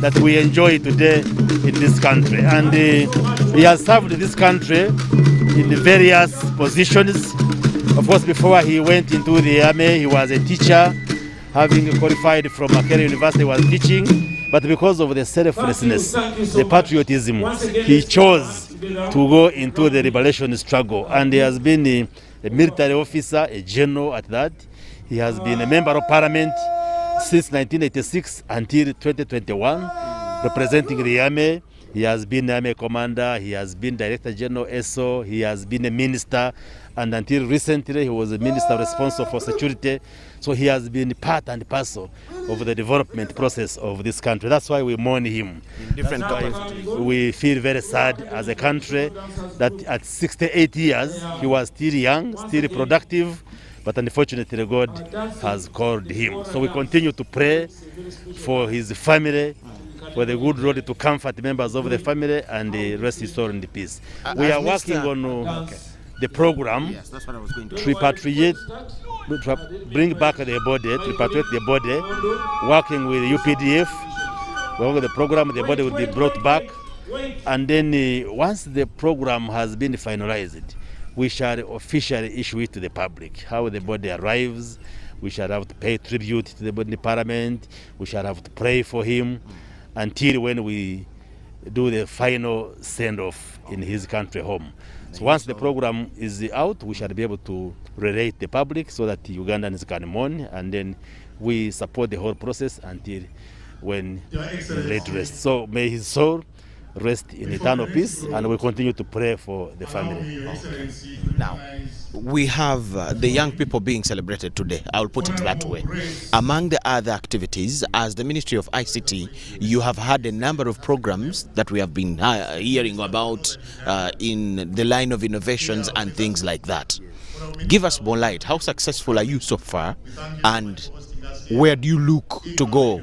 that we enjoy today in this country. And he has served this country in various positions. Of course, before he went into the army, he was a teacher. Having qualified from Makerere University, he was teaching. But because of the selflessness, the patriotism, he chose to go into the liberation struggle. And he has been a military officer, a general at that. He has been a member of parliament since 1986 until 2021, representing the army. He has been army commander, he has been Director General ESO, he has been a minister, and until recently he was a minister responsible for security. So he has been part and parcel of the development process of this country. That's why we mourn him. In different ways. We feel very sad as a country that at 68 years he was still young, still productive, but unfortunately God has called him. So we continue to pray for his family, for the good Lord to comfort members of the family and rest his soul in the peace. We are working on the program to repatriate, bring back the body, to repatriate the body, working with UPDF. We work with the program, the body will be brought back. And then once the program has been finalized, we shall officially issue it to the public. How the body arrives, we shall have to pay tribute to the body in Parliament, we shall have to pray for him until when we do the final send-off in his country home. So once the program is out, we shall be able to relate the public so that the Ugandans can mourn, and then we support the whole process until when he laid rest. So may his soul rest in eternal peace, and we continue to pray for the family. Okay. Now, we have the young people being celebrated today. I'll put it that way. Among the other activities, as the Ministry of ICT, you have had a number of programs that we have been hearing about in the line of innovations and things like that. Give us more light. How successful are you so far, and where do you look to go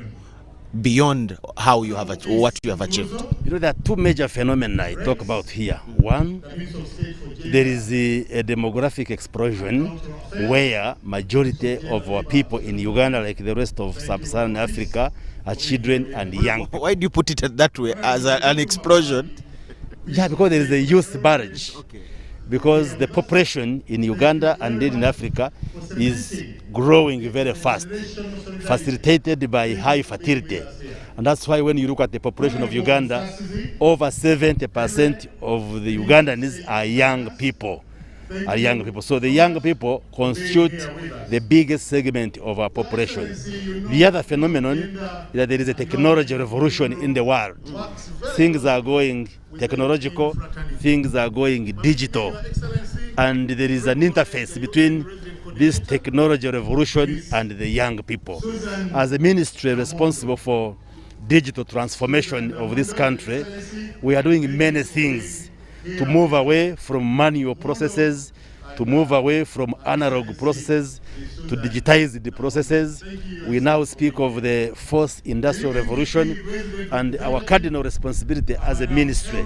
beyond how you have what you have achieved? You know, there are two major phenomena I talk about here. One, there is a demographic explosion where majority of our people in Uganda, like the rest of sub-Saharan Africa, are children and young people. Why do you put it that way, as an explosion? Yeah, because there is a youth barrage. Because the population in Uganda and in Africa is growing very fast, facilitated by high fertility. And that's why when you look at the population of Uganda, over 70% of the Ugandans are young people. So the young people constitute the biggest segment of our population. The other phenomenon is that there is a technology revolution in the world. Things are going technological, things are going digital, and there is an interface between this technology revolution and the young people. As a ministry responsible for digital transformation of this country, we are doing many things to move away from manual processes, to move away from analog processes, to digitize the processes. We now speak of the fourth industrial revolution, and our cardinal responsibility as a ministry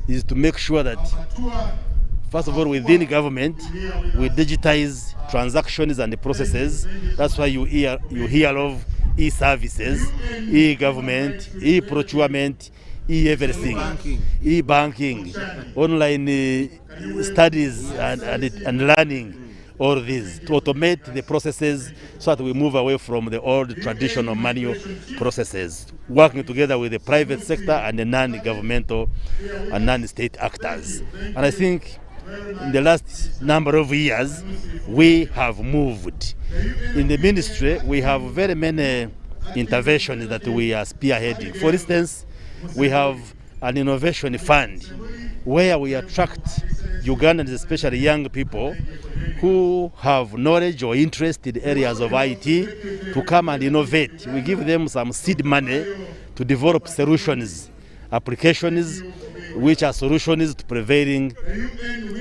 is to make sure that, first of all, within government, we digitize transactions and the processes. That's why you hear of e-services, e-government, e-procurement, e-everything, e-banking, online studies and learning, all these, to automate the processes so that we move away from the old traditional manual processes, working together with the private sector and the non-governmental and non-state actors. And I think in the last number of years, we have moved. In the ministry, we have very many interventions that we are spearheading. For instance, we have an innovation fund where we attract Ugandans, especially young people, who have knowledge or interest in areas of IT to come and innovate. We give them some seed money to develop solutions, applications, which are solutions to prevailing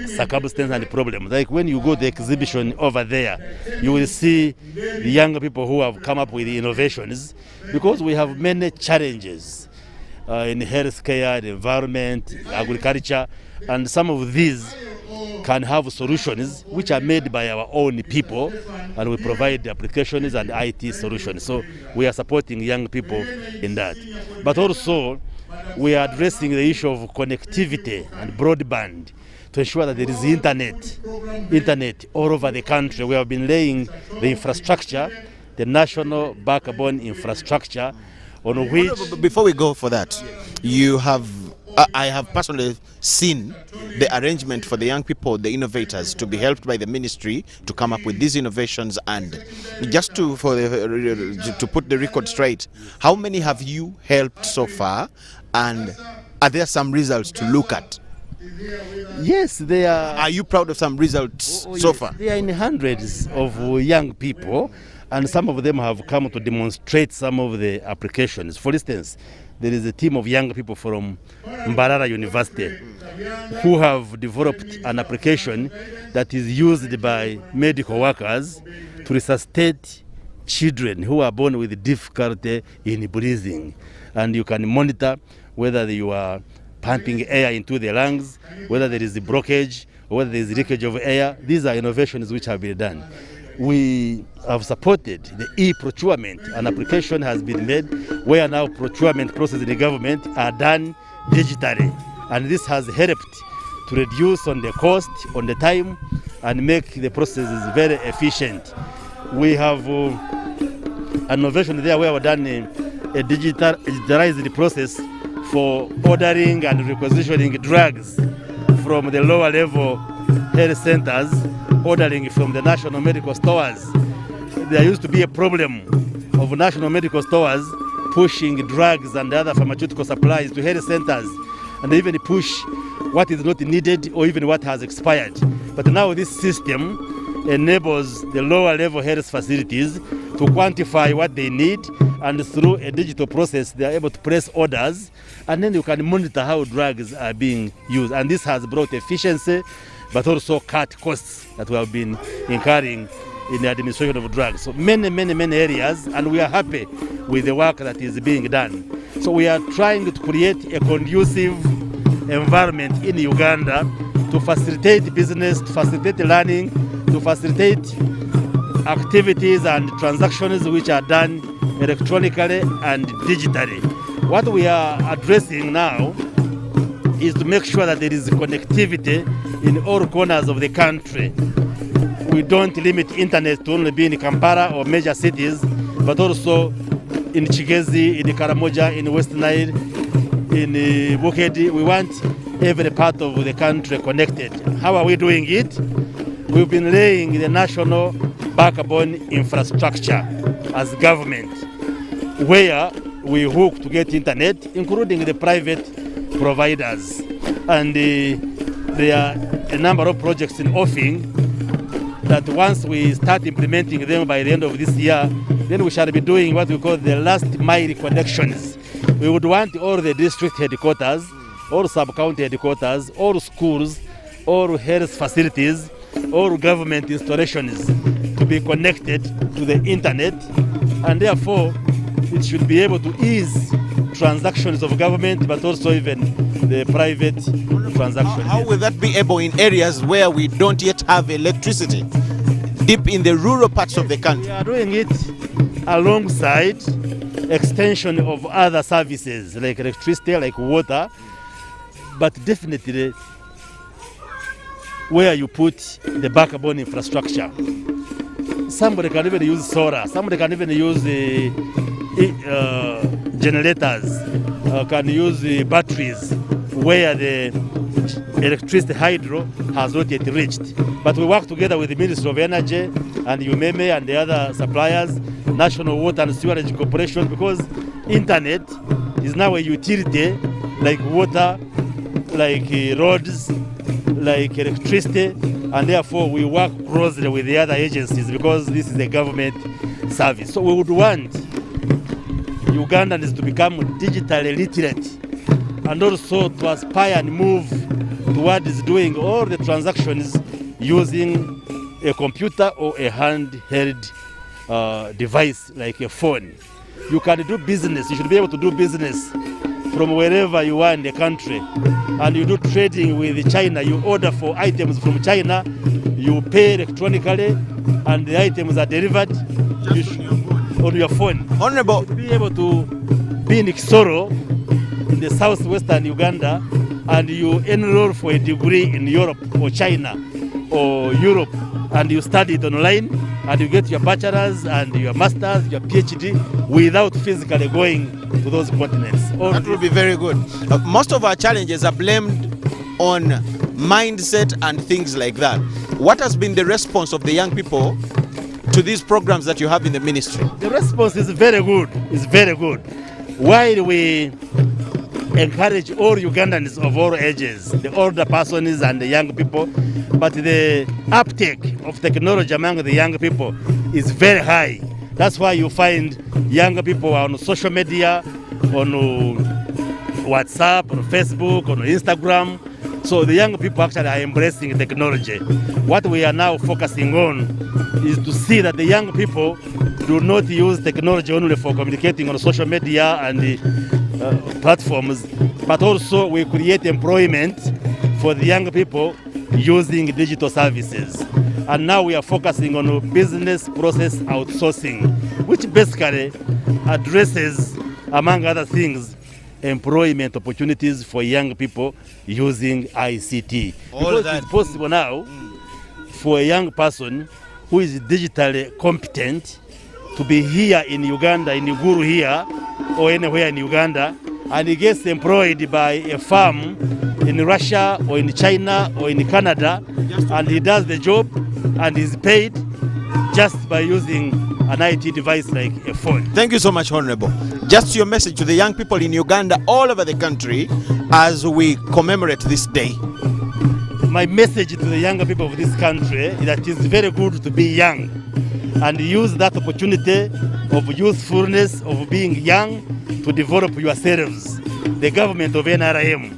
circumstances and problems. Like when you go to the exhibition over there, you will see the young people who have come up with innovations, because we have many challenges in healthcare, the environment, agriculture, and some of these can have solutions which are made by our own people, and we provide applications and IT solutions. So we are supporting young people in that. But also, we are addressing the issue of connectivity and broadband to ensure that there is internet all over the country. We have been laying the infrastructure, the national backbone infrastructure, on which... Before we go for that, I have personally seen the arrangement for the young people, the innovators, to be helped by the ministry to come up with these innovations. And just to put the record straight, how many have you helped so far, and are there some results to look at? Yes, they are. Are you proud of some results so far? They are in hundreds of young people, and some of them have come to demonstrate some of the applications. For instance, there is a team of young people from Mbarara University who have developed an application that is used by medical workers to resuscitate children who are born with difficulty in breathing. And you can monitor whether you are pumping air into the lungs, whether there is a blockage, or whether there is leakage of air. These are innovations which have been done. We have supported the e-procurement. An application has been made where now procurement processes in the government are done digitally. And this has helped to reduce on the cost, on the time, and make the processes very efficient. We have an innovation there where we've done a digitalized process for ordering and requisitioning drugs from the lower level health centers, ordering from the national medical stores. There used to be a problem of national medical stores pushing drugs and other pharmaceutical supplies to health centers, and they even push what is not needed or even what has expired. But now this system enables the lower level health facilities to quantify what they need, and through a digital process they are able to place orders, and then you can monitor how drugs are being used. And this has brought efficiency but also cut costs that we have been incurring in the administration of drugs. So many areas, and we are happy with the work that is being done. So we are trying to create a conducive environment in Uganda to facilitate business, to facilitate learning, to facilitate activities and transactions which are done electronically and digitally. What we are addressing now is to make sure that there is connectivity in all corners of the country. We don't limit internet to only be in Kampala or major cities, but also in Chigezi, in Karamoja, in West Nile, in Bukedi. We want every part of the country connected. How are we doing it? We've been laying the national backbone infrastructure as government, where we hook to get internet, including the private providers. And there are a number of projects in offing that once we start implementing them by the end of this year, then we shall be doing what we call the last mile connections. We would want all the district headquarters, all sub-county headquarters, all schools, all health facilities, all government installations to be connected to the internet, and therefore it should be able to ease transactions of government, but also even the private transactions. How will that be able in areas where we don't yet have electricity, deep in the rural parts of the country? We are doing it alongside extension of other services like electricity, like water, but definitely where you put the backbone infrastructure. Somebody can even use solar, somebody can even use generators, can use batteries where the electricity hydro has not yet reached. But we work together with the Ministry of Energy and UMEME and the other suppliers, National Water and Sewerage Corporation, because internet is now a utility like water, like roads, like electricity, and therefore we work closely with the other agencies because this is a government service. So we would want Ugandans to become digitally literate and also to aspire and move towards doing all the transactions using a computer or a handheld device like a phone. You can do business, you should be able to do business from wherever you are in the country and you do trading with China. You order for items from China, you pay electronically, and the items are delivered on your phone. Honorable, to be able to be in Kisoro, in the southwestern Uganda, and you enroll for a degree in Europe or China or Europe, and you study it online, and you get your bachelor's and your master's, your PhD, without physically going to those continents. That will be very good. Most of our challenges are blamed on mindset and things like that. What has been the response of the young people to these programs that you have in the ministry? The response is very good. It's very good. While we encourage all Ugandans of all ages, the older persons and the young people, but the uptake of technology among the young people is very high. That's why you find young people on social media, on WhatsApp, on Facebook, on Instagram. So the young people actually are embracing technology. What we are now focusing on is to see that the young people do not use technology only for communicating on social media and the platforms, but also we create employment for the young people using digital services. And now we are focusing on business process outsourcing, which basically addresses, among other things, employment opportunities for young people using ICT. Because it's possible now for a young person who is digitally competent to be here in Uganda, in Gulu here, or anywhere in Uganda, and he gets employed by a firm in Russia or in China or in Canada, and he does the job and is paid just by using an IT device like a phone. Thank you so much, Honorable. Just your message to the young people in Uganda, all over the country, as we commemorate this day. My message to the younger people of this country is that it is very good to be young and use that opportunity of youthfulness, of being young, to develop yourselves. The government of NRM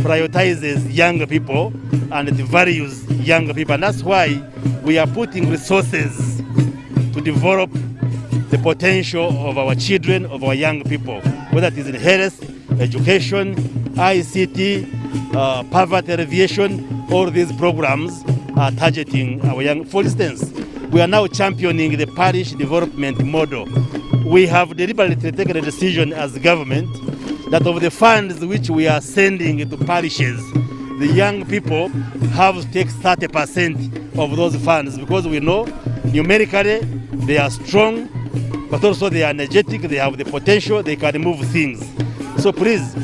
prioritizes young people and it values young people, and that's why we are putting resources to develop the potential of our children, of our young people, whether it is in health, education, ICT, poverty alleviation. All these programs are targeting our young. For instance, we are now championing the parish development model. We have deliberately taken a decision as government that of the funds which we are sending to parishes, the young people have to take 30% of those funds, because we know numerically they are strong, but also they are energetic, they have the potential, they can move things. So please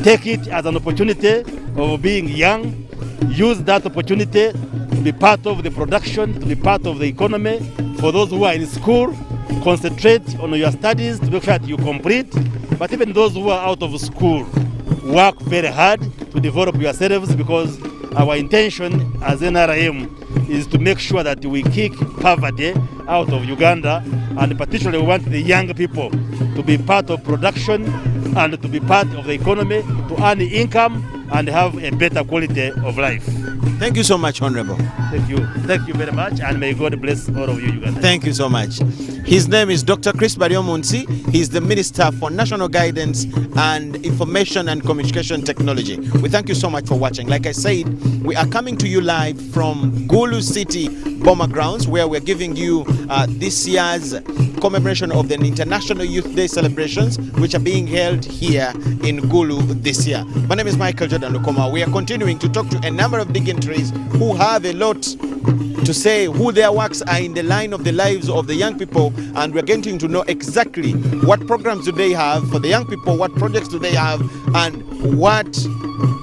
take it as an opportunity of being young. Use that opportunity to be part of the production, to be part of the economy. For those who are in school, concentrate on your studies to make sure that you complete. But even those who are out of school, work very hard to develop yourselves, because our intention as NRM is to make sure that we kick poverty out of Uganda, and particularly we want the young people to be part of production and to be part of the economy, to earn income and have a better quality of life. Thank you so much, Honorable. Thank you. Thank you very much, and may God bless all of you, Uganda. Thank you so much. His name is Dr. Chris Bariomunsi. He's the Minister for National Guidance and Information and Communication Technology. We thank you so much for watching. Like I said, we are coming to you live from Gulu City Bomber Grounds, where we're giving you this year's commemoration of the International Youth Day celebrations, which are being held here in Gulu this year. My name is Michael Jordan Lukoma. We are continuing to talk to a number of dignitaries who have a lot to say, who their works are in the line of the lives of the young people, and we're getting to know exactly what programs do they have for the young people, what projects do they have, and what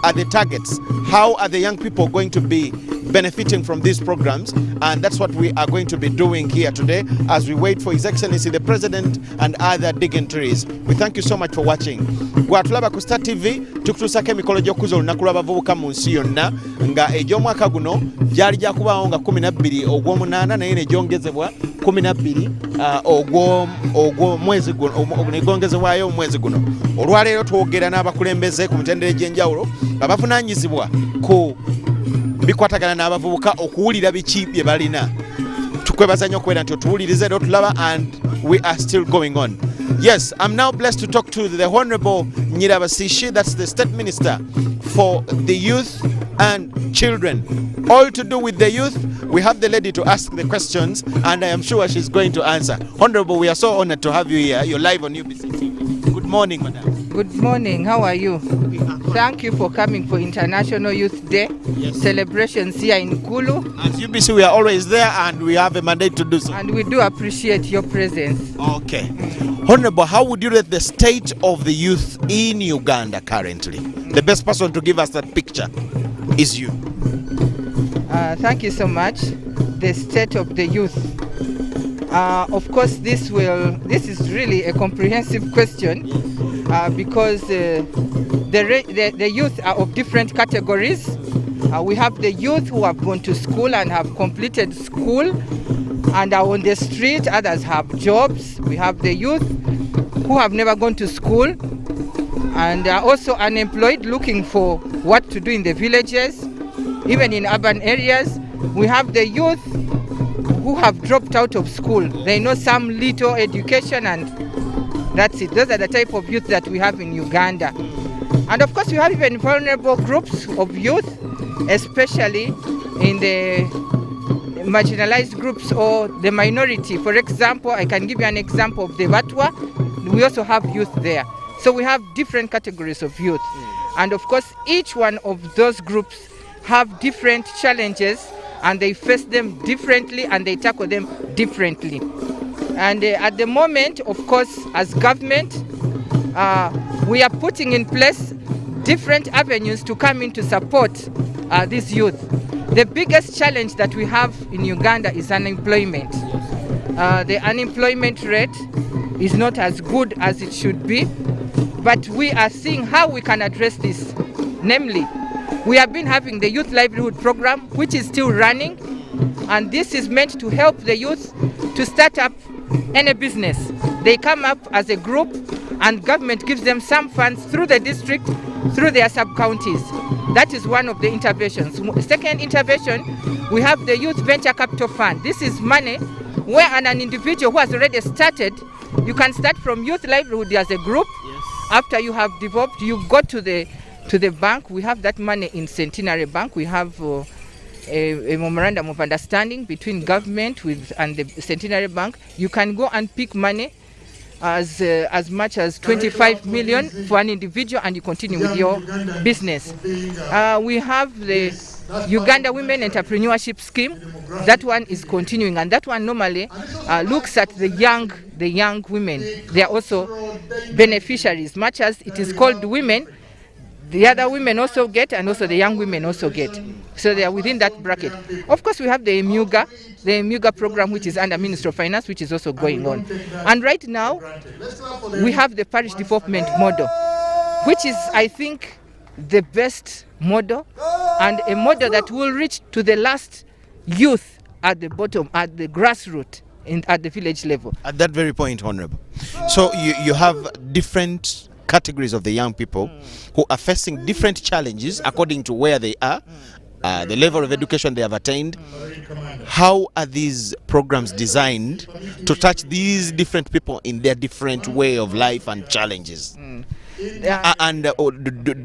are the targets. How are the young people going to be benefiting from these programs? And that's what we are going to be doing here today as we wait for His Excellency the President and other dignitaries. We thank you so much for watching. Gwatulaba ku Star TV tukutusako emikolo gy'okuza olunaku lw'abavubuka mu nsi yonna, nga egy'omwaka guno gyali gyakubaawo nga 12 ogw'omunaana, naye ne gyongezebwa 12 ogw'omwezi guno, negongezebwayo omwezi guno. Olwaleero twogera n'abakulembeze ku mitendera egy'enjawulo abavunaanyizibwa ku bikwatagana n'abavubuka okuwulira biki bye balina. Tukwebaza nnyo okubeera nti otuwulirize era otulaba, and we are still going on. Yes, I'm now blessed to talk to the Honorable Nyirabasishi, that's the State Minister for the youth and children. All to do with the youth. We have the lady to ask the questions, and I am sure she's going to answer. Honorable, we are so honored to have you here. You're live on UBC. Good morning, madam. Good morning. How are you? Thank you for coming for International Youth Day celebrations here in Kulu. At UBC, we are always there, and we have a mandate to do so. And we do appreciate your presence. Okay. Honorable, how would you rate the state of the youth in Uganda currently? The best person to give us that picture is you. Thank you so much. The state of the youth. Of course, this is really a comprehensive question because the youth are of different categories. We have the youth who have gone to school and have completed school and are on the street. Others have jobs. We have the youth who have never gone to school and are also unemployed, looking for what to do in the villages, even in urban areas. We have the youth who have dropped out of school. They know some little education and that's it. Those are the type of youth that we have in Uganda. And of course we have even vulnerable groups of youth, especially in the marginalized groups or the minority. For example, I can give you an example of the Batwa. We also have youth there. So we have different categories of youth. And of course each one of those groups have different challenges and they face them differently and they tackle them differently. And at the moment, of course, as government, we are putting in place different avenues to come in to support this youth. The biggest challenge that we have in Uganda is unemployment. The unemployment rate is not as good as it should be, but we are seeing how we can address this. Namely, we have been having the Youth Livelihood Program, which is still running, and this is meant to help the youth to start up any business. They come up as a group and government gives them some funds through the district, through their sub-counties. That is one of the interventions. Second intervention, we have the Youth Venture Capital Fund. This is money where an individual who has already started, you can start from Youth Livelihood as a group. Yes. After you have developed, you go to the bank. We have that money in Centenary Bank. We have a memorandum of understanding between government and the Centenary Bank. You can go and pick money as much as 25 million for an individual and you continue with your business. We have the Uganda Women Entrepreneurship Scheme. That one is continuing, and that one normally looks at the young women. They are also beneficiaries. Much as it is called women, the other women also get, and also the young women also get. So they are within that bracket. Of course, we have the MUGA program, which is under Ministry of Finance, which is also going on. And right now, we have the parish development model, which is, I think, the best model, and a model that will reach to the last youth at the bottom, at the grassroots, at the village level. At that very point, Honorable. So you have different categories of the young people who are facing different challenges according to where they are, the level of education they have attained. How are these programs designed to touch these different people in their different way of life and challenges? And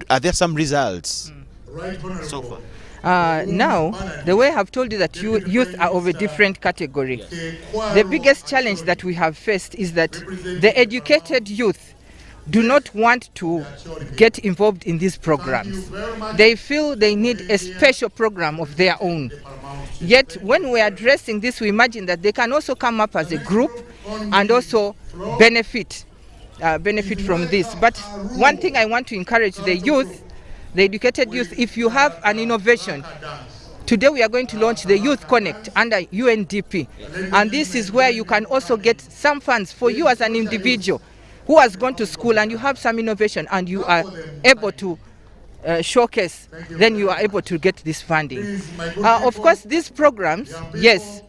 are there some results so far? Now, the way I've told you that youth are of a different category. The biggest challenge that we have faced is that the educated youth do not want to get involved in these programs. They feel they need a special program of their own. Yet when we're addressing this, we imagine that they can also come up as a group and also benefit from this. But one thing I want to encourage the youth, the educated youth, if you have an innovation, today we are going to launch the Youth Connect under UNDP. And this is where you can also get some funds for you as an individual who has gone to school and you have some innovation and you are able to showcase, then you are able to get this funding. Of course, these programs, yes,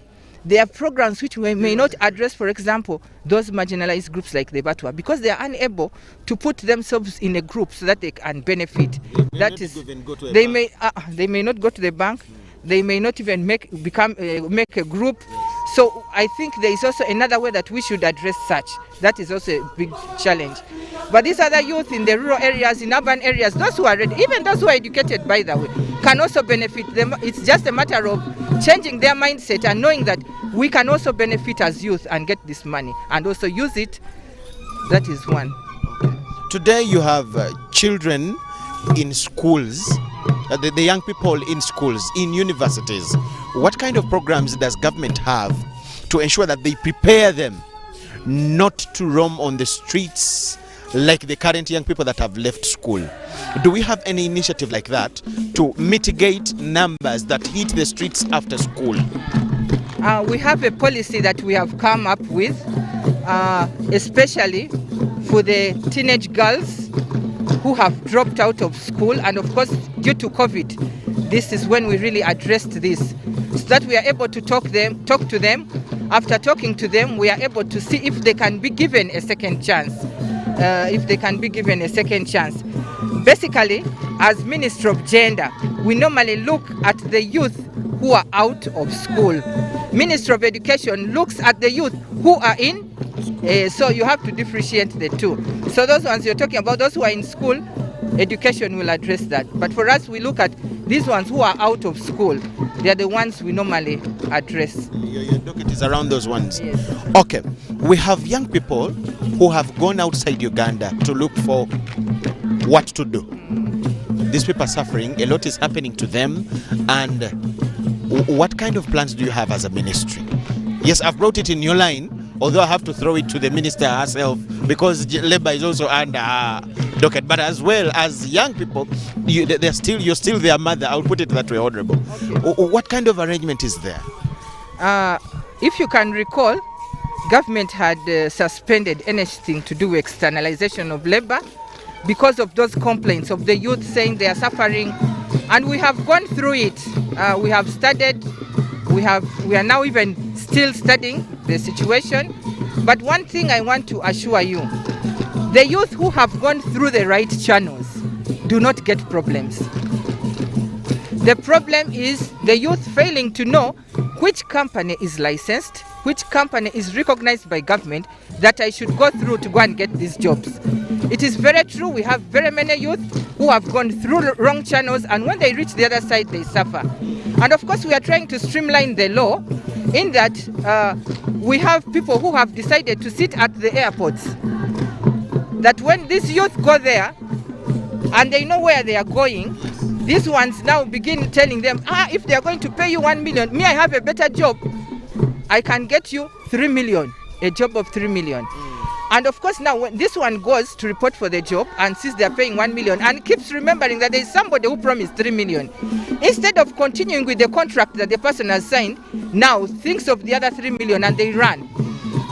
they are programs which we may not address, for example, those marginalized groups like the Batwa, because they are unable to put themselves in a group so that they can benefit. That is, they may not go to the bank, they may not even make a group. So I think there is also another way that we should address such. That is also a big challenge. But these other youth in the rural areas, in urban areas, those who are ready, even those who are educated, by the way, can also benefit them. It's just a matter of changing their mindset and knowing that we can also benefit as youth and get this money and also use it. That is one. Today you have children in schools, the young people in schools, in universities. What kind of programs does government have to ensure that they prepare them not to roam on the streets like the current young people that have left school? Do we have any initiative like that to mitigate numbers that hit the streets after school? We have a policy that we have come up with, especially for the teenage girls who have dropped out of school, and of course due to COVID, this is when we really addressed this, so that we are able to talk to them. After talking to them, we are able to see if they can be given a second chance. Basically, as Minister of Gender, we normally look at the youth who are out of school. Minister of Education looks at the youth who are in. So you have to differentiate the two. So those ones you're talking about, those who are in school, education will address that. But for us, we look at these ones who are out of school. They are the ones we normally address. Your docket is around those ones? Yes. Okay. We have young people who have gone outside Uganda to look for what to do. These people are suffering. A lot is happening to them. And what kind of plans do you have as a ministry? Yes, I've brought it in your line, although I have to throw it to the minister herself because labor is also under her docket. But as well as young people, you're still their mother. I'll put it that way, Honorable. Okay. What kind of arrangement is there? If you can recall, government had suspended anything to do with externalization of labor because of those complaints of the youth saying they are suffering, and we have gone through it. We have studied. We are now even still studying the situation. But one thing I want to assure you, the youth who have gone through the right channels do not get problems. The problem is the youth failing to know which company is licensed, which company is recognized by government that I should go through to go and get these jobs. It is very true, we have very many youth who have gone through wrong channels, and when they reach the other side, they suffer. And of course, we are trying to streamline the law in that we have people who have decided to sit at the airports. That when these youth go there and they know where they are going, these ones now begin telling them, if they are going to pay you 1 million, me, I have a better job. I can get you 3 million, a job of 3 million. And of course, now when this one goes to report for the job and sees they're paying 1 million and keeps remembering that there's somebody who promised 3 million, instead of continuing with the contract that the person has signed, now thinks of the other 3 million and they run.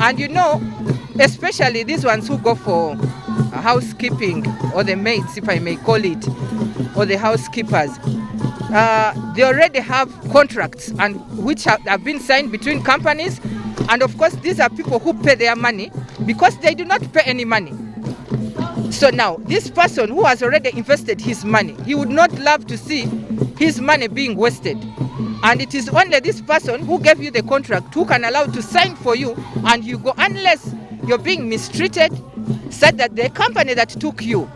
And you know, especially these ones who go for housekeeping, or the maids, if I may call it, or the housekeepers, they already have contracts and which have been signed between companies. And of course, these are people who pay their money because they do not pay any money. So now, this person who has already invested his money, he would not love to see his money being wasted. And it is only this person who gave you the contract who can allow to sign for you, and you go, unless you're being mistreated, said that the company that took you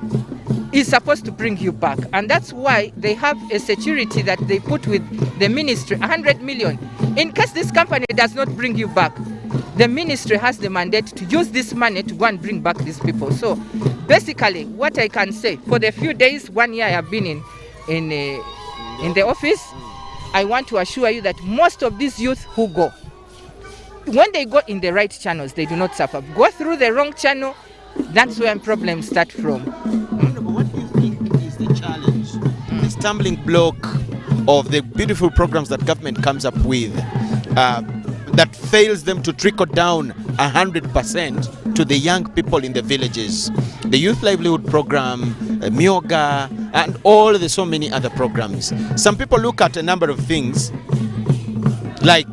is supposed to bring you back. And that's why they have a security that they put with the ministry, 100 million. In case this company does not bring you back, the ministry has the mandate to use this money to go and bring back these people. So basically, what I can say, for the few days, 1 year I have been in the office, I want to assure you that most of these youth who go, when they go in the right channels, they do not suffer. Go through the wrong channel, that's where problems start from. What do you think is the challenge, the stumbling block of the beautiful programs that government comes up with that fails them to trickle down 100% to the young people in the villages? The Youth Livelihood Program, Myoga, and all the so many other programs. Some people look at a number of things like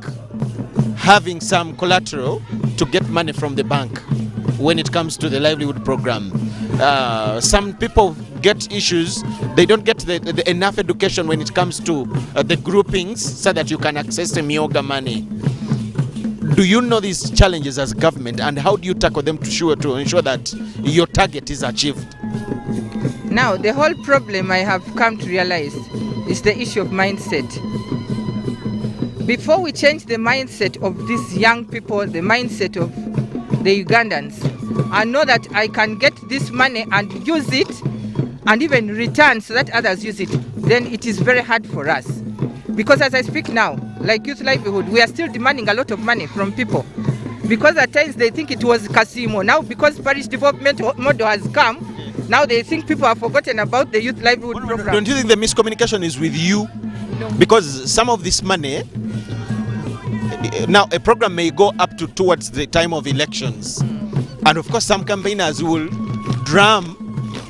having some collateral to get money from the bank when it comes to the livelihood program. Some people get issues, they don't get the enough education when it comes to the groupings so that you can access the Myoga money. Do you know these challenges as government, and how do you tackle them to ensure that your target is achieved? Now, the whole problem I have come to realize is the issue of mindset. Before we change the mindset of these young people, the mindset of the Ugandans, I know that I can get this money and use it and even return so that others use it, then it is very hard for us. Because as I speak now, like youth livelihood, we are still demanding a lot of money from people. Because at times they think it was Casimo. Now because parish development model has come, now they think people have forgotten about the youth livelihood program. Don't you think the miscommunication is with you? No. Because some of this money, now a program may go up to towards the time of elections. And of course some campaigners will drum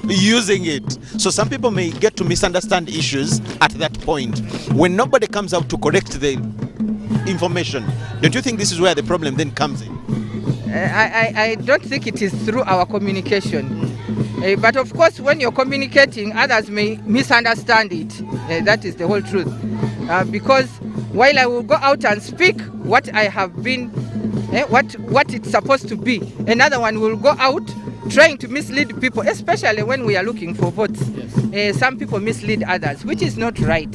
using it. So some people may get to misunderstand issues at that point. When nobody comes out to correct the information, don't you think this is where the problem then comes in? I don't think it is through our communication. But of course, when you're communicating, others may misunderstand it. That is the whole truth. Because while I will go out and speak what I have been, what it's supposed to be, another one will go out trying to mislead people, especially when we are looking for votes. Yes. Some people mislead others, which is not right.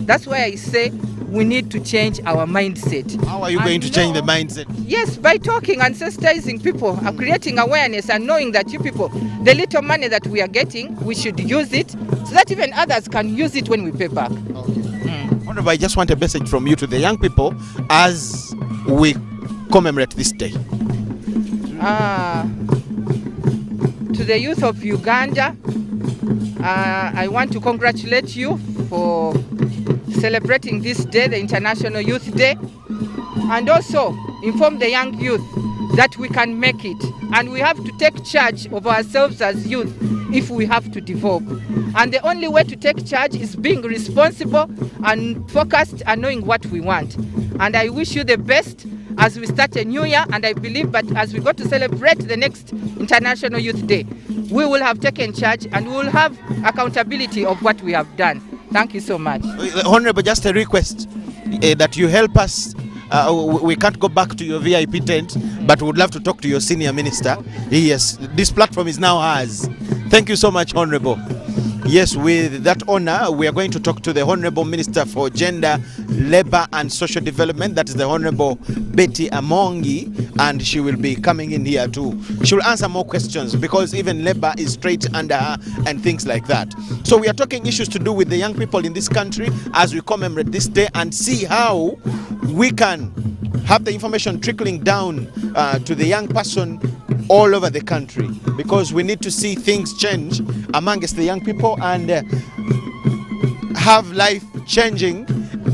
That's why I say we need to change our mindset. How are you going to change the mindset? Yes, by talking and sensitizing people, creating awareness and knowing that you people, the little money that we are getting, we should use it so that even others can use it when we pay back. Okay. Honorable, I just want a message from you to the young people as we commemorate this day. To the youth of Uganda, I want to congratulate you for celebrating this day, the International Youth Day, and also inform the young youth that we can make it, and we have to take charge of ourselves as youth if we have to develop. And the only way to take charge is being responsible and focused and knowing what we want. And I wish you the best as we start a new year, and I believe that as we go to celebrate the next International Youth Day, we will have taken charge and we will have accountability of what we have done. Thank you so much. Honorable, just a request that you help us. We can't go back to your VIP tent, but we would love to talk to your senior minister. Yes, this platform is now ours. Thank you so much, Honorable. Yes, with that honor, we are going to talk to the Honorable Minister for Gender, Labour and Social Development. That is the Honorable Betty Amongi, and she will be coming in here too. She will answer more questions because even Labour is straight under her and things like that. So we are talking issues to do with the young people in this country as we commemorate this day and see how we can have the information trickling down to the young person all over the country, because we need to see things change amongst the young people and have life changing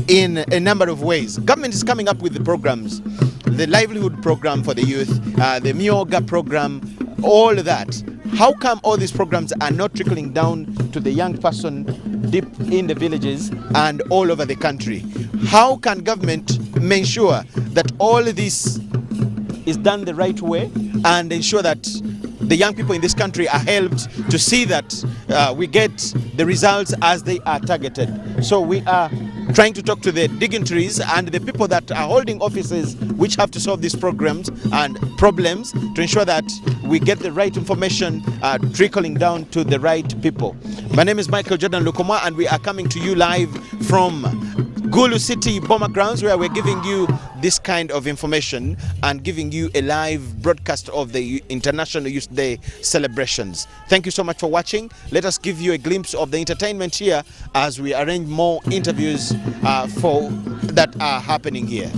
in a number of ways. Government is coming up with the programs, the livelihood program for the youth, the Myoga program, all of that. How come all these programs are not trickling down to the young person deep in the villages and all over the country? How can government make sure that all of this is done the right way and ensure that the young people in this country are helped to see that we get the results as they are targeted? So we are trying to talk to the dignitaries and the people that are holding offices which have to solve these programs and problems to ensure that we get the right information trickling down to the right people. My name is Michael Jordan Lukoma, and we are coming to you live from Gulu City Bomber Grounds, where we're giving you this kind of information and giving you a live broadcast of the International Youth Day celebrations. Thank you so much for watching. Let us give you a glimpse of the entertainment here as we arrange more interviews that are happening here.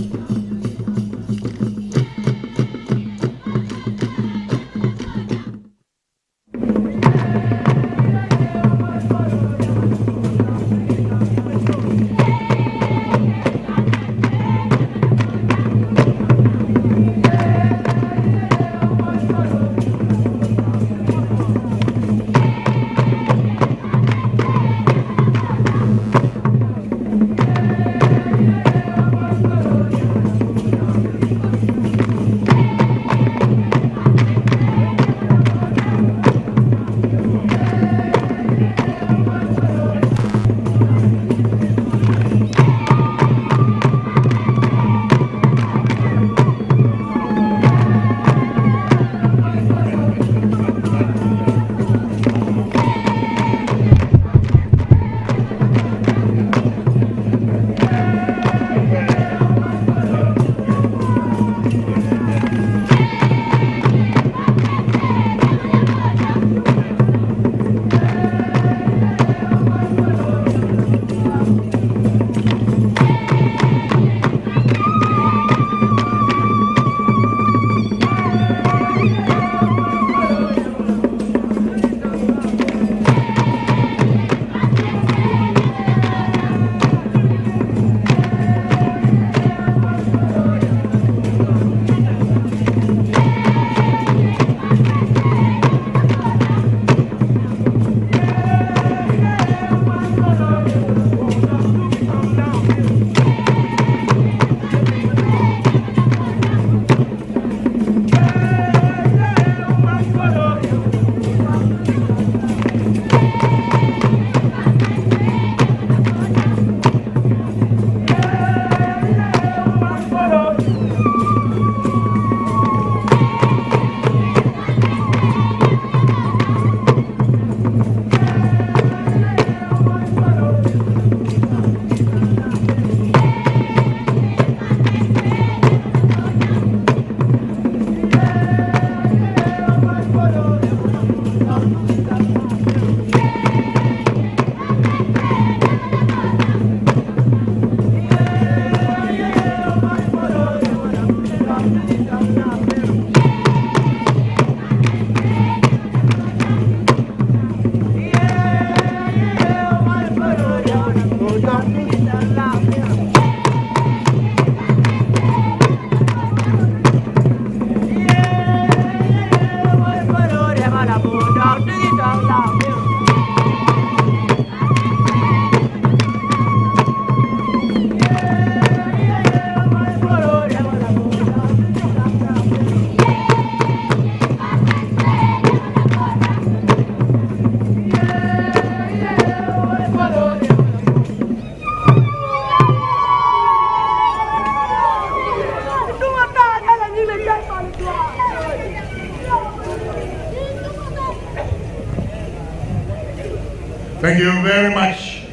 Thank you very much,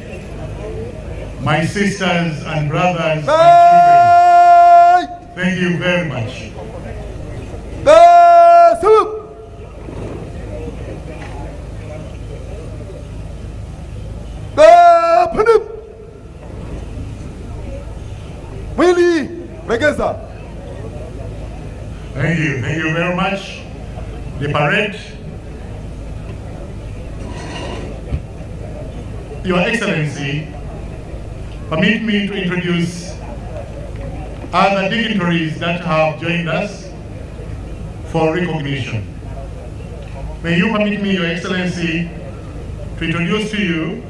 my sisters and brothers and children. Thank you very much. Thank you very much. The parade. Your Excellency, permit me to introduce other dignitaries that have joined us for recognition. May you permit me, Your Excellency, to introduce to you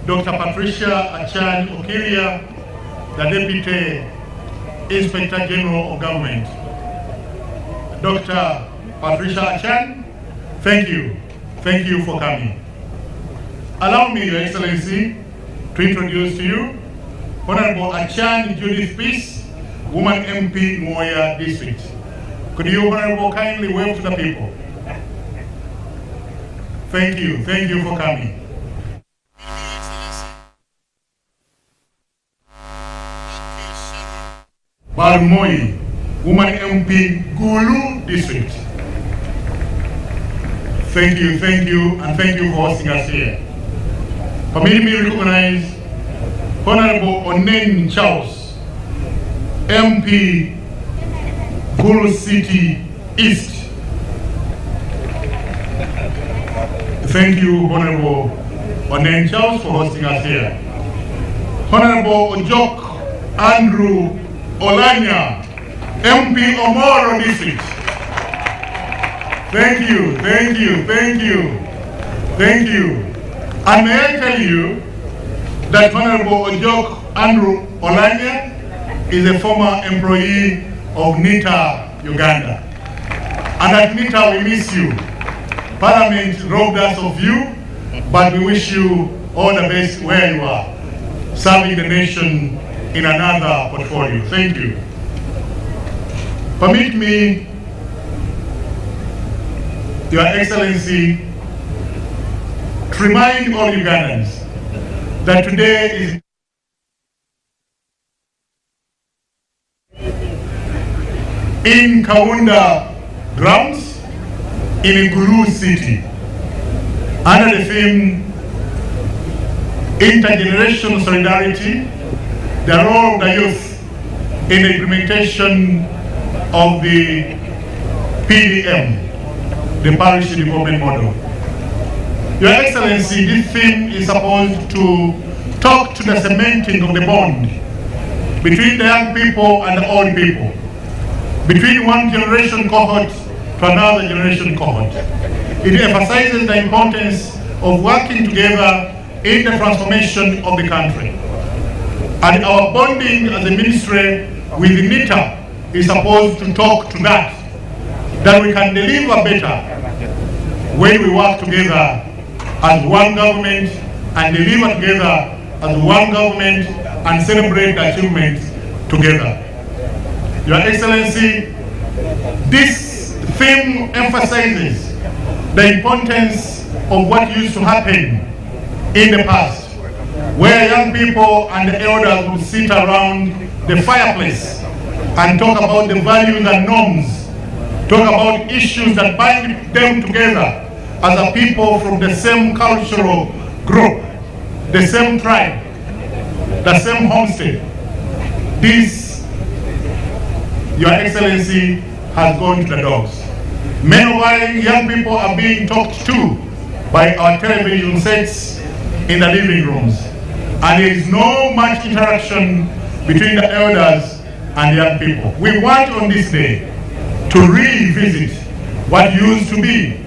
Dr. Patricia Achan Okiria, the Deputy Inspector General of Government. Dr. Patricia Achan, thank you. Thank you for coming. Allow me, Your Excellency, to introduce to you Honorable Achan Judith Peace, Woman MP, Moya District. Could you, Honorable, kindly wave to the people? Thank you for coming. Barumoi, Woman MP, Gulu District. Thank you, and thank you for hosting us here. Permit me to recognize Honorable Onen Charles, MP, Gulu City East. Thank you, Honorable Onen Charles, for hosting us here. Honorable Ojok Andrew Olanya, MP Omoro District. Thank you. And may I tell you that Honorable Ojok Andrew Olanya is a former employee of NITA, Uganda. And at NITA we miss you. Parliament robbed us of you, but we wish you all the best where you are, serving the nation in another portfolio. Thank you. Permit me, Your Excellency, to remind all Ugandans that today is in Kaunda grounds in Gulu City under the theme Intergenerational Solidarity, the role of the youth in the implementation of the PDM, the Parish Development Model. Your Excellency, this theme is supposed to talk to the cementing of the bond between the young people and the old people, between one generation cohort to another generation cohort. It emphasizes the importance of working together in the transformation of the country. And our bonding as a ministry with NITA is supposed to talk to that we can deliver better when we work together as one government and deliver together as one government and celebrate the achievements together. Your Excellency, this theme emphasizes the importance of what used to happen in the past, where young people and the elders would sit around the fireplace and talk about the values and norms, talk about issues that bind them together as a people from the same cultural group, the same tribe, the same homestead. This, Your Excellency, has gone to the dogs. Many of our young people are being talked to by our television sets in the living rooms. And there is no much interaction between the elders and young people. We want on this day to revisit what used to be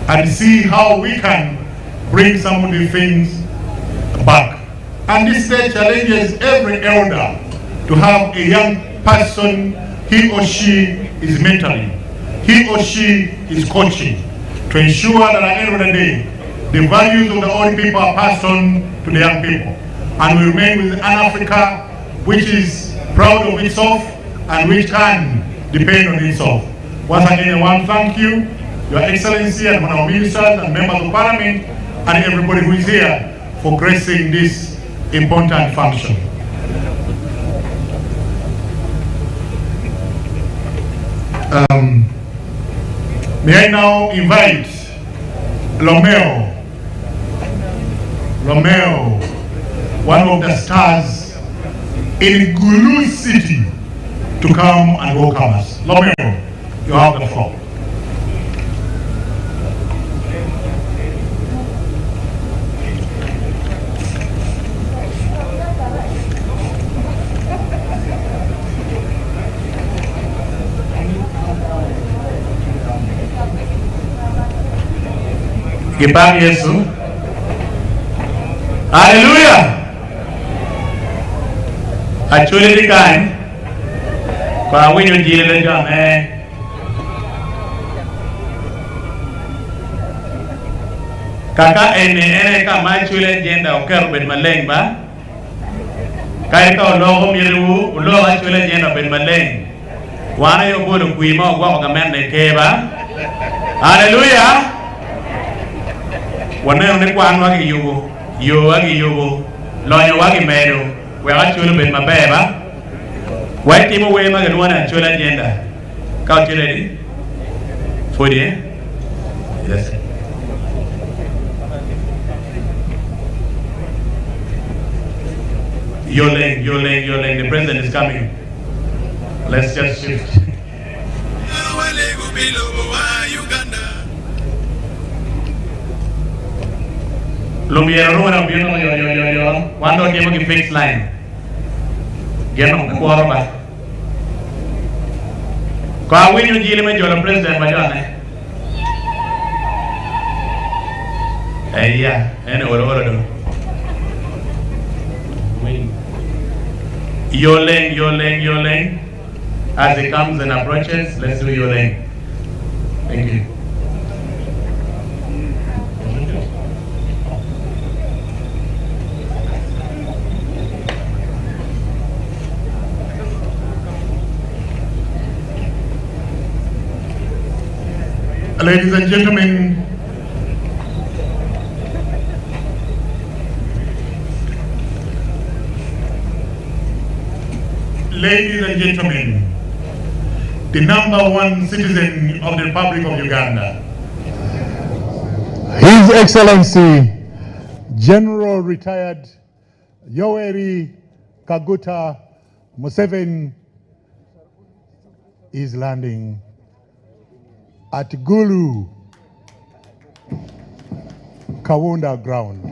and see how we can bring some of the things back. And this day challenges every elder to have a young person he or she is mentoring, he or she is coaching, to ensure that at the end of the day, the values of the old people are passed on to the young people. And we remain with an Africa which is proud of itself and which can depend on itself. Once again, I want to thank you, Your Excellency, and our ministers and members of Parliament and everybody who is here for gracing this important function. May I now invite Romeo, one of the stars in Gulu City, to come and welcome us. Romeo, you have the floor. Kipang Yesu. Hallelujah. Actually, the kind. Kwa winyo jile jame. Kaka ene kama chule jenda okeru ben maleng ba. Kaya ka ulogo miriwu ulogo chule jenda ben maleng. Wana yo bolo kuima ogwa ogamende keba. Hallelujah. Wana ne kwa anwa ki yugo, lonyo wagi medo, we achule ben mabeba. Why timo we magadwana chule agenda? Count you ready? 40, eh? Yes. Yoleng, the president is coming. Let's just shift. Lumiero rumah biano yo. Wando dia mungkin fix line. Genong kuara ba. Kau winyo jile menjual presiden macam mana? Iya, ini orang-orang tu. Yoleng. As it comes and approaches, let's do Yoleng. Thank you. Ladies and gentlemen, the number one citizen of the Republic of Uganda, His Excellency General Retired Yoweri Kaguta Museveni is landing at Gulu Kawunda ground.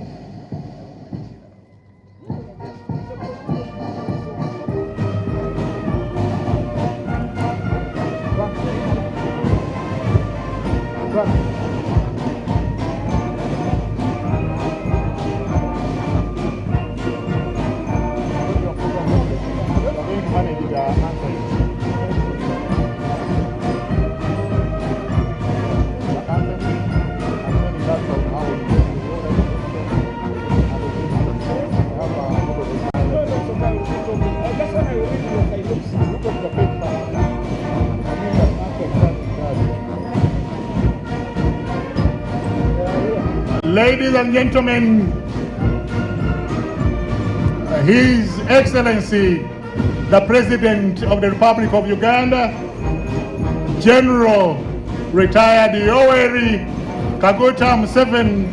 Ladies and gentlemen, His Excellency, the President of the Republic of Uganda, General Retired Yoweri Kaguta Museveni,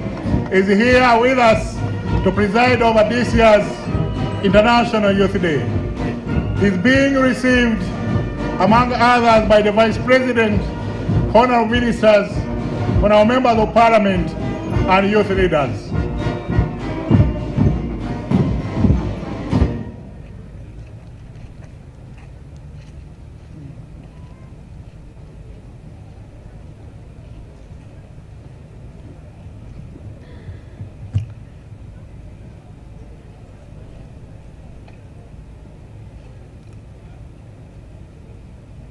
is here with us to preside over this year's International Youth Day. He's being received, among others, by the Vice President, honorable ministers, honorable members of Parliament, and youth leaders.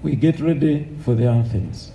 We get ready for the anthems.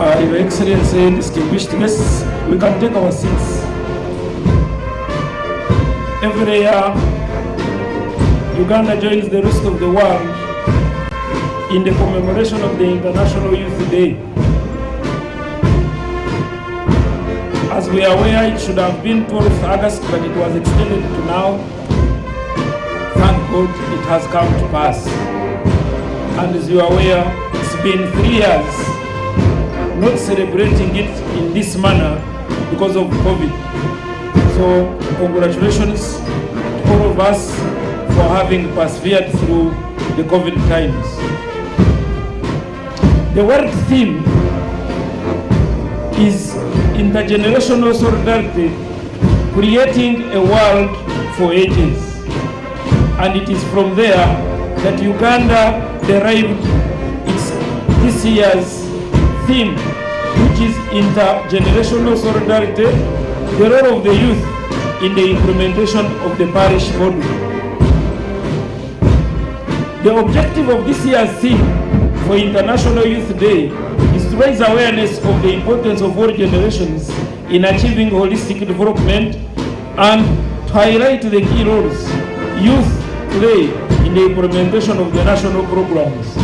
Your Excellency, distinguished guests, we can take our seats. Every year, Uganda joins the rest of the world in the commemoration of the International Youth Day. As we are aware, it should have been 12th August, but it was extended to now. Thank God it has come to pass. And as you are aware, it's been 3 years not celebrating it in this manner because of COVID. So congratulations to all of us for having persevered through the COVID times. The world theme is intergenerational solidarity, creating a world for ages. And it is from there that Uganda derived this year's theme, which is intergenerational solidarity, the role of the youth in the implementation of the parish model. The objective of this year's theme for International Youth Day is to raise awareness of the importance of all generations in achieving holistic development and to highlight the key roles youth play in the implementation of the national programs.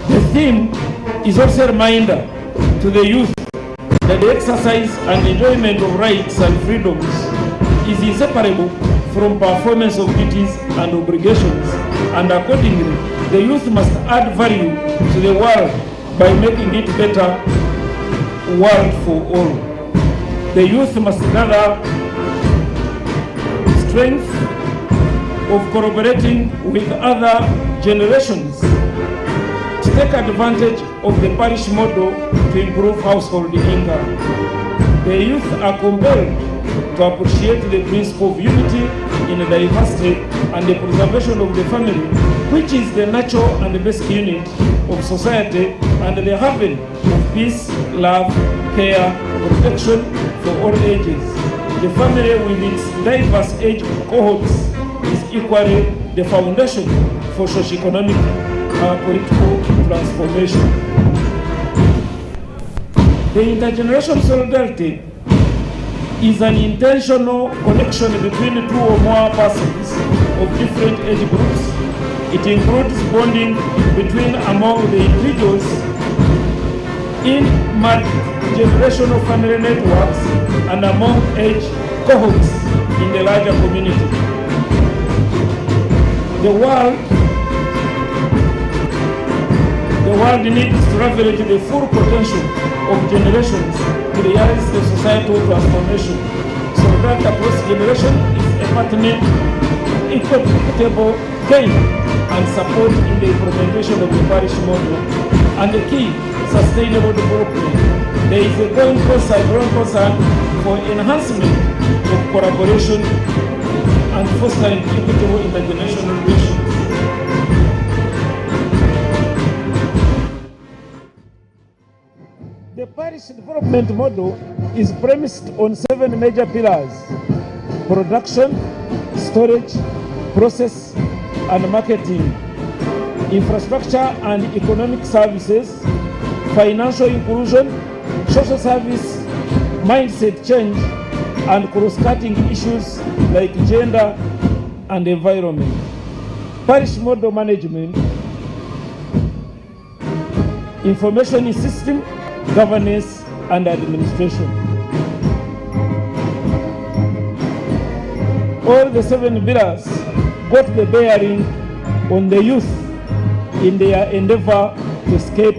The theme is also a reminder to the youth that the exercise and enjoyment of rights and freedoms is inseparable from performance of duties and obligations, and accordingly, the youth must add value to the world by making it better world for all. The youth must gather strength of collaborating with other generations to take advantage of the parish model to improve household income. The youth are compelled to appreciate the principle of unity in diversity and the preservation of the family, which is the natural and the basic unit of society and the haven of peace, love, care, protection for all ages. The family with its diverse age cohorts is equally the foundation for socio-economic political transformation. The intergenerational solidarity is an intentional connection between two or more persons of different age groups. It includes bonding between among the individuals in multi-generational family networks and among age cohorts in the larger community. The world needs to leverage the full potential of generations to realize the societal transformation, so that across generation is a pertinent, equitable gain and support in the implementation of the parish model and the key sustainable development. There is a growing concern for enhancement of collaboration and fostering equitable intergenerational relations. The parish development model is premised on 7 major pillars: production, storage, process and marketing, infrastructure and economic services, financial inclusion, social service, mindset change, and cross-cutting issues like gender and environment. Parish model management, information system, governance and administration. All the 7 pillars got the bearing on the youth in their endeavor to escape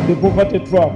the poverty trap.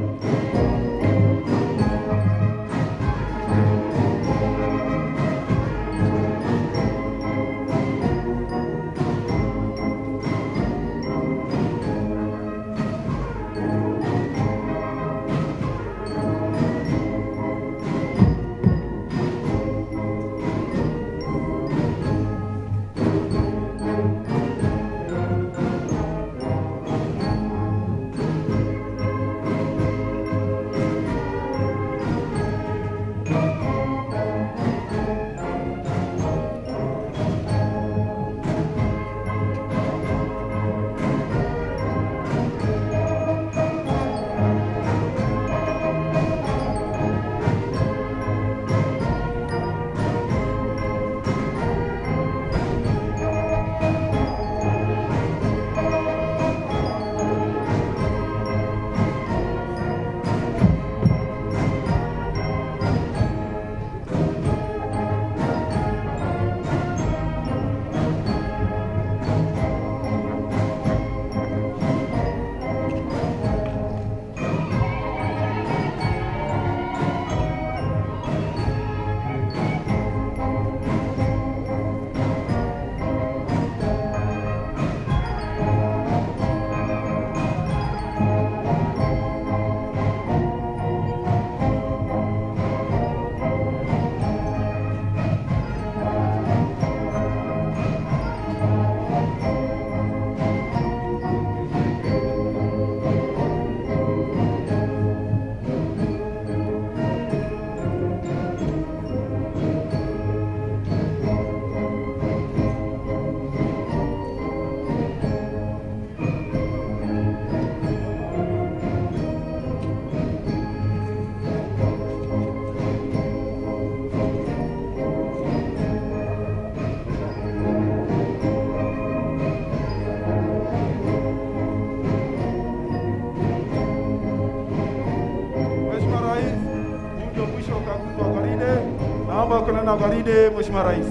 mambo ya kwenda na gwaride, Mheshimiwa Rais.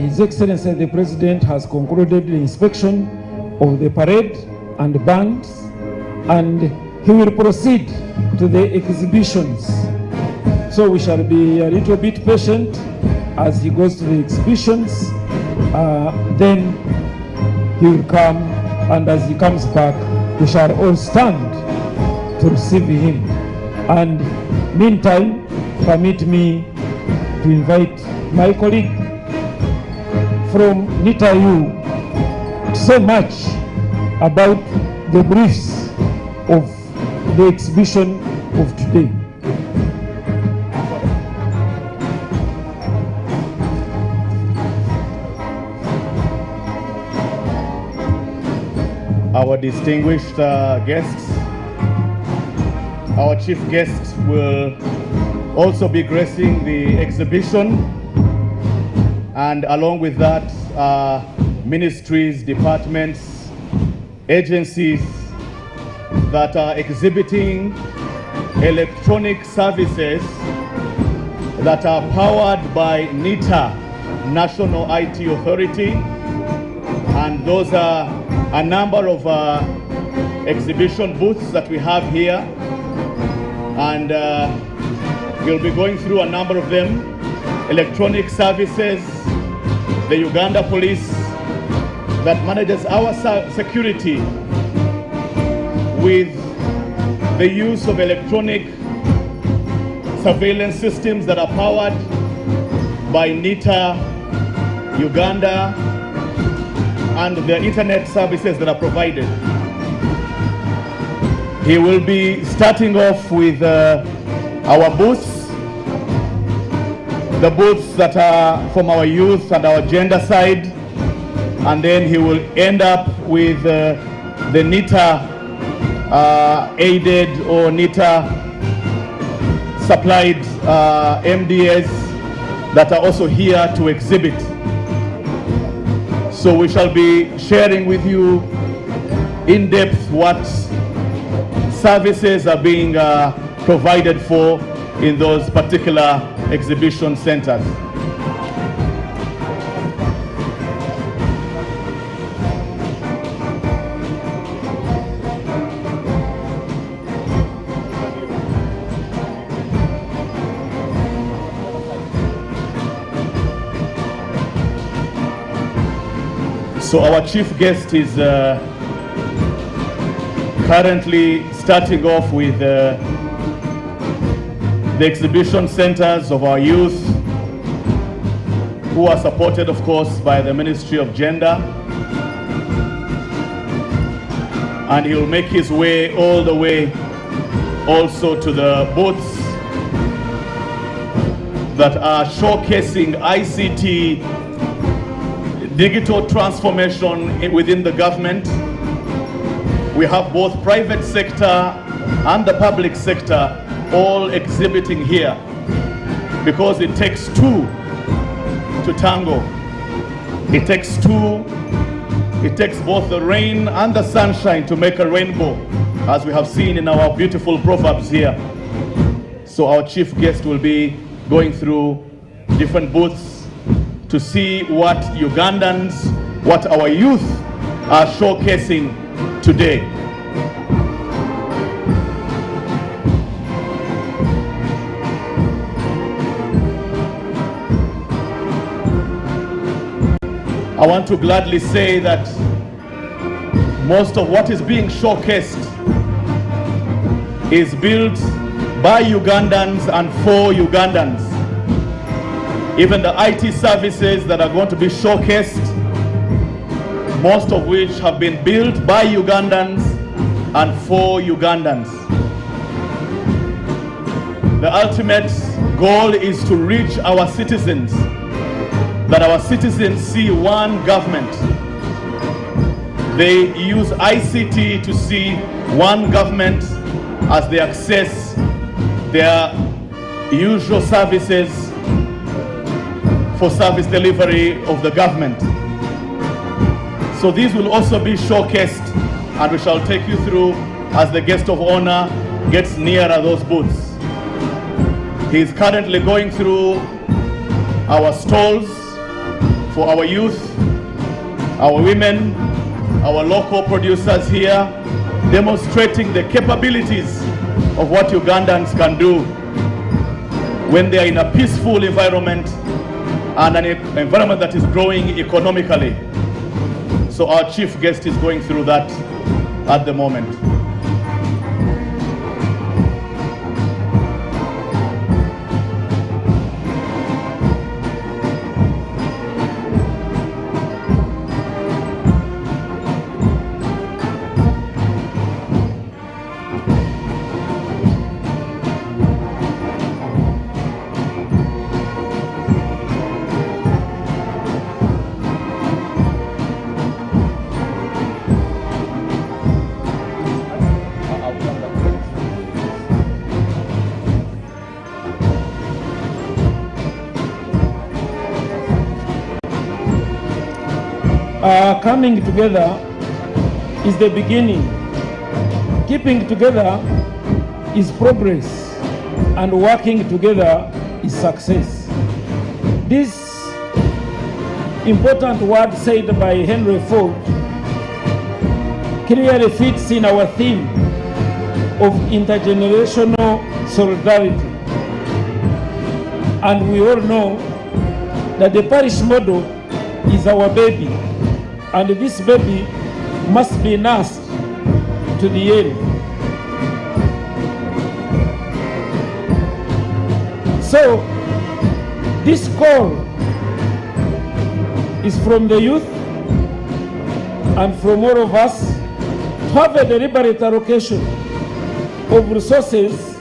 His Excellency the President has concluded the inspection of the parade and bands, and he will proceed to the exhibitions. So we shall be a little bit patient as he goes to the exhibitions. Then he will come, and as he comes back, we shall all stand to receive him. And meantime, permit me to invite my colleague from NITAU to say much about the briefs of the exhibition of today. Our distinguished guests, our chief guest will also be gracing the exhibition, and along with that, ministries, departments, agencies that are exhibiting electronic services that are powered by NITA, National IT Authority, and those are a number of exhibition booths that we have here, and we'll be going through a number of them. Electronic services, the Uganda Police that manages our security with the use of electronic surveillance systems that are powered by NITA, Uganda, and the internet services that are provided. He will be starting off with our booths, the booths that are from our youth and our gender side, and then he will end up with the NITA aided or NITA supplied MDAs that are also here to exhibit. So we shall be sharing with you in depth what services are being provided for in those particular exhibition centers. So our chief guest is currently starting off with the exhibition centers of our youth, who are supported, of course, by the Ministry of Gender. And he will make his way all the way also to the booths that are showcasing ICT digital transformation within the government. We have both private sector and the public sector all exhibiting here, because it takes two to tango. It takes two. It takes both the rain and the sunshine to make a rainbow, as we have seen in our beautiful proverbs here. So our chief guest will be going through different booths to see what Ugandans, what our youth are showcasing today. I want to gladly say that most of what is being showcased is built by Ugandans and for Ugandans. Even the IT services that are going to be showcased, most of which have been built by Ugandans and for Ugandans. The ultimate goal is to reach our citizens, that our citizens see one government. They use ICT to see one government as they access their usual services for service delivery of the government. So these will also be showcased and we shall take you through as the guest of honor gets nearer those booths. He is currently going through our stalls for our youth, our women, our local producers here, demonstrating the capabilities of what Ugandans can do when they are in a peaceful environment and an environment that is growing economically. So our chief guest is going through that at the moment. Coming together is the beginning. Keeping together is progress, and working together is success. This important word said by Henry Ford clearly fits in our theme of intergenerational solidarity. And we all know that the parish model is our baby, and this baby must be nursed to the end. So this call is from the youth and from all of us to have a deliberate allocation of resources,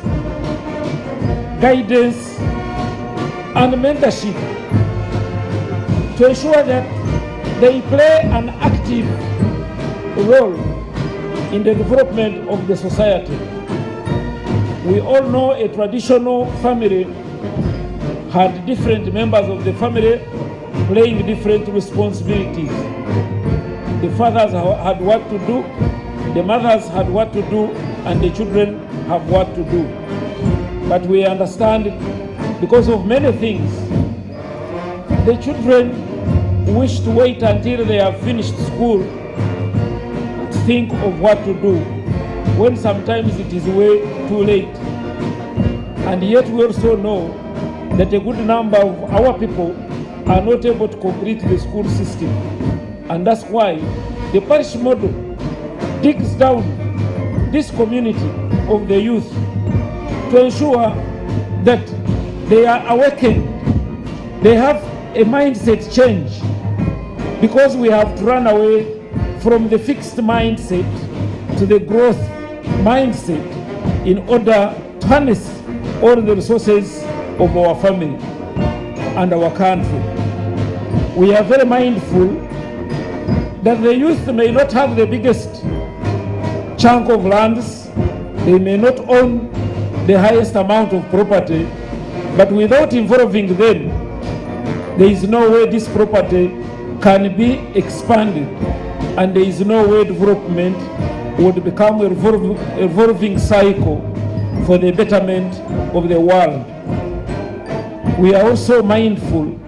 guidance, and mentorship to ensure that they play an active role in the development of the society. We all know a traditional family had different members of the family playing different responsibilities. The fathers had what to do, the mothers had what to do, and the children have what to do. But we understand, because of many things, the children wish to wait until they have finished school to think of what to do, when sometimes it is way too late. And yet we also know that a good number of our people are not able to complete the school system. And that's why the parish model digs down this community of the youth to ensure that they are awakened, they have a mindset change, because we have to run away from the fixed mindset to the growth mindset in order to harness all the resources of our family and our country. We are very mindful that the youth may not have the biggest chunk of lands, they may not own the highest amount of property, but without involving them, there is no way this property can be expanded, and there is no way development would become a revolving cycle for the betterment of the world. We are also mindful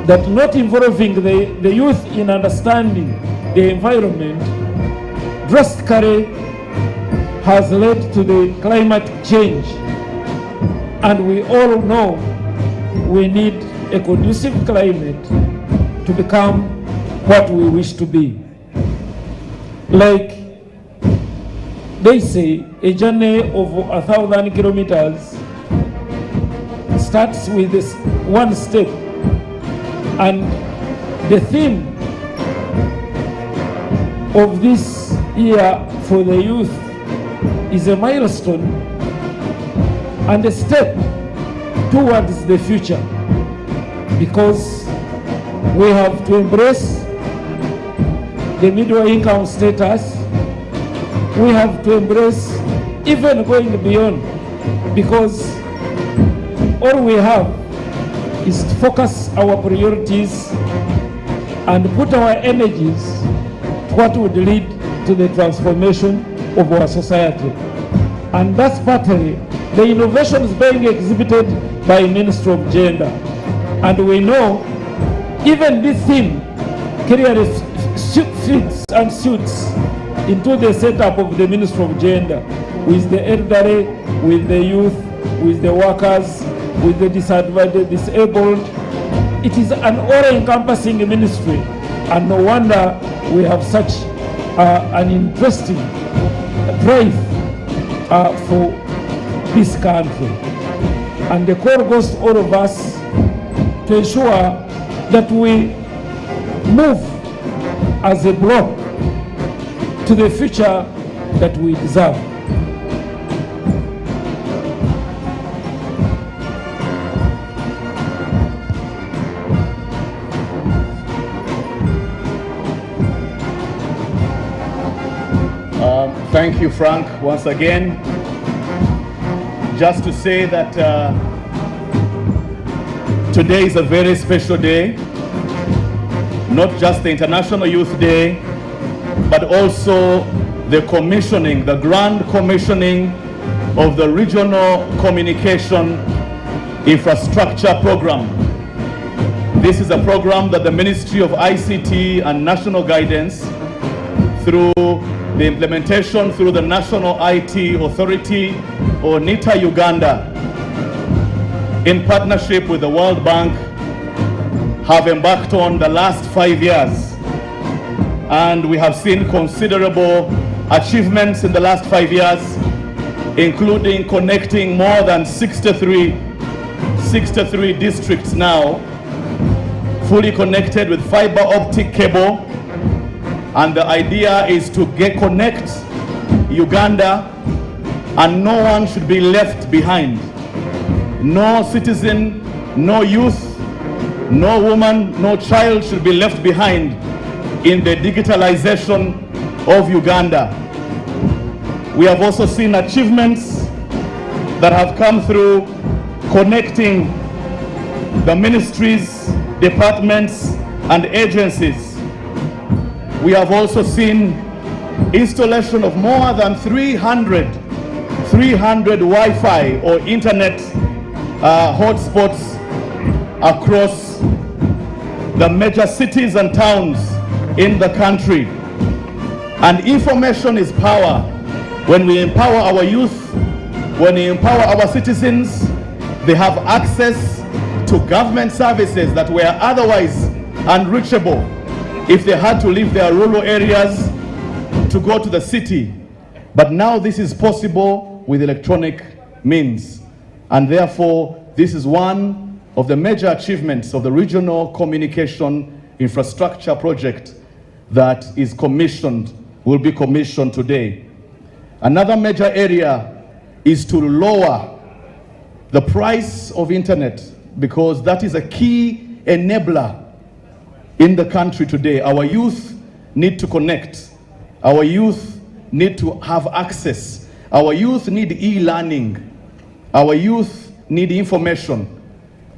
that not involving the youth in understanding the environment drastically has led to the climate change. And we all know we need a conducive climate to become what we wish to be. Like they say, a journey of 1,000 kilometers starts with this one step. And the theme of this year for the youth is a milestone and a step towards the future, because we have to embrace the middle income status. We have to embrace even going beyond, because all we have is to focus our priorities and put our energies to what would lead to the transformation of our society. And that's partly the innovations being exhibited by Ministry of Gender. And we know even this theme clearly fits and suits into the setup of the Ministry of Gender, with the elderly, with the youth, with the workers, with the disabled. It is an all-encompassing ministry, and no wonder we have such an interesting drive for this country. And the call goes to all of us to ensure that we move as a bloc to the future that we deserve. Thank you, Frank, once again. Just to say that today is a very special day, not just the International Youth Day, but also the commissioning, the grand commissioning of the Regional Communication Infrastructure Program. This is a program that the Ministry of ICT and National Guidance, through the implementation through the National IT Authority, or NITA Uganda, in partnership with the World Bank, have embarked on the last 5 years. And we have seen considerable achievements in the last 5 years, including connecting more than 63 districts now, fully connected with fiber optic cable. And the idea is to connect Uganda, and no one should be left behind. No citizen, no youth, no woman, no child should be left behind in the digitalization of Uganda. We have also seen achievements that have come through connecting the ministries, departments, and agencies. We have also seen installation of more than 300 Wi-Fi or internet hotspots across the major cities and towns in the country. And information is power. When we empower our youth, when we empower our citizens, they have access to government services that were otherwise unreachable if they had to leave their rural areas to go to the city. But now this is possible with electronic means. And therefore, this is one of the major achievements of the Regional Communication Infrastructure Project that is commissioned, will be commissioned today. Another major area is to lower the price of internet, because that is a key enabler in the country today. Our youth need to connect. Our youth need to have access. Our youth need e-learning. Our youth need information.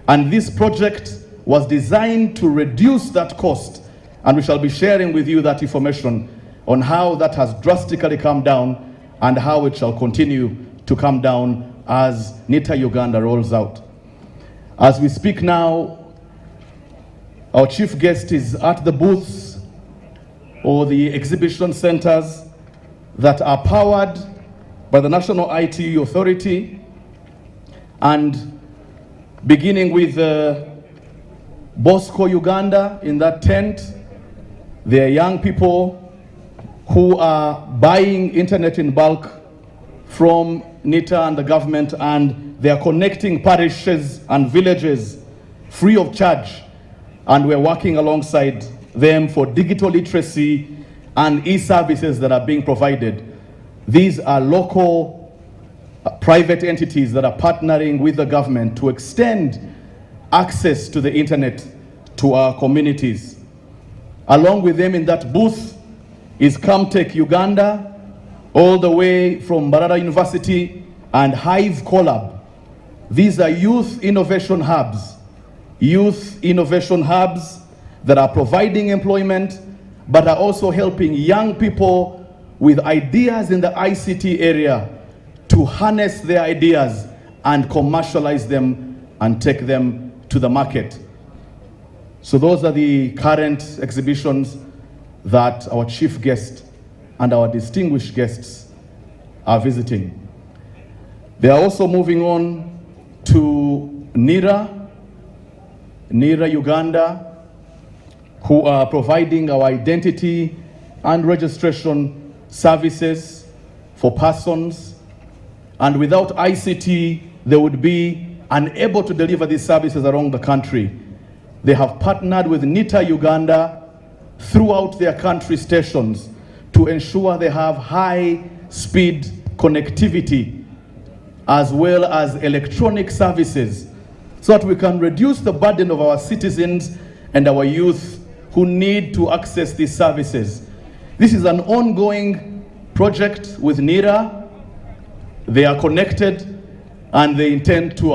And this project was designed to reduce that cost. And we shall be sharing with you that information on how that has drastically come down and how it shall continue to come down as NITA Uganda rolls out. As we speak now, our chief guest is at the booths or the exhibition centers that are powered by the National IT Authority, and beginning with Bosco Uganda in that tent. There are young people who are buying internet in bulk from NITA and the government, and they are connecting parishes and villages free of charge. And we're working alongside them for digital literacy and e-services that are being provided. These are local private entities that are partnering with the government to extend access to the internet to our communities. Along with them in that booth is Camtech Uganda, all the way from Mbarara University, and Hive Collab. These are youth innovation hubs that are providing employment, but are also helping young people with ideas in the ICT area to harness their ideas and commercialize them and take them to the market. So those are the current exhibitions that our chief guest and our distinguished guests are visiting. They are also moving on to NIRA, Uganda, who are providing our identity and registration services for persons. And without ICT, they would be unable to deliver these services around the country. They have partnered with NITA Uganda throughout their country stations to ensure they have high-speed connectivity as well as electronic services so that we can reduce the burden of our citizens and our youth who need to access these services. This is an ongoing project with NIRA. They are connected and they intend to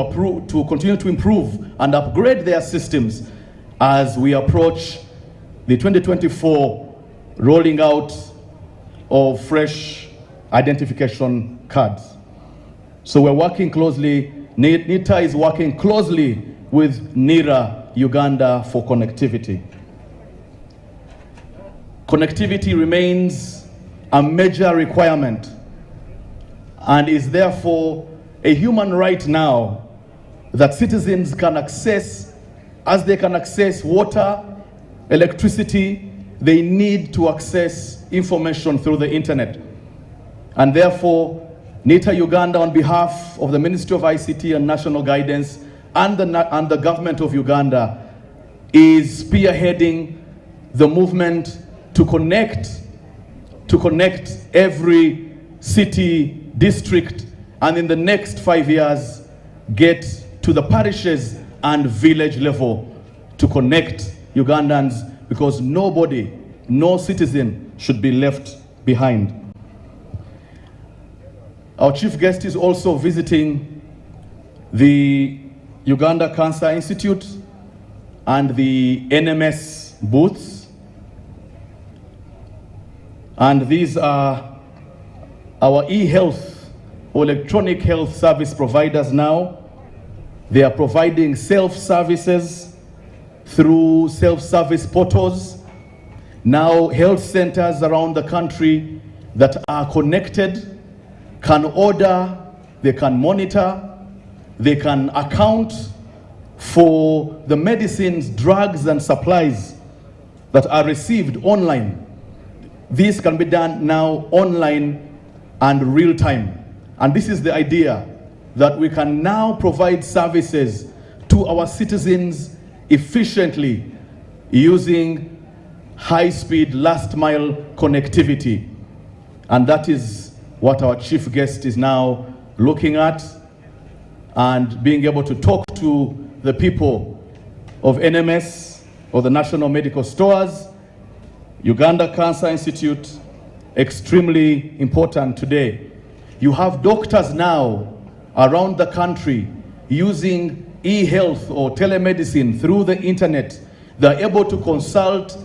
continue to improve and upgrade their systems as we approach the 2024 rolling out of fresh identification cards. So we're working closely, NITA is working closely with NIRA Uganda for connectivity. Connectivity remains a major requirement and is therefore a human right now that citizens can access. As they can access water, electricity, they need to access information through the internet. And therefore, NITA Uganda, on behalf of the Ministry of ICT and National Guidance and the government of Uganda, is spearheading the movement to connect every city, district, and in the next 5 years, get to the parishes and village level to connect Ugandans, because nobody, no citizen should be left behind. Our chief guest is also visiting the Uganda Cancer Institute and the NMS booths. And these are our e-health or electronic health service providers now. They are providing self-services through self-service portals. Now health centers around the country that are connected can order, they can monitor, they can account for the medicines, drugs, and supplies that are received online. This can be done now online and real time. And this is the idea, that we can now provide services to our citizens efficiently using high-speed last-mile connectivity. And that is what our chief guest is now looking at, and being able to talk to the people of NMS, or the National Medical Stores, Uganda Cancer Institute, extremely important today. You have doctors now around the country using e-health or telemedicine through the internet. They're able to consult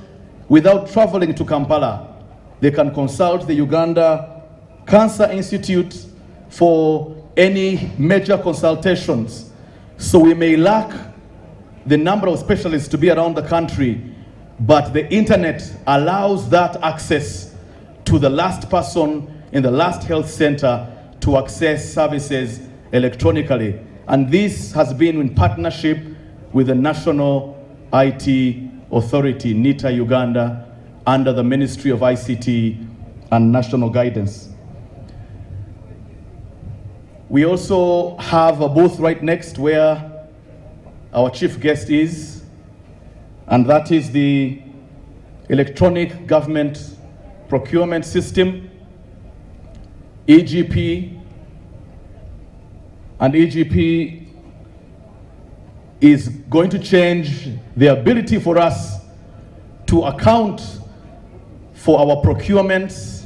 without traveling to Kampala. They can consult the Uganda Cancer Institute for any major consultations. So we may lack the number of specialists to be around the country, but the internet allows that access to the last person in the last health center to access services electronically. And this has been in partnership with the National IT Authority, NITA Uganda, under the Ministry of ICT and National Guidance. We also have a booth right next where our chief guest is, and that is the Electronic Government Procurement System, EGP. And EGP is going to change the ability for us to account for our procurements,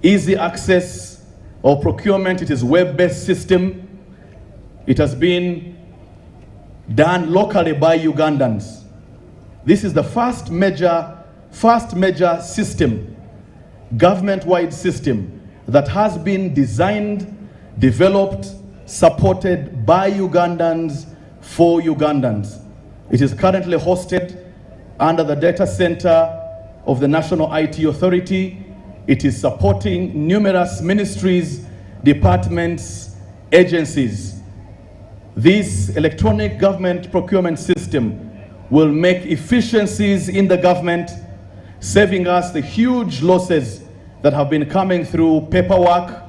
easy access of procurement. It is web-based system. It has been done locally by Ugandans. This is the first major system government-wide system that has been designed, developed, supported by Ugandans for Ugandans. It is currently hosted under the data center of the National IT Authority. It is supporting numerous ministries, departments, agencies. This electronic government procurement system will make efficiencies in the government, saving us the huge losses that have been coming through paperwork.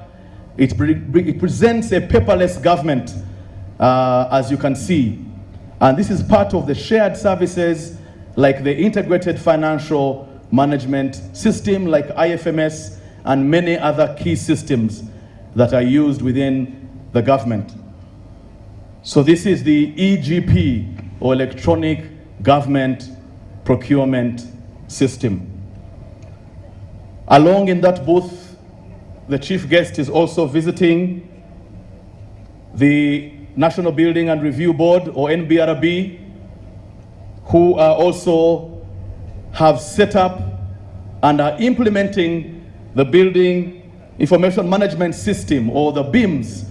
It presents a paperless government, as you can see. And this is part of the shared services like the integrated financial management system like IFMS and many other key systems that are used within the government. So this is the EGP, or Electronic Government Procurement System. Along in that booth, the chief guest is also visiting the National Building and Review Board, or NBRB, who are also have set up and are implementing the Building Information Management System, or the BIMS,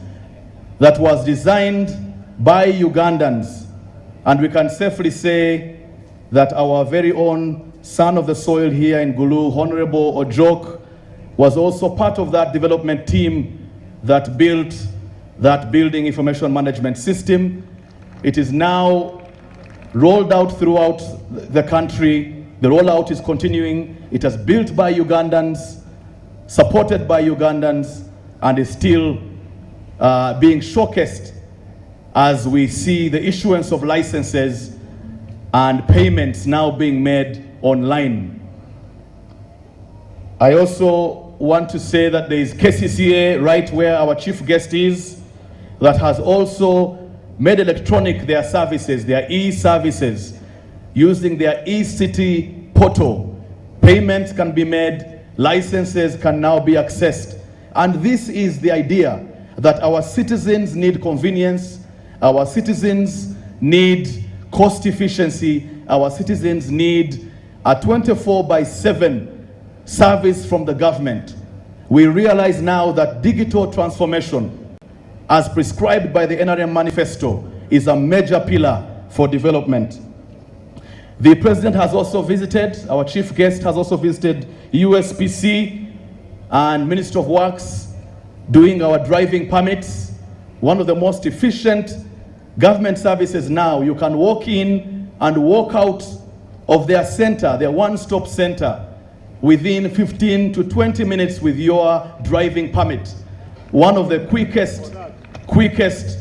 that was designed by Ugandans. And we can safely say that our very own son of the soil here in Gulu, Honorable Ojok, was also part of that development team that built that Building Information Management System. It is now rolled out throughout the country. The rollout is continuing. It is built by Ugandans, supported by Ugandans, and is still being showcased as we see the issuance of licenses and payments now being made online. I also want to say that there is KCCA right where our chief guest is, that has also made electronic their services, their e-services, using their e-city portal. Payments can be made, licenses can now be accessed. And this is the idea, that our citizens need convenience, our citizens need cost efficiency, our citizens need a 24/7 service from the government. We realize now that digital transformation, as prescribed by the NRM Manifesto, is a major pillar for development. The President has also visited, our chief guest has also visited USPC and Ministry of Works, doing our driving permits. One of the most efficient government services now. You can walk in and walk out of their center, their one-stop center, within 15 to 20 minutes with your driving permit. One of the quickest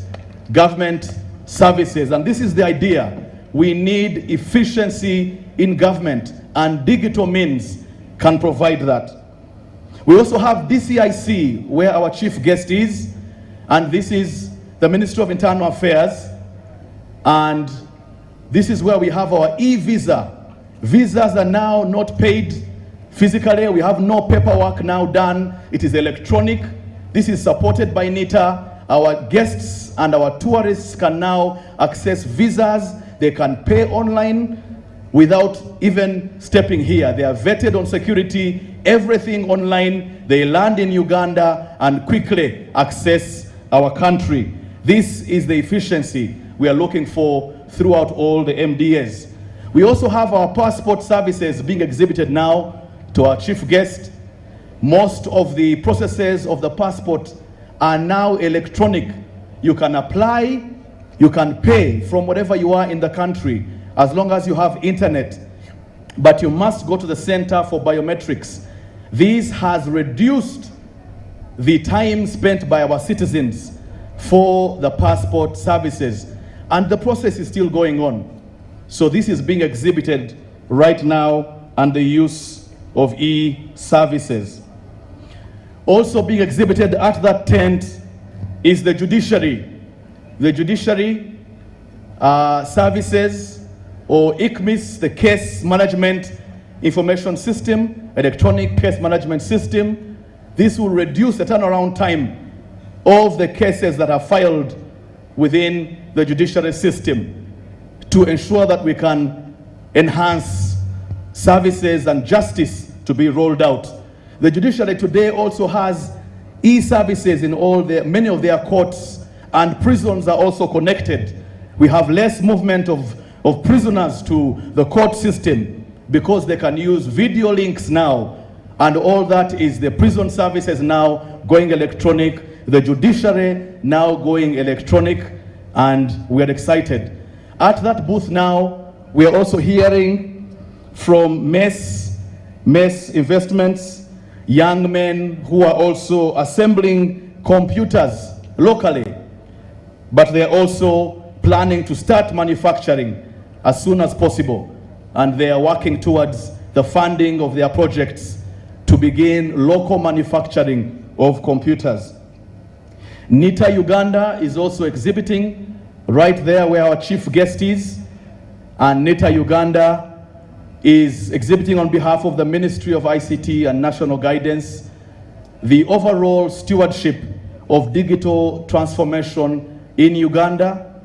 government services. And this is the idea. We need efficiency in government, and digital means can provide that. We also have DCIC, where our chief guest is, and this is the Ministry of Internal Affairs, and this is where we have our e-visa. Visas are now not paid physically. We have no paperwork now done. It is electronic. This is supported by NITA. Our guests and our tourists can now access visas. They can pay online without even stepping here. They are vetted on security, everything online. They land in Uganda and quickly access our country. This is the efficiency we are looking for throughout all the MDAs. We also have our passport services being exhibited now to our chief guest. Most of the processes of the passport are now electronic. You can apply, you can pay from wherever you are in the country, as long as you have internet. But you must go to the Center for Biometrics. This has reduced the time spent by our citizens for the passport services, and the process is still going on. So this is being exhibited right now, and the use of e-services. Also being exhibited at that tent is the judiciary. The judiciary services, or ICMIS, the Case Management Information System, Electronic Case Management System. This will reduce the turnaround time of the cases that are filed within the judiciary system to ensure that we can enhance services and justice to be rolled out. The judiciary today also has e-services in many of their courts, and prisons are also connected. We have less movement of prisoners to the court system because they can use video links now, and all that is the prison services now going electronic, the judiciary now going electronic, and we are excited. At that booth now, we are also hearing from MES Investments, young men who are also assembling computers locally, but they are also planning to start manufacturing as soon as possible, and they are working towards the funding of their projects to begin local manufacturing of computers. NITA Uganda is also exhibiting right there where our chief guest is, and NITA Uganda is exhibiting on behalf of the Ministry of ICT and National Guidance the overall stewardship of digital transformation in Uganda.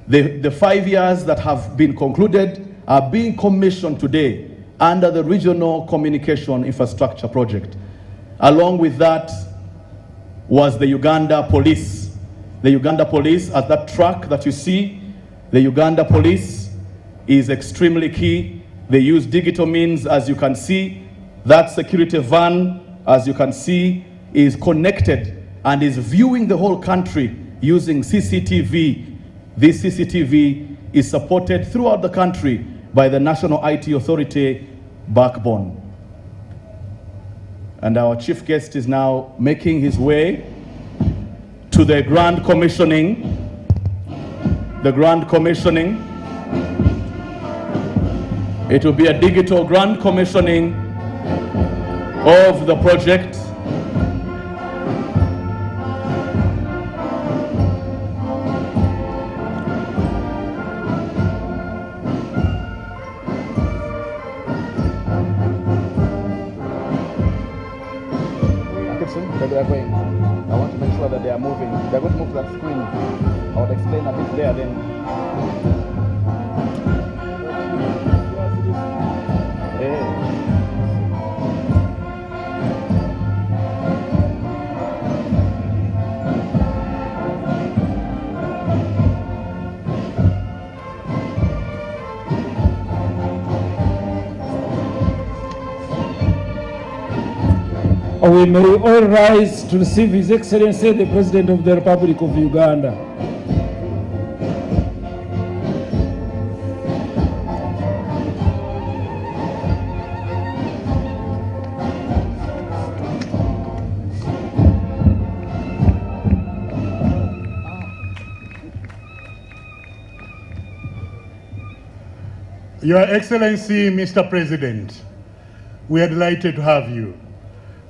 The 5 years that have been concluded are being commissioned today under the Regional Communication Infrastructure Project. Along with that was the Uganda Police. The Uganda Police, at that track that you see, the Uganda Police is extremely key. They use digital means, as you can see. That security van, as you can see, is connected and is viewing the whole country using CCTV. This CCTV is supported throughout the country by the National IT Authority backbone. And our chief guest is now making his way to the grand commissioning. The grand commissioning. It will be a digital grand commissioning of the project. They are going. I want to make sure that they are moving. They're going to move to that screen. I will explain a bit there then. We may all rise to receive His Excellency, the President of the Republic of Uganda. Your Excellency, Mr. President, we are delighted to have you.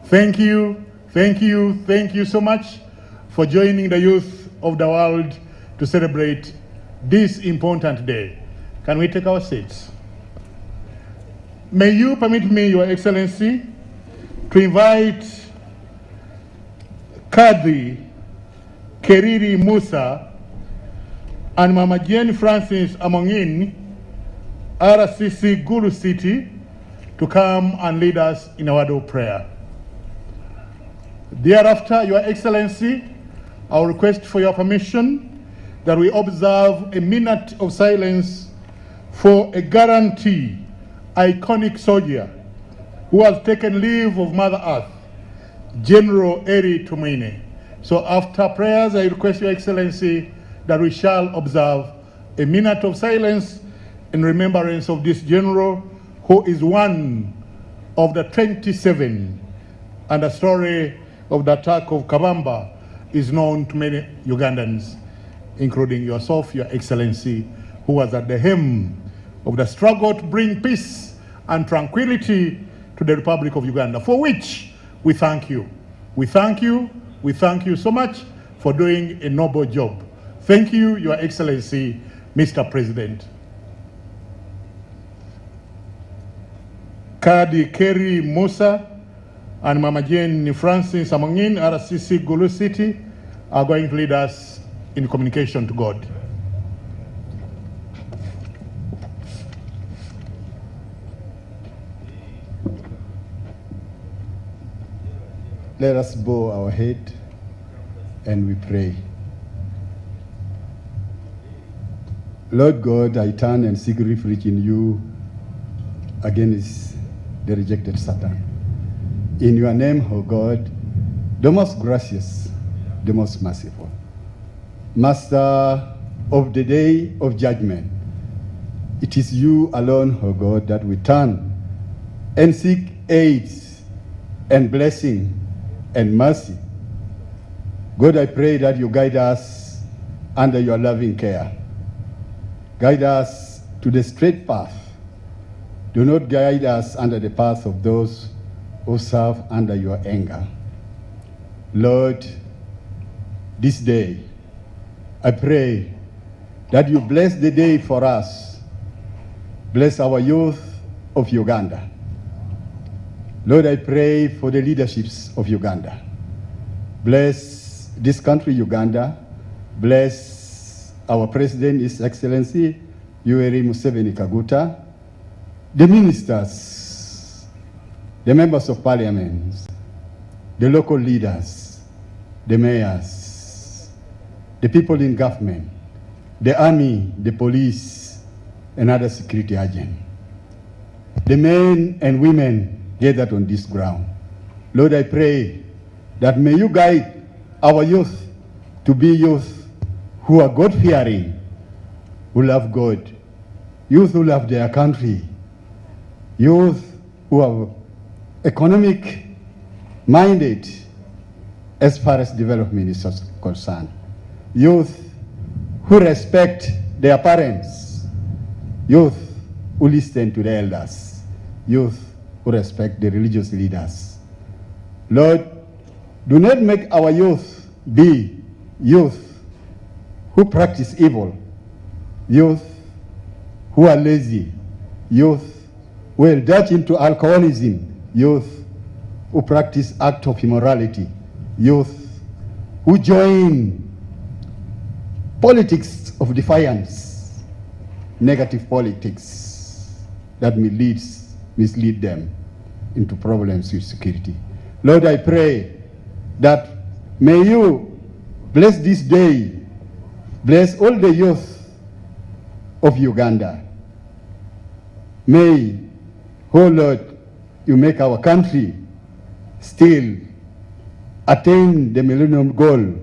Thank you, thank you, thank you so much for joining the youth of the world to celebrate this important day. Can we take our seats? May you permit me, Your Excellency, to invite Kadri Keriri Musa and Mama Jane Francis Amongin, RCC Gulu City, to come and lead us in a word of prayer. Thereafter, Your Excellency, I will request for your permission that we observe a minute of silence for a guarantee, iconic soldier who has taken leave of Mother Earth, General Eri Tumwine. So after prayers, I request Your Excellency that we shall observe a minute of silence in remembrance of this general who is one of the 27, and the story of the attack of Kabamba is known to many Ugandans, including yourself, Your Excellency, who was at the helm of the struggle to bring peace and tranquility to the Republic of Uganda, for which we thank you. We thank you. We thank you so much for doing a noble job. Thank you, Your Excellency, Mr. President. Kadi Keri Musa and Mama Jane Francis Amongin, RCC Gulu City, are going to lead us in communication to God. Let us bow our head and we pray. Lord God, I turn and seek refuge in you against the rejected Satan. In your name, O God, the most gracious, the most merciful, Master of the day of judgment, it is you alone, O God, that we turn and seek aid and blessing and mercy. God, I pray that you guide us under your loving care. Guide us to the straight path. Do not guide us under the path of those who serve under your anger. Lord, this day, I pray that you bless the day for us. Bless our youth of Uganda. Lord, I pray for the leaderships of Uganda. Bless this country, Uganda. Bless our President, His Excellency, Yoweri Museveni Kaguta, the ministers, the members of parliament, the local leaders, the mayors, the people in government, the army, the police, and other security agents, the men and women gathered on this ground. Lord, I pray that may you guide our youth to be youth who are God-fearing, who love God, youth who love their country, youth who are economic-minded as far as development is concerned, youth who respect their parents, youth who listen to the elders, youth who respect the religious leaders. Lord, do not make our youth be youth who practice evil, youth who are lazy, youth who indulge into alcoholism, youth who practice acts of immorality, youth who join politics of defiance, negative politics that mislead them into problems with security. Lord, I pray that may you bless this day, bless all the youth of Uganda. May, oh Lord, you make our country still attain the millennium goal,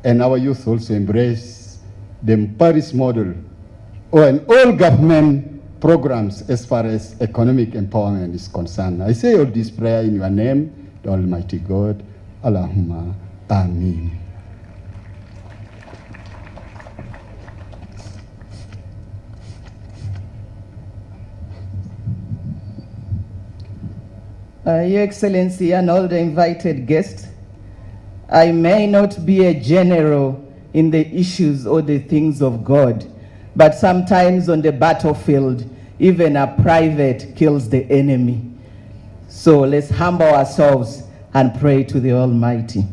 and our youth also embrace the Paris model and all government programs as far as economic empowerment is concerned. I say all this prayer in your name, the Almighty God. Allahumma Ameen. Your Excellency and all the invited guests, I may not be a general in the issues or the things of God, but sometimes on the battlefield, even a private kills the enemy. So let's humble ourselves and pray to the Almighty.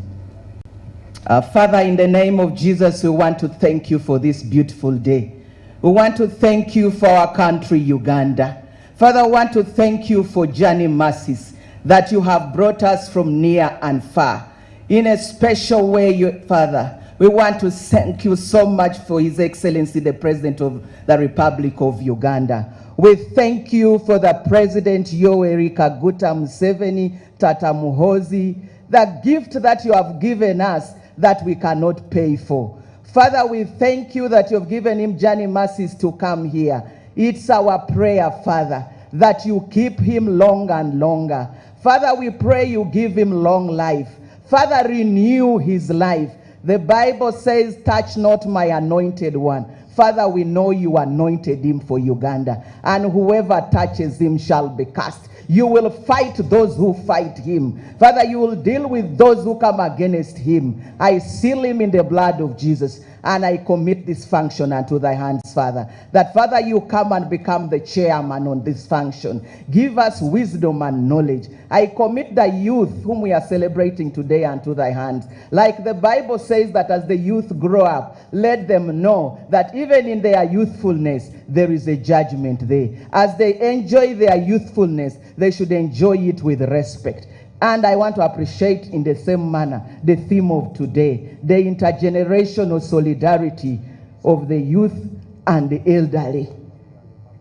Father, in the name of Jesus, we want to thank you for this beautiful day. We want to thank you for our country, Uganda. Father, I want to thank you for journey mercies that you have brought us from near and far. In a special way, Father, we want to thank you so much for His Excellency, the President of the Republic of Uganda. We thank you for the President Yoweri Kaguta Museveni, Tata Muhoozi, the gift that you have given us that we cannot pay for. Father, we thank you that you have given him journey mercies to come here. It's our prayer, Father, that you keep him long and longer. Father, we pray you give him long life. Father, renew his life. The Bible says, touch not my anointed one. Father, we know you anointed him for Uganda, and whoever touches him shall be cast. You will fight those who fight him. Father, you will deal with those who come against him. I seal him in the blood of Jesus, and I commit this function unto thy hands, Father. That, Father, you come and become the chairman on this function. Give us wisdom and knowledge. I commit the youth whom we are celebrating today unto thy hands. Like the Bible says that as the youth grow up, let them know that even in their youthfulness, there is a judgment there. As they enjoy their youthfulness, they should enjoy it with respect. And I want to appreciate in the same manner the theme of today, the intergenerational solidarity of the youth and the elderly.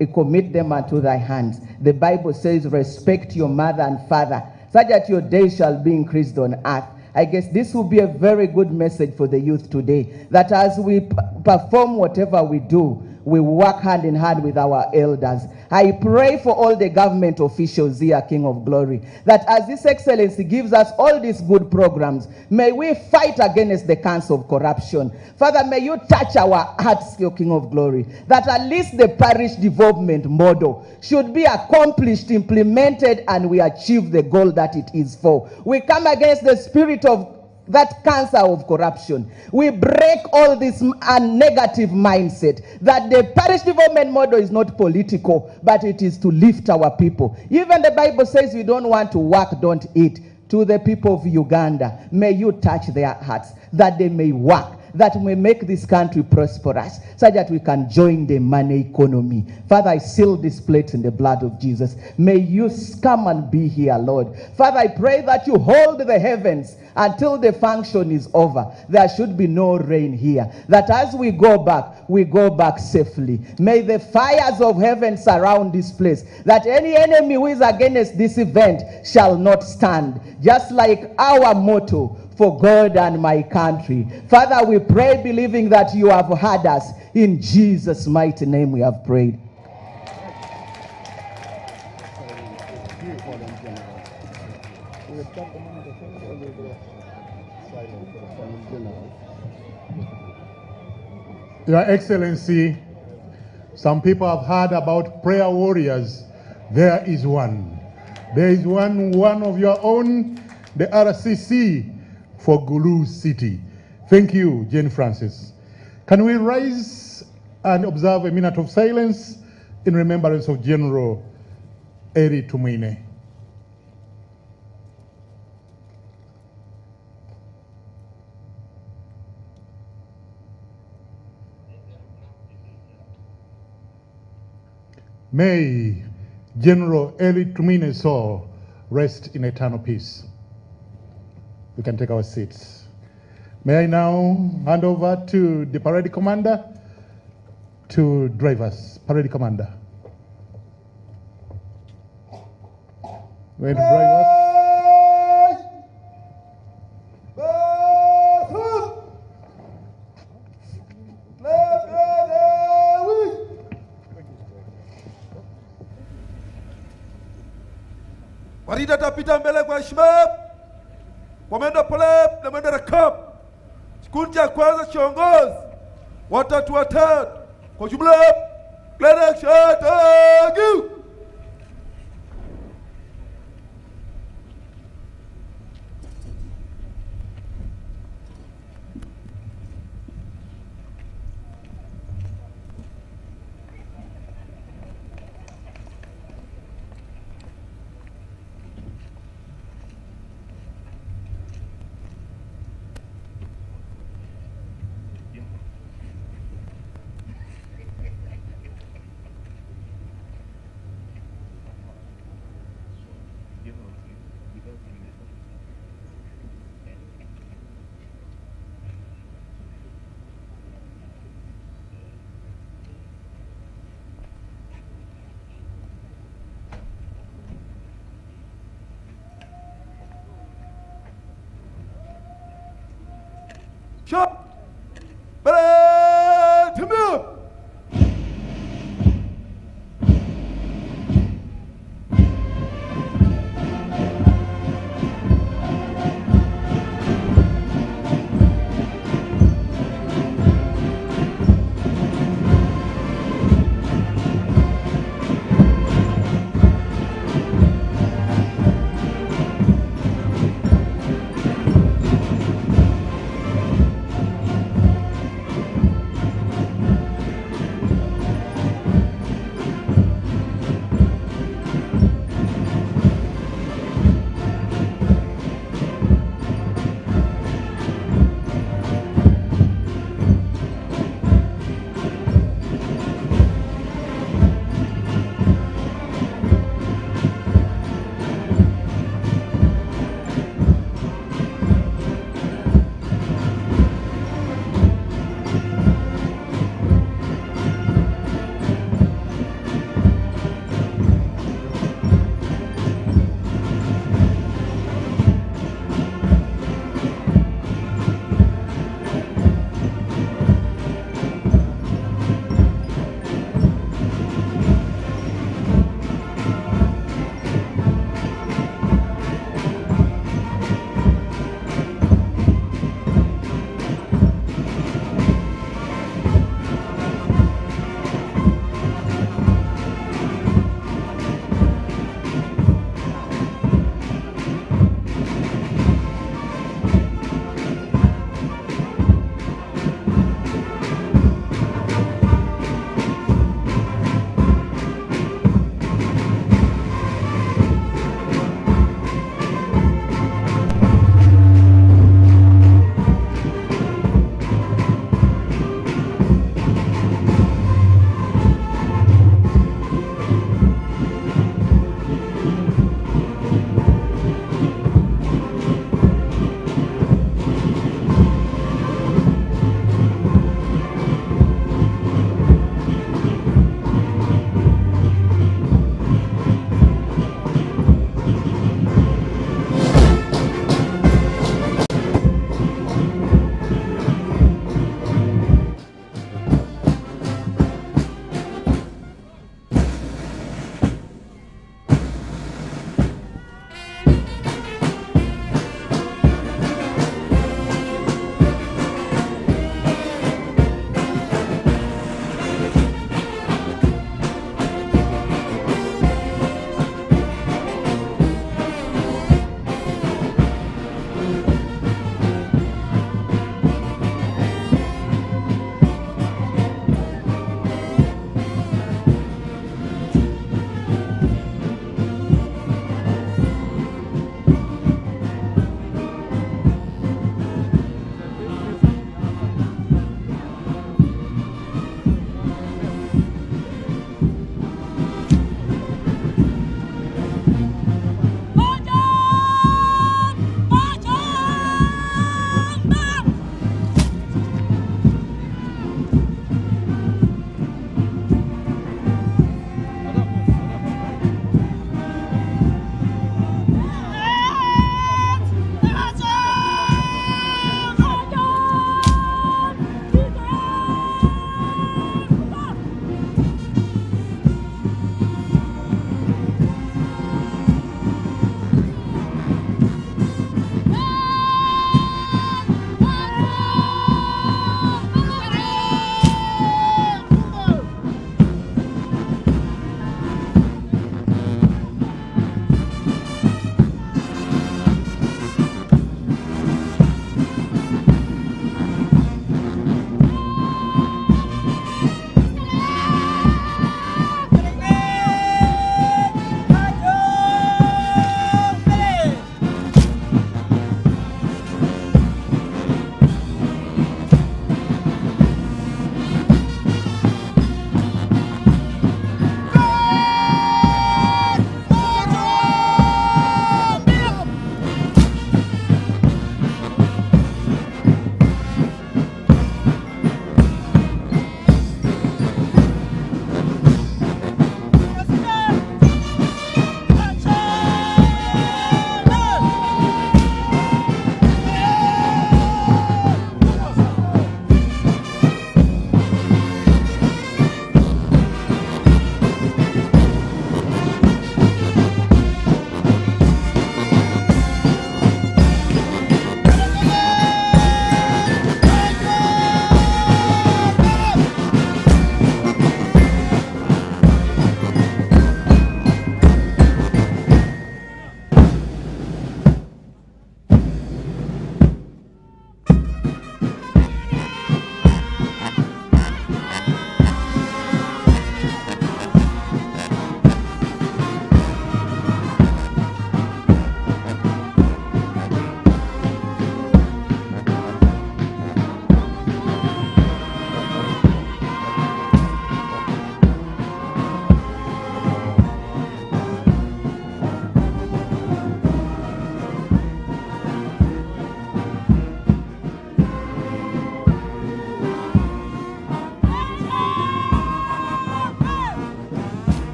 I commit them unto thy hands. The Bible says, respect your mother and father, so that your days shall be increased on earth. I guess this will be a very good message for the youth today, that as we perform whatever we do, we work hand in hand with our elders. I pray for all the government officials here, King of Glory, that as this excellency gives us all these good programs, may we fight against the cancer of corruption. Father, may you touch our hearts, your King of Glory, that at least the parish development model should be accomplished, implemented, and we achieve the goal that it is for. We come against the spirit of that cancer of corruption. We break all this negative mindset that the parish development model is not political, but it is to lift our people. Even the Bible says you don't want to work, don't eat. To the people of Uganda, may you touch their hearts, that they may work, that may make this country prosperous, so that we can join the money economy. Father, I seal this plate in the blood of Jesus. May you come and be here, Lord. Father, I pray that you hold the heavens until the function is over. There should be no rain here. That as we go back safely. May the fires of heaven surround this place, that any enemy who is against this event shall not stand. Just like our motto, for God and my country. Father, we pray believing that you have heard us. In Jesus' mighty name we have prayed. Your Excellency, some people have heard about prayer warriors. There is one. There is one of your own, the RCC for Gulu City. Thank you, Jane Francis. Can we rise and observe a minute of silence in remembrance of General Eri Tumwine? May General Eri Tumwine's soul rest in eternal peace. We can take our seats. May I now hand over to the parade commander to drive us. Parade commander. Going to drive us. Warida tapita mbele kwa heshima. Wamenda pole na mwenda rakam. Kikundi cha kwanza kiongozi watatu kwa jumla Glenn Shatagu.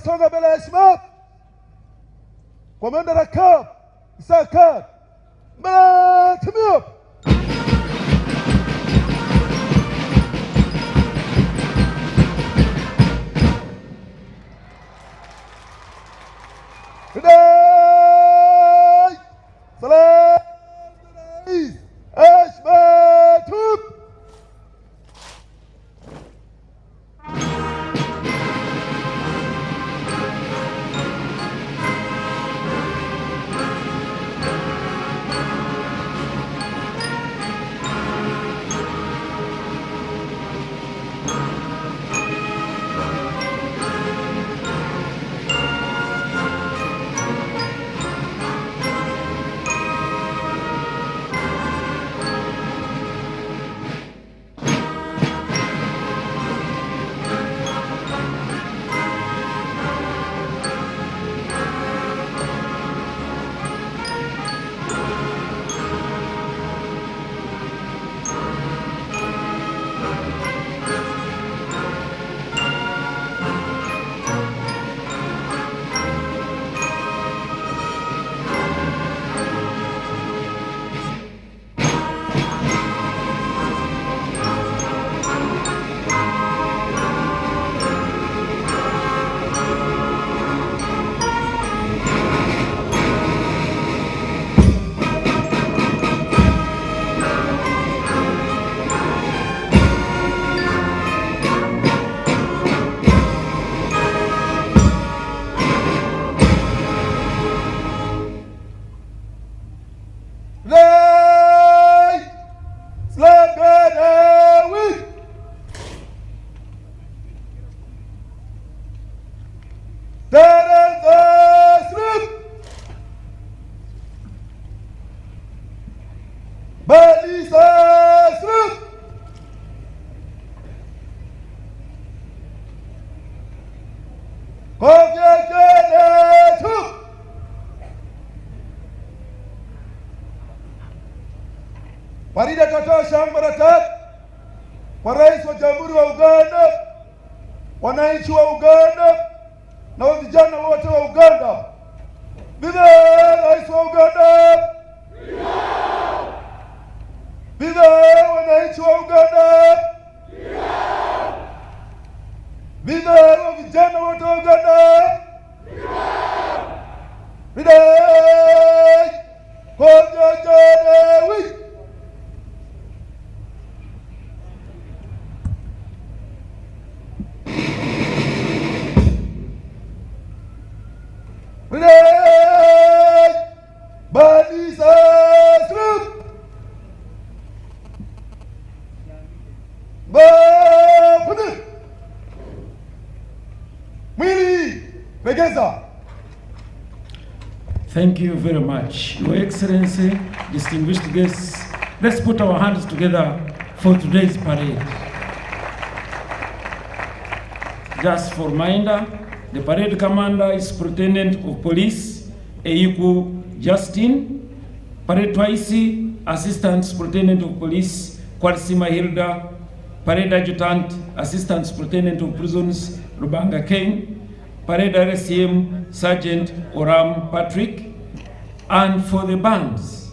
songa mbele heshima. Commander Rakab, Sakar, mbele timio. Today, salam, heshima, tup. Farida katoa shamba tatu kwa rais wa Jamhuri wa Uganda, wananchi wa Uganda na vijana wote wa Uganda. Viva rais wa Uganda! Viva wananchi wa Uganda! Viva vijana wote wa Uganda! Viva Kojojonewi! Thank you very much, Your Excellency, distinguished guests. Let's put our hands together for today's parade. Just for reminder, the parade commander is Superintendent of Police Eyuku Justin. Parade Twaisi, Assistant Superintendent of Police Kwarisima Hilda. Parade Adjutant, Assistant Superintendent of Prisons Rubanga Kane. Parade RSCM Sergeant Oram Patrick. And for the bands,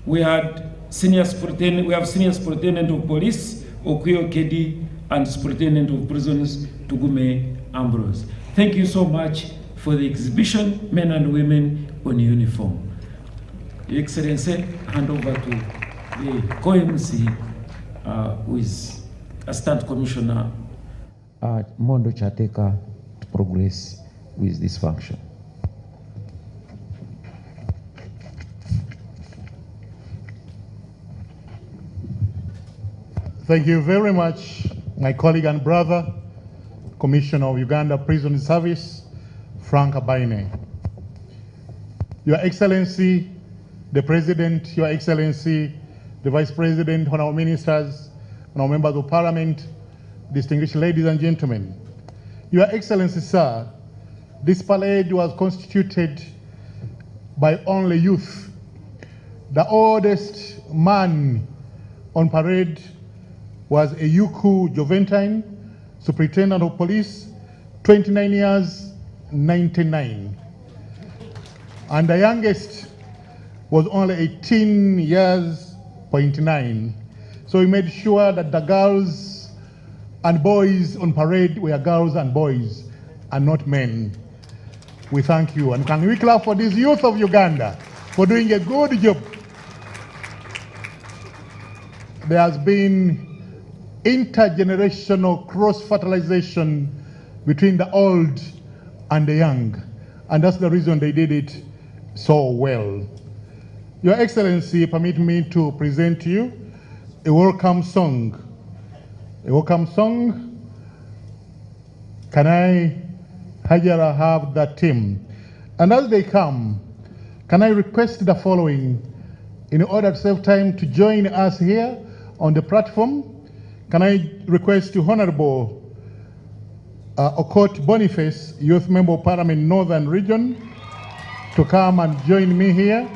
we have Senior Superintendent of Police Okuyo Kedi and Superintendent of Prisons Tugume Ambrose. Thank you so much for the exhibition, men and women on uniform. Your Excellency, hand over to the co-MC who is Assistant Commissioner Mondo Chateka to progress with this function. Thank you very much, my colleague and brother, Commissioner of Uganda Prison Service, Frank Abaine. Your Excellency, the President, Your Excellency, the Vice President, Honorable Ministers, Honorable Members of Parliament, distinguished ladies and gentlemen. Your Excellency, sir, this parade was constituted by only youth. The oldest man on parade was Eyuku Joventine, Superintendent of Police, 29 years 99. And the youngest was only 18 years, 0.9. So we made sure that the girls and boys on parade were girls and boys and not men. We thank you. And can we clap for this youth of Uganda for doing a good job? There has been intergenerational cross-fertilization between the old and the young. And that's the reason they did it so well. Your Excellency, permit me to present to you a welcome song. A welcome song. Can I, Hajara, have that team? And as they come, can I request the following in order to save time to join us here on the platform? Can I request the Honorable Okot Boniface, Youth Member of Parliament, Northern Region, to come and join me here?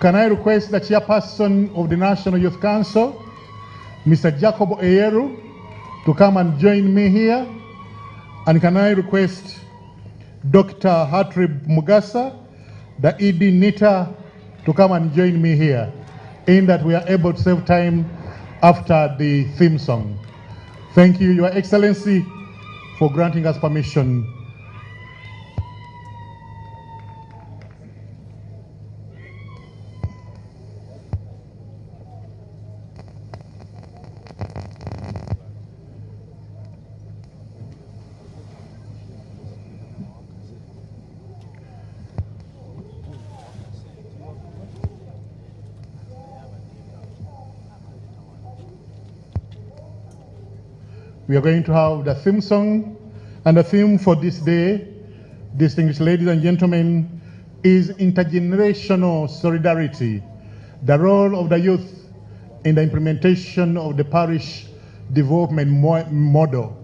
Can I request the Chairperson of the National Youth Council, Mr. Jacob Eyeru, to come and join me here? And can I request Dr. Hatrib Mugasa, the ED Nita, to come and join me here, in that we are able to save time after the theme song. Thank you, Your Excellency, for granting us permission. We are going to have the theme song, and the theme for this day, distinguished ladies and gentlemen, is intergenerational solidarity, the role of the youth in the implementation of the parish development model.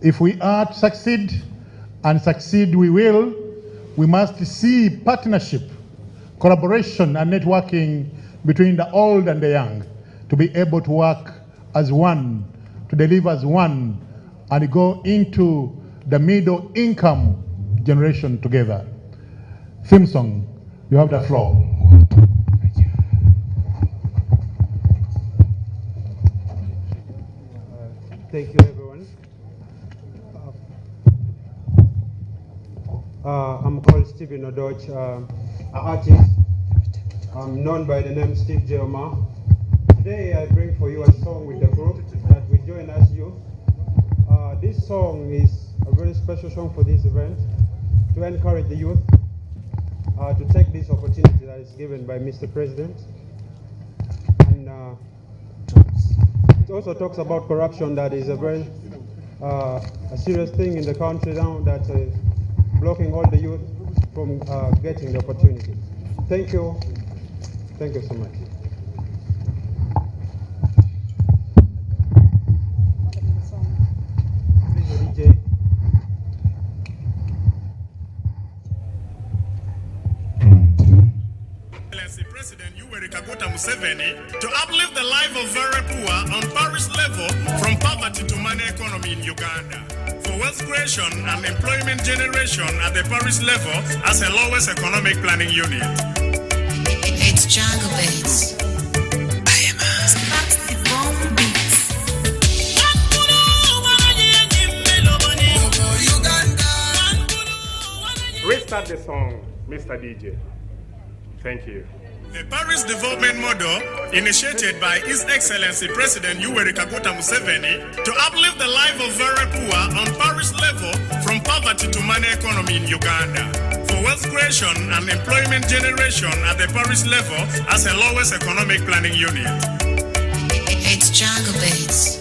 If we are to succeed, and succeed we will, we must see partnership, collaboration, and networking between the old and the young to be able to work as one, to deliver as one, and go into the middle income generation together. Theme song, you have the floor. Thank you, everyone. I'm called Stephen Odoch, an artist. I'm known by the name Steve Jeoma. Today I bring for you a song with the group that will join us youth. This song is a very special song for this event to encourage the youth to take this opportunity that is given by Mr. President. And it also talks about corruption, that is a very a serious thing in the country now that's blocking all the youth from getting the opportunity. Thank you. Thank you so much. President Yoweri Kaguta Museveni to uplift the life of very poor on parish level from poverty to money economy in Uganda, for wealth creation and employment generation at the parish level as a lowest economic planning unit. It's Jungle Beats. Restart the song, Mr. DJ. Thank you. The parish development model, initiated by His Excellency President Yoweri Kaguta Museveni, to uplift the life of very poor on parish level from poverty to money economy in Uganda, for wealth creation and employment generation at the parish level as a lowest economic planning unit. It's Jungle Beats.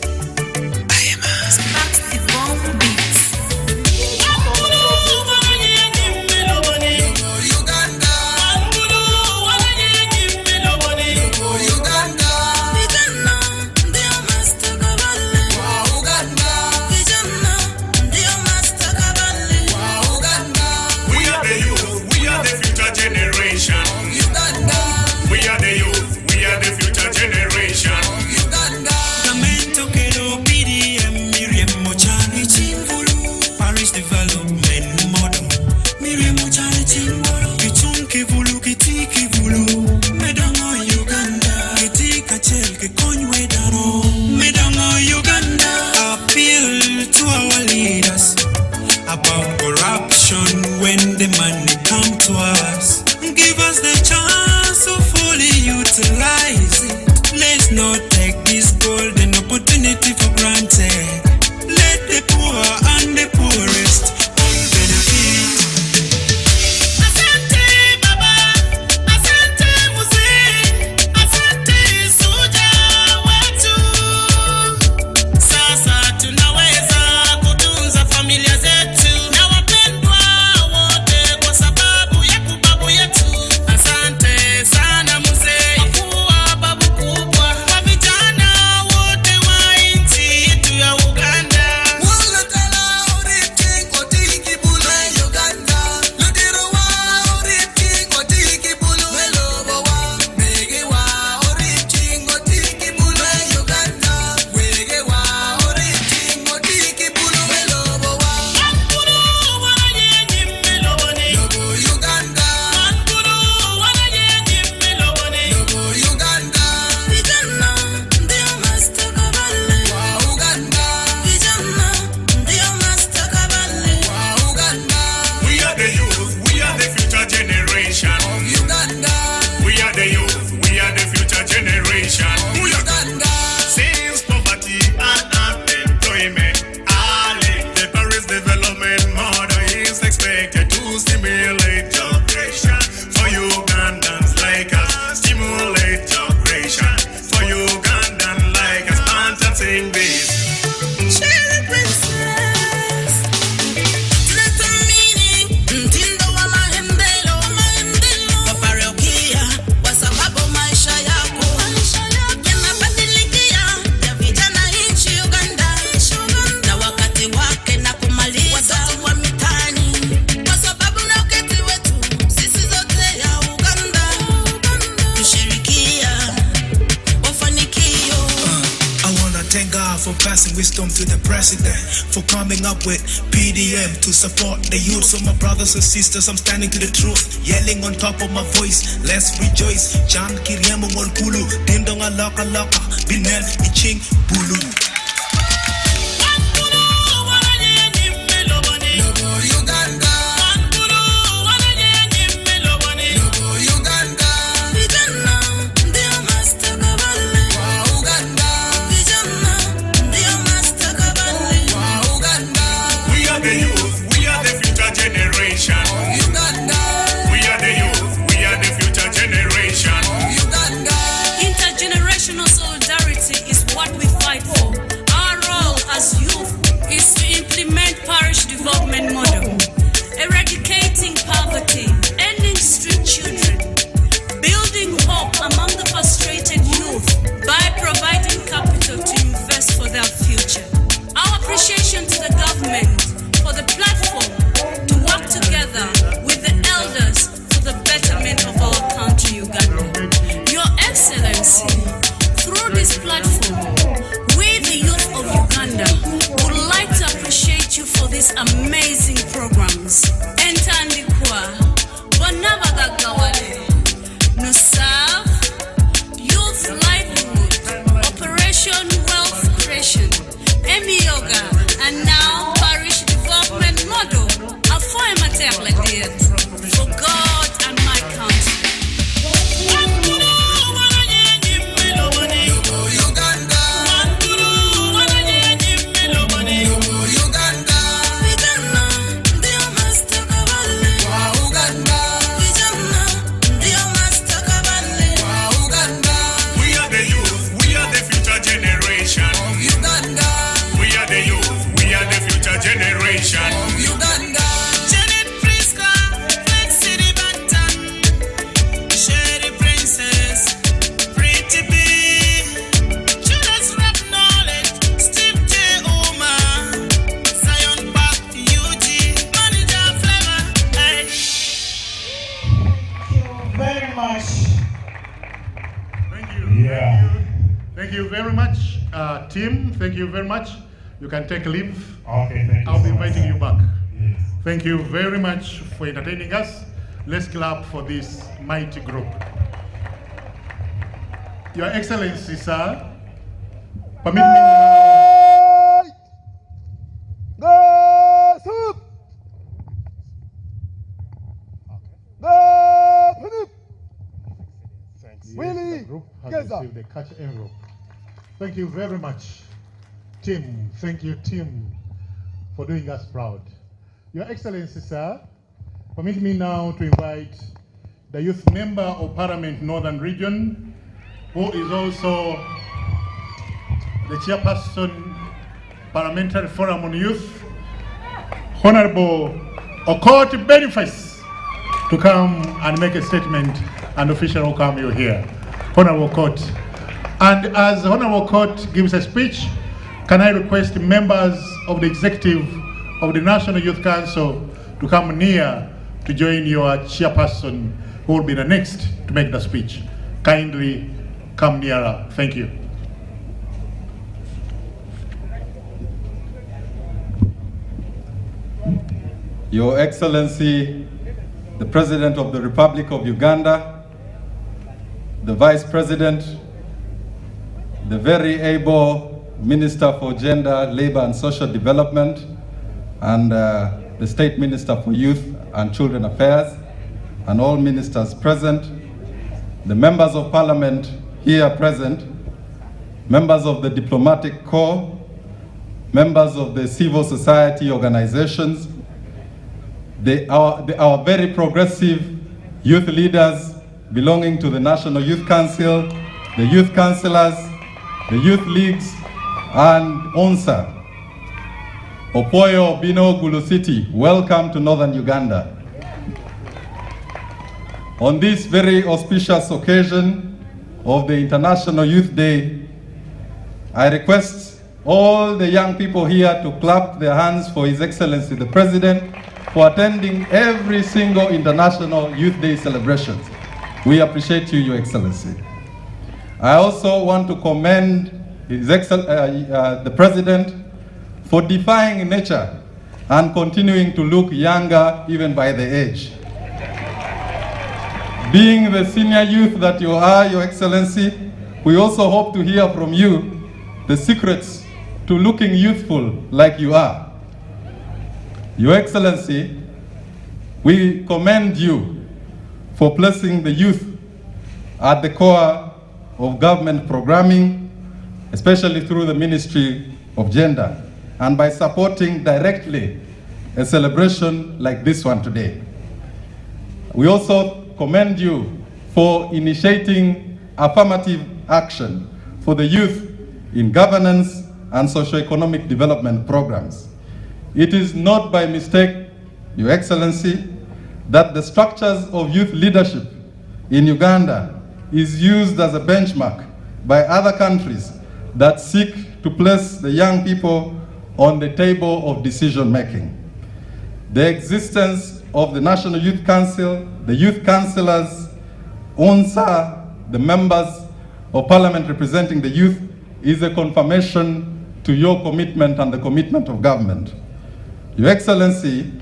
We are the youth, we are the future generation. us. Give us the chance to fully utilize it. Let's not take this golden opportunity for granted. Let the poor and the poorest all benefit. Asante Baba, asante Mzee, asante Suja wetu. Sasa tunaweza kutunza familia zetu na wapendwa wote kwa sababu ya kubabu yetu. Asante sana Mzee, kwa babu kubwa kwa vijana wote wa nchi yetu ya Uganda. Wisdom to the president for coming up with PDM to support the youth. So my brothers and sisters, I'm standing to the truth, yelling on top of my voice. Let's rejoice. Chan Kiriamu Molkulu, Dindonga Laka Laka, Binel Iching Bulu. Intergenerational solidarity is what we fight for. Our role as youth is to implement parish development model, eradicating poverty, ending street children, building hope among the frustrated youth by providing capital to invest for their future. Our appreciation to the government for the platform to work together with the elders for the betterment of our country, Uganda. Your Excellency, through this platform, we, the youth of Uganda, would like to appreciate you for these amazing programs. Entandikwa, Bonabagagawale, Nusav, Youth Livelihood, Operation Wealth Creation, Yoga, and now Parish Development Model, a formateur for God and my country. Thank you very much, team. Thank you very much. You can take leave. Okay, thank you. I'll be inviting you back. Yes. Thank you very much for entertaining us. Let's clap for this mighty group. Your Excellency, sir, permit me now. group has received a cash envelope. Thank you very much, Tim. Thank you, Tim, for doing us proud. Your Excellency, sir, permit me now to invite the Youth Member of Parliament Northern Region, who is also the Chairperson, Parliamentary Forum on Youth, Honorable Okot Boniface, to come and make a statement and officially welcome you here. Honorable Okot. And as Honorable Okot gives a speech, can I request members of the executive of the National Youth Council to come near to join your chairperson, who will be the next to make the speech. Kindly come nearer. Thank you. Your Excellency, the President of the Republic of Uganda, the Vice President, the very able Minister for Gender, Labor and Social Development, and the State Minister for Youth and Children Affairs, and all ministers present, the members of Parliament here present, members of the Diplomatic Corps, members of the civil society organizations, our very progressive youth leaders belonging to the National Youth Council, the youth councillors, the youth leagues, and ONSA. Opoyo Bino Gulu City, welcome to Northern Uganda. On this very auspicious occasion of the International Youth Day, I request all the young people here to clap their hands for His Excellency the President for attending every single International Youth Day celebrations. We appreciate you, Your Excellency. I also want to commend the President for defying nature and continuing to look younger even by the age. Being the senior youth that you are, Your Excellency, we also hope to hear from you the secrets to looking youthful like you are. Your Excellency, we commend you for placing the youth at the core of government programming, especially through the Ministry of Gender, and by supporting directly a celebration like this one today. We also commend you for initiating affirmative action for the youth in governance and socio-economic development programs. It is not by mistake, Your Excellency, that the structures of youth leadership in Uganda is used as a benchmark by other countries that seek to place the young people on the table of decision making. The existence of the National Youth Council, the youth councillors, ONSA, the members of Parliament representing the youth, is a confirmation to your commitment and the commitment of government. Your Excellency,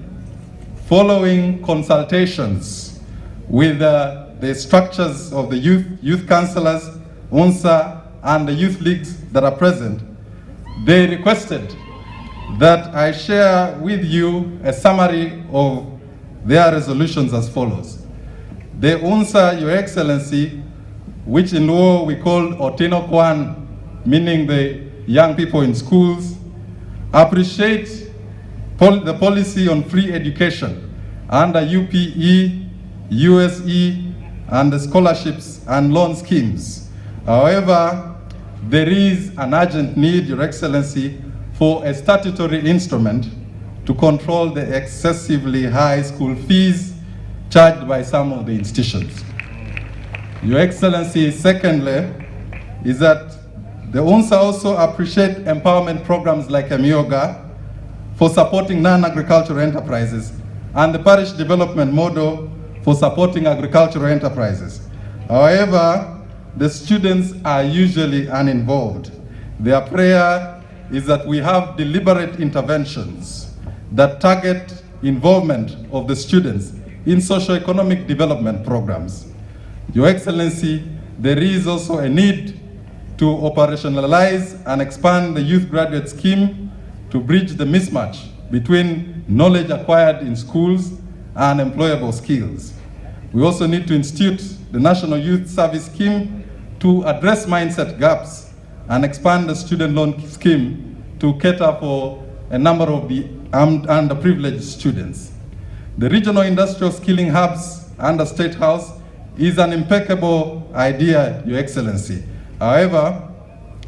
following consultations with the structures of the youth councillors, ONSA, and the youth leagues that are present, they requested that I share with you a summary of their resolutions as follows. The ONSA, Your Excellency, which in Luo we call Otino Kwan, meaning the young people in schools, appreciate the policy on free education under UPE, USE, and the scholarships and loan schemes. However, there is an urgent need, Your Excellency, for a statutory instrument to control the excessively high school fees charged by some of the institutions. Your Excellency, secondly, is that the ONSA also appreciate empowerment programs like Emioga for supporting non-agricultural enterprises and the parish development model for supporting agricultural enterprises. However, the students are usually uninvolved. Their prayer is that we have deliberate interventions that target involvement of the students in socio-economic development programs. Your Excellency, there is also a need to operationalize and expand the youth graduate scheme to bridge the mismatch between knowledge acquired in schools and employable skills. We also need to institute the National Youth Service Scheme to address mindset gaps and expand the student loan scheme to cater for a number of the underprivileged students. The regional industrial skilling hubs under State House is an impeccable idea, Your Excellency. However,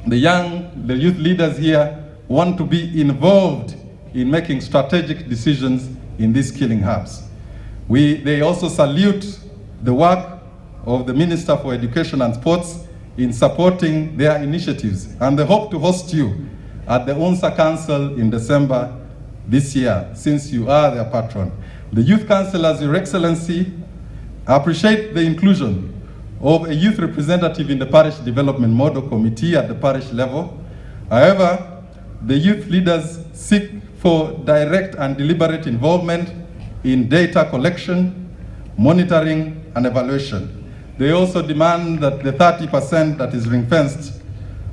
the youth leaders here want to be involved in making strategic decisions in these skilling hubs. They also salute the work of the Minister for Education and Sports in supporting their initiatives, and they hope to host you at the UNSA Council in December this year, since you are their patron. The Youth Councillors, Your Excellency, appreciate the inclusion of a youth representative in the Parish Development Model Committee at the parish level. However, the youth leaders seek for direct and deliberate involvement in data collection, monitoring, and evaluation. They also demand that the 30% that is ring-fenced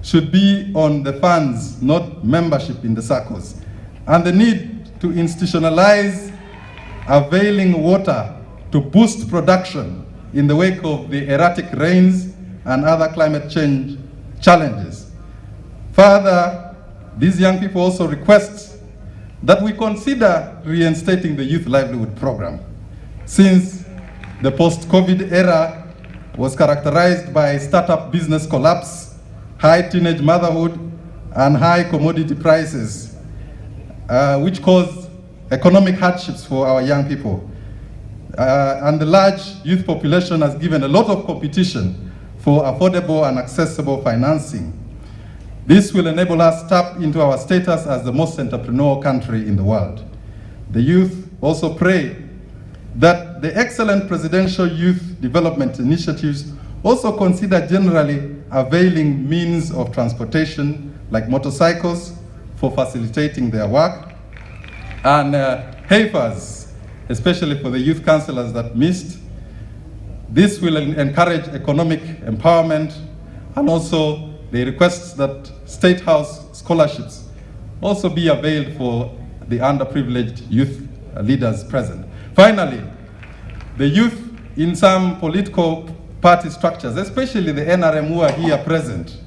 should be on the funds, not membership in the circles. And the need to institutionalize availing water to boost production in the wake of the erratic rains and other climate change challenges. Further, these young people also request that we consider reinstating the Youth Livelihood Program, since the post-COVID era was characterized by startup business collapse, high teenage motherhood, and high commodity prices, which caused economic hardships for our young people. And the large youth population has given a lot of competition for affordable and accessible financing. This will enable us to tap into our status as the most entrepreneurial country in the world. The youth also pray that the excellent presidential youth development initiatives also consider generally availing means of transportation like motorcycles for facilitating their work, and heifers, especially for the youth councillors that missed. This will encourage economic empowerment, and also they request that State House scholarships also be availed for the underprivileged youth leaders present. Finally, the youth in some political party structures, especially the NRM who are here present,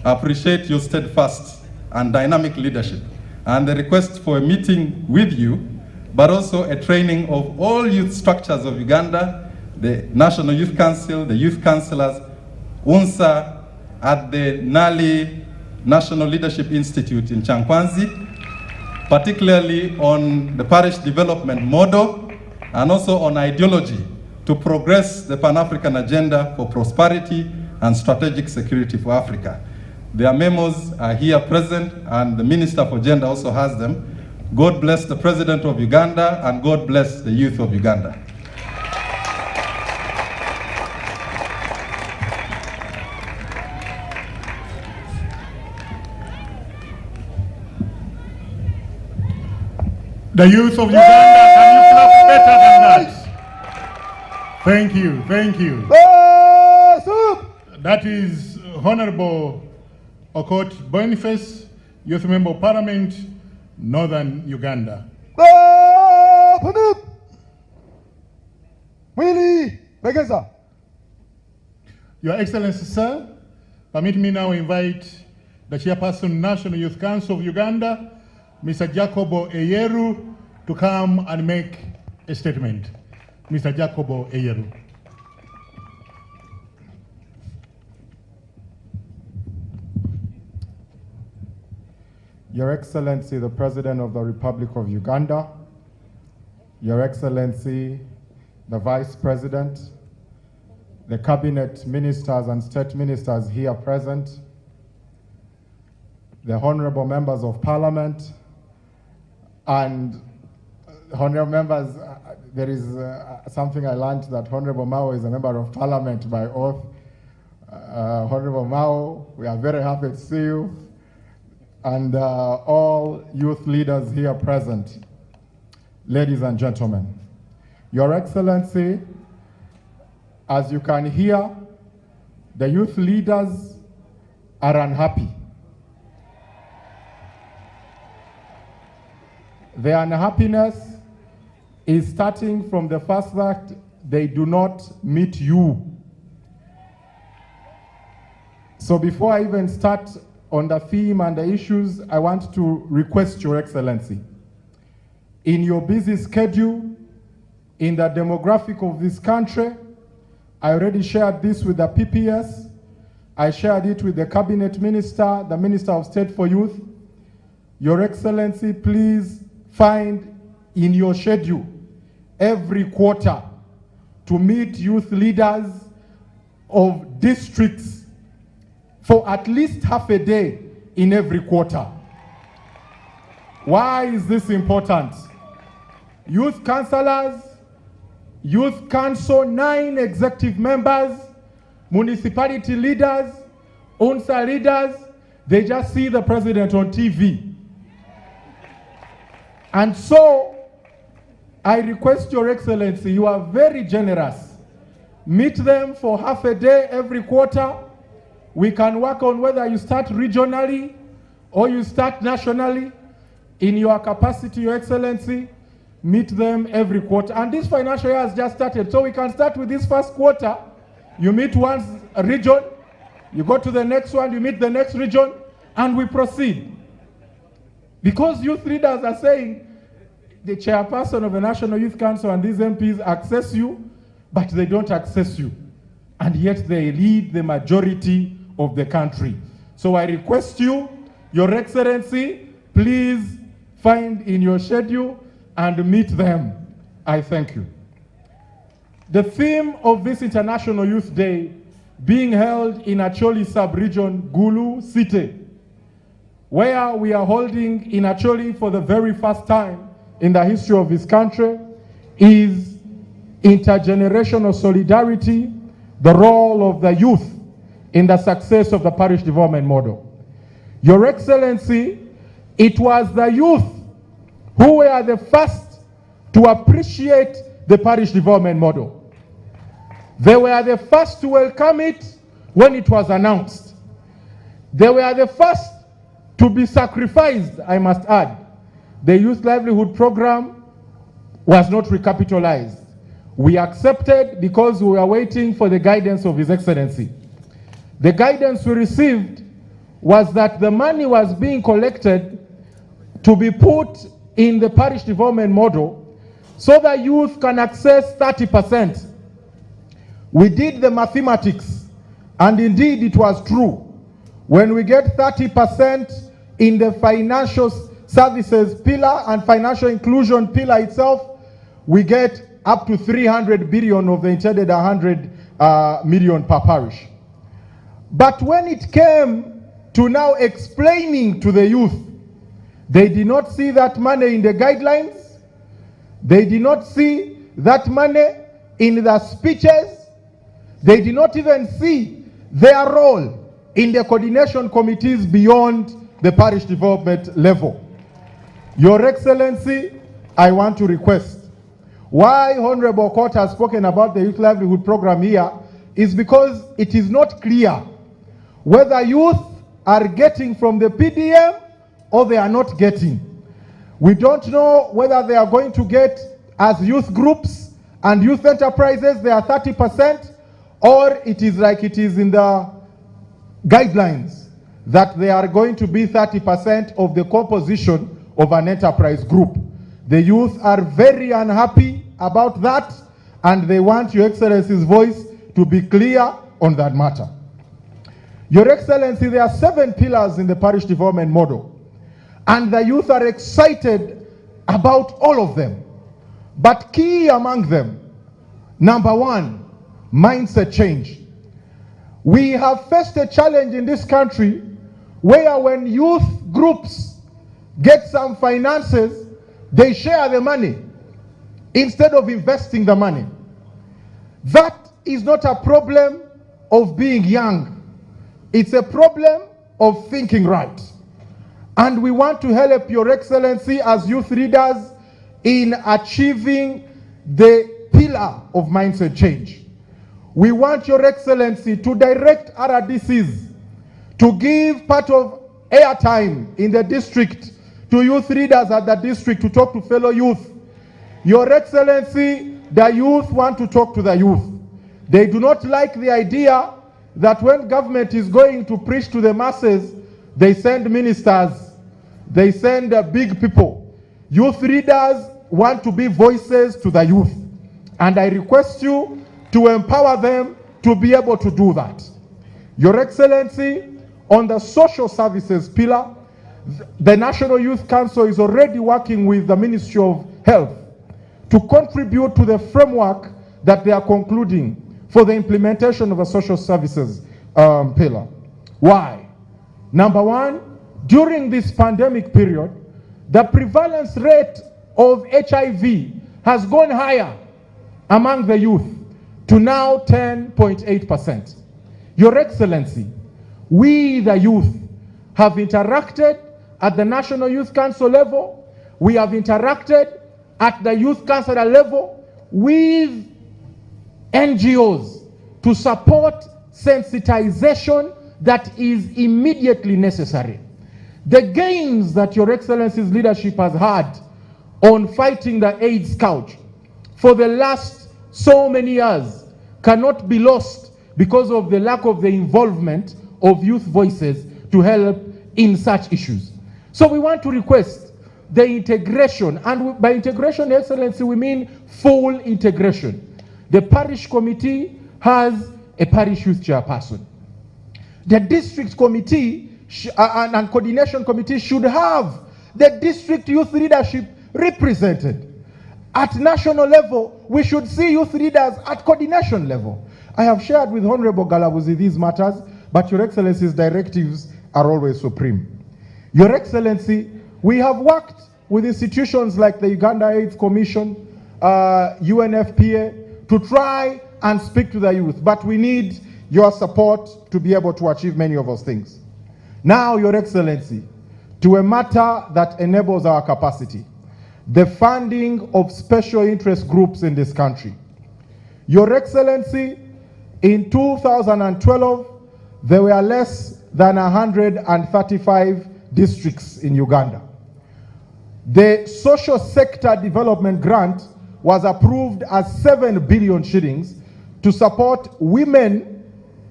appreciate your steadfast and dynamic leadership, and the request for a meeting with you, but also a training of all youth structures of Uganda, the National Youth Council, the Youth Councillors, UNSA, at the Nali National Leadership Institute in Chankwanzi, particularly on the parish development model and also on ideology to progress the Pan-African agenda for prosperity and strategic security for Africa. Their memos are here present, and the Minister for Gender also has them. God bless the President of Uganda, and God bless the youth of Uganda. The youth of Uganda, can you clap better than that? Thank you, thank you. That is Honorable Okot Boniface, Youth Member of Parliament, Northern Uganda. Your Excellency, sir, permit me now invite the Chairperson, National Youth Council of Uganda, Mr. Jacobo Eyeru, to come and make a statement. Mr. Jacobo Eyeru. Your Excellency, the President of the Republic of Uganda, Your Excellency, the Vice President, the Cabinet Ministers and State Ministers here present, the Honorable Members of Parliament, and Honorable Members, there is something I learned, that Honorable Mao is a Member of Parliament by oath. Honorable Mao, we are very happy to see you, and all youth leaders here present. Ladies and gentlemen, Your Excellency, as you can hear, the youth leaders are unhappy. Their unhappiness is starting from the fact that they do not meet you. So before I even start on the theme and the issues, I want to request Your Excellency, in your busy schedule, in the demographic of this country, I already shared this with the PPS, I shared it with the Cabinet Minister, the Minister of State for Youth. Your Excellency, please find in your schedule every quarter to meet youth leaders of districts for at least half a day in every quarter. Why is this important? Youth councillors, youth council, 9 executive members, municipality leaders, UNSA leaders, they just see the president on TV. And so, I request Your Excellency, you are very generous. Meet them for half a day every quarter. We can work on whether you start regionally or you start nationally. In your capacity, Your Excellency, meet them every quarter. And this financial year has just started, so we can start with this first quarter. You meet one region, you go to the next one, you meet the next region, and we proceed. Because youth leaders are saying, the chairperson of the National Youth Council and these MPs access you, but they don't access you. And yet they lead the majority of the country. So I request you, Your Excellency, please find in your schedule and meet them. I thank you. The theme of this International Youth Day being held in Acholi sub-region, Gulu City, where we are holding in Acholi for the very first time in the history of this country, is intergenerational solidarity, the role of the youth in the success of the parish development model. Your Excellency, it was the youth who were the first to appreciate the parish development model. They were the first to welcome it when it was announced. They were the first to be sacrificed, I must add. The Youth Livelihood Program was not recapitalized. We accepted because we were waiting for the guidance of His Excellency. The guidance we received was that the money was being collected to be put in the parish development model so that youth can access 30%. We did the mathematics, and indeed it was true. When we get 30% in the financial services pillar and financial inclusion pillar itself, we get up to 300 billion of the intended 100 million per parish. But when it came to now explaining to the youth, they did not see that money in the guidelines. They did not see that money in the speeches. They did not even see their role in the coordination committees beyond the parish development level. Your Excellency, I want to request, why Honorable Court has spoken about the Youth Livelihood Program here is because it is not clear whether youth are getting from the PDM or they are not getting. We don't know whether they are going to get as youth groups and youth enterprises, they are 30%, or it is like it is in the guidelines that they are going to be 30% of the composition of an enterprise group. The youth are very unhappy about that, and they want Your Excellency's voice to be clear on that matter. Your Excellency, there are 7 pillars in the parish development model, and the youth are excited about all of them. But key among them, number 1, mindset change. We have faced a challenge in this country where when youth groups get some finances, they share the money instead of investing the money. That is not a problem of being young. It's a problem of thinking right. And we want to help Your Excellency as youth leaders in achieving the pillar of mindset change. We want Your Excellency to direct RDCs to give part of airtime in the district to youth leaders at the district to talk to fellow youth. Your Excellency, the youth want to talk to the youth. They do not like the idea that when government is going to preach to the masses, they send ministers, they send big people. Youth leaders want to be voices to the youth. And I request you to empower them to be able to do that. Your Excellency, on the social services pillar, the National Youth Council is already working with the Ministry of Health to contribute to the framework that they are concluding for the implementation of a social services pillar. Why? Number one, during this pandemic period, the prevalence rate of HIV has gone higher among the youth to now 10.8%. Your Excellency, we the youth have interacted at the National Youth Council level, we have interacted at the youth councillor level with NGOs to support sensitization that is immediately necessary. The gains that Your Excellency's leadership has had on fighting the AIDS scourge for the last so many years cannot be lost because of the lack of the involvement of youth voices to help in such issues. So we want to request the integration, and by integration, Your Excellency, we mean full integration. The parish committee has a parish youth chairperson. The district committee and coordination committee should have the district youth leadership represented. At national level, we should see youth leaders at coordination level. I have shared with Honorable Galabuzi these matters, but Your Excellency's directives are always supreme. Your Excellency, we have worked with institutions like the Uganda AIDS Commission, UNFPA, to try and speak to the youth, but we need your support to be able to achieve many of those things. Now, Your Excellency, to a matter that enables our capacity, the funding of special interest groups in this country. Your Excellency, in 2012, there were less than 135 districts in Uganda. The social sector development grant was approved as 7 billion shillings to support women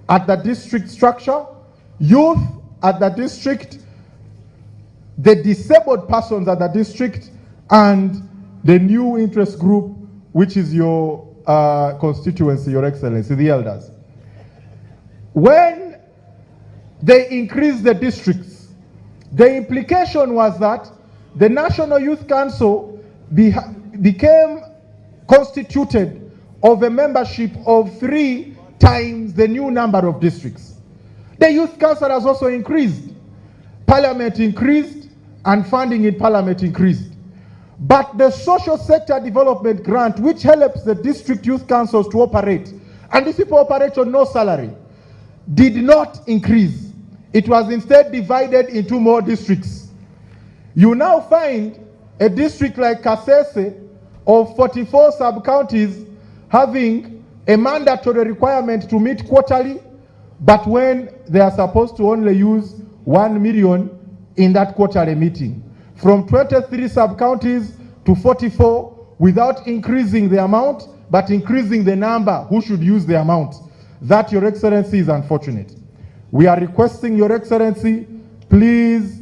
at the district structure, youth at the district, the disabled persons at the district, and the new interest group, which is your constituency, Your Excellency, the elders. When they increased the districts, the implication was that the National Youth Council became constituted of a membership of 3 times the new number of districts. The Youth Council has also increased. Parliament increased, and funding in Parliament increased. But the social sector development grant, which helps the district youth councils to operate, and these people operate on no salary, did not increase. It was instead divided into more districts. You now find a district like Kasese of 44 sub-counties having a mandatory requirement to meet quarterly, but when they are supposed to only use 1 million in that quarterly meeting. From 23 sub-counties to 44 without increasing the amount, but increasing the number who should use the amount. That, Your Excellency, is unfortunate. We are requesting, Your Excellency, please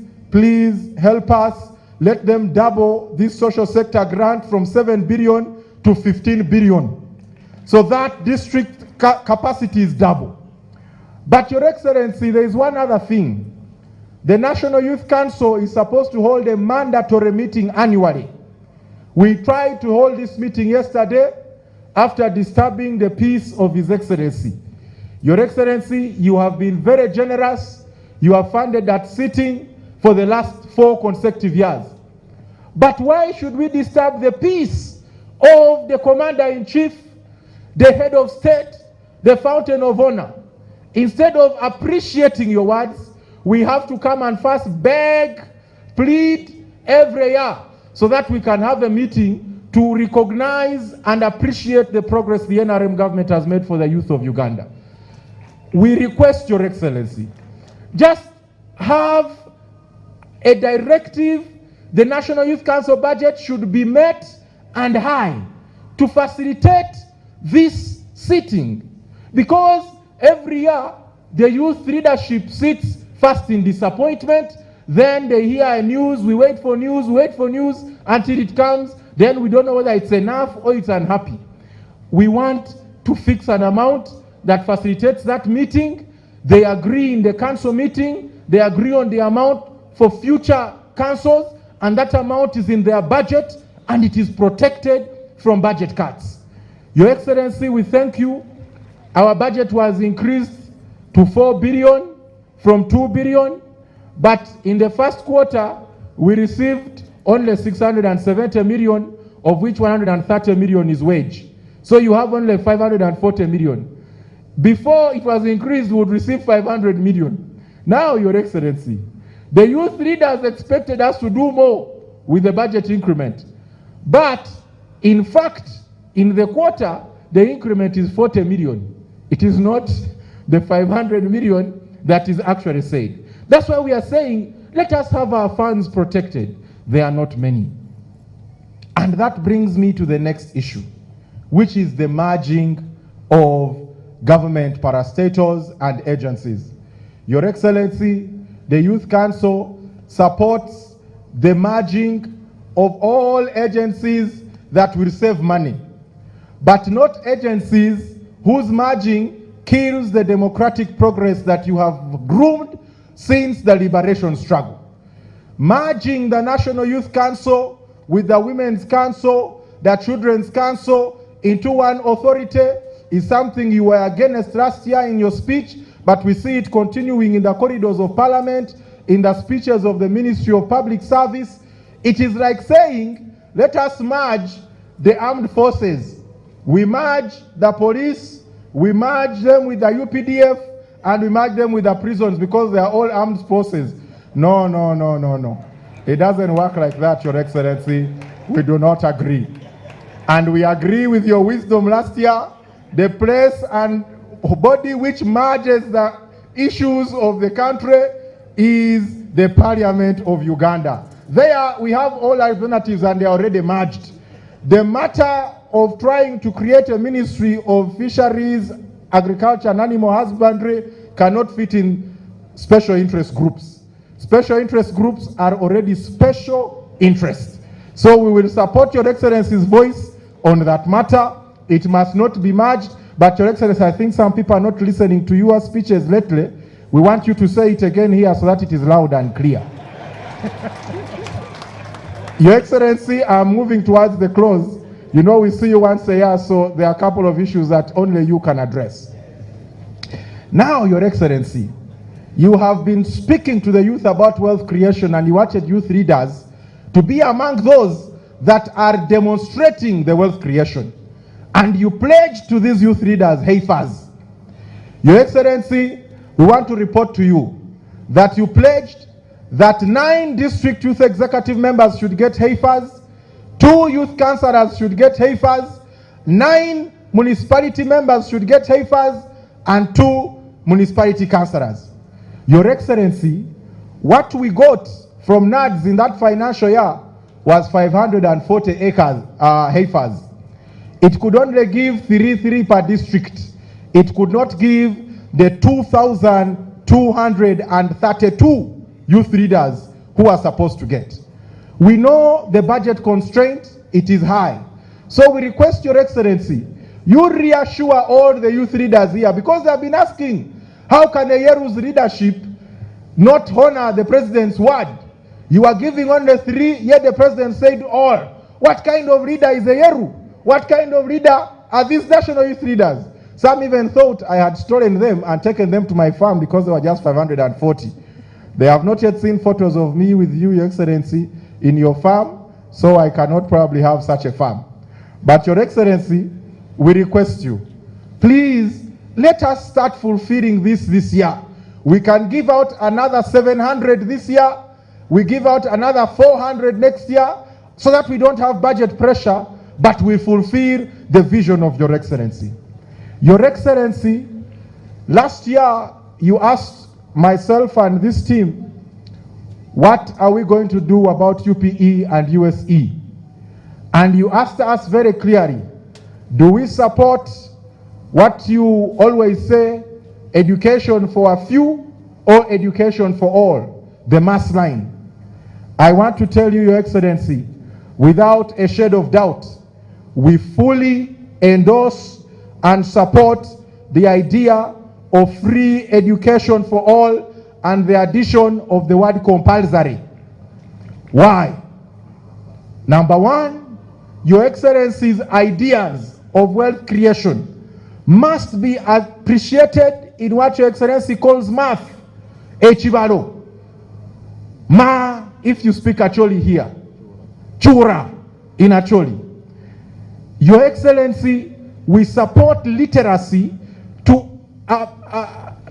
help us. Let them double this social sector grant from 7 billion to 15 billion. So that district capacity is double. But Your Excellency, there is one other thing. The National Youth Council is supposed to hold a mandatory meeting annually. We tried to hold this meeting yesterday after disturbing the peace of His Excellency. Your Excellency, you have been very generous. You have funded that sitting for the last 4 consecutive years. But why should we disturb the peace of the Commander-in-Chief, the head of state, the fountain of honor? Instead of appreciating your words, we have to come and first beg, plead every year so that we can have a meeting to recognize and appreciate the progress the NRM government has made for the youth of Uganda. We request, Your Excellency, just have a directive. The National Youth Council budget should be met and high to facilitate this sitting, because every year the youth leadership sits first in disappointment, then they hear news, we wait for news until it comes, then we don't know whether it's enough or it's unhappy. We want to fix an amount that facilitates that meeting. They agree in the council meeting, they agree on the amount for future councils, and that amount is in their budget and it is protected from budget cuts. Your Excellency, we thank you. Our budget was increased to 4 billion from 2 billion, but in the first quarter, we received only 670 million, of which 130 million is wage. So you have only 540 million. Before it was increased, we would receive 500 million. Now, Your Excellency, the youth leaders expected us to do more with the budget increment. But, in fact, in the quarter, the increment is 40 million. It is not the 500 million that is actually said. That's why we are saying, let us have our funds protected. They are not many. And that brings me to the next issue, which is the merging of government parastatals and agencies. Your Excellency, the Youth Council supports the merging of all agencies that will save money, but not agencies whose merging kills the democratic progress that you have groomed since the liberation struggle. Merging the National Youth Council with the Women's Council, the Children's Council into one authority is something you were against last year in your speech, but we see it continuing in the corridors of Parliament, in the speeches of the Ministry of Public Service. It is like saying, let us merge the armed forces. We merge the police, we merge them with the UPDF, and we merge them with the prisons because they are all armed forces. No, no, no, no, no. It doesn't work like that, Your Excellency. We do not agree. And we agree with your wisdom last year. The place and body which merges the issues of the country is the Parliament of Uganda. There we have all alternatives and they are already merged. The matter of trying to create a Ministry of Fisheries, Agriculture and Animal Husbandry cannot fit in special interest groups. Special interest groups are already special interests. So we will support Your Excellency's voice on that matter. It must not be merged, but Your Excellency, I think some people are not listening to your speeches lately. We want you to say it again here so that it is loud and clear. Your Excellency, I'm moving towards the close. You know, we see you once a year, so there are a couple of issues that only you can address. Now, Your Excellency, you have been speaking to the youth about wealth creation, and you wanted youth leaders to be among those that are demonstrating the wealth creation. And you pledged to these youth leaders heifers. Your Excellency, we want to report to you that you pledged that 9 district youth executive members should get heifers, 2 youth councillors should get heifers, 9 municipality members should get heifers, and 2 municipality councillors. Your Excellency, what we got from NADS in that financial year was 540 acres, heifers. It could only give 3 per district. It could not give the 2,232 youth leaders who are supposed to get. We know the budget constraint, it is high. So we request Your Excellency, you reassure all the youth leaders here, because they have been asking, how can a Yeru's leadership not honor the president's word? You are giving only 3, yet the president said all. What kind of leader is a Yeru? What kind of leader are these national youth leaders? Some even thought I had stolen them and taken them to my farm because they were just 540. They have not yet seen photos of me with you, Your Excellency, in your farm, so I cannot probably have such a farm. But Your Excellency, we request you, please let us start fulfilling this year. We can give out another 700 this year. We give out another 400 next year so that we don't have budget pressure, but we fulfill the vision of Your Excellency. Your Excellency, last year you asked myself and this team, what are we going to do about UPE and USE? And you asked us very clearly, do we support what you always say, education for a few or education for all, the mass line. I want to tell you, Your Excellency, without a shade of doubt, we fully endorse and support the idea of free education for all and the addition of the word compulsory. Why? Number one, Your Excellency's ideas of wealth creation must be appreciated in what Your Excellency calls math, echibalo. Ma, if you speak Acholi here, chura in Acholi. Your Excellency, we support literacy to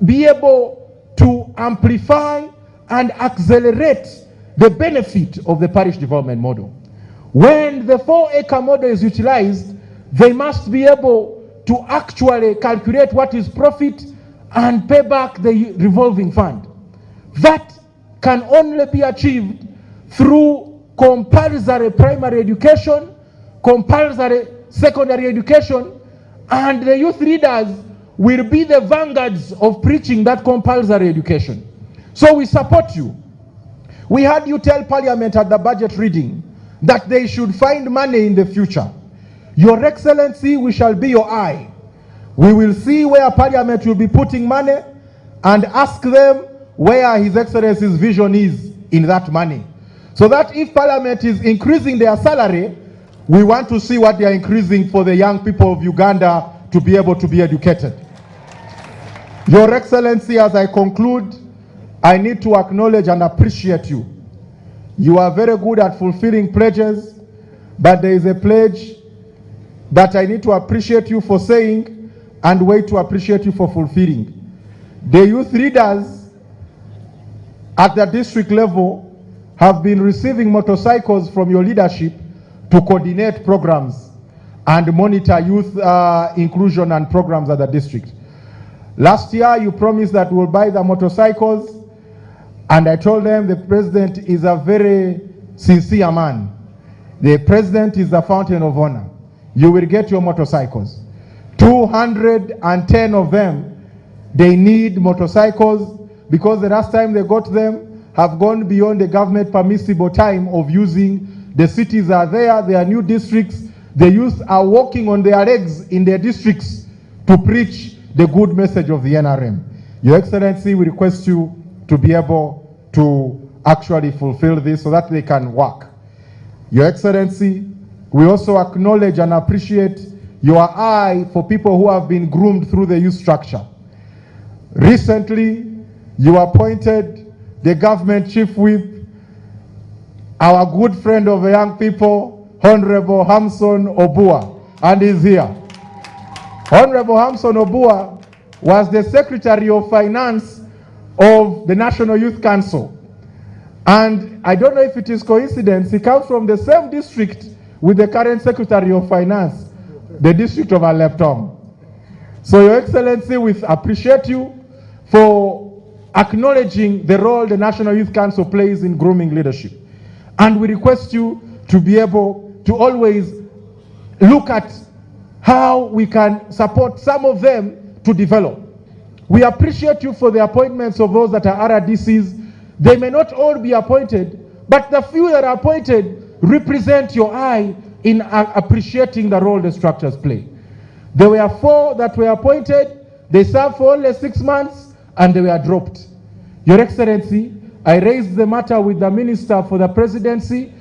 be able to amplify and accelerate the benefit of the parish development model. When the 4-acre model is utilized, they must be able to actually calculate what is profit and pay back the revolving fund. That can only be achieved through compulsory primary education, compulsory secondary education, and the youth leaders will be the vanguards of preaching that compulsory education. So we support you. We had you tell Parliament at the budget reading that they should find money in the future. Your Excellency, we shall be your eye. We will see where Parliament will be putting money and ask them where His Excellency's vision is in that money. So that if Parliament is increasing their salary, we want to see what they are increasing for the young people of Uganda to be able to be educated. Your Excellency, as I conclude, I need to acknowledge and appreciate you. You are very good at fulfilling pledges, but there is a pledge that I need to appreciate you for saying and wait to appreciate you for fulfilling. The youth leaders at the district level have been receiving motorcycles from your leadership to coordinate programs and monitor youth inclusion and programs at the district. Last year, you promised that we'll buy the motorcycles, and I told them the president is a very sincere man. The president is the fountain of honor. You will get your motorcycles. 210 of them, they need motorcycles because the last time they got them have gone beyond the government permissible time of using. The cities are there, there are new districts. The youth are walking on their legs in their districts to preach the good message of the NRM. Your Excellency, we request you to be able to actually fulfill this so that they can work. Your Excellency, we also acknowledge and appreciate your eye for people who have been groomed through the youth structure. Recently, you appointed the government chief whip, our good friend of the young people, Honorable Hamson Obua, and he's here. Honorable Hamson Obua was the Secretary of Finance of the National Youth Council. And I don't know if it is coincidence, he comes from the same district with the current Secretary of Finance, the district of Aleptom. So Your Excellency, we appreciate you for acknowledging the role the National Youth Council plays in grooming leadership. And we request you to be able to always look at how we can support some of them to develop. We appreciate you for the appointments of those that are RDCs. They may not all be appointed, but the few that are appointed represent your eye in appreciating the role the structures play. There were 4 that were appointed, they served for only 6 months, and they were dropped. Your Excellency, I raised the matter with the Minister for the Presidency,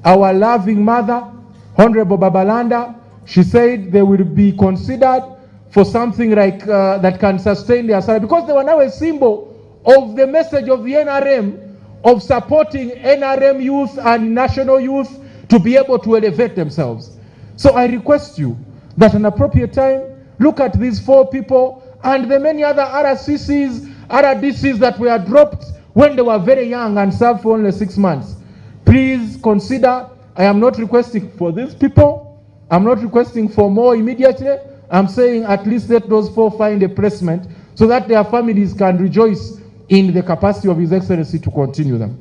our loving mother, Honorable Babalanda. She said they will be considered for something like that can sustain their salary, because they were now a symbol of the message of the NRM of supporting NRM youth and national youth to be able to elevate themselves. So I request you that at an appropriate time, look at these 4 people and the many other RCCs, RDCs that were dropped when they were very young and served for only 6 months. Please consider, I am not requesting for these people, I'm not requesting for more immediately, I'm saying at least let those 4 find a placement so that their families can rejoice in the capacity of His Excellency to continue them.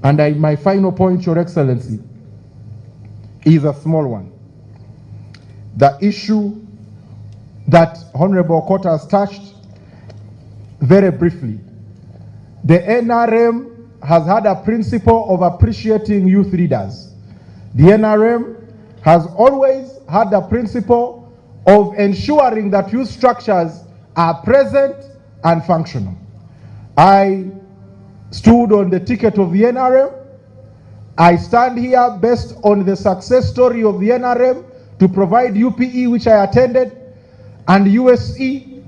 And my final point, Your Excellency, is a small one. The issue that Honorable Okota has touched very briefly, the NRM has had a principle of appreciating youth leaders. The NRM has always had the principle of ensuring that youth structures are present and functional. I stood on the ticket of the NRM. I stand here based on the success story of the NRM to provide UPE, which I attended, and USE.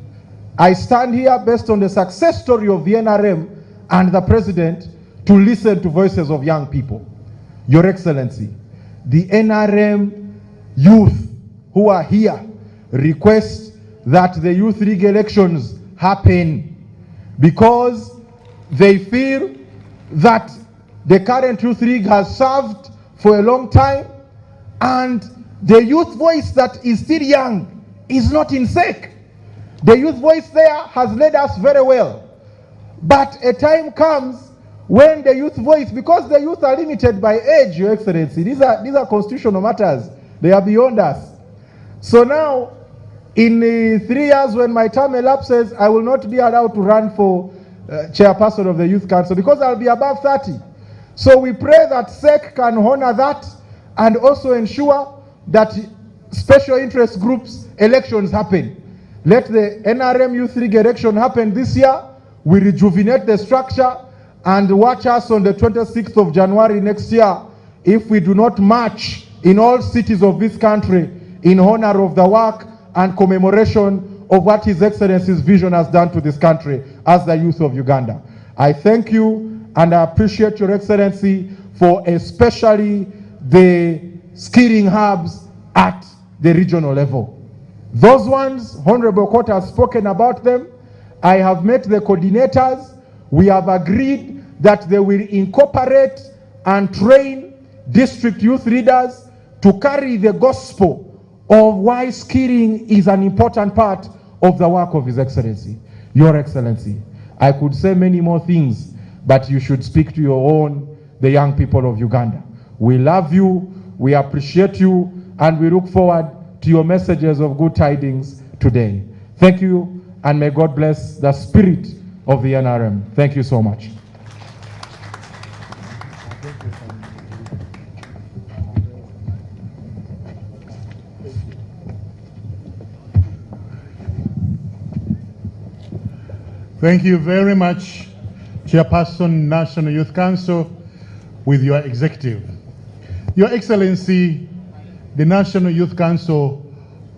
I stand here based on the success story of the NRM and the President to listen to voices of young people. Your Excellency, the NRM youth who are here request that the Youth League elections happen because they feel that the current Youth League has served for a long time and the youth voice that is still young is not in sec. The youth voice there has led us very well. But a time comes when the youth voice, because the youth are limited by age, Your Excellency, these are constitutional matters. They are beyond us. So now, in 3 years when my term elapses, I will not be allowed to run for chairperson of the Youth Council because I'll be above 30. So we pray that SEC can honor that and also ensure that special interest groups elections happen. Let the NRM Youth League election happen this year. We rejuvenate the structure and watch us on the 26th of January next year if we do not march in all cities of this country in honor of the work and commemoration of what His Excellency's vision has done to this country as the youth of Uganda. I thank you and I appreciate Your Excellency for especially the skilling hubs at the regional level. Those ones, Honorable Court has spoken about them. I have met the coordinators. We have agreed that they will incorporate and train district youth leaders to carry the gospel of why skilling is an important part of the work of His Excellency. Your Excellency, I could say many more things, but you should speak to your own, the young people of Uganda. We love you, we appreciate you, and we look forward to your messages of good tidings today. Thank you, and may God bless the spirit of the NRM. Thank you so much. Thank you very much, Chairperson, National Youth Council, with your executive. Your Excellency, the National Youth Council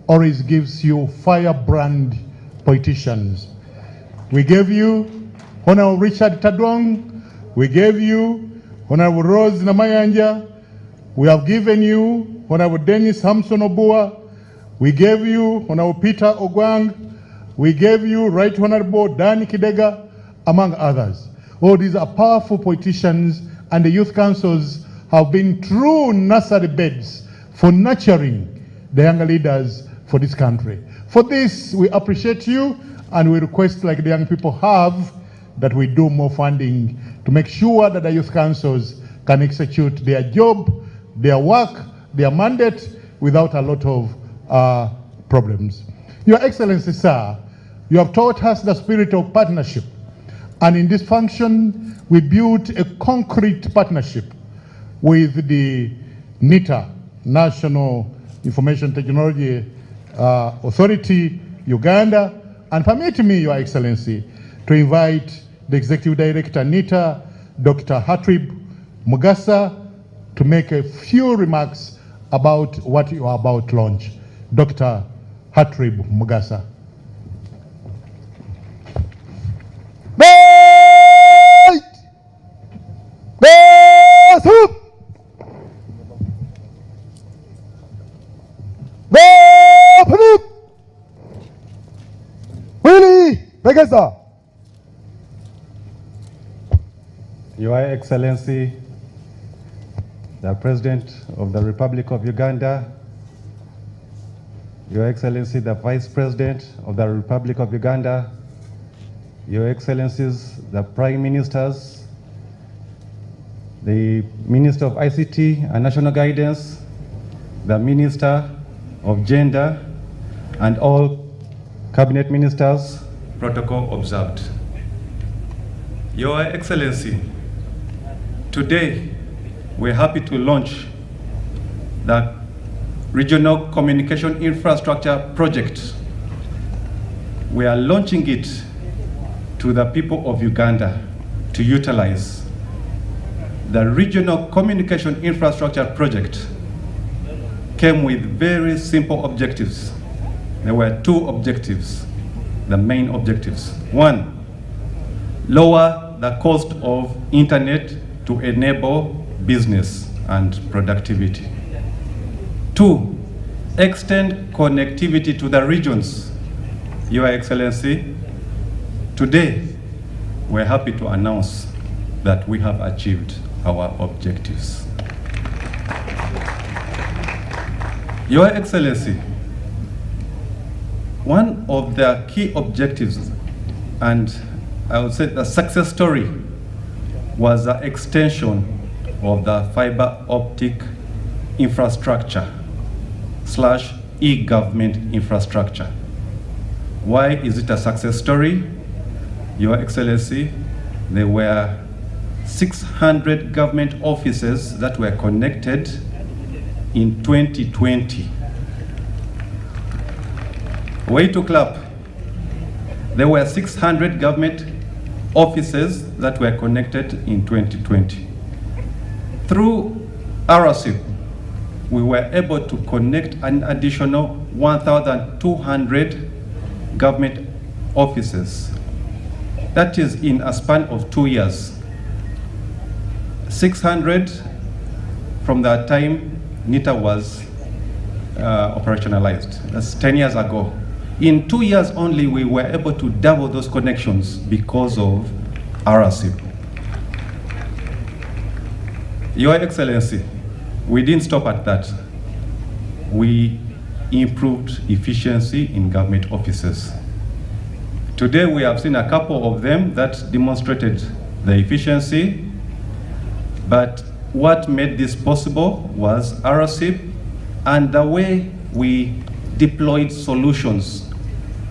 always gives you firebrand politicians. We gave you Honorable Richard Tadwong, we gave you Honorable Rose Namayanja, we have given you Honorable Dennis Hamson Obua, we gave you Honorable Peter Ogwang, we gave you Right Honorable Danny Kidega, among others. All these are powerful politicians, and the youth councils have been true nursery beds for nurturing the younger leaders for this country. For this, we appreciate you, and we request, like the young people have, that we do more funding to make sure that the youth councils can execute their job, their work, their mandate without a lot of problems. Your Excellency, sir, you have taught us the spirit of partnership, and in this function, we built a concrete partnership with the NITA, National Information Technology Authority, Uganda, and permit me, Your Excellency, to invite the Executive Director, NITA, Dr. Hatrib Mugasa, to make a few remarks about what you are about to launch. Dr. Hatrib Mugasa. Your Excellency, the President of the Republic of Uganda, Your Excellency, the Vice President of the Republic of Uganda, Your Excellencies, the Prime Ministers, the Minister of ICT and National Guidance, the Minister of Gender, and all Cabinet Ministers, protocol observed. Your Excellency, today we're happy to launch the Regional Communication Infrastructure Project. We are launching it to the people of Uganda to utilize. The Regional Communication Infrastructure Project came with very simple objectives. There were two objectives, the main objectives. One, lower the cost of internet to enable business and productivity. Two, extend connectivity to the regions. Your Excellency, today we're happy to announce that we have achieved our objectives. Your Excellency, one of the key objectives, and I would say the success story, was the extension of the fiber optic infrastructure / e-government infrastructure. Why is it a success story? Your Excellency, there were 600 government offices that were connected in 2020. Way to clap. There were 600 government offices that were connected in 2020. Through RCIP, we were able to connect an additional 1,200 government offices. That is in a span of 2 years. 600 from the time NITA was operationalized. That's 10 years ago. In 2 years only, we were able to double those connections because of RCIP. Your Excellency, we didn't stop at that. We improved efficiency in government offices. Today we have seen a couple of them that demonstrated the efficiency, but what made this possible was RCIP and the way we deployed solutions.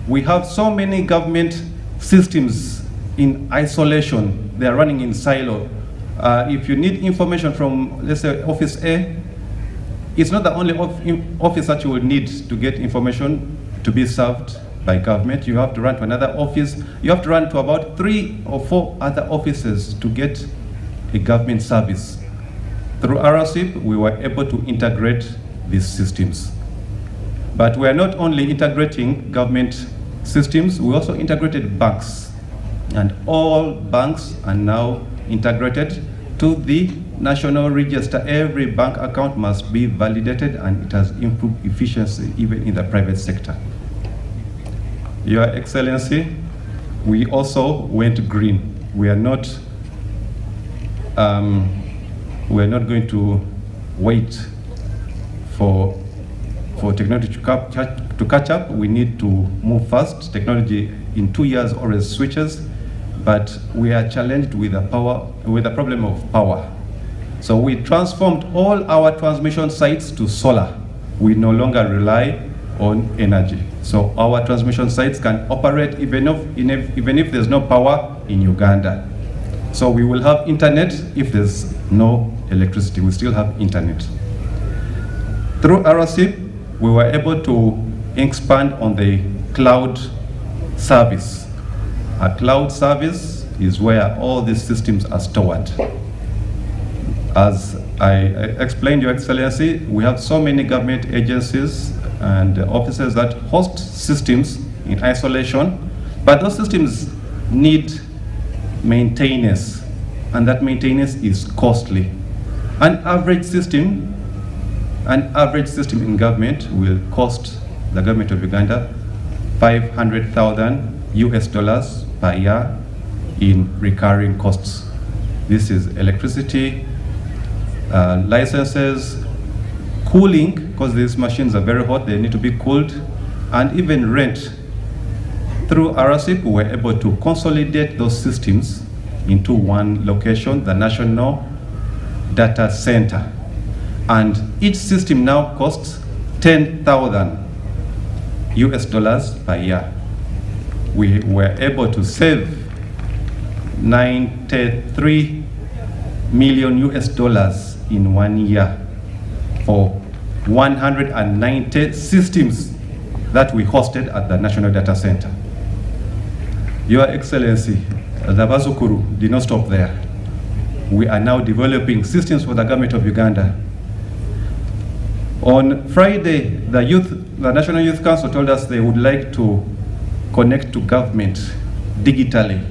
We have so many government systems in isolation. They are running in silo. If you need information from, let's say, Office A, it's not the only office that you will need to get information to be served by government. You have to run to another office. You have to run to about 3 or 4 other offices to get a government service. Through RCIP, we were able to integrate these systems. But we are not only integrating government systems, we also integrated banks. And all banks are now integrated to the national register. Every bank account must be validated, and it has improved efficiency even in the private sector. Your Excellency, we also went green. We are not going to wait for technology to catch up. We need to move fast. Technology in 2 years always switches, but we are challenged with the problem of power. So we transformed all our transmission sites to solar. We no longer rely on energy. So our transmission sites can operate even if there's no power in Uganda. So we will have internet if there's no electricity. We still have internet. Through RCIP, we were able to expand on the cloud service. A cloud service is where all these systems are stored. As I explained, Your Excellency, we have so many government agencies and offices that host systems in isolation, but those systems need maintenance, and that maintenance is costly. An average system in government will cost the government of Uganda $500,000 per year in recurring costs. This is electricity, licenses, cooling, because these machines are very hot, they need to be cooled, and even rent. Through RCIP, we were able to consolidate those systems into one location, the National Data Center. And each system now costs $10,000 per year. We were able to save $93 million in 1 year for 190 systems that we hosted at the National Data Center. Your Excellency, the Bazukuru did not stop there. We are now developing systems for the government of Uganda. On Friday, the National Youth Council told us they would like to connect to government digitally.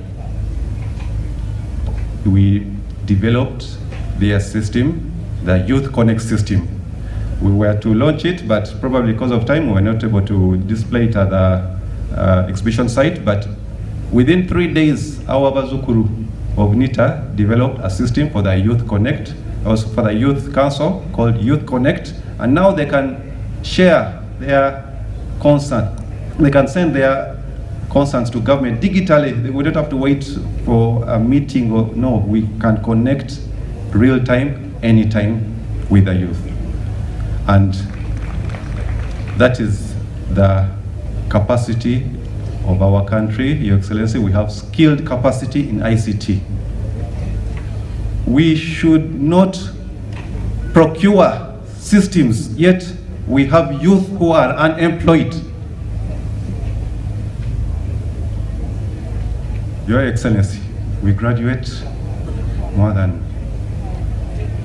We developed their system, the Youth Connect system. We were to launch it, but probably because of time, we were not able to display it at the exhibition site. But within 3 days, our Bazukuru of NITA developed a system for the Youth Connect, also for the Youth Council called Youth Connect, and now they can share their concern. They can send their concerns to government digitally. We don't have to wait for a meeting. Or no, we can connect real time, anytime with the youth. And that is the capacity of our country, Your Excellency. We have skilled capacity in ICT. We should not procure systems, yet we have youth who are unemployed. Your Excellency, we graduate more than,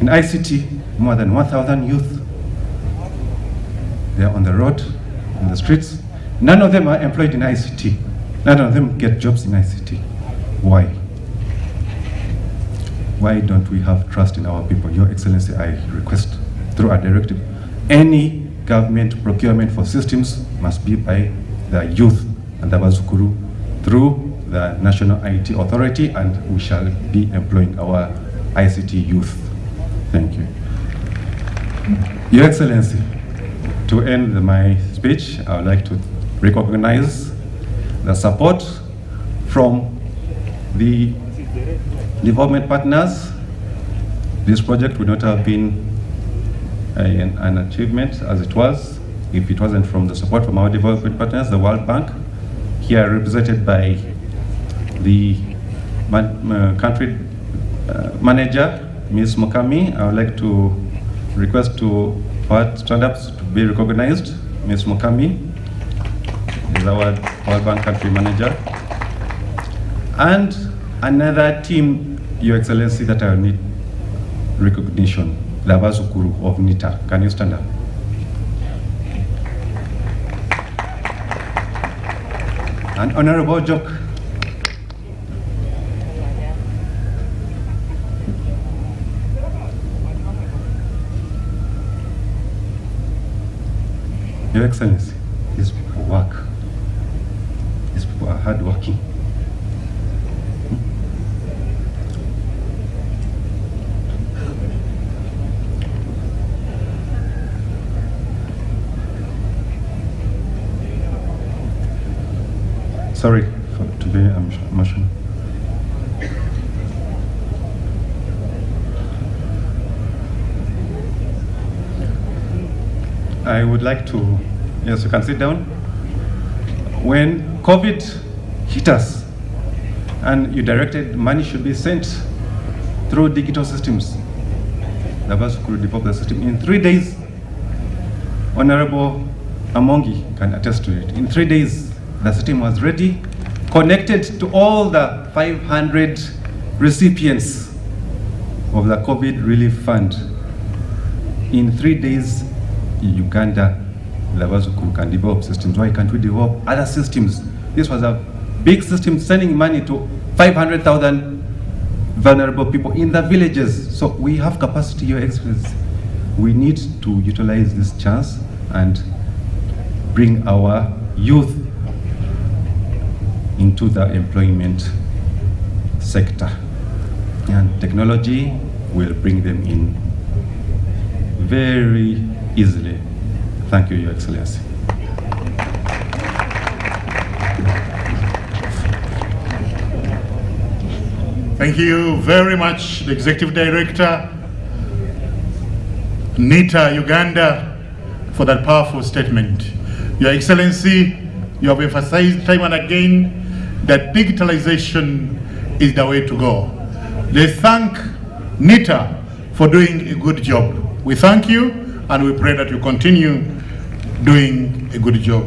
in ICT, more than 1,000 youth. They are on the road, in the streets. None of them are employed in ICT. None of them get jobs in ICT. Why? Why don't we have trust in our people? Your Excellency, I request through a directive, any government procurement for systems must be by the youth and the Bazukuru through the National IT Authority, and we shall be employing our ICT youth. Thank you. Your Excellency, to end my speech, I would like to recognize the support from the development partners. This project would not have been an achievement as it was if it wasn't from the support from our development partners, the World Bank, here represented by the country manager, Ms. Mukami. I would like to request to stand up to be recognized. Ms. Mukami is our World Bank country manager. And another team, Your Excellency, that I need recognition, the Bazukuru of NITA. Can you stand up? An honorable joke. Your Excellency, these people work. These people are hardworking. Sorry to be emotional. I would like to, yes, you can sit down. When COVID hit us and you directed money should be sent through digital systems, the Bazukuru developed the system in 3 days. Honorable Amongi can attest to it. In 3 days, the system was ready, connected to all the 500 recipients of the COVID relief fund. In 3 days, Uganda, the Bazukuru can develop systems. Why can't we develop other systems? This was a big system sending money to 500,000 vulnerable people in the villages. So we have capacity, Your Excellency. We need to utilize this chance and bring our youth into the employment sector. And technology will bring them in very easily. Thank you, Your Excellency. Thank you very much, the Executive Director, NITA Uganda, for that powerful statement. Your Excellency, you have emphasized time and again that digitalization is the way to go. They thank NITA for doing a good job. We thank you and we pray that you continue doing a good job.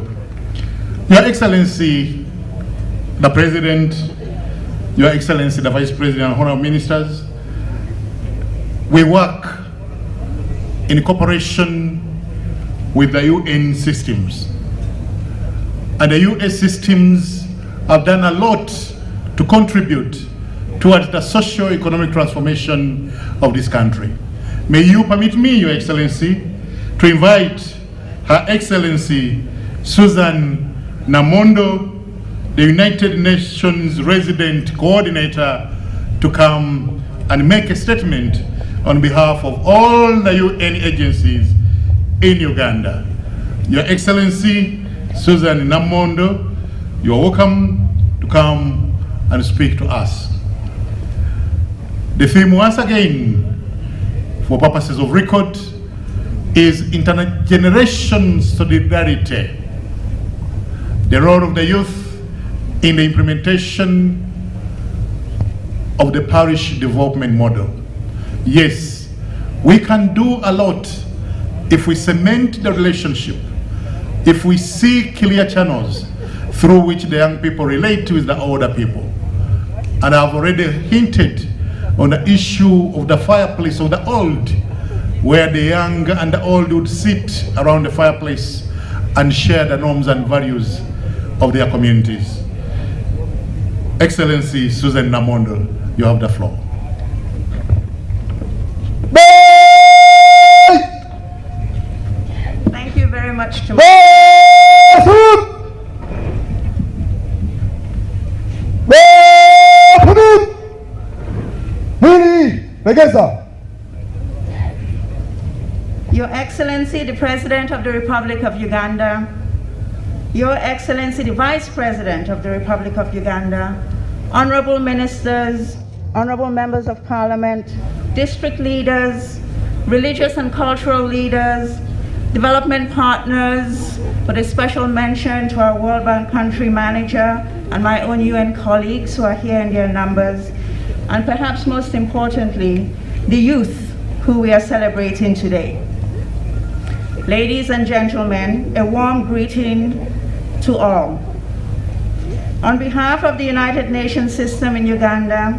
Your Excellency, the President, Your Excellency, the Vice President, Honorable Ministers, we work in cooperation with the UN systems. And the UN systems have done a lot to contribute towards the socio-economic transformation of this country. May you permit me, Your Excellency, to invite Her Excellency Susan Namondo, the United Nations Resident Coordinator, to come and make a statement on behalf of all the UN agencies in Uganda. Your Excellency Susan Namondo, you are welcome to come and speak to us. The theme, once again, for purposes of record, is intergeneration solidarity. The role of the youth in the implementation of the parish development model. Yes, we can do a lot if we cement the relationship, if we see clear channels through which the young people relate with the older people. And I've already hinted on the issue of the fireplace of the old, where the young and the old would sit around the fireplace and share the norms and values of their communities. Excellency Susan Namondo, you have the floor. Thank you very much to Your Excellency, the President of the Republic of Uganda, Your Excellency, the Vice President of the Republic of Uganda, Honorable Ministers, Honorable Members of Parliament, district leaders, religious and cultural leaders, development partners, with a special mention to our World Bank country manager and my own UN colleagues who are here in their numbers, and perhaps most importantly, the youth who we are celebrating today. Ladies and gentlemen, a warm greeting to all. On behalf of the United Nations system in Uganda,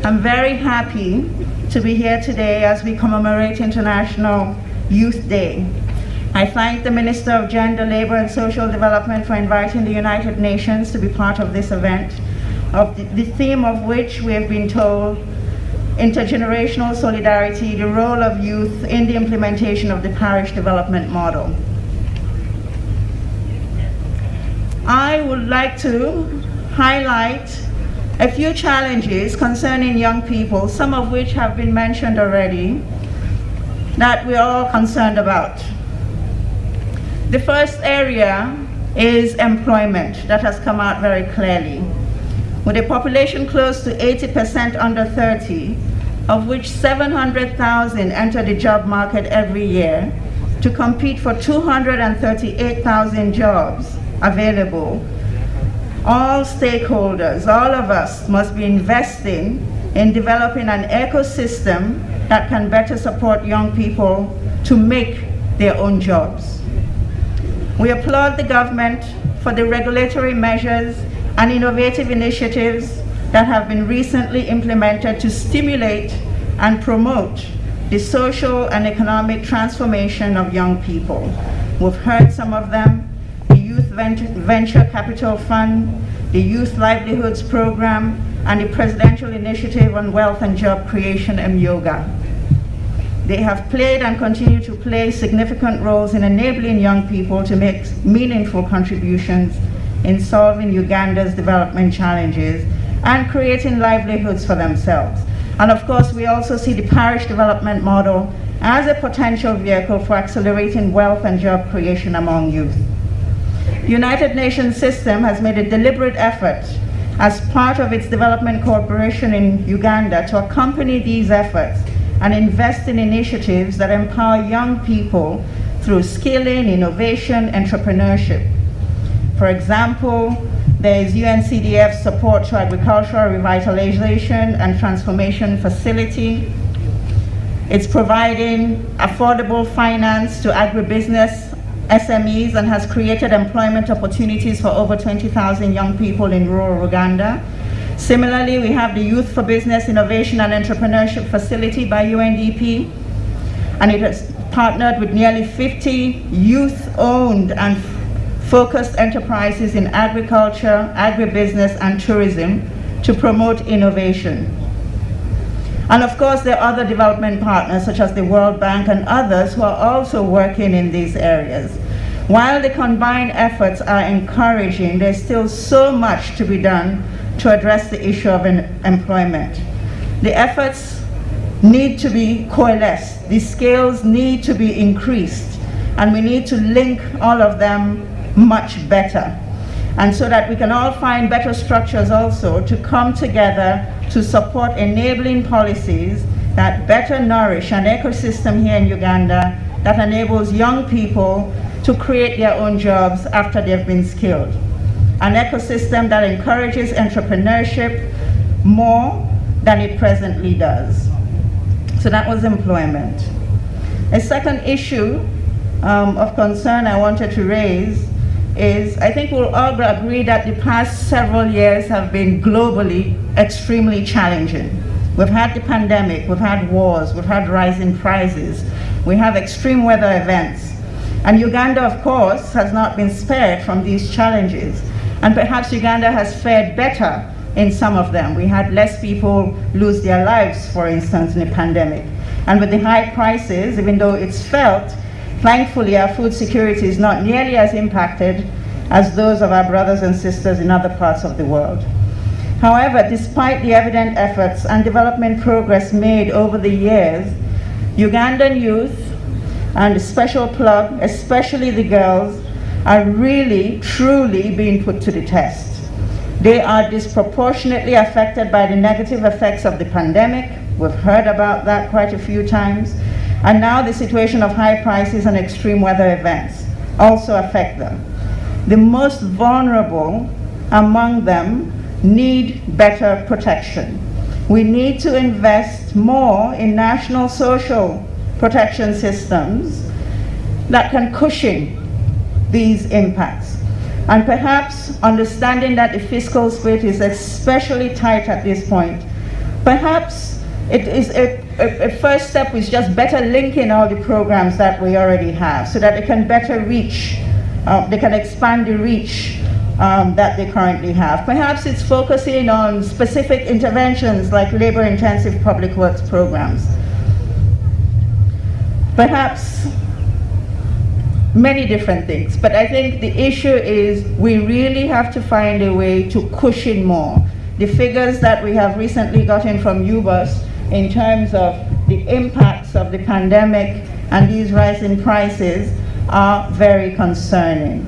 I'm very happy to be here today as we commemorate International Youth Day. I thank the Minister of Gender, Labor and Social Development for inviting the United Nations to be part of this event, of the theme of which we have been told, intergenerational solidarity, the role of youth in the implementation of the parish development model. I would like to highlight a few challenges concerning young people, some of which have been mentioned already, that we're all concerned about. The first area is employment. That has come out very clearly. With a population close to 80% under 30, of which 700,000 enter the job market every year, to compete for 238,000 jobs available, all stakeholders, all of us must be investing in developing an ecosystem that can better support young people to make their own jobs. We applaud the government for the regulatory measures and innovative initiatives that have been recently implemented to stimulate and promote the social and economic transformation of young people. We've heard some of them: the Youth Venture Capital Fund, the Youth Livelihoods Program, and the Presidential Initiative on Wealth and Job Creation, MYOGA. They have played and continue to play significant roles in enabling young people to make meaningful contributions in solving Uganda's development challenges and creating livelihoods for themselves. And of course, we also see the parish development model as a potential vehicle for accelerating wealth and job creation among youth. The United Nations system has made a deliberate effort as part of its development cooperation in Uganda to accompany these efforts and invest in initiatives that empower young people through skilling, innovation, entrepreneurship. For example, There is UNCDF support to agricultural revitalization and transformation facility. It's providing affordable finance to agribusiness SMEs and has created employment opportunities for over 20,000 young people in rural Uganda. Similarly, we have the Youth for Business Innovation and Entrepreneurship Facility by UNDP, and it has partnered with nearly 50 youth-owned and focused enterprises in agriculture, agribusiness, and tourism to promote innovation. And of course, there are other development partners such as the World Bank and others who are also working in these areas. While the combined efforts are encouraging, there's still so much to be done to address the issue of employment. The efforts need to be coalesced, the scales need to be increased, and we need to link all of them much better. And so that we can all find better structures also to come together to support enabling policies that better nourish an ecosystem here in Uganda that enables young people to create their own jobs after they've been skilled. An ecosystem that encourages entrepreneurship more than it presently does. So that was employment. A second issue of concern I wanted to raise is, I think we'll all agree that the past several years have been globally extremely challenging. We've had the pandemic, we've had wars, we've had rising prices, we have extreme weather events. And Uganda, of course, has not been spared from these challenges. And perhaps Uganda has fared better in some of them. We had less people lose their lives, for instance, in the pandemic. And with the high prices, even though it's felt, thankfully, our food security is not nearly as impacted as those of our brothers and sisters in other parts of the world. However, despite the evident efforts and development progress made over the years, Ugandan youth, and a special plug, especially the girls, are really, truly being put to the test. They are disproportionately affected by the negative effects of the pandemic. We've heard about that quite a few times. And now the situation of high prices and extreme weather events also affect them. The most vulnerable among them need better protection. We need to invest more in national social protection systems that can cushion these impacts. And perhaps understanding that the fiscal space is especially tight at this point, perhaps it is a first step is just better linking all the programs that we already have so that they can better reach, they can expand the reach that they currently have. Perhaps it's focusing on specific interventions like labor-intensive public works programs. Perhaps many different things, but I think the issue is we really have to find a way to cushion more. The figures that we have recently gotten from UBUS in terms of the impacts of the pandemic and these rising prices are very concerning.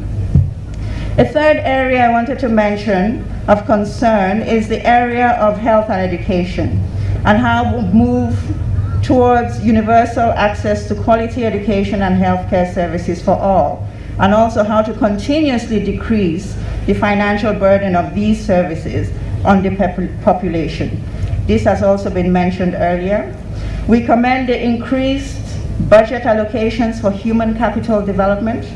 A third area I wanted to mention of concern is the area of health and education and how we move towards universal access to quality education and healthcare services for all, and also how to continuously decrease the financial burden of these services on the population. This has also been mentioned earlier. We commend the increased budget allocations for human capital development.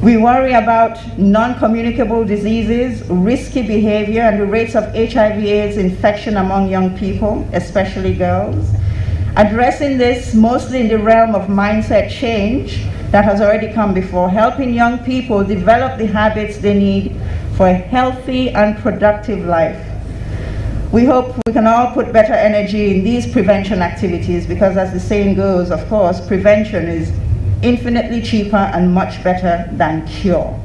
We worry about non-communicable diseases, risky behavior, and the rates of HIV/AIDS infection among young people, especially girls. Addressing this mostly in the realm of mindset change that has already come before, helping young people develop the habits they need for a healthy and productive life. We hope we can all put better energy in these prevention activities because, as the saying goes, of course, prevention is infinitely cheaper and much better than cure.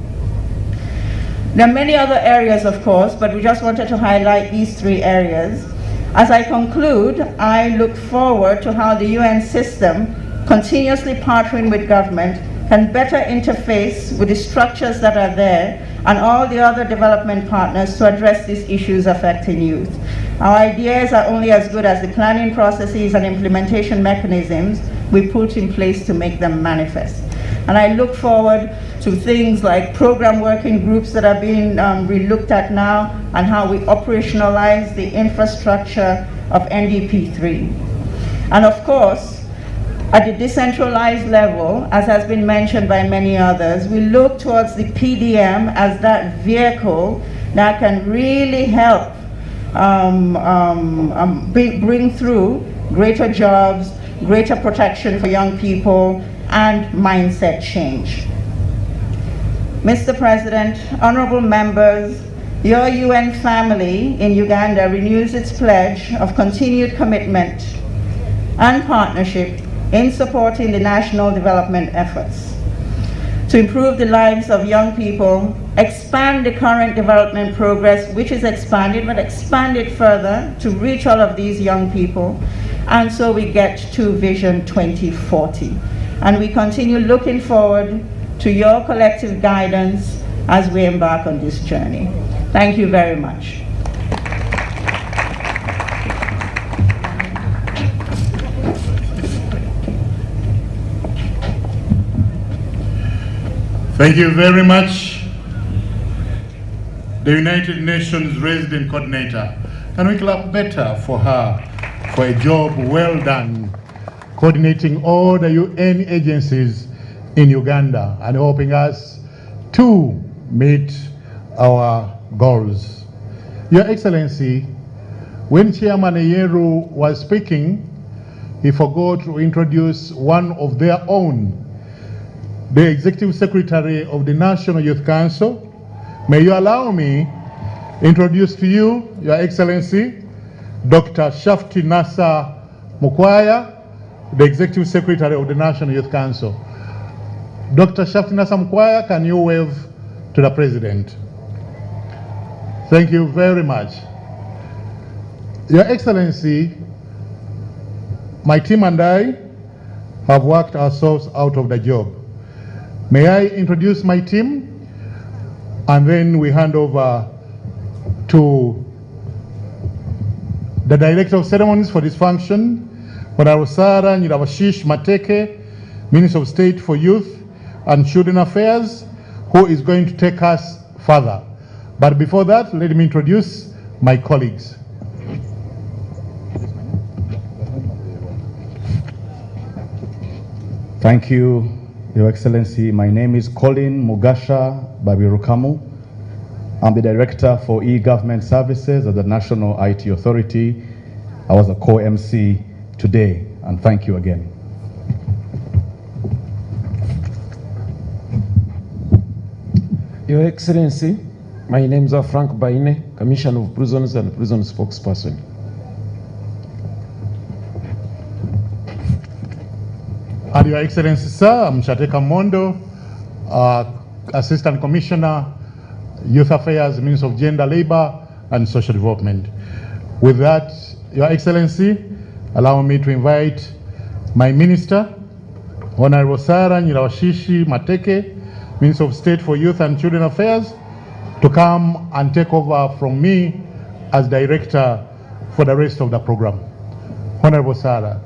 There are many other areas, of course, but we just wanted to highlight these three areas. As I conclude, I look forward to how the UN system, continuously partnering with government, can better interface with the structures that are there and all the other development partners to address these issues affecting youth. Our ideas are only as good as the planning processes and implementation mechanisms we put in place to make them manifest. And I look forward to things like program working groups that are being re-looked at now, and how we operationalize the infrastructure of NDP3. And of course, at the decentralized level, as has been mentioned by many others, we look towards the PDM as that vehicle that can really help bring through greater jobs, greater protection for young people, and mindset change. Mr. President, honorable members, your UN family in Uganda renews its pledge of continued commitment and partnership in supporting the national development efforts to improve the lives of young people, expand the current development progress, which is expanded, but expand it further to reach all of these young people, and so we get to Vision 2040. And we continue looking forward to your collective guidance as we embark on this journey. Thank you very much. Thank you very much, the United Nations Resident Coordinator. Can we clap better for her for a job well done, coordinating all the UN agencies in Uganda and helping us to meet our goals. Your Excellency, when Chairman Eyeru was speaking, he forgot to introduce one of their own, the Executive Secretary of the National Youth Council. May you allow me introduce to you, Your Excellency, Dr. Shafti Nasa Mukwaya, the Executive Secretary of the National Youth Council. Dr. Shafti Nasa Mukwaya, can you wave to the President? Thank you very much. Your Excellency, my team and I have worked ourselves out of the job. May I introduce my team, and then we hand over to the Director of Ceremonies for this function, Honorable Sarah Nyirabashish Mateke, Minister of State for Youth and Children Affairs, who is going to take us further. But before that, let me introduce my colleagues. Thank you, Your Excellency. My name is Colin Mugasha Babirukamu. I'm the Director for E-Government Services at the National IT Authority. I was a co-MC today, and thank you again. Your Excellency, my name is Frank Baine, Commissioner of Prisons and Prison Spokesperson. And Your Excellency, sir, I'm Shateka Mondo, Assistant Commissioner, Youth Affairs, Minister of Gender, Labor and Social Development. With that, Your Excellency, allow me to invite my Minister, Honorable Sarah Nyirabashish Mateke, Minister of State for Youth and Children Affairs, to come and take over from me as Director for the rest of the program. Honorable Sarah.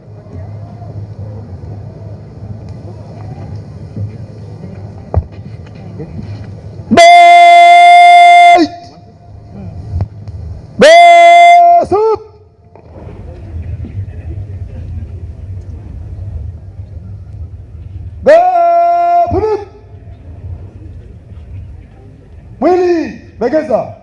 Begeza.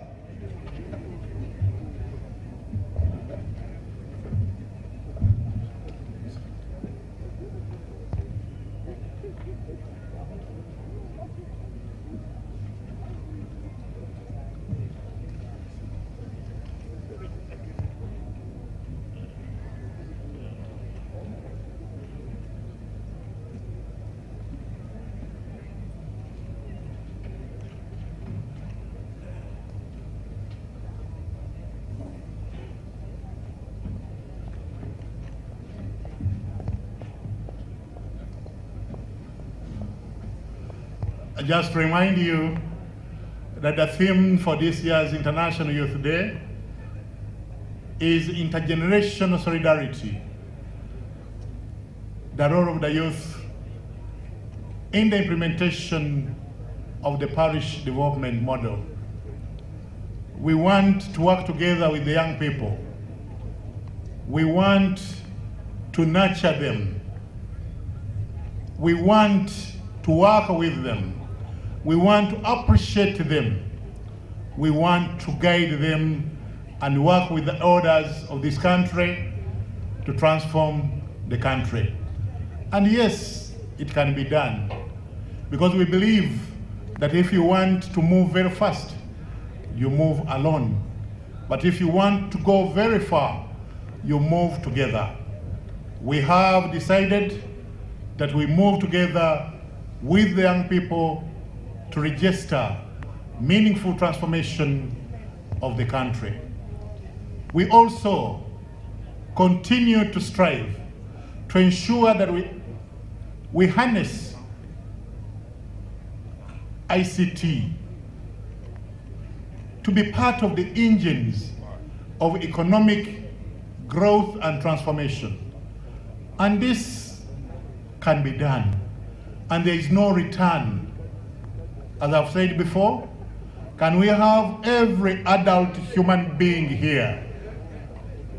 Just to remind you that the theme for this year's International Youth Day is intergenerational solidarity, the role of the youth in the implementation of the parish development model. We want to work together with the young people. We want to nurture them. We want to work with them. We want to appreciate them. We want to guide them and work with the elders of this country to transform the country. And yes, it can be done, because we believe that if you want to move very fast, you move alone. But if you want to go very far, you move together. We have decided that we move together with the young people to register meaningful transformation of the country. We also continue to strive to ensure that we harness ICT to be part of the engines of economic growth and transformation. And this can be done, and there is no return. As I've said before, can we have every adult human being here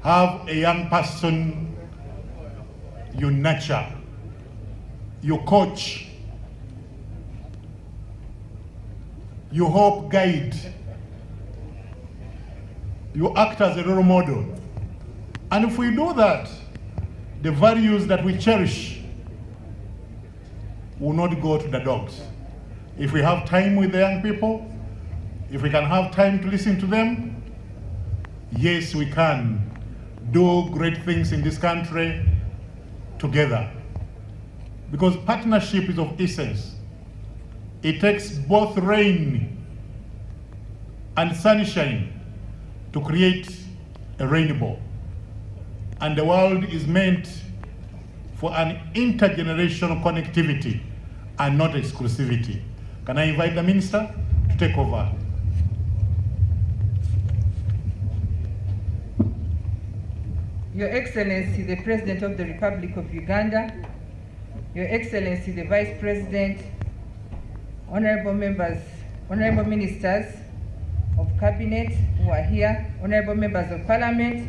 have a young person you nurture, you coach, you help guide, you act as a role model. And if we do that, the values that we cherish will not go to the dogs. If we have time with the young people, if we can have time to listen to them, yes, we can do great things in this country together. Because partnership is of essence. It takes both rain and sunshine to create a rainbow. And the world is meant for an intergenerational connectivity and not exclusivity. Can I invite the Minister to take over? Your Excellency, the President of the Republic of Uganda, Your Excellency, the Vice President, honorable members, honorable ministers of Cabinet who are here, honorable members of Parliament,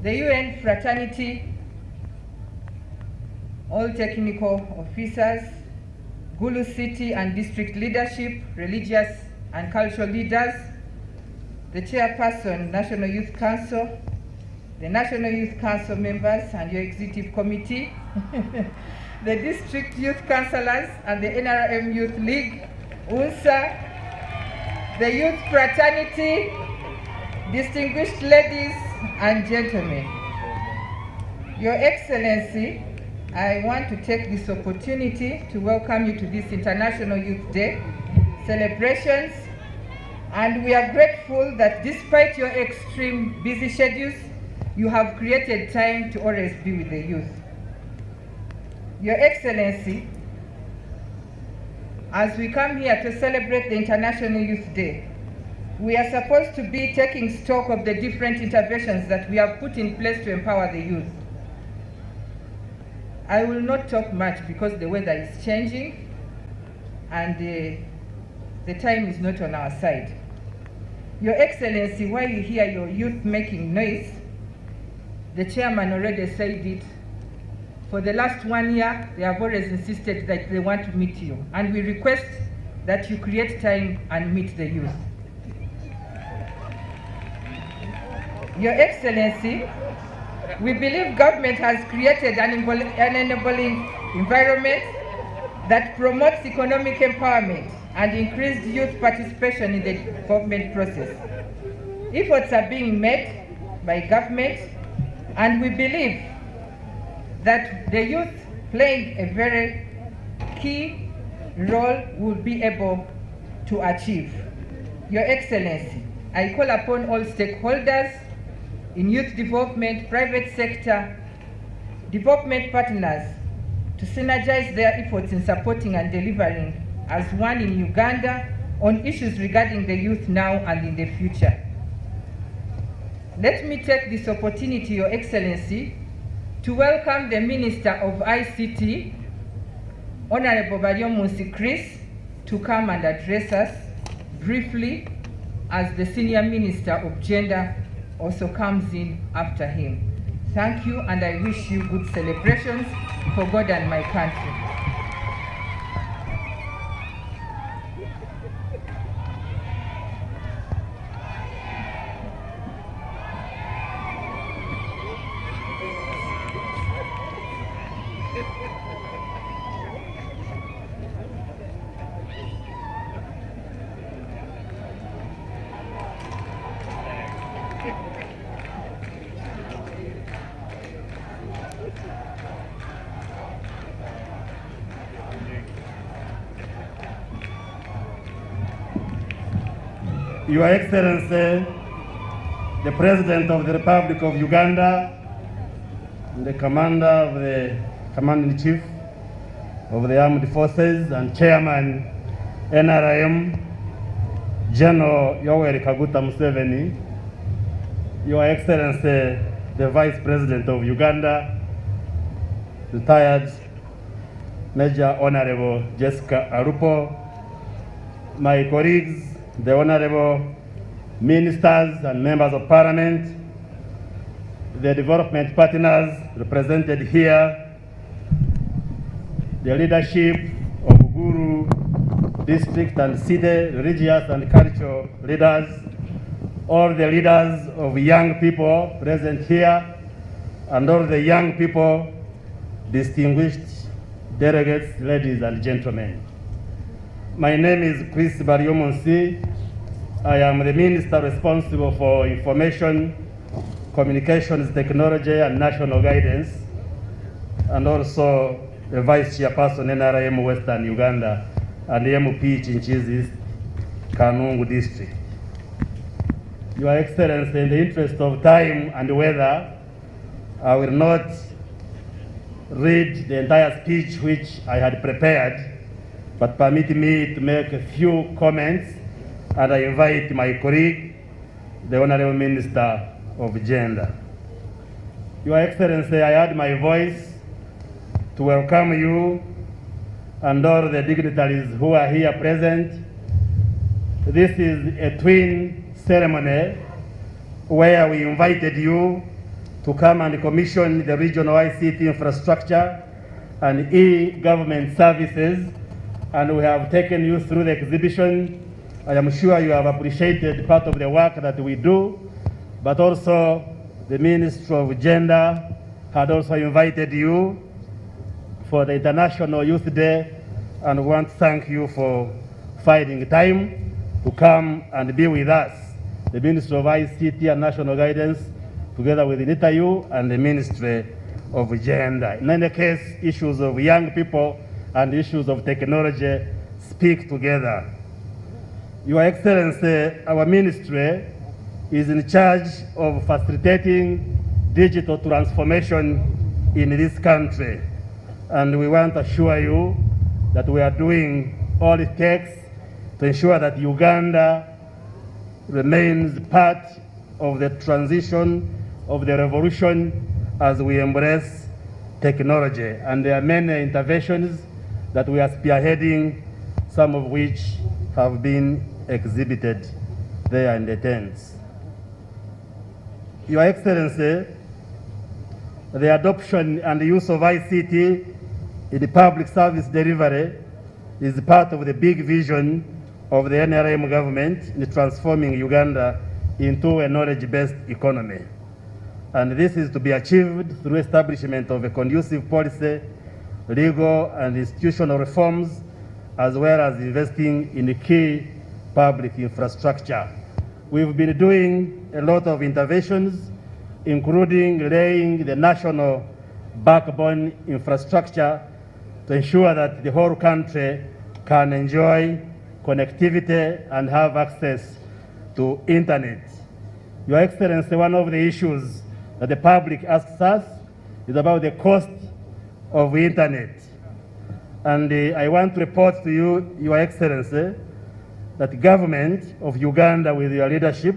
the UN fraternity, all technical officers, Gulu City and district leadership, religious and cultural leaders, the chairperson, National Youth Council, the National Youth Council members and your executive committee, the district youth councillors and the NRM Youth League, UNSA, the youth fraternity, distinguished ladies and gentlemen. Your Excellency, I want to take this opportunity to welcome you to this International Youth Day celebrations, and we are grateful that despite your extreme busy schedules, you have created time to always be with the youth. Your Excellency, as we come here to celebrate the International Youth Day, we are supposed to be taking stock of the different interventions that we have put in place to empower the youth. I will not talk much because the weather is changing and the time is not on our side. Your Excellency, while you hear your youth making noise, the chairman already said it. For the last 1 year, they have always insisted that they want to meet you, and we request that you create time and meet the youth. Your Excellency, we believe government has created an enabling environment that promotes economic empowerment and increased youth participation in the development process. Efforts are being made by government, and we believe that the youth playing a very key role will be able to achieve. Your Excellency, I call upon all stakeholders in youth development, private sector, development partners to synergize their efforts in supporting and delivering as one in Uganda on issues regarding the youth now and in the future. Let me take this opportunity, Your Excellency, to welcome the Minister of ICT, Honorable Baryomunsi Chris to come and address us briefly as the Senior Minister of Gender also comes in after him. Thank you, and I wish you good celebrations for God and my country. Your Excellency, the President of the Republic of Uganda, the Commander of the Command-in-Chief of the Armed Forces and Chairman NRM, General Yoweri Kaguta Museveni, Your Excellency, the Vice President of Uganda, retired Major Honorable Jessica Arupo, my colleagues, the Honorable Ministers and Members of Parliament, the development partners represented here, the leadership of Guru District and City, religious and cultural leaders, all the leaders of young people present here, and all the young people, distinguished delegates, ladies and gentlemen. My name is Chris Baryomunsi. I am the Minister responsible for Information, Communications Technology and National Guidance, and also the Vice Chairperson NRM Western Uganda and the MP Chinchizi Kanungu District. Your Excellency, in the interest of time and weather, I will not read the entire speech which I had prepared, but permit me to make a few comments, and I invite my colleague, the Honorable Minister of Gender. Your Excellency, I add my voice to welcome you and all the dignitaries who are here present. This is a twin ceremony where we invited you to come and commission the regional ICT infrastructure and e-government services, and we have taken you through the exhibition. I am sure you have appreciated part of the work that we do, but also the Ministry of Gender had also invited you for the International Youth Day, and we want to thank you for finding time to come and be with us. The Ministry of ICT and National Guidance, together with the Dignitary and the Ministry of Gender. In any case, issues of young people and issues of technology speak together. Your Excellency, our ministry is in charge of facilitating digital transformation in this country, and we want to assure you that we are doing all it takes to ensure that Uganda remains part of the transition of the revolution as we embrace technology. And there are many interventions that we are spearheading, some of which have been exhibited there in the tents. Your Excellency, the adoption and the use of ICT in the public service delivery is part of the big vision of the NRM government in transforming Uganda into a knowledge-based economy. And this is to be achieved through establishment of a conducive policy, legal and institutional reforms, as well as investing in the key public infrastructure. We've been doing a lot of interventions, including laying the national backbone infrastructure to ensure that the whole country can enjoy connectivity and have access to internet. Your Excellency, one of the issues that the public asks us is about the cost of internet. And I want to report to you, Your Excellency, that the government of Uganda, with your leadership,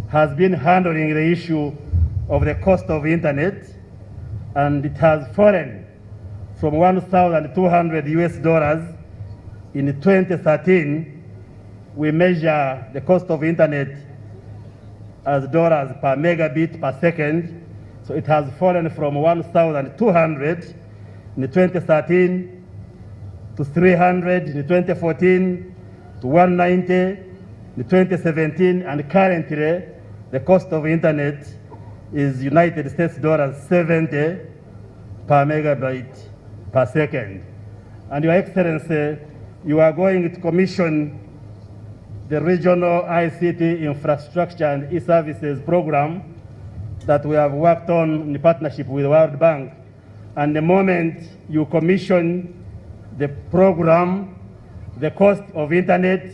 has been handling the issue of the cost of internet, and it has fallen from 1,200 US dollars in 2013. We measure the cost of internet as dollars per megabit per second. So it has fallen from 1,200 in 2013 to 300 in 2014 to 190 in 2017, and currently the cost of internet is United States dollars 70 per megabyte per second. And Your Excellency, you are going to commission the regional ICT infrastructure and e-services program that we have worked on in partnership with the World Bank. And the moment you commission the program, the cost of internet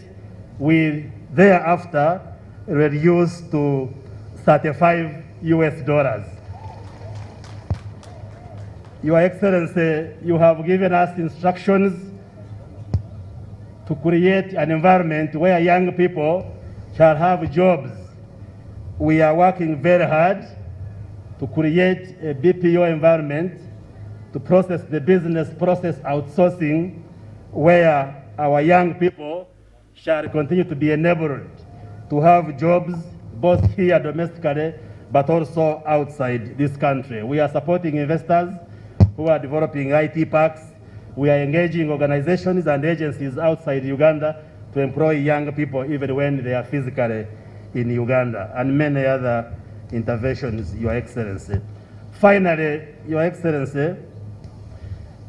will thereafter reduce to 35 US dollars. Your Excellency, you have given us instructions to create an environment where young people shall have jobs. We are working very hard to create a BPO environment to process the business process outsourcing, where our young people shall continue to be enabled to have jobs both here domestically but also outside this country. We are supporting investors who are developing IT parks. We are engaging organizations and agencies outside Uganda to employ young people even when they are physically in Uganda, and many other interventions, Your Excellency. Finally, Your Excellency,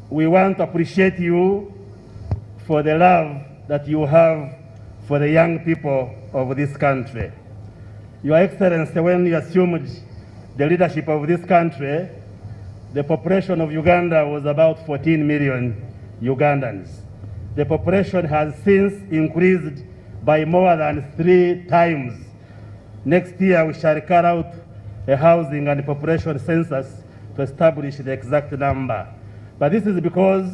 we want to appreciate you for the love that you have for the young people of this country. Your Excellency, when you assumed the leadership of this country, the population of Uganda was about 14 million Ugandans. The population has since increased by more than 3 times. Next year, we shall carry out a housing and population census to establish the exact number. But this is because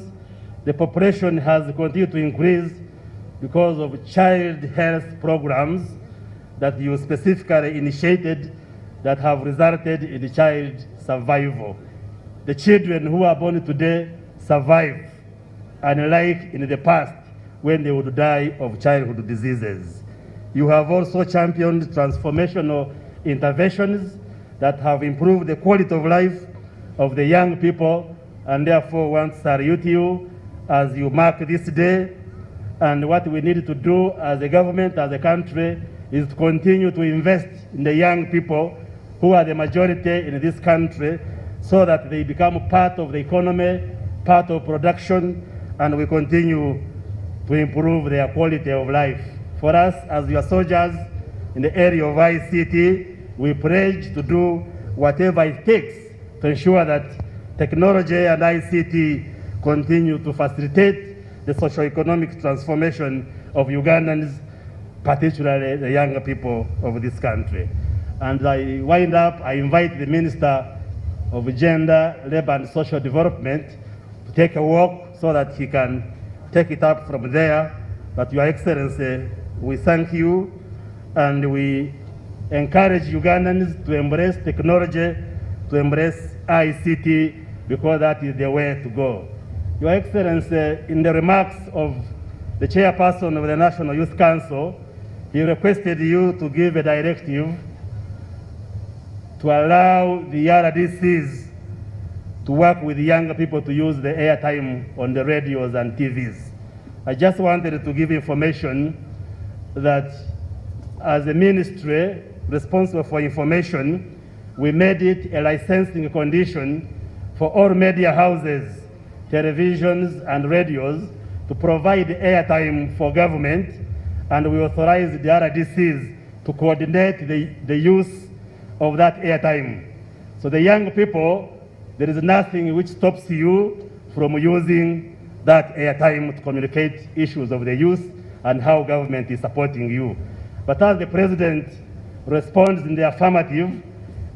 the population has continued to increase because of child health programs that you specifically initiated that have resulted in child survival. The children who are born today survive, unlike in the past when they would die of childhood diseases. You have also championed transformational interventions that have improved the quality of life of the young people, and therefore want to salute you as you mark this day. And what we need to do as a government, as a country, is to continue to invest in the young people who are the majority in this country, so that they become part of the economy, part of production, and we continue to improve their quality of life. For us, as your soldiers in the area of ICT, we pledge to do whatever it takes to ensure that technology and ICT continue to facilitate the socio-economic transformation of Ugandans, particularly the younger people of this country. And I wind up, I invite the Minister of Gender, Labor and Social Development to take a walk so that he can take it up from there. But Your Excellency, we thank you, and we encourage Ugandans to embrace technology, to embrace ICT, because that is the way to go. Your Excellency, in the remarks of the chairperson of the National Youth Council, he requested you to give a directive to allow the RDCs to work with younger people to use the airtime on the radios and TVs. I just wanted to give information that as a ministry responsible for information, we made it a licensing condition for all media houses, televisions and radios to provide airtime for government, and we authorized the RDCs to coordinate the use of that airtime. So the young people, there is nothing which stops you from using that airtime to communicate issues of the youth and how government is supporting you. But as the President responds in the affirmative,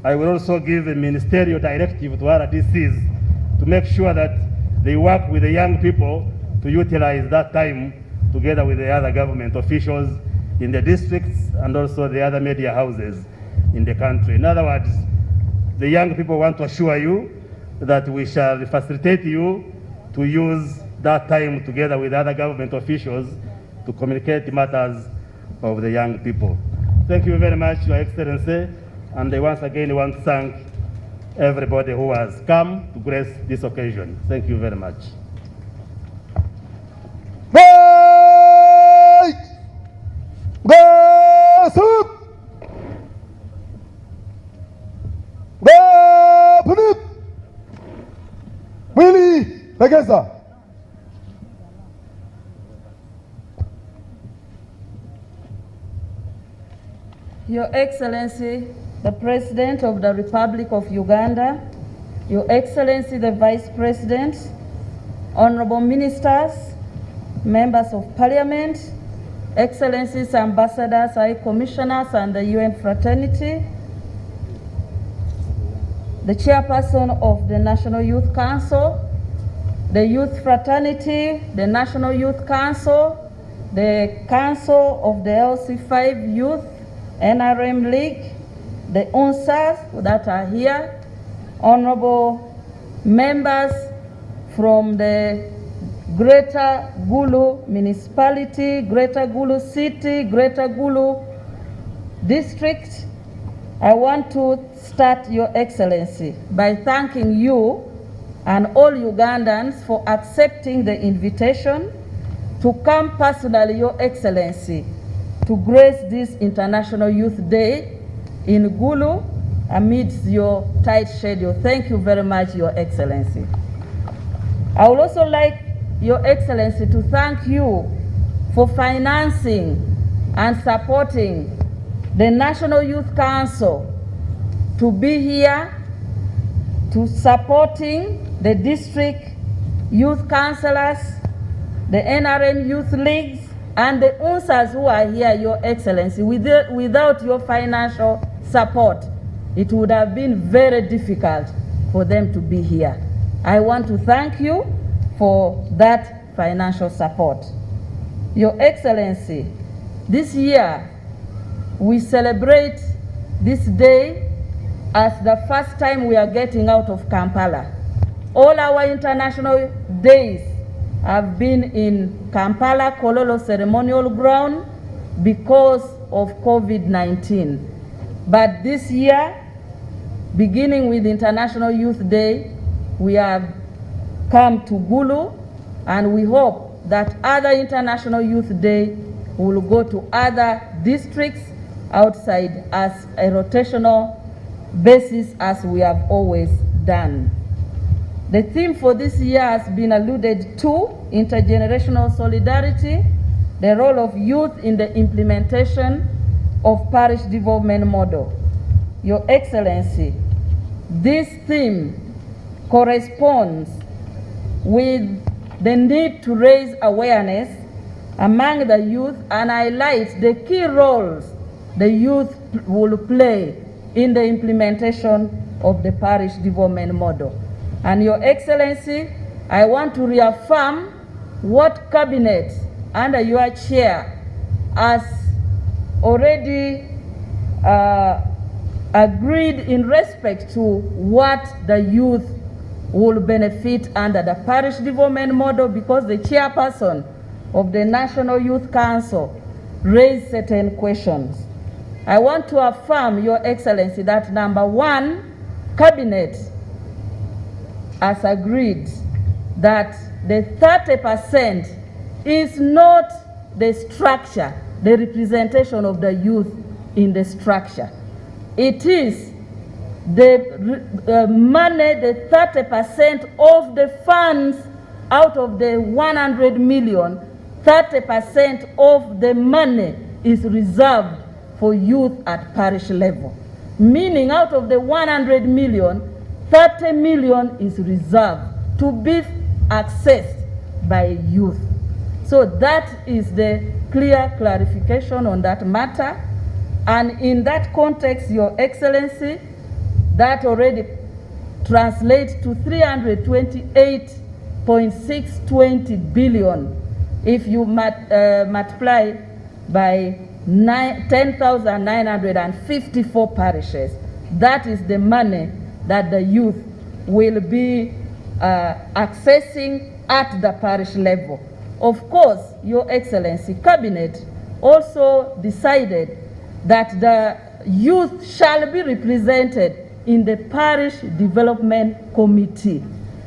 I will also give a ministerial directive to RDCs to make sure that they work with the young people to utilize that time together with the other government officials in the districts and also the other media houses in the country. In other words, the young people want to assure you that we shall facilitate you to use that time together with other government officials to communicate matters of the young people. Thank you very much, Your Excellency, and I once again want to thank everybody who has come to grace this occasion. Thank you very much. Your Excellency, the President of the Republic of Uganda, Your Excellency, the Vice President, Honorable Ministers, Members of Parliament, Excellencies, Ambassadors, High Commissioners, and the UN Fraternity, the Chairperson of the National Youth Council, the Youth Fraternity, the National Youth Council, the Council of the LC5 Youth, NRM League, the UNSAs that are here, honorable members from the Greater Gulu Municipality, Greater Gulu City, Greater Gulu District. I want to start, Your Excellency, by thanking you and all Ugandans for accepting the invitation to come personally, Your Excellency, to grace this International Youth Day in Gulu amidst your tight schedule. Thank you very much, Your Excellency. I would also like, Your Excellency, to thank you for financing and supporting the National Youth Council to be here, to supporting the district youth councillors, the NRM youth leagues, and the UNSAs who are here, Your Excellency. Without your financial support, it would have been very difficult for them to be here. I want to thank you for that financial support. Your Excellency, this year we celebrate this day as the first time we are getting out of Kampala. All our international days have been in Kampala, Kololo Ceremonial Ground because of COVID-19. But this year, beginning with International Youth Day, we have come to Gulu, and we hope that other International Youth Day will go to other districts outside as a rotational basis as we have always done. The theme for this year has been alluded to: intergenerational solidarity, the role of youth in the implementation of parish development model. Your Excellency, this theme corresponds with the need to raise awareness among the youth and highlight the key roles the youth will play in the implementation of the parish development model. And Your Excellency, I want to reaffirm what Cabinet under your chair has already agreed in respect to what the youth will benefit under the parish development model, because the chairperson of the National Youth Council raised certain questions. I want to affirm, Your Excellency, that number one, Cabinet has agreed that the 30% is not the structure, the representation of the youth in the structure. It is the money, the 30% of the funds out of the 100 million, 30% of the money is reserved for youth at parish level. Meaning out of the 100 million, 30 million is reserved to be accessed by youth. So that is the clear clarification on that matter. And in that context, Your Excellency, that already translates to 328.620 billion if you multiply by 10,954 parishes. That is the money that the youth will be accessing at the parish level. Of course, Your Excellency, Cabinet also decided that the youth shall be represented in the Parish Development Committee.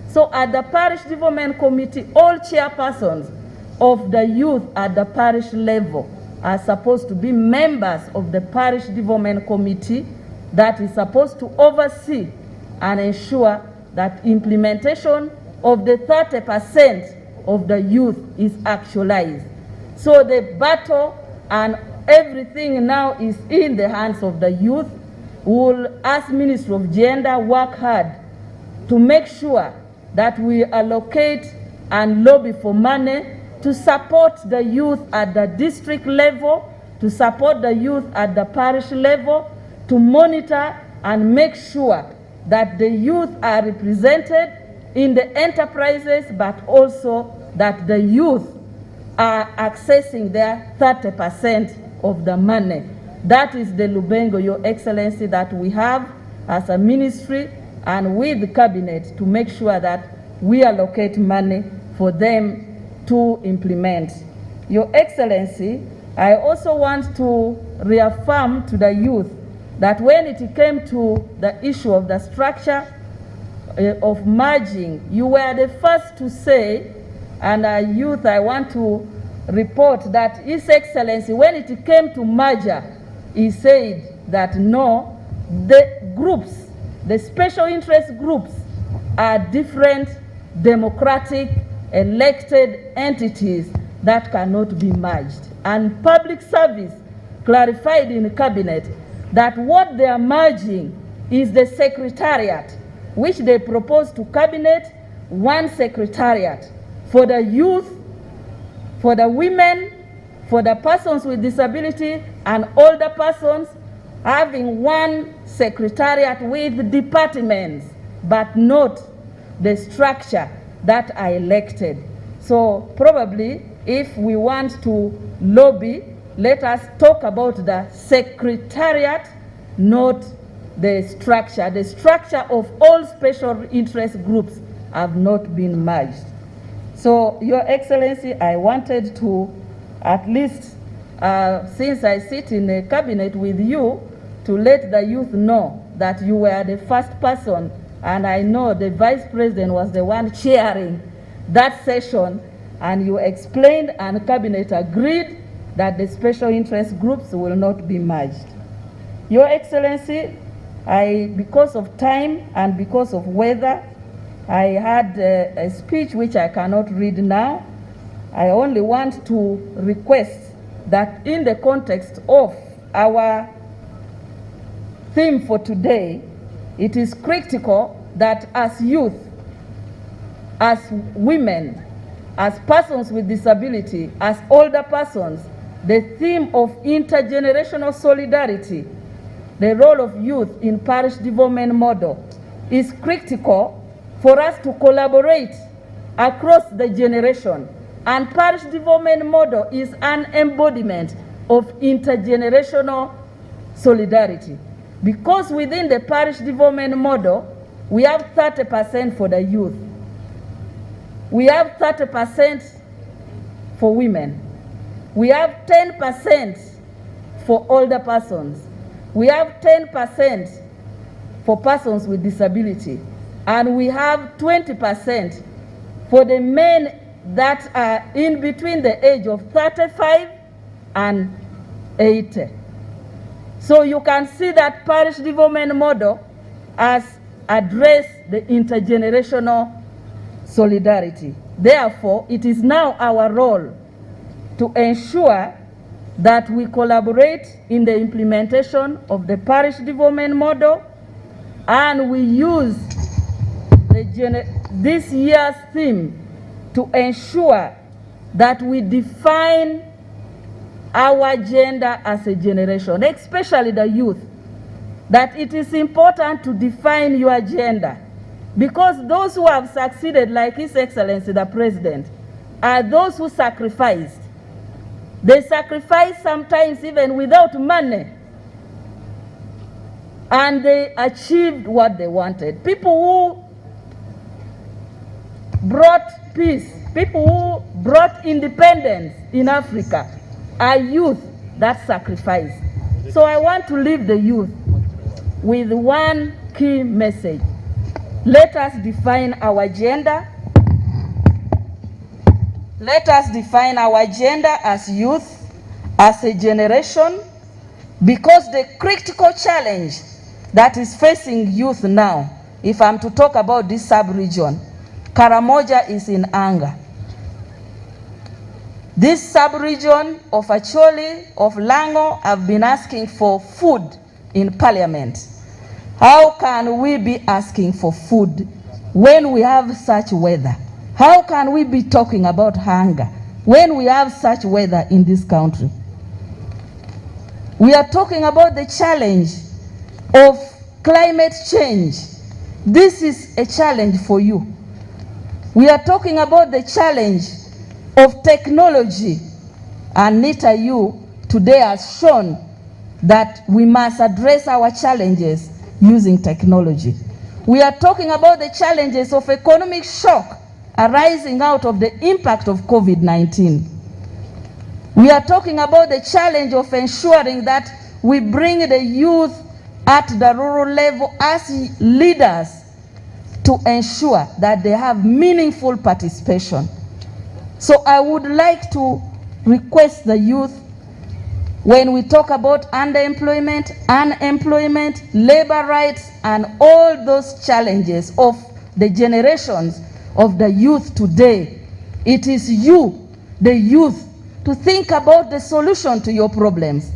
So at the Parish Development Committee, all chairpersons of the youth at the parish level are supposed to be members of the Parish Development Committee that is supposed to oversee and ensure that implementation of the 30% of the youth is actualized. So the battle and everything now is in the hands of the youth. We will, as Ministry of Gender, work hard to make sure that we allocate and lobby for money to support the youth at the district level, to support the youth at the parish level, to monitor and make sure that the youth are represented in the enterprises, but also that the youth are accessing their 30% of the money. That is the Lubengo, Your Excellency, that we have as a ministry and with the cabinet to make sure that we allocate money for them to implement. Your Excellency, I also want to reaffirm to the youth that when it came to the issue of the structure of merging, you were the first to say, and youth, I want to report that His Excellency, when it came to merger, he said that no, the groups, the special interest groups are different democratic elected entities that cannot be merged. And public service clarified in the cabinet that what they are merging is the secretariat, which they proposed to cabinet, one secretariat for the youth, for the women, for the persons with disability and older persons, having one secretariat with departments, but not the structure that are elected. So probably if we want to lobby, let us talk about the secretariat, not the structure. The structure of all special interest groups have not been merged. So, Your Excellency, I wanted to at least, since I sit in a cabinet with you, to let the youth know that you were the first person, and I know the Vice President was the one chairing that session, and you explained and cabinet agreed that the special interest groups will not be merged. Your Excellency, because of time and because of weather, I had a speech which I cannot read now. I only want to request that in the context of our theme for today, it is critical that as youth, as women, as persons with disability, as older persons, the theme of intergenerational solidarity, the role of youth in parish development model, is critical for us to collaborate across the generation. And parish development model is an embodiment of intergenerational solidarity. Because within the parish development model, we have 30% for the youth. We have 30% for women. We have 10% for older persons. We have 10% for persons with disability. And we have 20% for the men that are in between the age of 35 and 80. So you can see that parish development model has addressed the intergenerational solidarity. Therefore, it is now our role to ensure that we collaborate in the implementation of the parish development model, and we use this year's theme to ensure that we define our gender as a generation, especially the youth, that it is important to define your gender, because those who have succeeded, like His Excellency the President, are those who sacrificed. They sacrificed sometimes even without money, and they achieved what they wanted. People brought peace, people who brought independence in Africa are youth that sacrifice. So I want to leave the youth with one key message. Let us define our agenda. Let us define our agenda as youth, as a generation, because the critical challenge that is facing youth now, if I'm to talk about this sub-region, Karamoja is in anger. This sub-region of Acholi, of Lango, have been asking for food in parliament. How can we be asking for food when we have such weather? How can we be talking about hunger when we have such weather in this country? We are talking about the challenge of climate change. This is a challenge for you. We are talking about the challenge of technology. And Nita, you today has shown that we must address our challenges using technology. We are talking about the challenges of economic shock arising out of the impact of COVID-19. We are talking about the challenge of ensuring that we bring the youth at the rural level as leaders to ensure that they have meaningful participation. So I would like to request the youth, when we talk about underemployment, unemployment, labor rights, and all those challenges of the generations of the youth today, it is you, the youth, to think about the solution to your problems.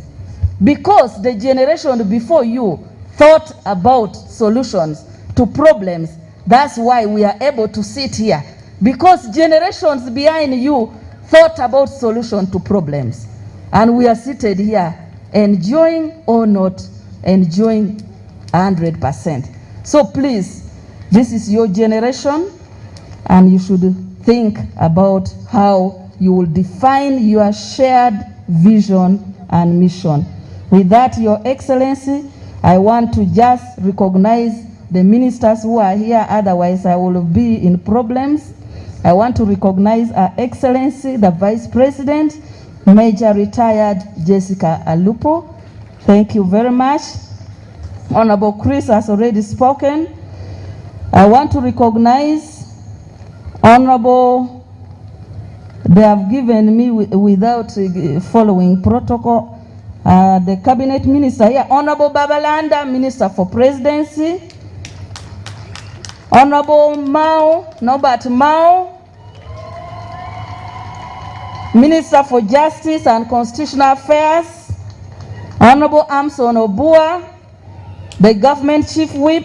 Because the generation before you thought about solutions to problems, that's why we are able to sit here. Because generations behind you thought about solution to problems. And we are seated here enjoying or not enjoying 100%. So please, this is your generation, and you should think about how you will define your shared vision and mission. With that, Your Excellency, I want to just recognize the ministers who are here, otherwise I will be in problems. I want to recognize Her Excellency, the Vice President, Major Retired Jessica Alupo. Thank you very much. Honorable Chris has already spoken. I want to recognize Honorable, they have given me without following protocol, the Cabinet Minister here, Honorable Babalanda, Minister for Presidency, Honorable Mao, Norbert Mao, Minister for Justice and Constitutional Affairs, Honorable Amson Obua, the Government Chief Whip,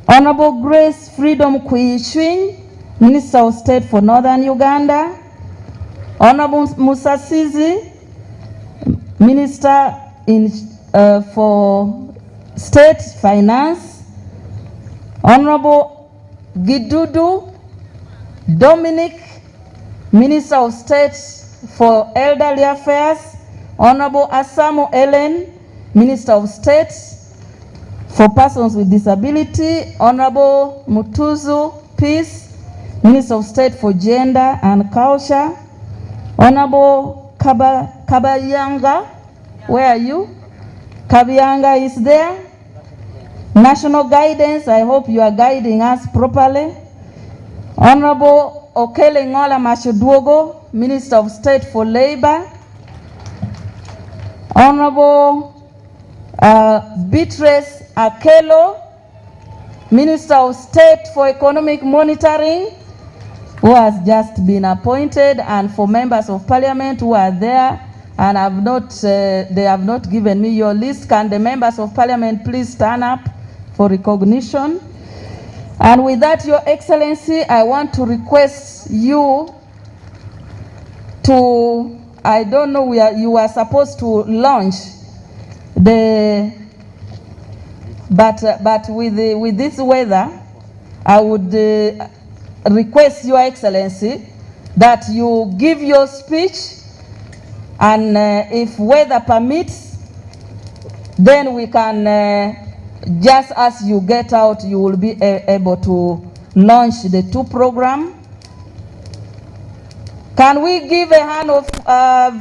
Honorable Grace Freedom Kuichwin, Minister of State for Northern Uganda, Honorable Musasizi, Minister for State Finance, Honorable Gidudu Dominic, Minister of State for Elderly Affairs, Honorable Asamo Ellen, Minister of State for Persons with Disability, Honorable Mutuzu Peace, Minister of State for Gender and Culture, Honorable Kabayanga, where are you? Kabyanga is there. National Guidance, I hope you are guiding us properly. Honorable Okele Ngola Mashoduogo, Minister of State for Labor. Honorable Beatrice Akelo, Minister of State for Economic Monitoring, who has just been appointed, and for members of Parliament who are there and have not, they have not given me your list. Can the members of Parliament please stand up for recognition? And with that, Your Excellency, I want to request you to, I don't know, you are supposed to launch the, but with this weather, I would request Your Excellency that you give your speech, and if weather permits, then we can, just as you get out, you will be able to launched the 2 program. Can we give a hand of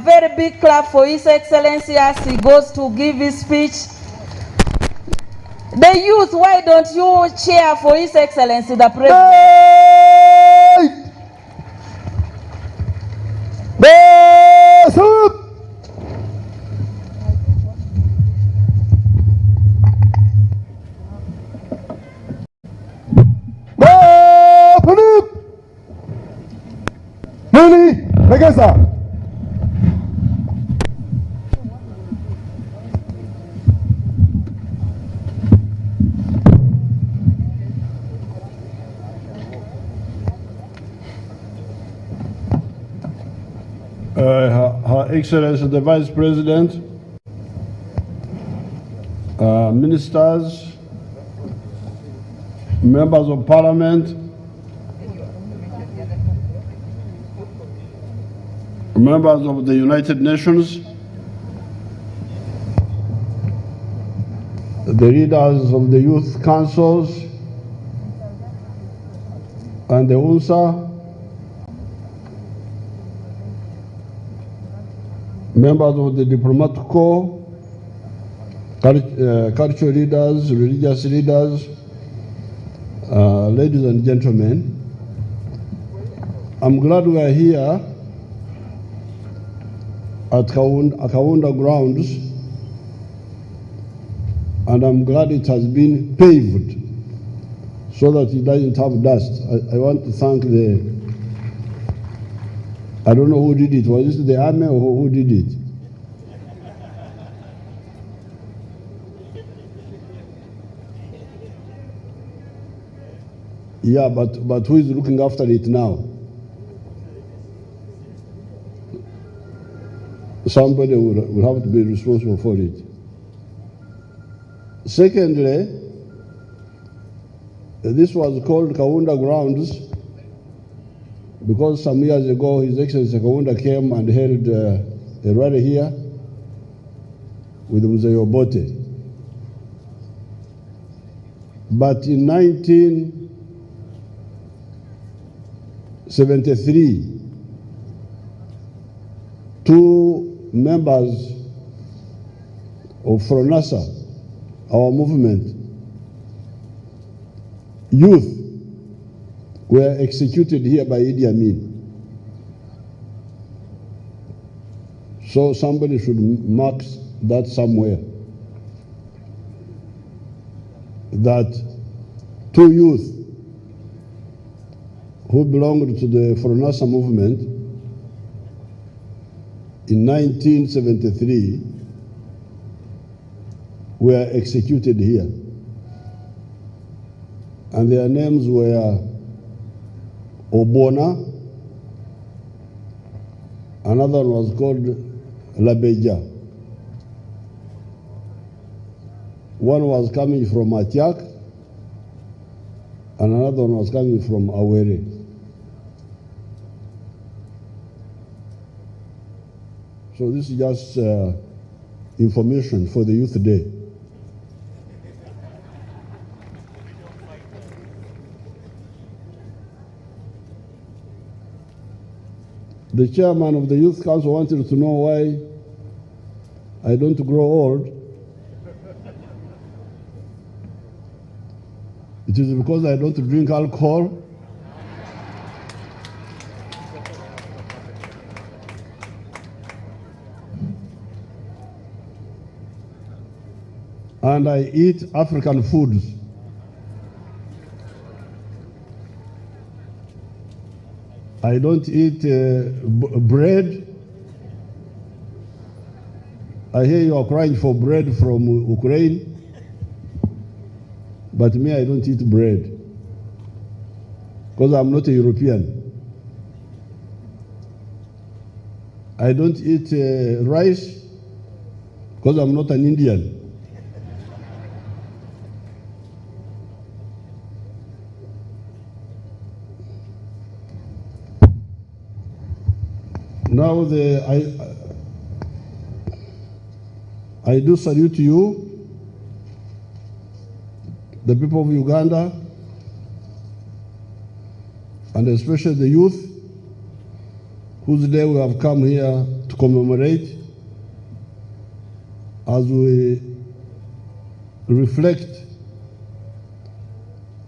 very big clap for His Excellency as he goes to give his speech? The youth, why don't you cheer for His Excellency the President? Her Excellency the Vice President, ministers, members of Parliament, members of the United Nations, the leaders of the youth councils and the UNSA, members of the diplomatic corps, cultural leaders, religious leaders, ladies and gentlemen, I'm glad we are here at Kaunda grounds, and I'm glad it has been paved so that it doesn't have dust. I want to thank I don't know who did it. Was it the army or who did it? Yeah, but who is looking after it now? Somebody will have to be responsible for it. Secondly, this was called Kaunda grounds because some years ago His Excellency Kaunda came and held a rally here with Mzee Obote. But in 1973, 2 members of Fronasa, our movement, youth, were executed here by Idi Amin. So somebody should mark that somewhere, that 2 youth who belonged to the Fronasa movement in 1973 were executed here. And their names were Obona, another one was called Labeja. One was coming from Atiak, and another one was coming from Awere. So this is just information for the Youth Day. The chairman of the Youth Council wanted to know why I don't grow old. It is because I don't drink alcohol. And I eat African foods. I don't eat bread. I hear you are crying for bread from Ukraine, but me, I don't eat bread because I'm not a European. I don't eat rice because I'm not an Indian. Now I do salute you, the people of Uganda, and especially the youth, whose day we have come here to commemorate, as we reflect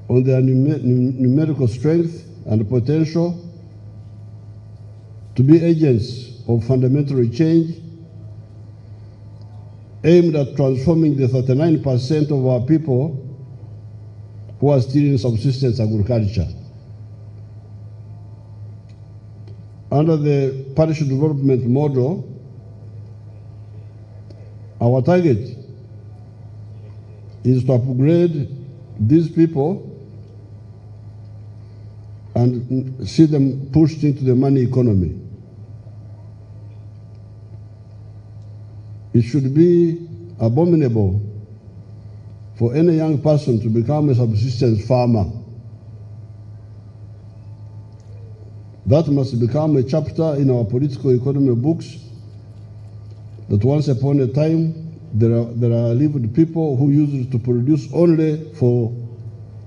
on their numerical strength and potential to be agents of fundamental change aimed at transforming the 39% of our people who are still in subsistence agriculture. Under the parish development model, our target is to upgrade these people and see them pushed into the money economy. It should be abominable for any young person to become a subsistence farmer. That must become a chapter in our political economy books, that once upon a time there are lived people who used to produce only for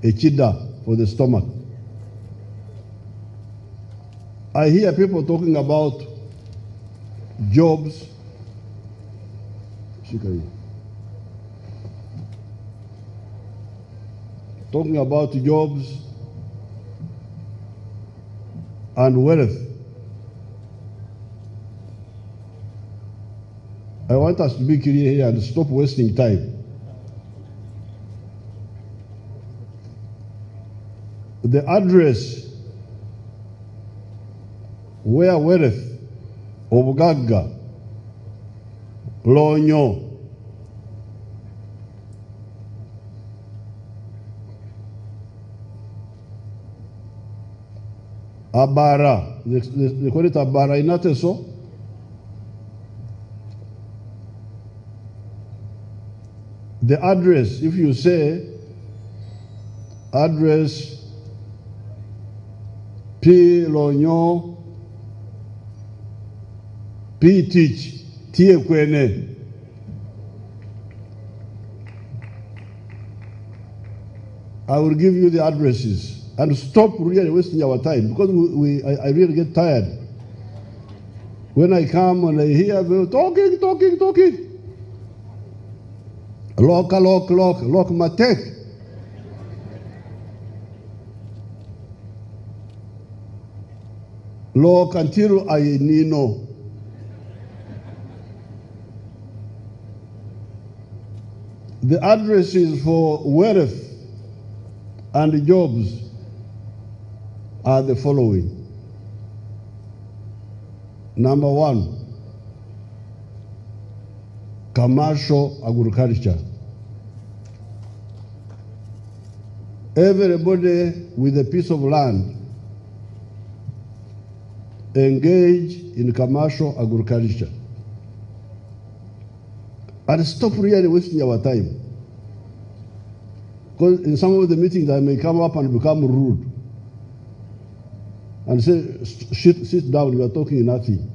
a chida, for the stomach. I hear people talking about jobs. Talking about jobs and wealth. I want us to be clear here and stop wasting time. The address where wealth, Obugaga, Lonyo, Abara, they call it Abara in Ateso. The address, if you say address P Lonyo, P Teach, Tie Kwene, I will give you the addresses. And stop really wasting our time, because I really get tired. When I come and I hear people talking. Lock matek. Lock until I know. The addresses for wealth and jobs are the following. Number one, commercial agriculture. Everybody with a piece of land engage in commercial agriculture. And stop really wasting our time. Because in some of the meetings I may come up and become rude and say, sit down, you are talking nothing.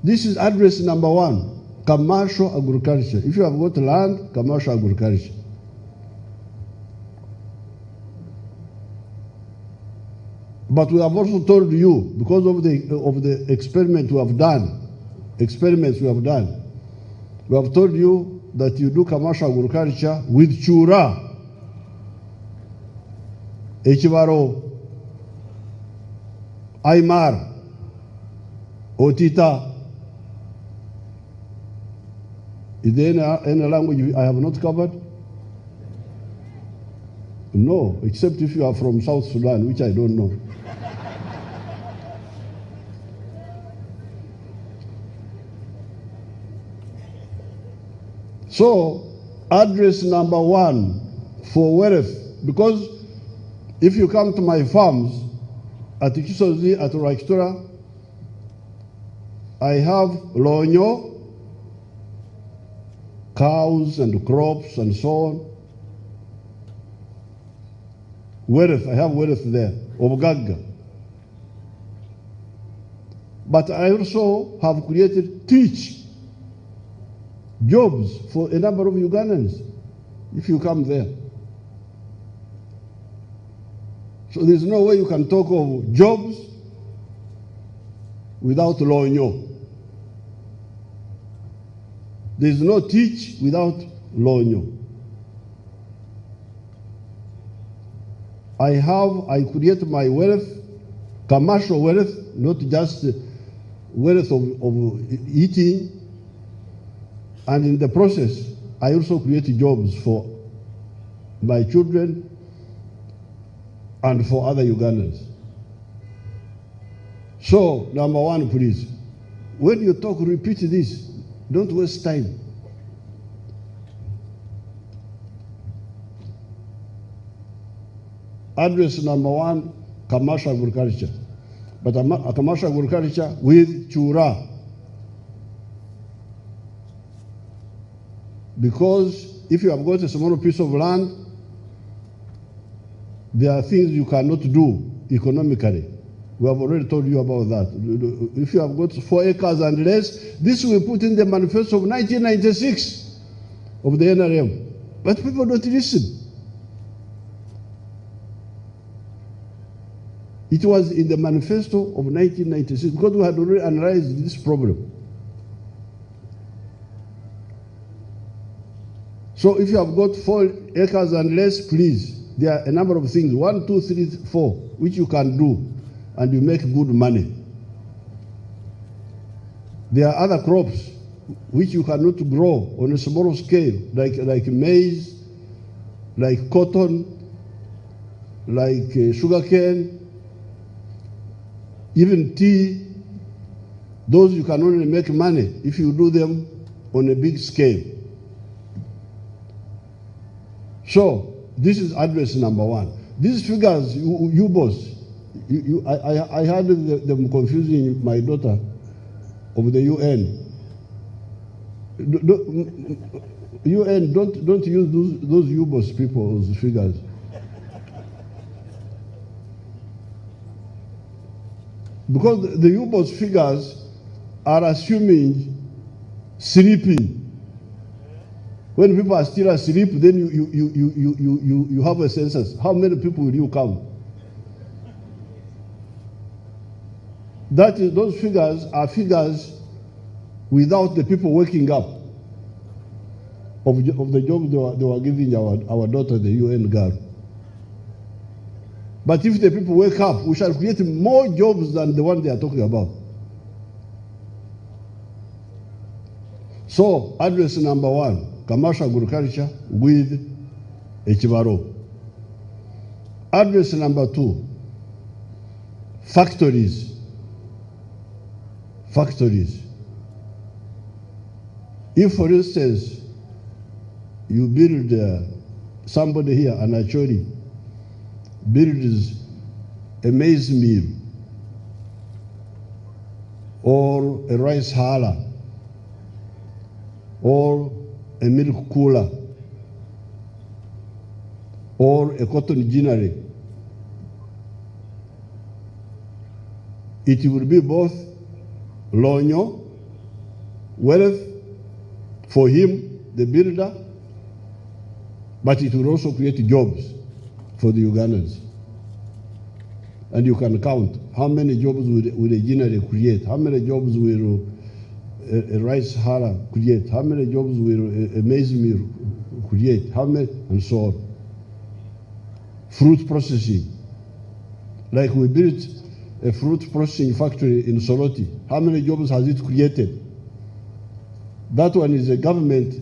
This is address number one, commercial agriculture. If you have got land, commercial agriculture. But we have also told you, because of the experiments we have done, we have told you that you do commercial agriculture with chura, Echivaro, Aymar, Otita. Is there any language I have not covered? No, except if you are from South Sudan, which I don't know. So, address number one for wealth, because if you come to my farms at Kisozi, at Raiktura, I have lonyo, cows and crops and so on. Wealth, I have wealth there, Obugaga. But I also have created jobs for a number of Ugandans, if you come there. So there's no way you can talk of jobs without Lonyo. There's no teach without Lonyo. I create my wealth, commercial wealth, not just wealth of eating. And in the process, I also create jobs for my children and for other Ugandans. So, number one, please, when you talk, repeat this. Don't waste time. Address number one, commercial agriculture. But a commercial agriculture with chura. Because if you have got a small piece of land, there are things you cannot do economically. We have already told you about that. If you have got 4 acres and less, this we put in the manifesto of 1996 of the NRM. But people don't listen. It was in the manifesto of 1996 because we had already analyzed this problem. So if you have got 4 acres and less, please, there are a number of things, 1, 2, 3, 4, which you can do, and you make good money. There are other crops which you cannot grow on a small scale, like maize, like cotton, like sugarcane, even tea. Those you can only make money if you do them on a big scale. So this is address number one. These figures, you boss, I heard them confusing my daughter of the UN. UN, don't use those U-boss people's figures. Because the U-boss figures are assuming sleeping. When people are still asleep, then you have a census. How many people will you count? Those figures are figures without the people waking up of the job they were giving our daughter, the UN girl. But if the people wake up, we shall create more jobs than the one they are talking about. So, address number one, commercial agriculture with Echibaro. Address number two, factories. Factories. If, for instance, you build somebody here, an Acholi, builds a maize mill or a rice huller or a milk cooler or a cotton ginnery, it will be both Lonyo, wealth for him, the builder, but it will also create jobs for the Ugandans. And you can count how many jobs will a ginnery create, how many jobs will a rice huller create, how many jobs will a maize mill create, how many, and so on. Fruit processing. Like we built a fruit processing factory in Soroti. How many jobs has it created? That one is a government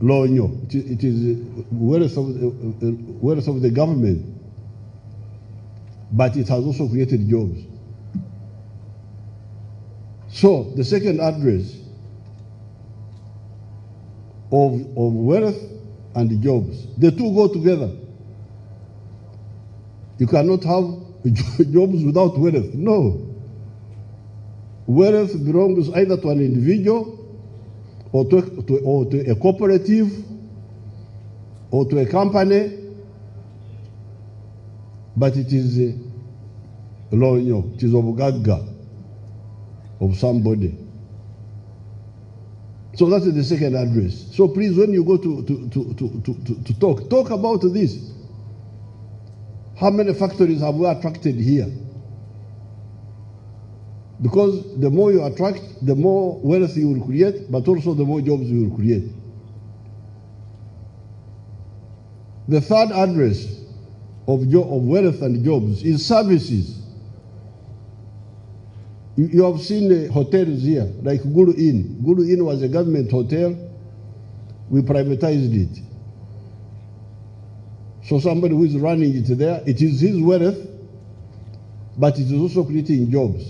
Lonyo. It is wealth of the government, but it has also created jobs. So the second address of wealth and jobs, the two go together. You cannot have jobs without wealth. No. Wealth belongs either to an individual or to a cooperative or to a company, but it is Lonyo, it is of Gaga, of somebody. So that is the second address. So please, when you go to talk about this. How many factories have we attracted here? Because the more you attract, the more wealth you will create, but also the more jobs you will create. The third address of wealth and jobs is services. You have seen the hotels here, like Guru Inn. Guru Inn was a government hotel. We privatized it. So somebody who is running it there, it is his wealth, but it is also creating jobs.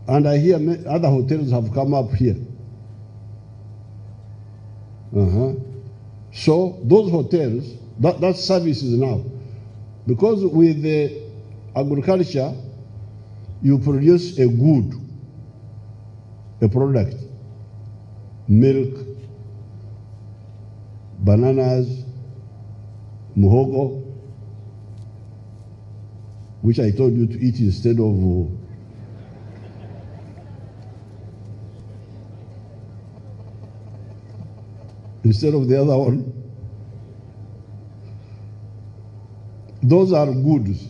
And I hear other hotels have come up here. So those hotels, that's services now. Because with the agriculture, you produce a good, a product, milk, bananas, muhogo, which I told you to eat instead of the other one. Those are goods.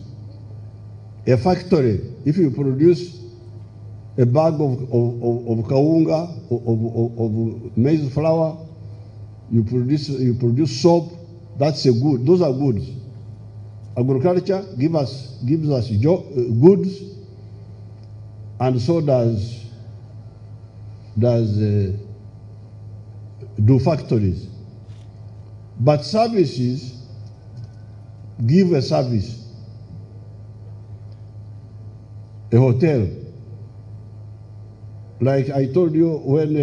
A factory, if you produce a bag of kawunga, of maize flour, you produce soap, that's a good. Those are goods. Agriculture gives us goods, and so do factories. But services give a service. A hotel, like I told you when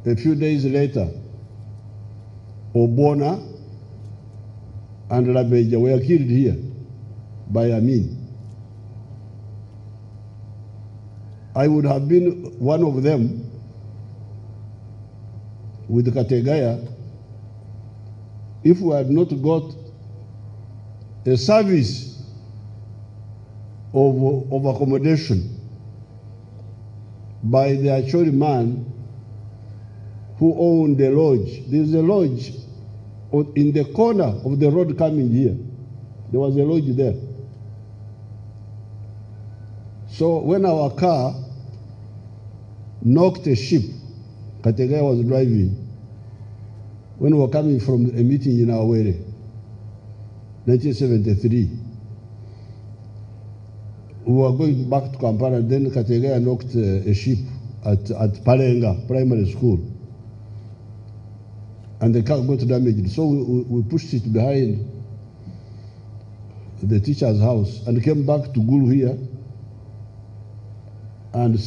a few days later, Obona and Rabeja were killed here by Amin. I would have been one of them with Kategaya if we had not got a service of accommodation by the Acholi man who owned the lodge. There's a lodge in the corner of the road coming here. There was a lodge there. So when our car knocked a ship, Kategaya was driving, when we were coming from a meeting in Awere, 1973, we were going back to Kampala, then Kategaya knocked a ship at Palenga Primary School. And the car got damaged. So we pushed it behind the teacher's house and came back to Gulu here and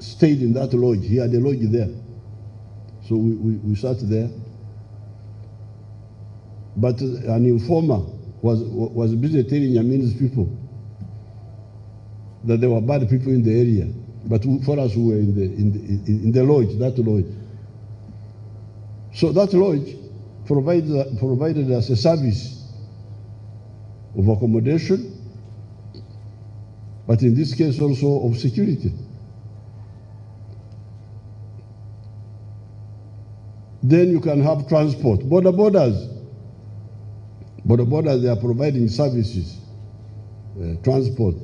stayed in that lodge. He had a lodge there. So we sat there. But an informer was busy telling Yamin's people that there were bad people in the area. But for us, we were in the lodge, that lodge. So that lodge provided us a service of accommodation, but in this case also of security. Then you can have transport. Borders, they are providing services, transport,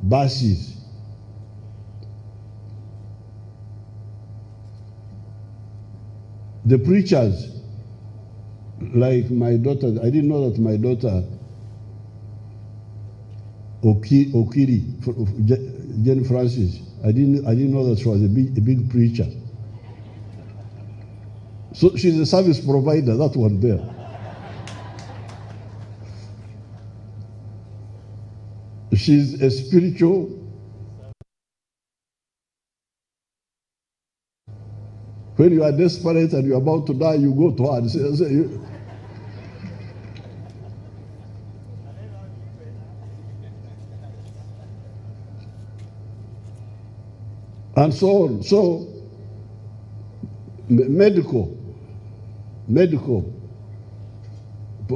buses. The preachers, like my daughter, I didn't know that my daughter, Okiri, Jane Francis, I didn't know that she was a big preacher. So she's a service provider, that one there. She's a spiritual. When you are desperate and you're about to die, you go to her and say and so on. So, medical,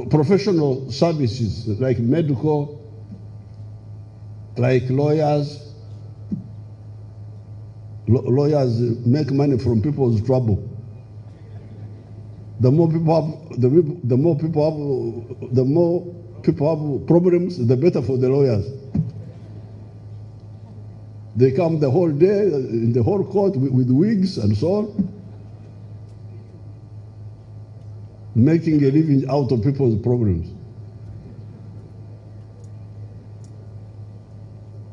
professional services like medical, like lawyers. Lawyers make money from people's trouble. The more people have, the more people have problems, the better for the lawyers. They come the whole day in the whole court with wigs and so on, making a living out of people's problems.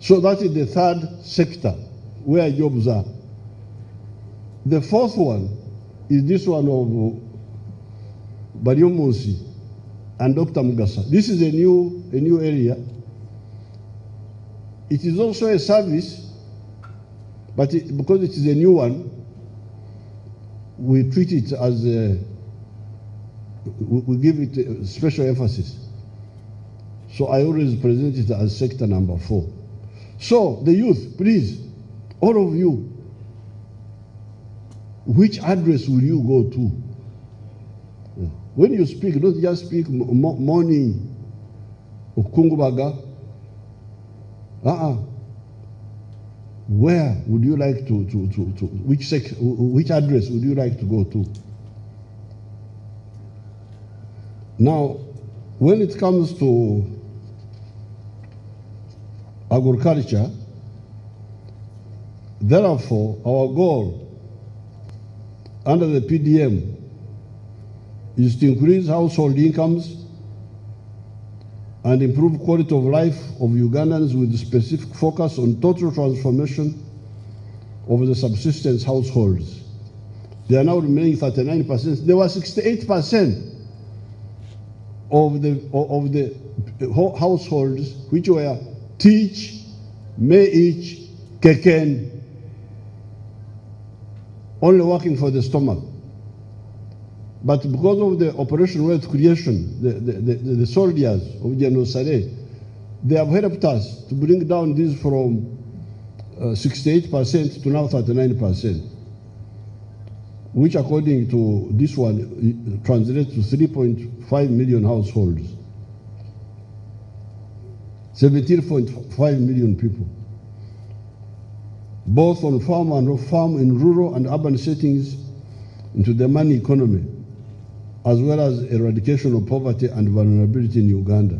So that is the third sector where jobs are. The fourth one is this one of Bariomunsi and Dr. Mugasa. This is a new area. It is also a service, but because it is a new one, we treat it as we give it a special emphasis. So I always present it as sector number 4. So the youth, please, all of you, which address will you go to? When you speak, don't just speak morning or Kungubaga. Where would you like to which address would you like to go to? Now, when it comes to agriculture, therefore, our goal under the PDM is to increase household incomes and improve quality of life of Ugandans with specific focus on total transformation of the subsistence households. They are now remaining 39%. There were 68% of the households which were teach, meich, keken, only working for the stomach. But because of the Operation Wealth Creation, the soldiers of General Saleh, they have helped us to bring down this from 68% to now 39%, which according to this one translates to 3.5 million households, 17.5 million people, both on farm and off-farm, in rural and urban settings, into the money economy, as well as eradication of poverty and vulnerability in Uganda.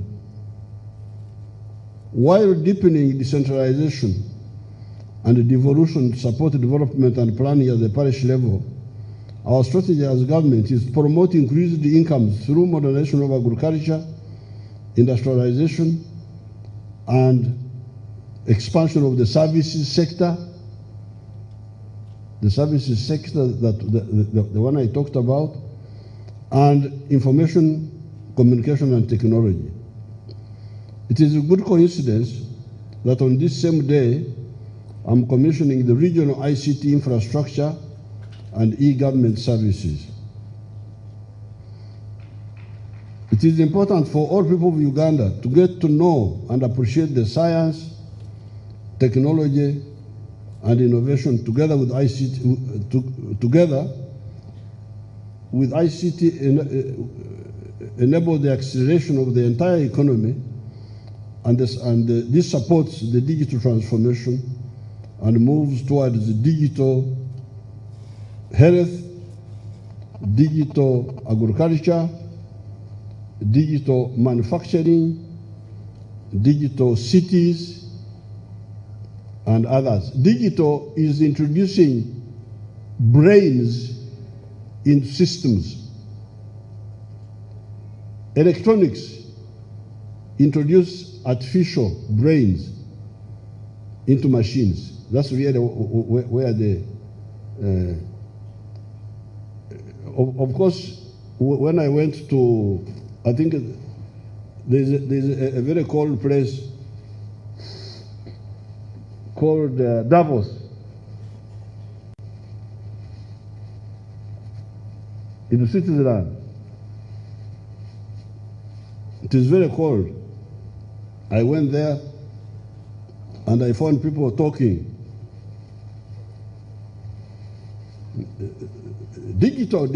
While deepening decentralization and devolution to support development and planning at the parish level, our strategy as government is to promote increased incomes through modernization of agriculture, industrialization, and expansion of the services sector. The services sector, the one I talked about, and information, communication, and technology. It is a good coincidence that on this same day, I'm commissioning the regional ICT infrastructure and e-government services. It is important for all people of Uganda to get to know and appreciate the science, technology, and innovation together with ICT enable the acceleration of the entire economy, and this supports the digital transformation and moves towards the digital health, digital agriculture, digital manufacturing, digital cities, and others. Digital is introducing brains in systems. Electronics introduce artificial brains into machines. That's really where the of course, when I went to, I think there's a very cold place called Davos in Switzerland. It is very cold. I went there and I found people talking. Digital.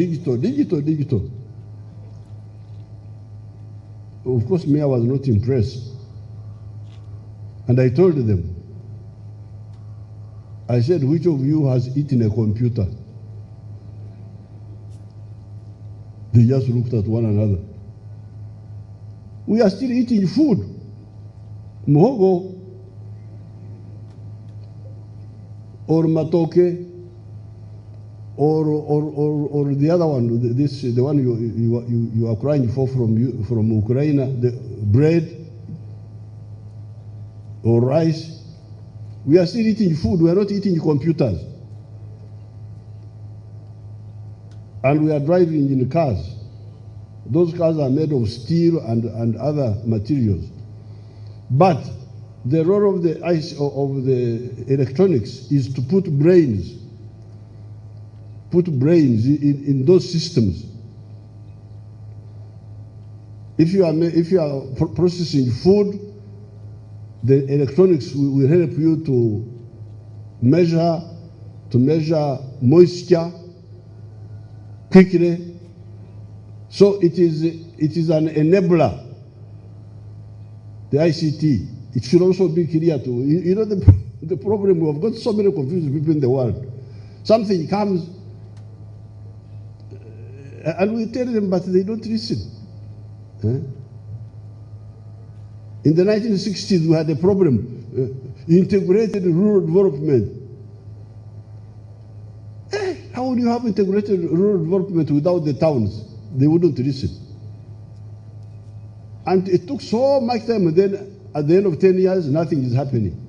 Of course, me, I was not impressed. And I told them, I said, which of you has eaten a computer? They just looked at one another. We are still eating food. Muhogo or matoke or the other one, the one you are crying for from Ukraine, the bread or rice. We are still eating food. We are not eating computers. And we are driving in cars. Those cars are made of steel and other materials. But the role of the electronics is to put brains in those systems. If you are processing food, the electronics will help you to measure moisture quickly. So it is an enabler, the ICT. It should also be clear to you know the problem. We have got so many confused people in the world. Something comes and we tell them, but they don't listen. In the 1960s, we had a problem, integrated rural development. How would you have integrated rural development without the towns? They wouldn't listen. And it took so much time, and then at the end of 10 years, nothing is happening.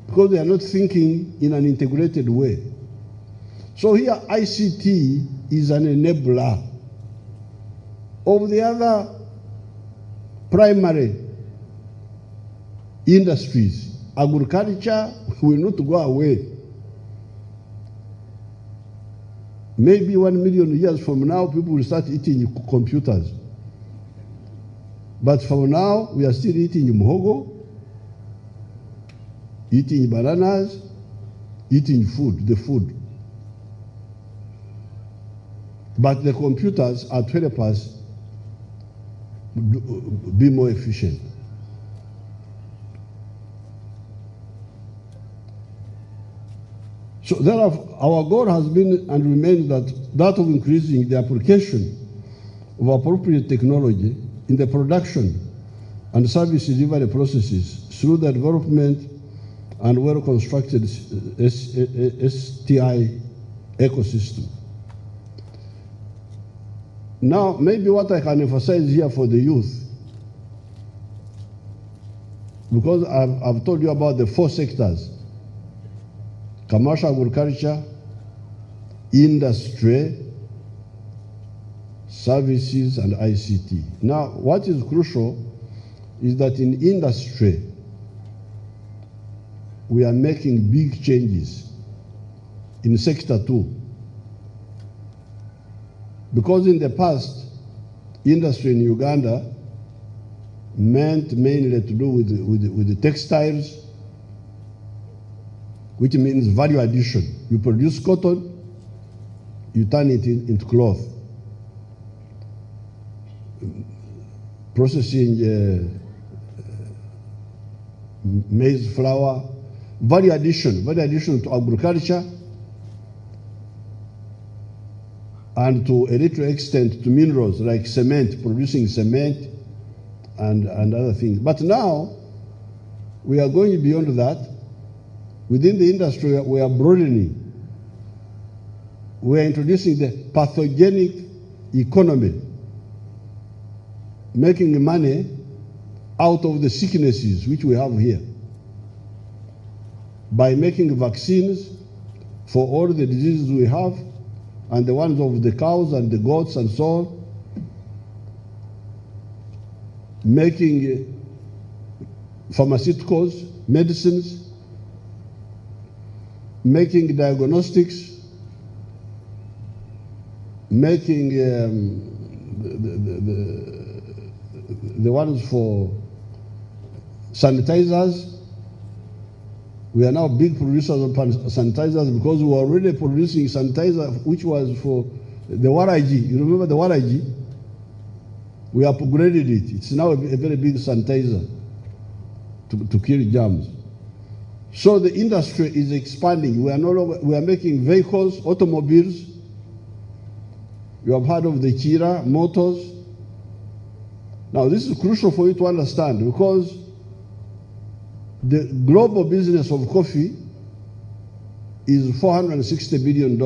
Because they are not thinking in an integrated way. So here, ICT is an enabler of the other primary industries. Agriculture will not go away. Maybe 1 million years from now, people will start eating computers. But for now, we are still eating muhogo, eating bananas, eating food, the food. But the computers are to help us be more efficient. So therefore, our goal has been and remains that of increasing the application of appropriate technology in the production and service delivery processes through the development and well-constructed STI ecosystem. Now, maybe what I can emphasize here for the youth, because I've told you about the 4 sectors: commercial agriculture, industry, services, and ICT. Now, what is crucial is that in industry, we are making big changes in sector 2. Because in the past, industry in Uganda meant mainly to do with the textiles, which means value addition. You produce cotton, you turn it into cloth. Processing maize flour, value addition to agriculture, and to a little extent to minerals like cement, producing cement and other things. But now, we are going beyond that. Within the industry, we are broadening. We are introducing the pathogenic economy, making money out of the sicknesses which we have here by making vaccines for all the diseases we have and the ones of the cows and the goats and so on, making pharmaceuticals, medicines, making diagnostics, making the ones for sanitizers. We are now big producers of sanitizers because we were already producing sanitizer which was for the waraji. You remember the waraji? We upgraded it. It's now a very big sanitizer to kill germs. So the industry is expanding. We are making vehicles, automobiles, You have heard of the Kira Motors. Now, this is crucial for you to understand because the global business of coffee is $460 billion.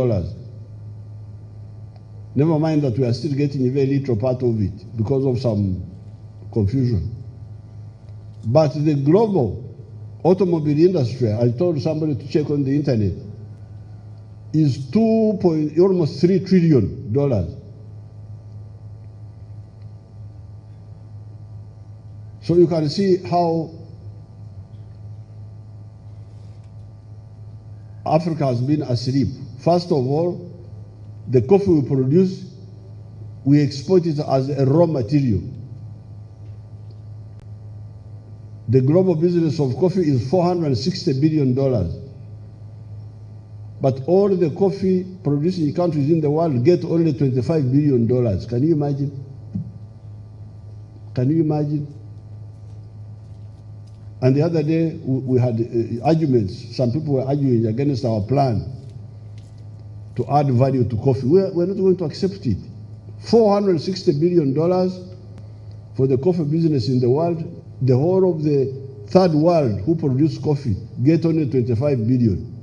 Never mind that we are still getting a very little part of it because of some confusion. But the global automobile industry, I told somebody to check on the internet, is almost $3 trillion. So you can see how Africa has been asleep. First of all, the coffee we produce, we export it as a raw material. The global business of coffee is $460 billion. But all the coffee producing countries in the world get only $25 billion. Can you imagine? Can you imagine? And the other day, we had arguments. Some people were arguing against our plan to add value to coffee. We're not going to accept it. $460 billion for the coffee business in the world. The whole of the third world who produce coffee get only $25 billion.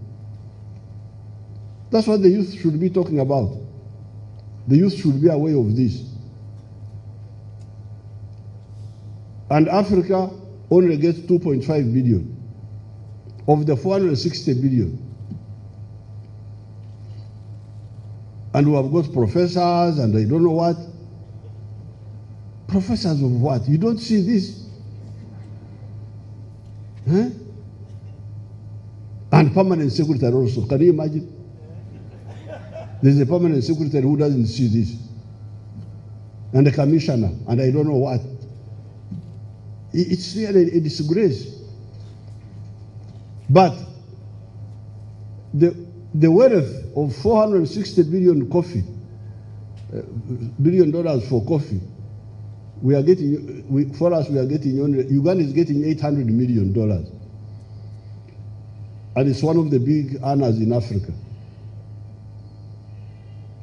That's what the youth should be talking about. The youth should be aware of this. And Africa only gets 2.5 billion of the 460 billion. And we have got professors and I don't know what. Professors of what? You don't see this? Huh? And permanent secretary also. Can you imagine? There's a permanent secretary who doesn't see this. And a commissioner, and I don't know what. It's really a disgrace. But the wealth of 460 billion billion dollars for coffee, we are getting, for us, we are getting only, Uganda is getting $800 million. And it's one of the big earners in Africa.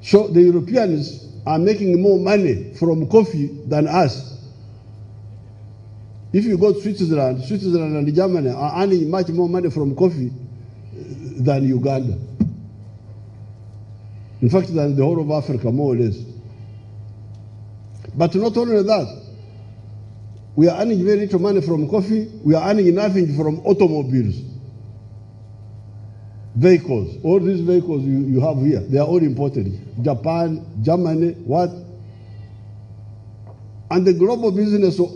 So the Europeans are making more money from coffee than us. If you go to Switzerland and Germany are earning much more money from coffee than Uganda. In fact, than the whole of Africa, more or less. But not only that, we are earning very little money from coffee, we are earning nothing from automobiles. Vehicles, all these vehicles you have here, they are all imported. Japan, Germany, what? And the global business of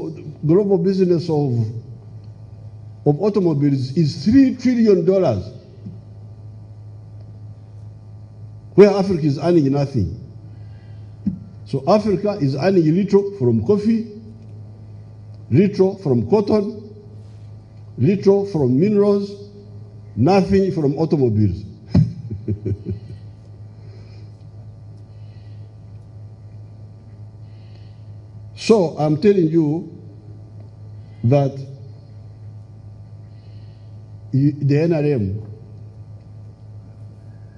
automobiles is $3 trillion, where Africa is earning nothing. So Africa is earning little from coffee, little from cotton, little from minerals, nothing from automobiles. So I'm telling you that the NRM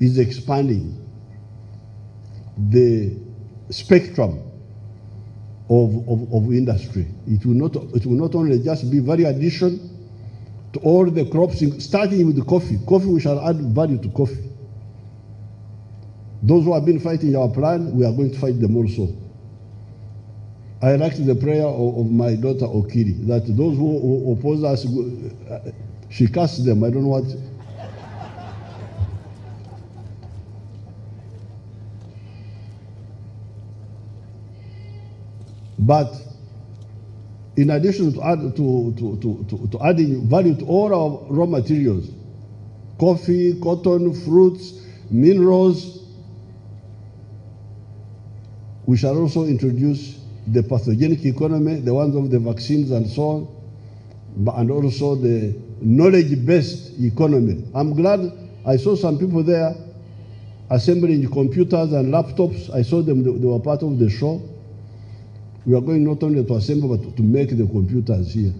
is expanding the spectrum of industry. It will not only just be value addition to all the crops, starting with the coffee. Coffee, we shall add value to coffee. Those who have been fighting our plan, we are going to fight them also. I liked the prayer of my daughter Okiri, that those who oppose us, she casts them, I don't know what. But in addition to adding value to all our raw materials, coffee, cotton, fruits, minerals, we shall also introduce the pathogenic economy, the ones of the vaccines and so on, and also the knowledge-based economy. I'm glad I saw some people there assembling computers and laptops. I saw them, they were part of the show. We are going not only to assemble, but to make the computers here.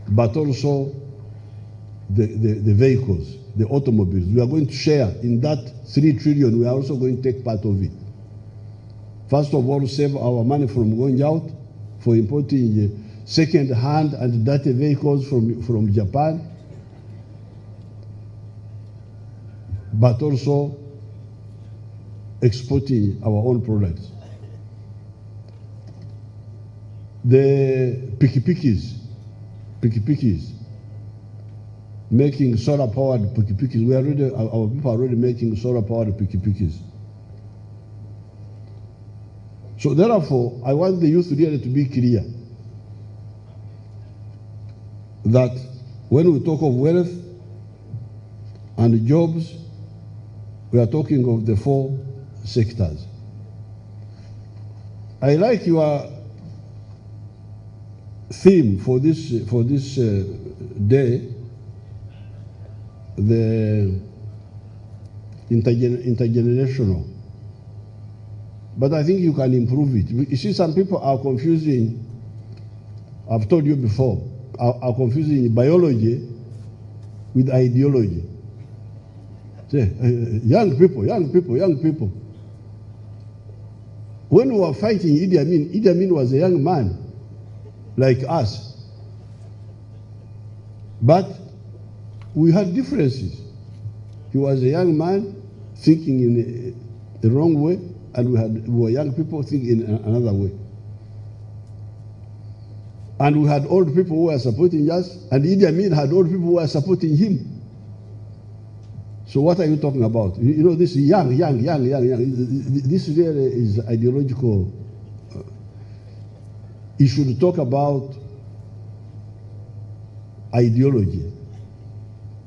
But also the vehicles. the automobiles. We are going to share in that 3 trillion. We are also going to take part of it. First of all, save our money from going out for importing second-hand and dirty vehicles from Japan, but also exporting our own products. The pikipikis, making solar-powered pikipikis. Our people are already making solar-powered pikipikis. So therefore, I want the youth really to be clear that when we talk of wealth and jobs, we are talking of the 4 sectors. I like your theme for this day, the intergenerational. But I think you can improve it. You see, some people are confusing, I've told you before, are confusing biology with ideology. Say, young people. When we were fighting Idi Amin was a young man like us. But we had differences. He was a young man thinking in the wrong way, and we were young people thinking in another way. And we had old people who were supporting us, and Idi Amin had old people who were supporting him. So what are you talking about? You know, this young. This really is ideological. You should talk about ideology.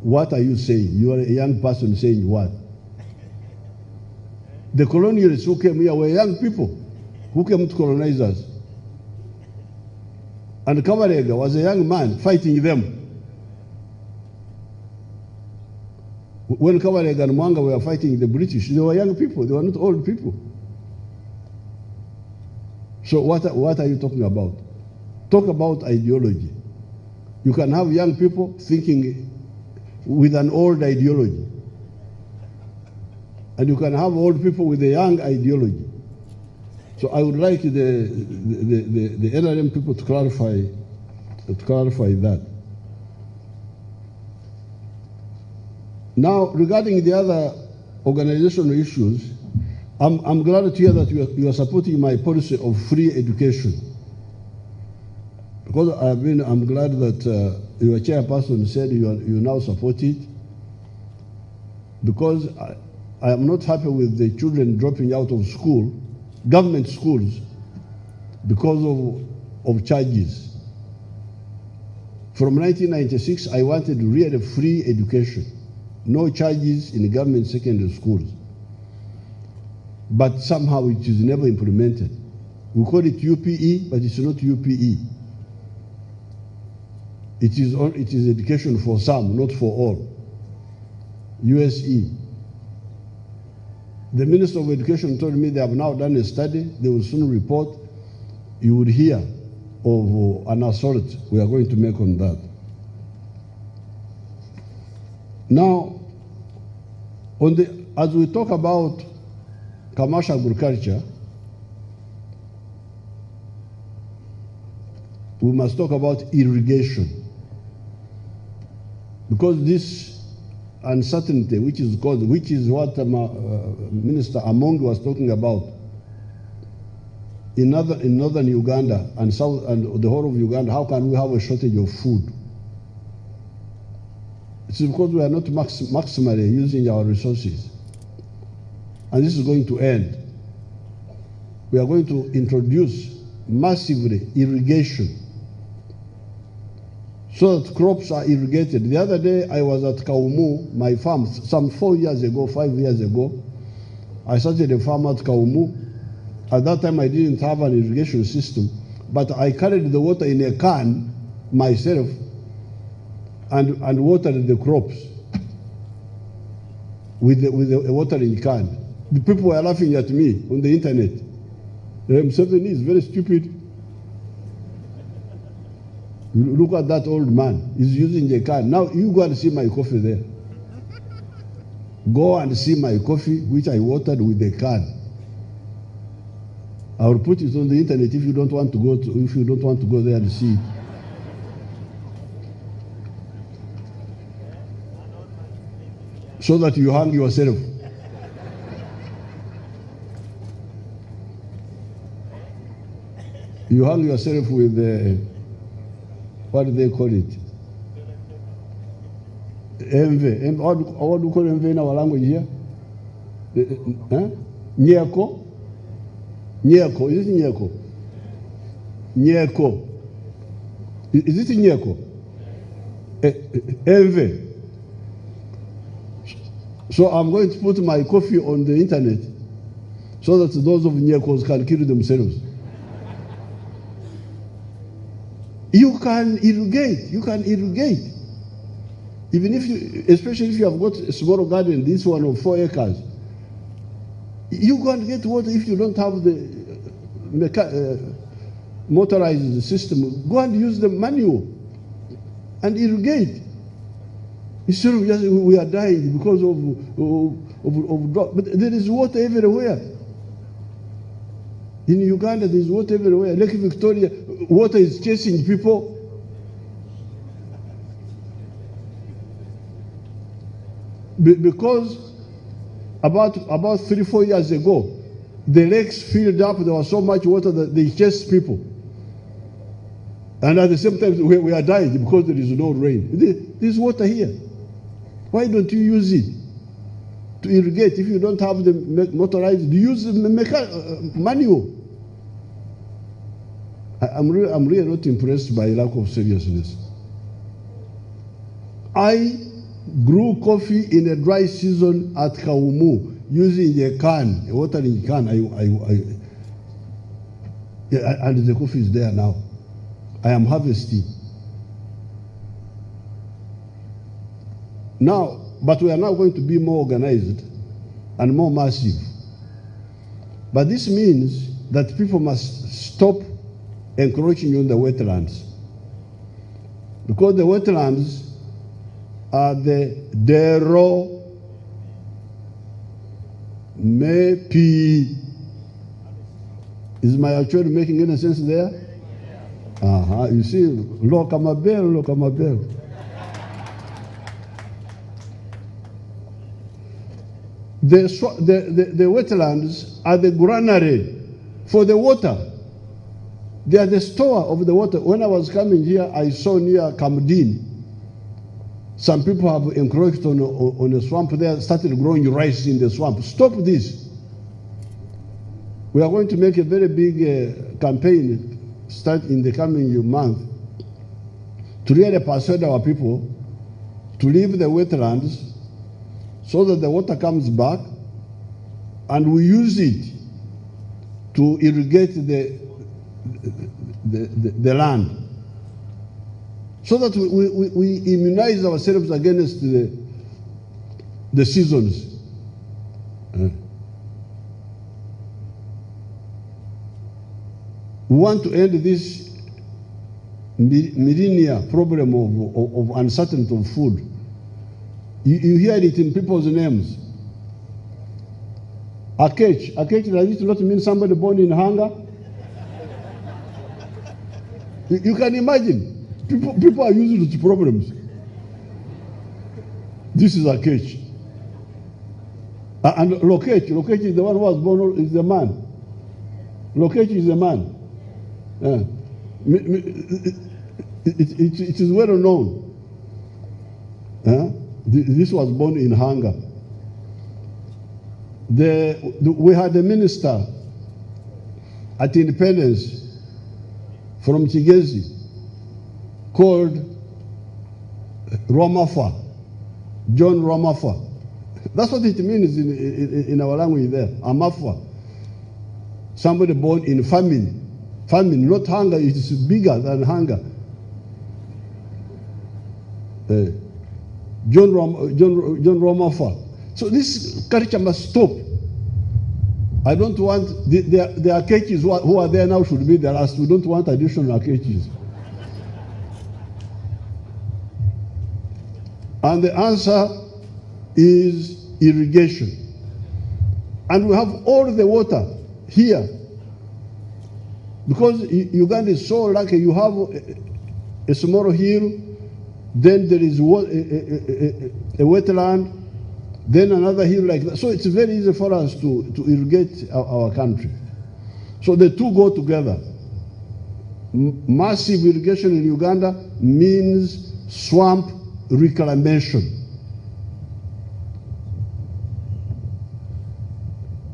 What are you saying? You are a young person saying what? The colonialists who came here were young people who came to colonize us. And Kabarega was a young man fighting them. When Kabarega and Mwanga were fighting the British, they were young people, they were not old people. So what are you talking about? Talk about ideology. You can have young people thinking with an old ideology. And you can have old people with a young ideology. So I would like the NRM people to clarify that. Now, regarding the other organizational issues, I'm glad to hear that you are supporting my policy of free education. Because I'm glad that your chairperson said you now support it. Because I am not happy with the children dropping out of school, government schools, because of charges. From 1996, I wanted really free education. No charges in the government secondary schools. But somehow it is never implemented. We call it UPE, but it's not UPE. It is education for some, not for all. USE. The Minister of Education told me they have now done a study. They will soon report. You would hear of an assault we are going to make on that. Now, as we talk about commercial agriculture, we must talk about irrigation. Because this uncertainty, which is what Minister Among was talking about, in northern Uganda and the whole of Uganda, how can we have a shortage of food? It's because we are not maximally using our resources. And this is going to end. We are going to introduce massively irrigation so that crops are irrigated. The other day I was at Kaumu, my farm, some 5 years ago. I started a farm at Kaumu. At that time I didn't have an irrigation system, but I carried the water in a can myself and watered the crops with a watering can. The people were laughing at me on the internet. Museveni is very stupid. Look at that old man. He's using a can. Now you go and see my coffee there. Go and see my coffee, which I watered with a can. I will put it on the internet if you don't want to go there and see it. So that you hang yourself. You hang yourself with what do they call it? Envy. What do you call envy in our language here? Nyeko. Nyeko. Is it nyeko? Nyeko. Is it nyeko? Envy. So I'm going to put my coffee on the internet so that those of nyekos can kill themselves. You can irrigate. Even if you, especially if you have got a small garden, this one of 4 acres, you can't get water if you don't have the motorized system. Go and use the manual and irrigate. Instead of just we are dying because of drought. But there is water everywhere. In Uganda, there is water everywhere. Lake Victoria, water is chasing people. Because about 3-4 years ago, the lakes filled up. There was so much water that they chased people. And at the same time, we are dying because there is no rain. There is water here. Why don't you use it to irrigate? If you don't have the motorized, use the manual. I'm really not impressed by lack of seriousness. I grew coffee in a dry season at Kaumu using a can, a watering can. And the coffee is there now. I am harvesting. Now, but we are now going to be more organized and more massive. But this means that people must stop encroaching on the wetlands. Because the wetlands are the Dero Mepi. Is my actually making any sense there? You see, Lokamabel. The wetlands are the granary for the water. They are the store of the water. When I was coming here, I saw near Kamdin, some people have encroached on a swamp there, started growing rice in the swamp. Stop this. We are going to make a very big campaign, start in the coming month, to really persuade our people to leave the wetlands so that the water comes back and we use it to irrigate the land, so that we immunize ourselves against the seasons. We want to end this millennia problem of uncertainty of food. You hear it in people's names. Akech, does it not mean somebody born in hunger? You can imagine, people are used to problems. This is Akech. And Lokech is the one who was born, is the man. Lokech is the man. It is well known. This was born in hunger. We had a minister at Independence from Chigezi called Ramafa, John Ramafa. That's what it means in our language there, Amafa. Somebody born in famine. Famine, not hunger, it is bigger than hunger. John Ramafa. So this culture must stop. I don't want, the Akechis who are there now should be the last. We don't want additional Akechis. And the answer is irrigation. And we have all the water here. Because Uganda is so lucky, you have a small hill, then there is a wetland, then another hill like that. So it's very easy for us to irrigate our country. So the two go together. Massive irrigation in Uganda means swamp reclamation.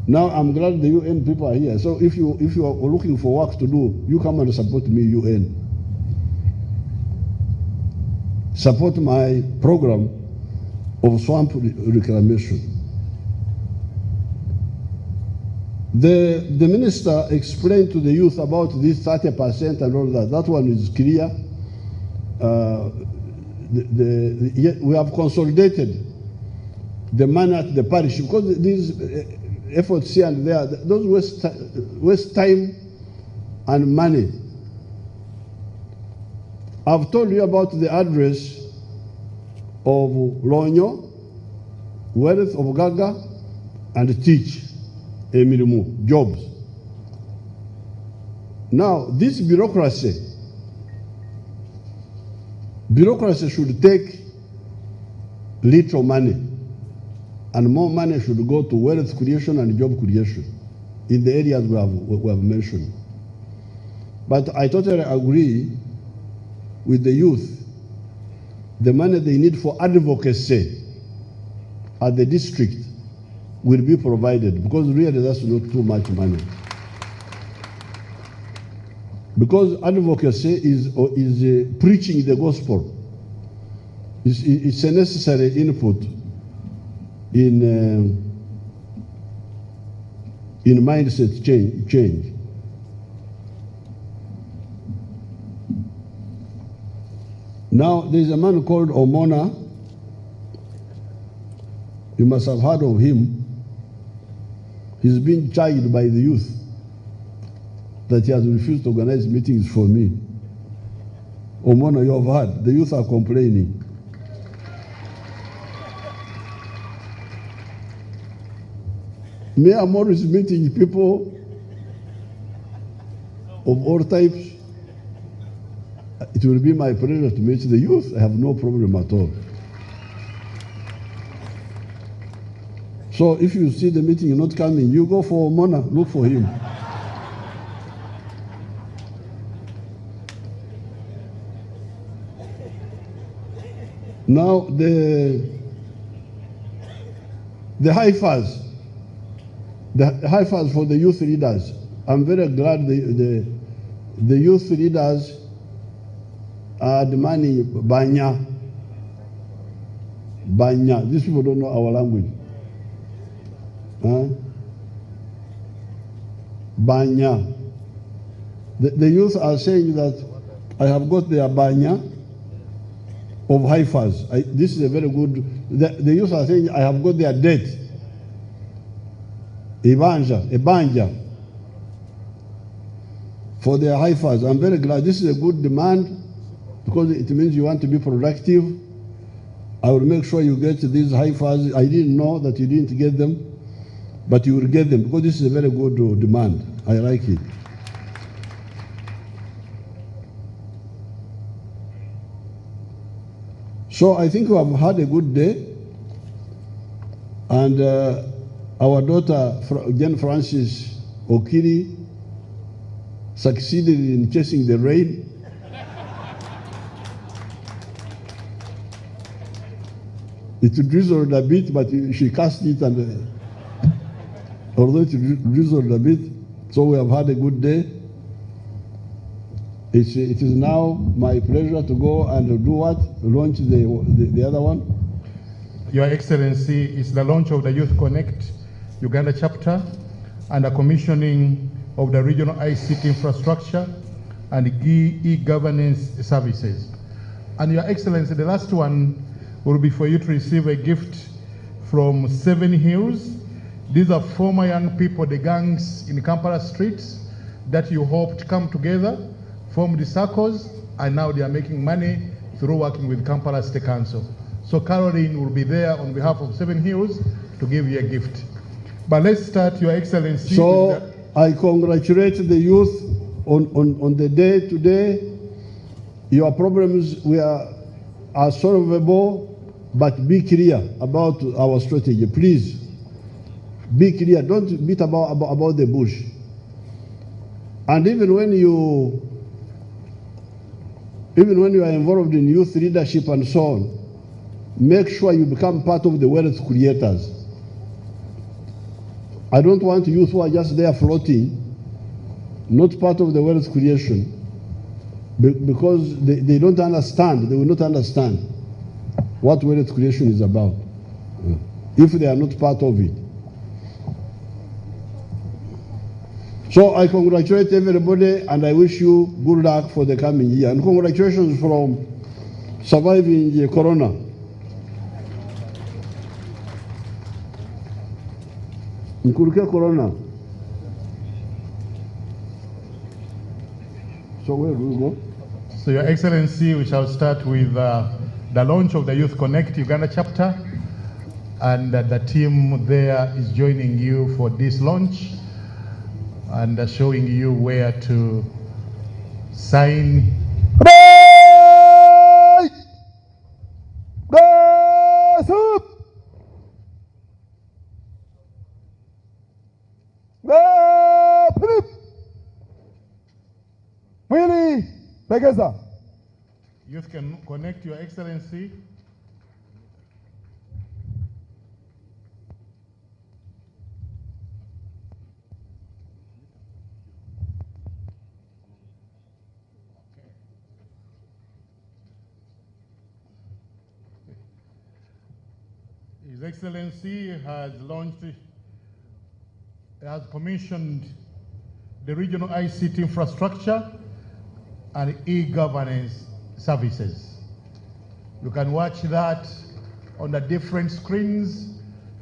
Now I'm glad the UN people are here. So if you are looking for work to do, you come and support me, UN. Support my program of swamp reclamation. The minister explained to the youth about this 30% and all that. That one is clear. We have consolidated the money at the parish because these efforts here and there, those waste time and money. I've told you about the address of Lonyo, Wealth of Gaga, and Teach, Emirimu, jobs. Now, this bureaucracy should take little money, and more money should go to wealth creation and job creation in the areas we have mentioned. But I totally agree with the youth. The money they need for advocacy at the district will be provided, because really that's not too much money. Because advocacy is preaching the gospel. It's a necessary input in mindset change. Now, there's a man called Omona. You must have heard of him. He's been charged by the youth that he has refused to organize meetings for me. Omona, you have heard. The youth are complaining. Me, I'm always meeting people of all types. It will be my pleasure to meet the youth. I have no problem at all. So if you see the meeting not coming, you go for Mona, look for him. Now the high-fas for the youth leaders. I'm very glad the youth leaders are demanding Banya. These people don't know our language. Banya. The youth are saying that I have got their Banya of high-fas. This is a very good. The youth are saying I have got their debt. Ebanja. For their high-fas. I'm very glad. This is a good demand, because it means you want to be productive. I will make sure you get these high-fas. I didn't know that you didn't get them, but you will get them, because this is a very good demand. I like it. So I think we have had a good day, and our daughter, Jane Francis Okiri, succeeded in chasing the rain. It drizzled a bit, but she cast it, and although it drizzled a bit, so we have had a good day. It is now my pleasure to go and do what? Launch the other one? Your Excellency, it's the launch of the Youth Connect Uganda chapter and the commissioning of the regional ICT infrastructure and e-governance services. And Your Excellency, the last one will be for you to receive a gift from 7 Hills. These are former young people, the gangs in Kampala streets that you hoped come together, formed the circles, and now they are making money through working with Kampala State Council. So Caroline will be there on behalf of 7 Hills to give you a gift. But let's start, Your Excellency. So I congratulate the youth on the day today. Your problems are solvable, but be clear about our strategy. Please, be clear. Don't beat about the bush. And even when you are involved in youth leadership and so on, make sure you become part of the wealth creators. I don't want youth who are just there floating, not part of the wealth creation, because they don't understand, they will not understand what wealth creation is about if they are not part of it. So I congratulate everybody and I wish you good luck for the coming year. And congratulations from surviving the corona. Corona. So where do we go? So Your Excellency, we shall start with the launch of the Youth Connect Uganda chapter, and the team there is joining you for this launch and showing you where to sign. Youth can connect, Your Excellency. His Excellency has commissioned the regional ICT infrastructure and e-governance services. You can watch that on the different screens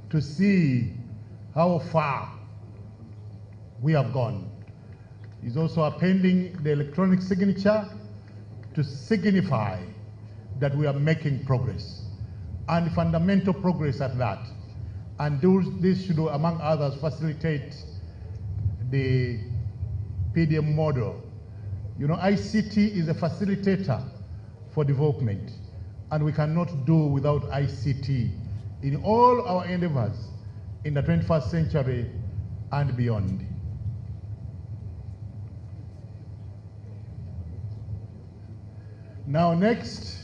to see how far we have gone. He's also appending the electronic signature to signify that we are making progress, and fundamental progress at that. And this should, among others, facilitate the PDM model. You know, ICT is a facilitator for development, and we cannot do without ICT in all our endeavors in the 21st century and beyond. Now next,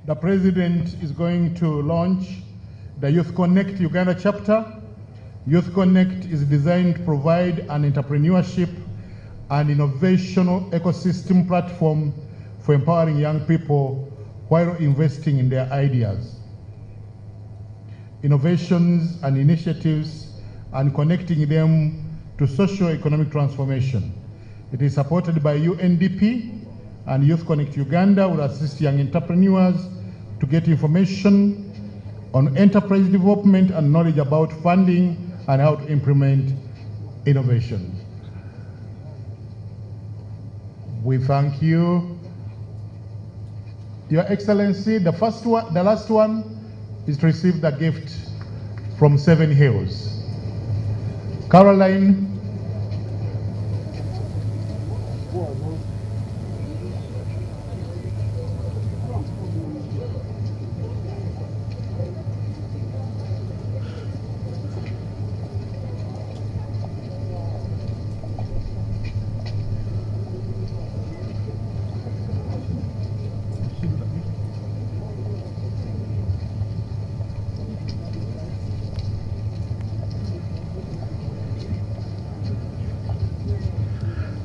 the President is going to launch the Youth Connect Uganda chapter. Youth Connect is designed to provide an entrepreneurship and innovational ecosystem platform for empowering young people while investing in their ideas, innovations and initiatives, and connecting them to socio-economic transformation. It is supported by UNDP, and Youth Connect Uganda will assist young entrepreneurs to get information on enterprise development and knowledge about funding and how to implement innovation. We thank you. Your Excellency, the last one is to receive the gift from Seven Hills. Caroline.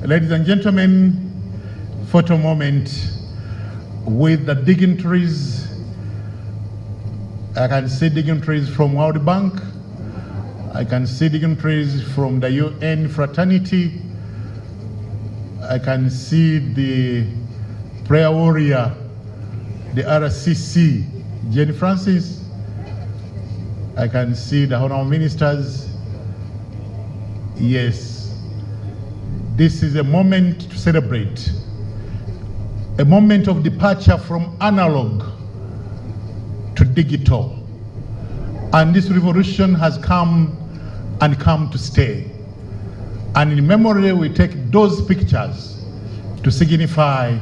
Ladies and gentlemen, photo moment with the dignitaries. I can see dignitaries from World Bank. I can see dignitaries from the UN fraternity. I can see the prayer warrior, the RCC, Jenny Francis. I can see the honorable ministers. Yes. This is a moment to celebrate, a moment of departure from analog to digital, And this revolution has come and come to stay. And in memory, we take those pictures to signify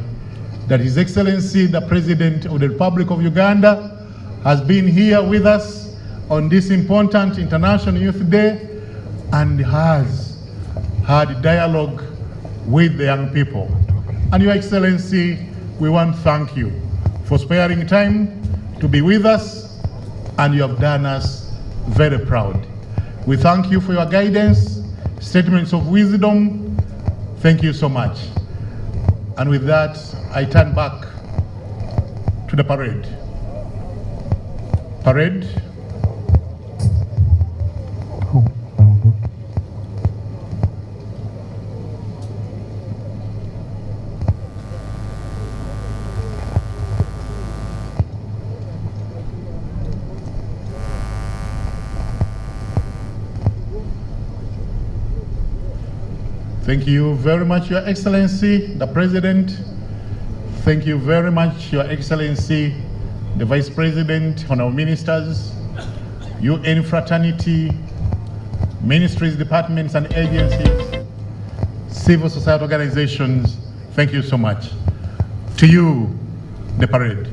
that His Excellency, the President of the Republic of Uganda, has been here with us on this important International Youth Day and has had dialogue with the young people. And Your Excellency, we want to thank you for sparing time to be with us, and you have done us very proud. We thank you for your guidance, statements of wisdom. Thank you so much. And with that, I turn back to the parade. Parade. Thank you very much, Your Excellency, the President. Thank you very much, Your Excellency, the Vice President, Honorable Ministers, UN fraternity, ministries, departments, and agencies, civil society organizations. Thank you so much. To you, the parade.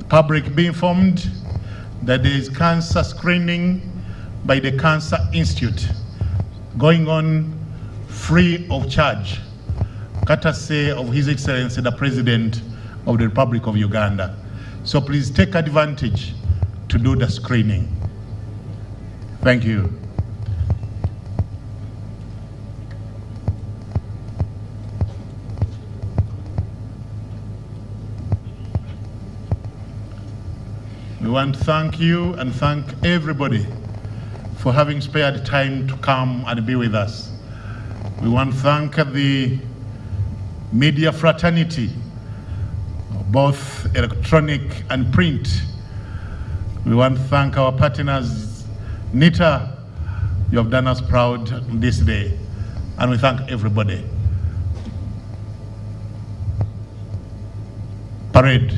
Public be informed that there is cancer screening by the Cancer Institute going on free of charge, courtesy of His Excellency the President of the Republic of Uganda. So please take advantage to do the screening. Thank you. We want to thank you and thank everybody for having spared time to come and be with us. We want to thank the media fraternity, both electronic and print. We want to thank our partners. Nita, you have done us proud this day, and we thank everybody. Parade.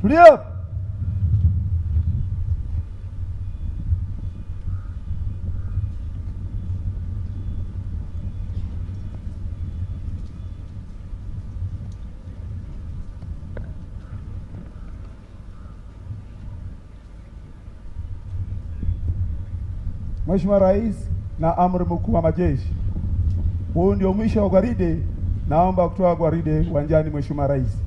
Tulia. Mheshimiwa Rais na Amri Mkuu wa Majeshi, huu ndio mwisho wa gwaride. Naomba kutoa gwaride uwanjani, Mheshimiwa Rais.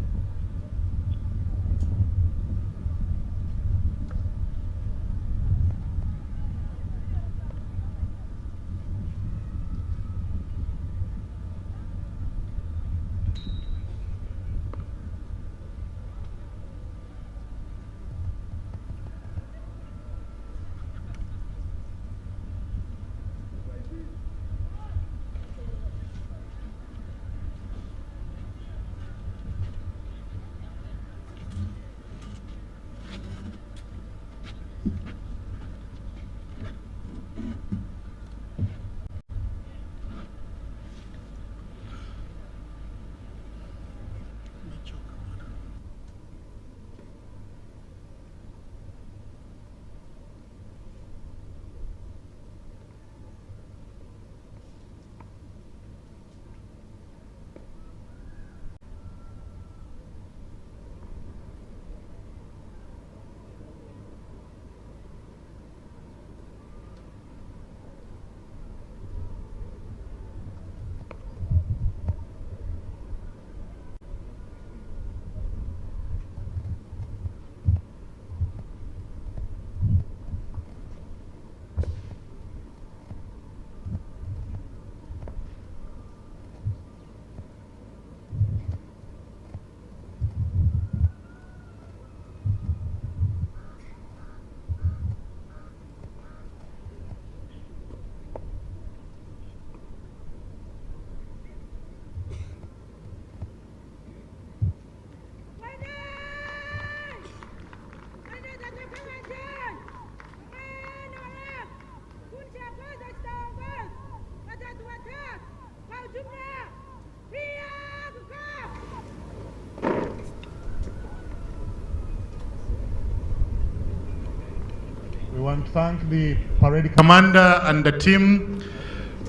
We want to thank the parade commander and the team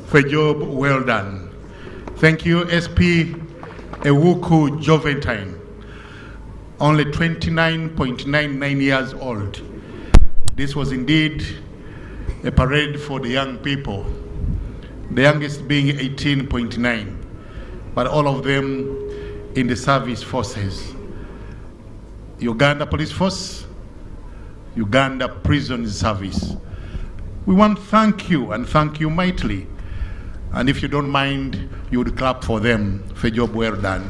for a job well done. Thank you, SP Ewuku Joventine, only 29.99 years old. This was indeed a parade for the young people, the youngest being 18.9, but all of them in the service forces. Uganda Police Force, Uganda Prison Service. We want to thank you and thank you mightily. And if you don't mind, you would clap for them for a job well done.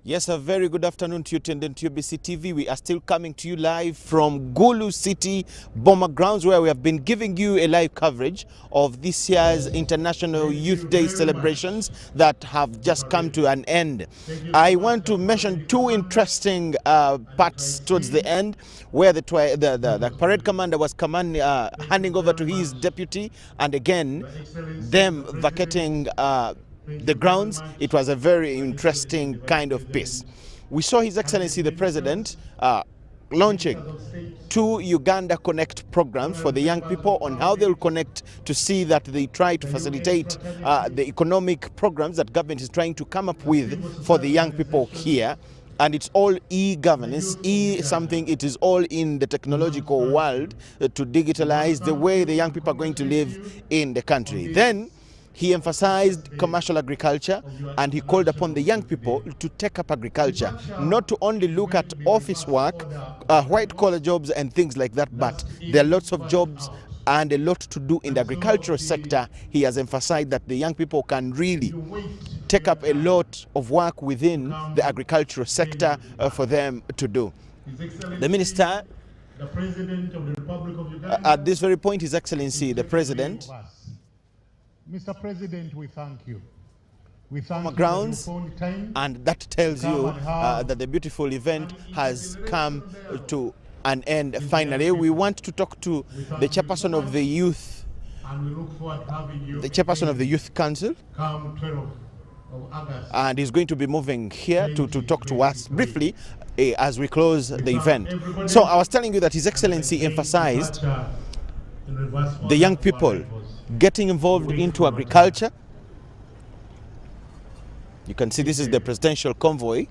Yes, a very good afternoon to you, tuned into UBC TV. We are still coming to you live from Gulu City Bomber Grounds, where we have been giving you a live coverage of this year's International Youth Day celebrations that have just come to an end. I want to mention two interesting parts towards the end, where the parade commander was handing over to his deputy, and again, them vacating the grounds. It was a very interesting kind of piece. We saw His Excellency the President launching two Uganda Connect programs for the young people on how they'll connect, to see that they try to facilitate the economic programs that government is trying to come up with for the young people here. And it's all e-governance, it is all in the technological world to digitalize the way the young people are going to live in the country. Then he emphasized commercial agriculture, and he called upon the young people to take up agriculture, not to only look at office work, white-collar jobs and things like that, but there are lots of jobs and a lot to do in the agricultural sector. He has emphasized that the young people can really take up a lot of work within the agricultural sector for them to do. The Minister, the President of the Republic of Uganda, at this very point, His Excellency the President, Mr. President, we thank you. We thank you grounds, for your time, and that tells you that the beautiful event has come to an end finally. We want to talk to the chairperson of the youth, and we look forward to having you, the chairperson of the Youth Council, come 12 of August. And he's going to be moving here to talk to us briefly as we close the event. So I was telling you that His Excellency emphasized the young people getting involved into agriculture. You can see this is the presidential convoy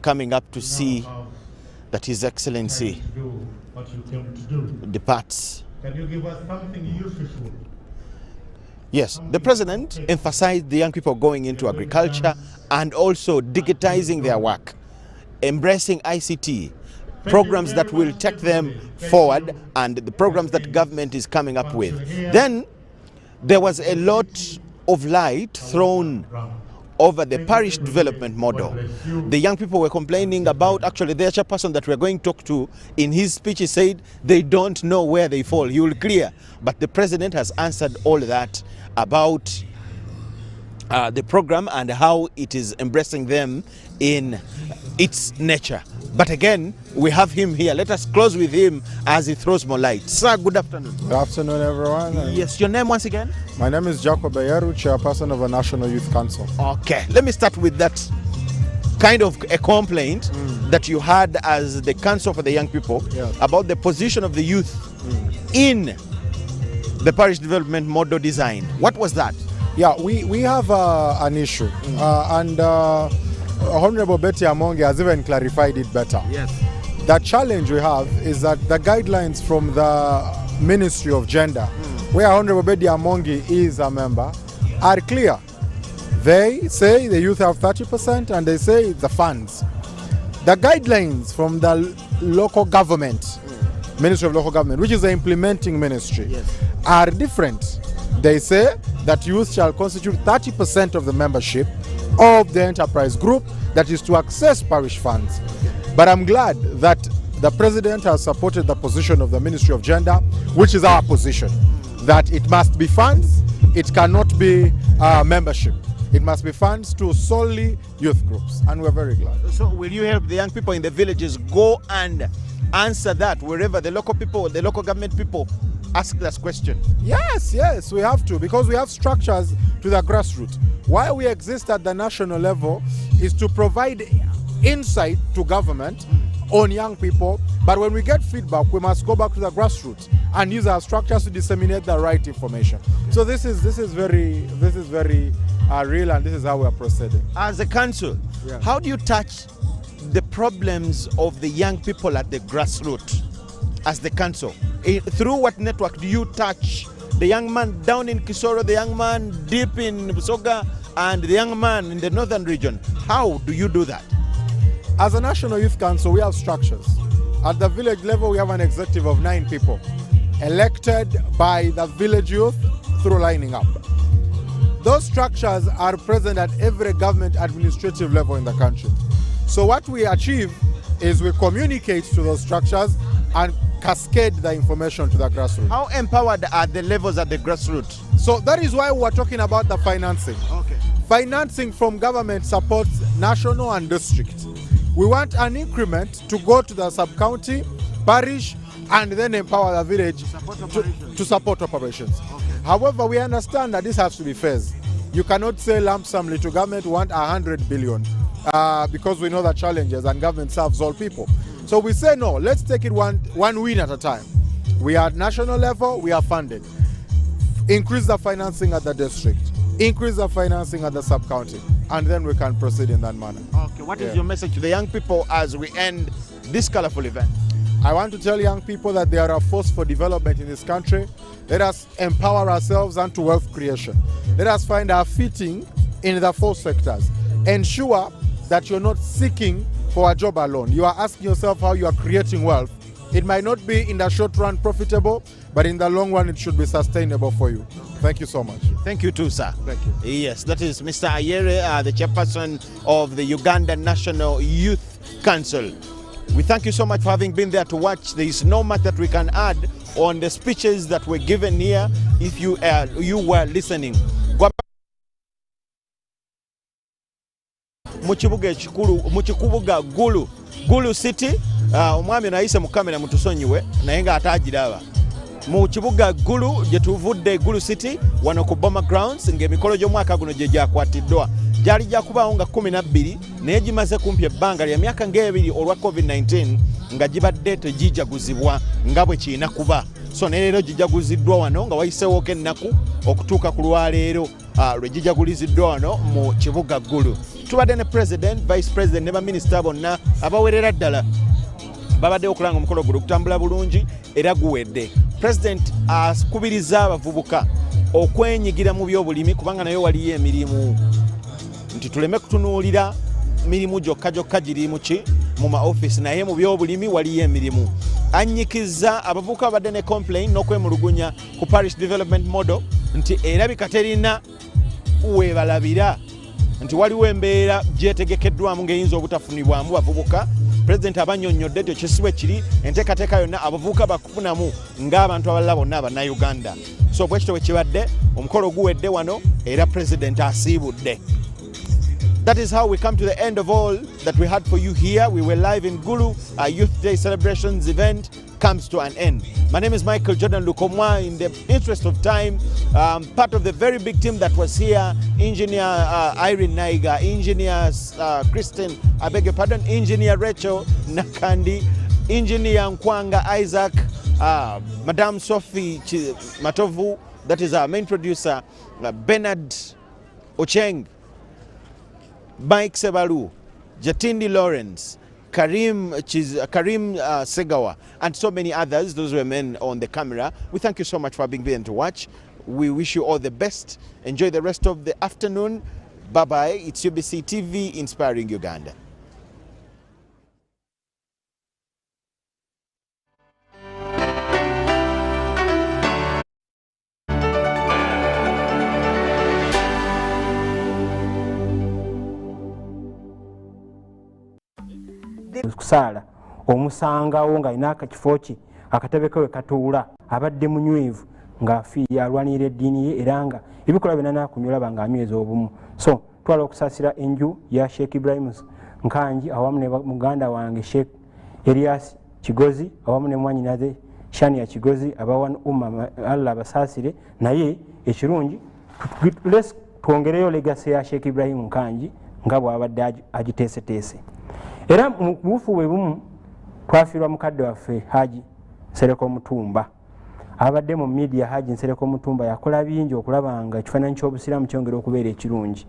coming up to see that His Excellency departs. Can you give us something useful? Yes, the President emphasized the young people going into agriculture and also digitizing their work, embracing ICT, programs that will take them forward, and the programs that government is coming up with. Then there was a lot of light thrown over the parish development model. The young people were complaining about, actually their chairperson that we're going to talk to, in his speech he said they don't know where they fall. He will clear. But the President has answered all that about the program and how it is embracing them in its nature. But again, we have him here. Let us close with him as he throws more light. Sir, good afternoon. Good afternoon, everyone. Yes, your name once again? My name is Jacob Bayeru, chairperson of the National Youth Council. Okay, let me start with that kind of a complaint that you had as the Council for the Young People about the position of the youth in the parish development model design. What was that? Yeah, we have an issue, and Honorable Betty Amonge has even clarified it better. Yes. The challenge we have is that the guidelines from the Ministry of Gender, where Honorable Betty Amonge is a member, are clear. They say the youth have 30% and they say the funds. The guidelines from the local government, Ministry of Local Government, which is the implementing ministry, are different. They say that youth shall constitute 30% of the membership of the enterprise group that is to access parish funds. But I'm glad that the President has supported the position of the Ministry of Gender, which is our position, that it must be funds, it cannot be membership. It must be funds to solely youth groups, and we're very glad. So will you help the young people in the villages go and answer that wherever the local people, the local government people ask this question? Yes, we have to, because we have structures to the grassroots. Why we exist at the national level is to provide insight to government on young people, but when we get feedback, we must go back to the grassroots and use our structures to disseminate the right information. So this is very real, and this is how we are proceeding. As a council, how do you touch the problems of the young people at the grassroots as the council? Through what network do you touch the young man down in Kisoro, the young man deep in Busoga, and the young man in the northern region? How do you do that? As a National Youth Council, we have structures. At the village level, we have an executive of 9 people, elected by the village youth through lining up. those structures are present at every government administrative level in the country. So what we achieve is we communicate to those structures and cascade the information to the grassroots. How empowered are the levels at the grassroots? So that is why we're talking about the financing. Okay. Financing from government supports national and district. We want an increment to go to the sub-county, parish, and then empower the village to support operations. Okay. However, we understand that this has to be phased. You cannot say lump sum to government, want 100 billion because we know the challenges and government serves all people. So we say no, let's take it one win at a time. We are at national level, we are funded. Increase the financing at the district, increase the financing at the sub-county, and then we can proceed in that manner. Okay, what is your message to the young people as we end this colorful event? I want to tell young people that they are a force for development in this country. Let us empower ourselves and to wealth creation. Let us find our fitting in the 4 sectors. Ensure that you're not seeking for a job alone. You are asking yourself how you are creating wealth. It might not be in the short run profitable, but in the long run it should be sustainable for you. Thank you so much. Thank you too, sir. Thank you. Yes, that is Mr. Ayere, the chairperson of the Uganda National Youth Council. We thank you so much for having been there to watch. There is no much that we can add on the speeches that were given here if you were listening. Mukibuga ekikulu mukikubuga Gulu City omwami nayise mu kamera mutusonyiwe naye nga atagiraba mu kibuga Gulu gye tuvudde Gulu City wano ku Boma Grounds ng'emikolo gy'omwaka guno gye gyakwatiddwa gyali gyakubawo nga 12 naye gimaze kumpi ebbanga lya myaka ng'ebiri olwa COVID-19 nga gibadde tegijaguzibwa nga bwe kiina kuba. So ne leero gijaguziddwa wano nga wayiseewo ennaku okutuuka ku lwaleero lwe gijaguliziddwa wano mu kibuga Gulu. Tubadde ne president, vice president ne baminisita bonna abawerera ddala babadde okulanga omukolo guno okutambula bulungi era guwedde. President akubiriza abavubuka okwenyigira mu byobulimi kubanga nayo waliyo emirimu nti tuleme kutunuulira mirimu gyokka giri mu maofisi naye mu byobulimi waliyo emirimu. Anyikiza abavubuka babadde ne complain n'okwemulugunya ku parish development model nti erabika terina webalabira nti waliwo embeera gyetegekeddwamu ng'eyinza obutafunibwamu bavubuka. President abannyonnyodde ekyo kisibo kiri enteekateeka yonna abavubuka bakufunamu ng'abantu abalala bonna abannayuganda. So bwe kityo bwe kibadde omukolo guwedde wano era president asiibudde. That is how we come to the end of all that we had for you here. We were live in Gulu. Our Youth Day celebrations event comes to an end. My name is Michael Jordan Lukomwa. In the interest of time, part of the very big team that was here, Engineer Irene Naiga, Engineer Kristen, I beg your pardon, Engineer Rachel Nakandi, Engineer Nkwanga Isaac, Madame Sophie Matovu, that is our main producer, Bernard Ocheng, Mike Sebalu, Jatindi Lawrence, Karim Segawa, and so many others. Those were men on the camera. We thank you so much for being there to watch. We wish you all the best. Enjoy the rest of the afternoon. Bye-bye. It's UBC TV, inspiring Uganda. Kusaala omusangawo ng'alina akakifo ke akatebe ke we katuula abadde munywevu ng'afiirira alwanirira eddiini ye era nga ebikola byonna n'akunyolaba ng'anyweza obumu. So twala okusaasira enju ya Sheikh Ibrahim Nkanji awamu ne muganda wange Sheikh Elias Kigozi awamu ne mwannyinaze Shania Kigozi abawan umma Allah abasaasire naye ekirungi twongereyo legacy ya Sheikh Ibrahim Nkanji nga bw'abadde agiteeseteese. Era mu bufu bwe bumu twafiirwa mukadde waffe Haji Nsereko Mutumba abadde mu media. Haji Nsereko Mutumba yakola bingi okulaba nga ekifaananyi ky'obusiraamu kyongera okubeera ekirungi.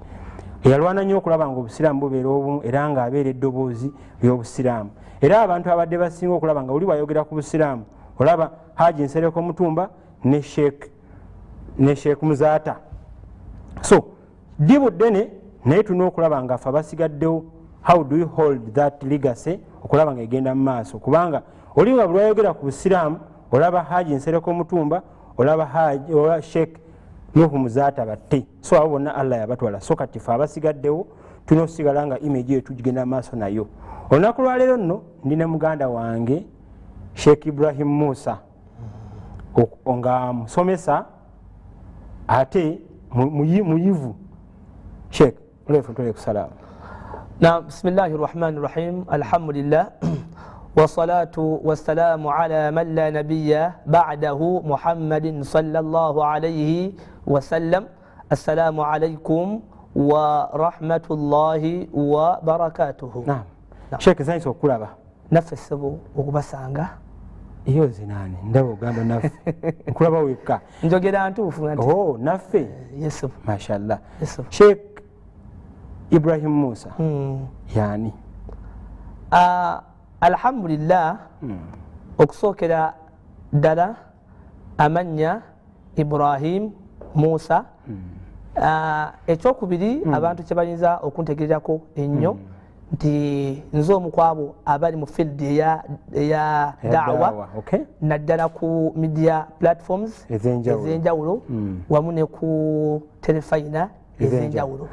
Yalwana nnyo okulaba nga obusiraamu bubeera obumu era ng'abeera eddoboozi ly'obusiraamu. Era abantu abadde basinga okulaba nga oli bwayogera ku busiraamu olaba Haji Nsereko Mutumba ne Sheikh Muzaata. So ddibu ddene naye tulina okulaba nga ffe abasigaddewo how do you hold that legacy okulaba nga egenda mu maaso kubanga oli nga buli wayogera ku busiraamu olaba Haji Nsereko Mutumba olaba Sheikh Nuhu muzaata batte so abo bonna Allah yabatwala so kati fe abasigaddewo tulina okusigala nga image yetu gigenda maaso nayo. Olunaku lwa leero nno ndina muganda wange Sheikh Ibrahim Musa nga musomesa ate muyivu. Sheikh ulefu tole kusalamu. Na bismillahir rahmanir rahim alhamdulillah wassalatu wassalamu ala man la nabiyya ba'dahu Muhammadin sallallahu alayhi wa sallam. Assalamu alaykum wa rahmatullahi wa barakatuhu. Naam. Sheikh zanyiso okulaba naffe ssebo okubasanga iyo zinani ndabo ogamba naffe nkulaba wekka njogera ntuufu nti naffe yes mashallah. Sheikh Ibrahim Musa yani alhamdulillah okusookera ddala amanya Ibrahim Musa ekyokubiri abantu kye bayinza okuntegererako ennyo nti nze omu kwabo abali mu field eya da'wa naddala ku media platforms ez'enjawulo wamu ne ku telefayina ez'enjawulo.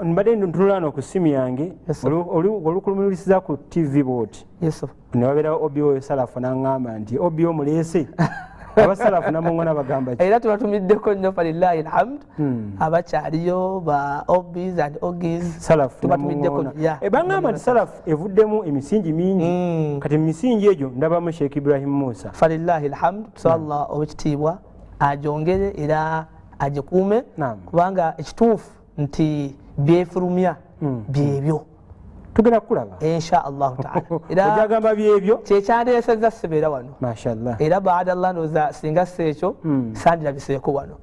Mbadde ntunulana ku simu yange olukulumulisiza ku TV board ne wabeerawo Obio Salafu n'aŋŋamba nti Obio muleese abasalafu namongona bagamba era tubatumiddeko nnyo falillahi alhamd abakyaliyo ba Obis and Ogis salafu tubatumiddeko bangamba nti salafu evuddemu emisingi mingi kati emisingi egyo ndabamu Sheikh Ibrahim Musa falillahi alhamd sallallahu owekitiibwa ajongere era agikuume kubanga ekituufu nti byefulumya byebyo tugenda kulaba insha Allah ta'ala era ogamba byebyo kyekyandeesezza sibeera wano mashallah era baada Allah noza singa sekyo sandirabiseeko wano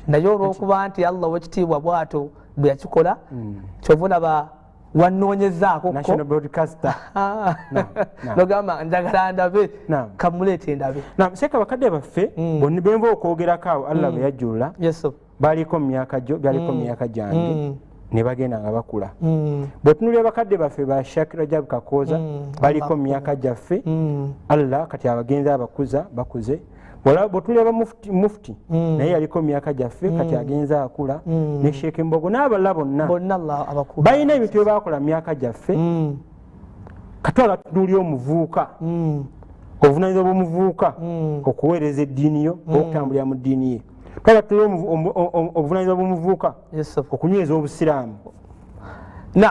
naye olw'okuba nti Allah wekitiibwa bwato bwe yakikola kyova olaba wanoonyezaako national broadcaster nogamba njagala ndabe kamuleete ndabe. Sheikh abakadde baffe bonna benva okwogerako awo Allah bwe yajjula baliko mu myaka gyange ne bagenda nga bakula. Bwe tunulira bakadde baffe ba Sheikh Rajab Kakooza baliko mu myaka gyaffe Allah kati abagenzi abakuza bakuze. Bwe tunulira mufti naye yaliko mu myaka gyaffe kati agenza akula ne Sheikh Mbogo n'abalala bonna balina ebintu bye bakola mu myaka gyaffe. Katwala tunulira omuvuuka obuvunaanyizibwa bw'omuvuuka okuweereza eddiini yo okutambulira mu ddiini ye. Twala tulira obuvunaanyizibwa bw'omuvuuka okunyweza obusiraamu.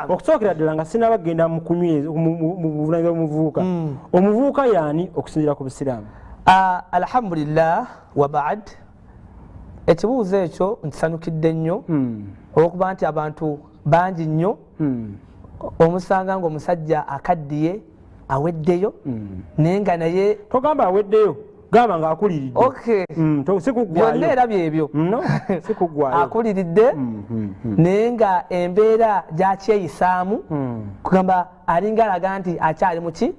Okusookera ddala nga sinabagenda mu buvunaanyizibwa bw'omuvuuka omuvuuka yaani okusinziira ku busiraamu. Alhamdulillah wa ba'd ekibuuzo ekyo nkisanukidde nnyo olw'okuba nti abantu bangi nnyo omusanga ng'omusajja akaddiye aweddeyo naye nga naye togamba aweddeyo gamba nga akuliridde byonna era byebyo akuliridde naye nga embeera gyakyeyisaamu kugamba alinga alaga nti akyali muki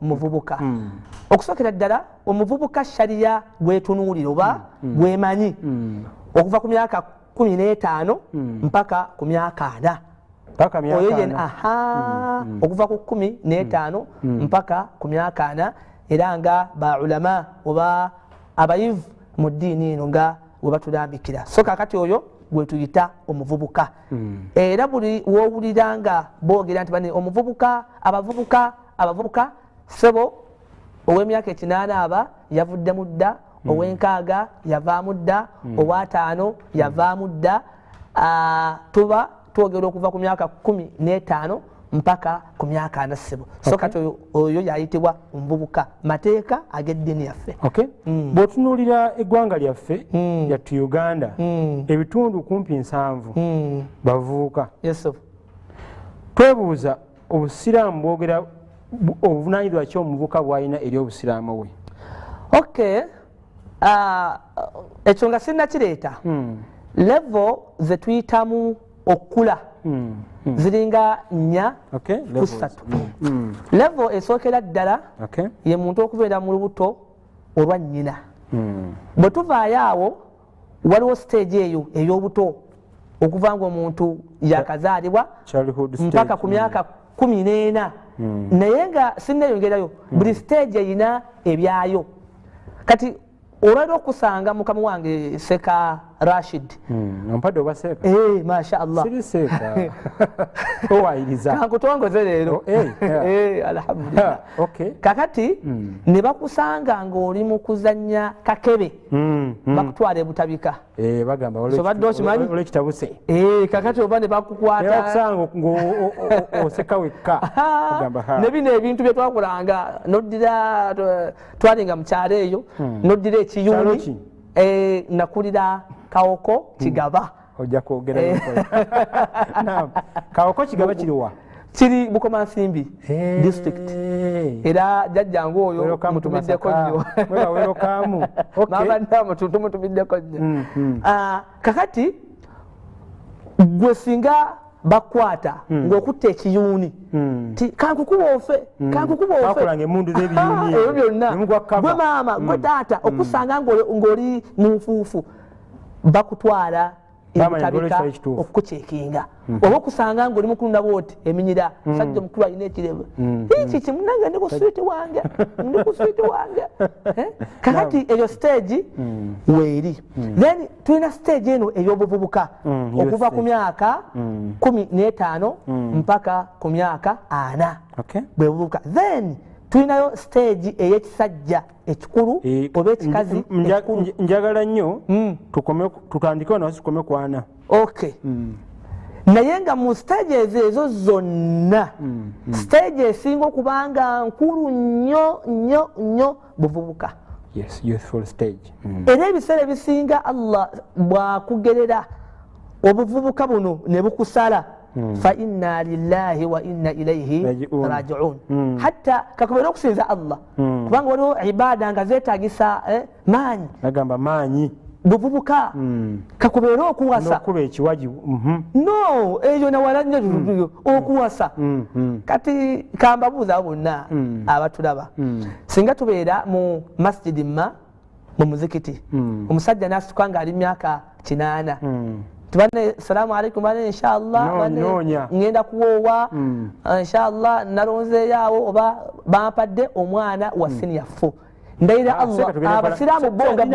muvubuka. Okusookera ddala omuvubuka shariya gwetunuulira oba gwemanyi okuva ku myaka 15 mpaka ku myaka 4 oyo yen okuva ku 15 mpaka ku myaka 4 era nga ba ulama oba abayivu mu ddiini eno nga we batulambikira. So kakati oyo gwe tuyita omuvubuka. Era buli wowulira nga boogera nti bani omuvubuka abavubuka sebo ow'emyaka 8 aba yavuddemu dda, ow'enkaaga yavaamu dda, owa5 yavaamu dda. Tuba twogera okuva ku myaka 15 mpaka ku myaka 4 sebo. So kati oyo yayitibwa omuvubuka mateeka ag'eddiini yaffe. Bw'otunuulira eggwanga lyaffe lyattu Uganda ebitundu kumpi 7 bavubuka. Twebuuza obusiraamu bwogera obuvunaanyizibwa ki omuvubuka bw'alina eri obusiraamu bwe? Ekyo nga sinnakireeta level ze tuyitamu okula ziringa 4 ku 3. Level esookera ddala ye muntu okubeera mu lubuto olwa nnyina. Bwe tuvaayo awo waliwo stage eyo ey'obuto okuva ng'omuntu yakazaalibwa mpaka ku myaka 14 naye nga sinneeyongerayo buli stage erina ebyayo. Kati olwaliro okusanga mukama wange Seka Rashid ompadde oba Seka masha Allah siri Seka owayiriza kankutongoze leero alhamdulillah kakati ne bakusanga ng'oli mu kuzannya kakebe bakutwala ebutabika bagamba olwekitabuse kakati oba ne bakukwata oseka wekka ne bino ebintu bye twakulanga noddira twalinga mu kyalo eyo noddira ekiyuni nakulira Kawoko Kigaba ojja kwogera Kawoko Kigaba kiriwa kiri Bukomansimbi district era jjajjangu oyo mutumiddeko nnyo mabadde mutumiddeko nnyo kakati gwe singa bakwata ng'okutta ekiyuuni kankukuba ofe bakulanga emundu z'ebiyuuni ebyo byonna gwe maama gwe taata okusanga ng'oli mu nfuufu bakutwala ebutabika okukucekinga oba okusanga ng'oli mukulunda bwoti eminyira musajja omukulu alina ekirebe iki kimunange ndi ku switi wange kakati eyo stage weeri then tulina stage eno ey'obuvubuka okuva ku myaka 15 mpaka ku myaka 4 bwe buvubuka then tulinayo stage ey'ekisajja ekikulu oba ekikazi ekikulu njagala nnyo tutandikewo nawe tukome ku 4 naye nga mu stages ezo zonna stage esinga okubanga nkulu nnyo buvubuka era ebiseera ebisinga Allah bwakugerera obuvubuka buno ne bukusala fa inna lillahi wa inna ilaihi raji'un hatta kakubera okusinza Allah kubanga waliwo ibada nga zeetagisa maanyi nagamba maanyi buvubuka kakubera okuwasa nokuba ekiwaji no eyo nawala nnyo okuwasa kati kambabuuza bonna abatulaba singa tubeera mu masjidi mu muzikiti omusajja nasituka nga ali myaka 8 tubane salamu alaikum bane inshallah ngenda kuwoowa inshallah nalonzeeyo oba bampadde omwana wa senior 4 ndayira Allah abasiraamu bonga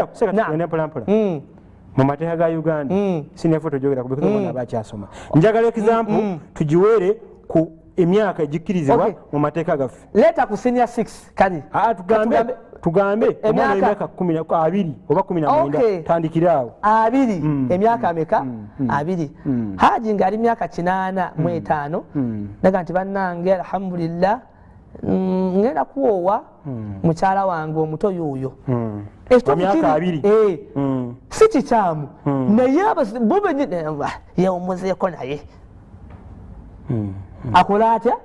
mu mateeka ga Uganda senior 4 tojogera kubikuza mwana bakyasoma njagala example tugiweere ku emyaka ejikkirizibwa mu mateeka gaffe leta ku senior 6 kali tugambe omwana emyaka 20 oba 19 tandikiraawo 2 emyaka ameka 2 haji ng'ali myaka 8 mu 5 naga nti bannange alhamdulillah ngenda kuwoowa mukyala wange omuto y'oyo emyaka 2 si kikyamu naye bo benyini yewumuzeeko naye akola atya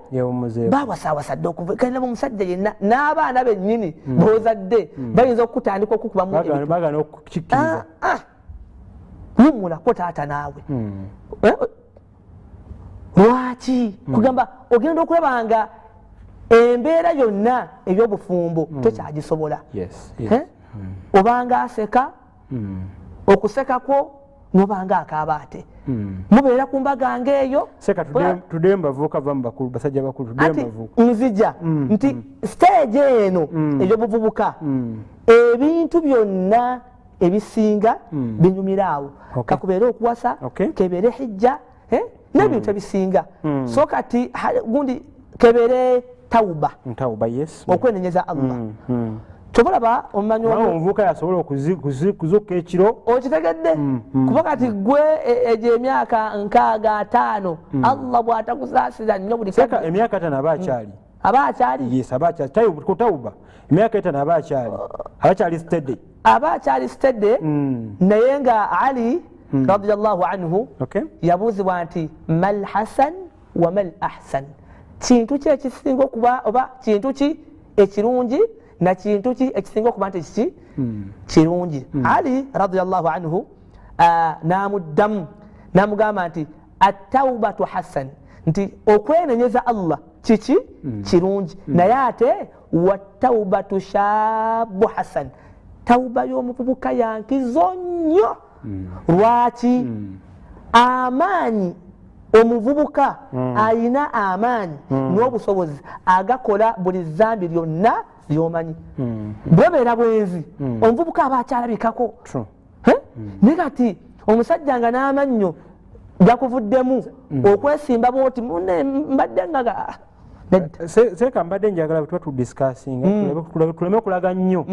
bawasawasadde okuva kalina omusajja yenna n'abaana bennyini bozadde bayinza okutandika okukubamu bagana okukikkiriza lumulako taata naawe lwaki kugamba ogenda okulabanga embeera yonna ey'obufumbo tokyagisobola obanga aseka okusekakwo nobanga akaaba ate mubeera ku mbaga ng'eyo tudde mbavuuka va mubakulu basajja bakulu tudde mbavuuka nzija nti stage eno ey'obuvubuka ebintu byonna ebisinga binyumiraawo kakubeere okuwasa kebeere hijja n'ebintu ebisinga so kati gundi kebeere tawuba okwenenyeza Allah tobalaba omumanyi omuvubuka yasobola okuzuuka ekiro okitegedde kuba kati gwe egyo emyaka 65 Allah bw'atakusaasira nnyo buli emyaka 5 aba akyali yes aba akyali kutawuba emyaka 5 aba akyali steady naye nga Ali radiyallahu anhu yabuuzibwa nti mal hasan wa mal ahsan kintu ki ekisinga okuba oba kintu ki ekirungi na kintu ki ekisinga okuba nti kiki kirungi Ali radiyallahu anhu namuddamu namugamba nti at-tawbatu hasan nti okwenenyeza Allah kiki kirungi naye ate wat-tawbatu shabu hasan tawba y'omuvubuka yankizo nnyo lwaki amaanyi omuvubuka alina amaanyi n'obusobozi agakola buli zambi lyonna lyomanyi bwebeera bwenzi omuvubuka aba akyalabikako naye kati omusajja nga n'amannyo gakuvuddemu okwesimba bwoti mbadde nga seeka mbadde njagala bwe tuba tudisikasinga tuleme okulaga nnyo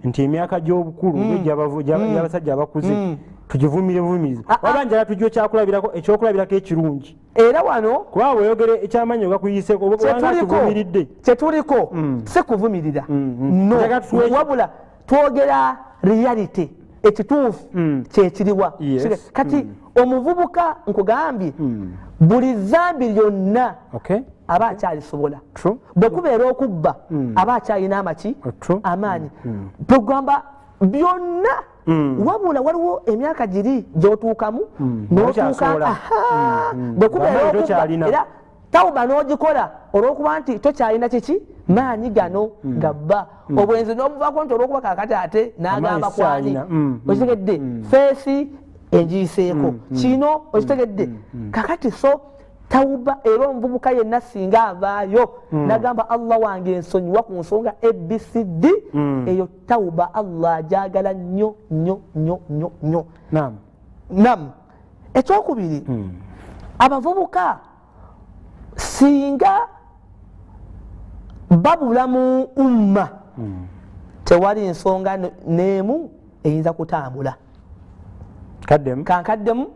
nti emyaka gy'obukulu gy'abasajja abakuze tugivumiriza waba njala tujja ekyokulabirako ekirungi era wano kuba weeyogere ekyamanyi gakuyiseeko obanga tuvumiridde kyetuliko si kuvumirira wabula twogera reality ekituufu kyekiriwa kati omuvubuka nkugambye buli zambi lyonna aba akyalisobola bwe kubeera okubba aba akyalina amaki amaanyi tugamba byonna wabula waliwo emyaka giri gy'otuukamu n'otuuka bwe kubeera okubba era tawuba n'ogikola olw'okuba nti tokyalina kiki maanyi gano gabba obwenzi n'obuvaako nti olw'okuba kakati ate n'agamba kwani okitegedde feesi engiyiseeko kino okitegedde kakati so tawuba era omuvubuka yenna singa avaayo nagamba Allah wange ensonyiwa ku nsonga ABCD eyo tawuba Allah ajagala nnyo nnyo nnyo nnyo nnyo nam ekyokubiri abavubuka singa babula mu umma tewali ensonga n'emu eyinza kutambula kankaddemu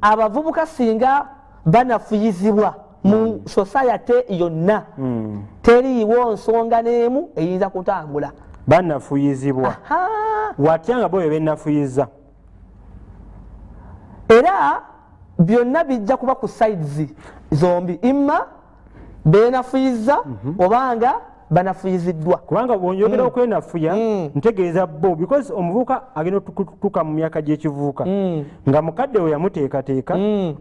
abavubuka singa banafuyizibwa mu society yonna teriiwo nsonga n'emu eyinza kutambula banafuyizibwa watya nga boyo benafuyiza era byonna bijja kuba ku sides zombi imma benafuyiza obanga banafuyiziddwa kubanga bwonyogera okwenafuya ntegeeza bo because omuvubuka agenda okutuuka mu myaka gy'ekivubuka nga mukadde we yamuteekateeka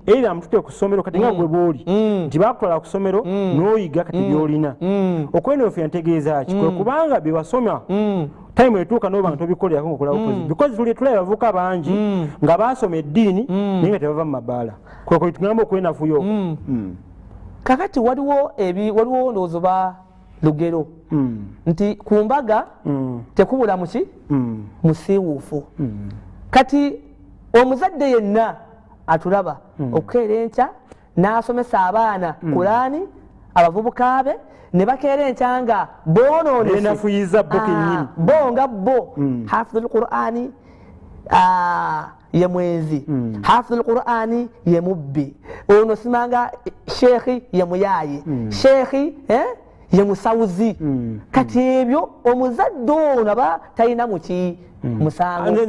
era amutute ku ssomero kati nga gwe bw'oli nti baakutwala ku ssomero n'oyiga kati by'olina okwenafuya ntegeeza ki kwe kubanga bye wasoma time etuuka n'oba nga tobikolerako ngaokola opposite because tulaba abavubuka bangi nga baasoma eddiini naye nga tebava mu mabaala kwekwe tugamba okwenafuya okwo kakati waliwo ndowooza ba lugero nti ku mbaga tekubula muki musiiwuufu kati omuzadde yenna atulaba okukeera enkya n'asomesa abaana Kulaani abavubuka be ne bakeera enkya nga boonoonese bo nga bo hafidhul Qur'ani ye mwenzi hafidhul Qur'ani ye mubbi ono simanga sheekhi ye muyaaye sheekhi ye musawuzi kati ebyo omuzadde ono aba talina muki musango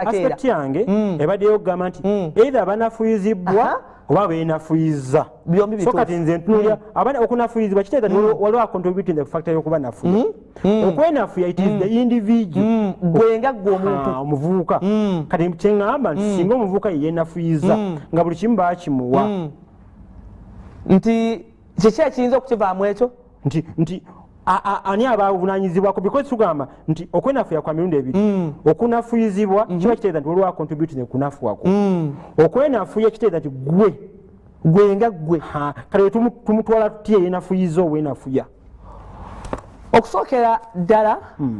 aspect yange ebaddeyo okugamba nti either banafuyizibwa oba beenafuyiza so kati nze ntunuulira okunafuyizibwa kitegeeza nti waliwo acontributing the factor y'okuba nafuya okwenafuya it is the individual gwenga gwe omuntu omuvubuka kati kyeŋŋamba nti singa omuvubuka yeenafuyiza nga buli kimu baakimuwa nti kiki ekiyinza okukivaamu ekyo nti ani abavunanyizibwako because tugamba nti okwenafuya kwa mirundi ebiri okunafuyizibwa kiba kitegeeza nti waliwo acontributing okunafuwako okwenafuya kitegeeza nti gwenga gwe kale tumutwala tutya yenafuyiza obwenafuya okusookera ddala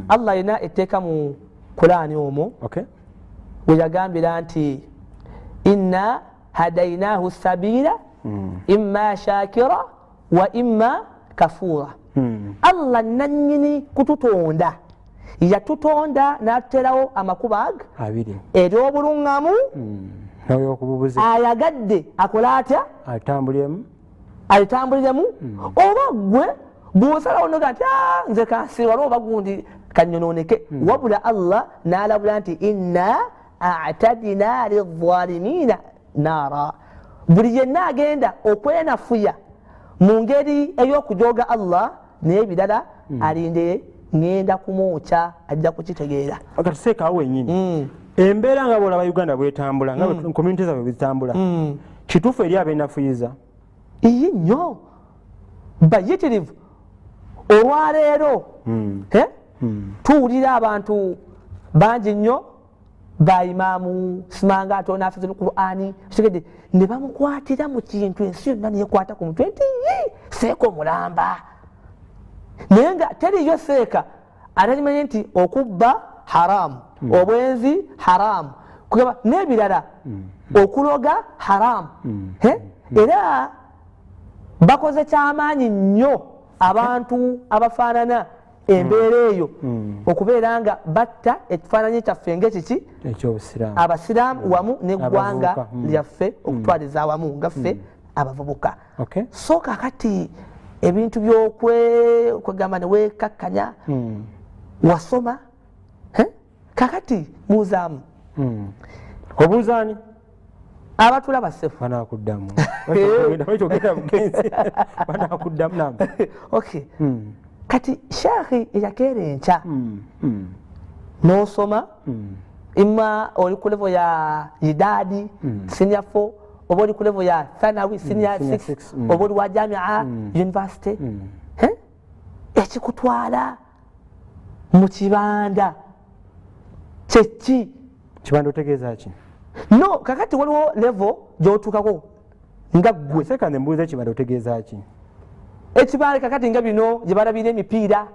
Allah alina etteeka mu Kulaani omwo we yagambira nti inna hadainahu sabila imma shakira wa imma kafura Allah nannyini kututonda yatutonda n'atuterawo amakuba ery'obuluŋŋamu ayagadde akola atya alitambuliremu oba gwe bw'osalawo noga nti nze kansiwala oba gundi kanyonooneke wabula Allah n'alabula nti inna a'tadina lidh-dhalimina naara buli yenna agenda okwenafuya mu ngeri ey'okujooga Allah naye ebirala alinde ngenda kumwokya ajja kukitegeera kati seekaawo wennyini embeera nga bwolaba Uganda bwetambula nga community zaabwe bwezitambula kituufu eri abeenafuyiza iyi nnyo bayitirivu olwaleero tuwulira abantu bangi nnyo bayimaamu simanga atona hafidhul Qur'ani kitegedde ne bamukwatira mu kintu ensi yonna neyekwata ku mutwe nti seeko mulamba naye nga teriyo seeka atakimanyi nti okubba haramu obwenzi haramu kugamba n'ebirala okuloga haramu era bakoze kyamaanyi nnyo abantu abafaanana embeera eyo okubeera nga batta ekifaananyi kyaffe ng'ekiki abasiraamu wamu n'eggwanga lyaffe okutwaliza awamu nga ffe abavubuka so kakati ebintu by'okwegamba ne weekakkanya wasoma kakati muuzaamu obuuzaani abatulaba ssefu banakuddamu banakuddamu nam okay kati sheekhi eyakeera enkya n'osoma imma oli ku level ya idaadi senior 4 oba oli ku level ya thanawi senior 6 oba oli wa jamia university ekikutwala mu kibanda kyeki kibanda otegeeza ki no kakati waliwo level gy'otuukako nga ggwe sekande mbuuza ekibanda otegeeza ki ekibanda kakati nga bino gye balabira emipiira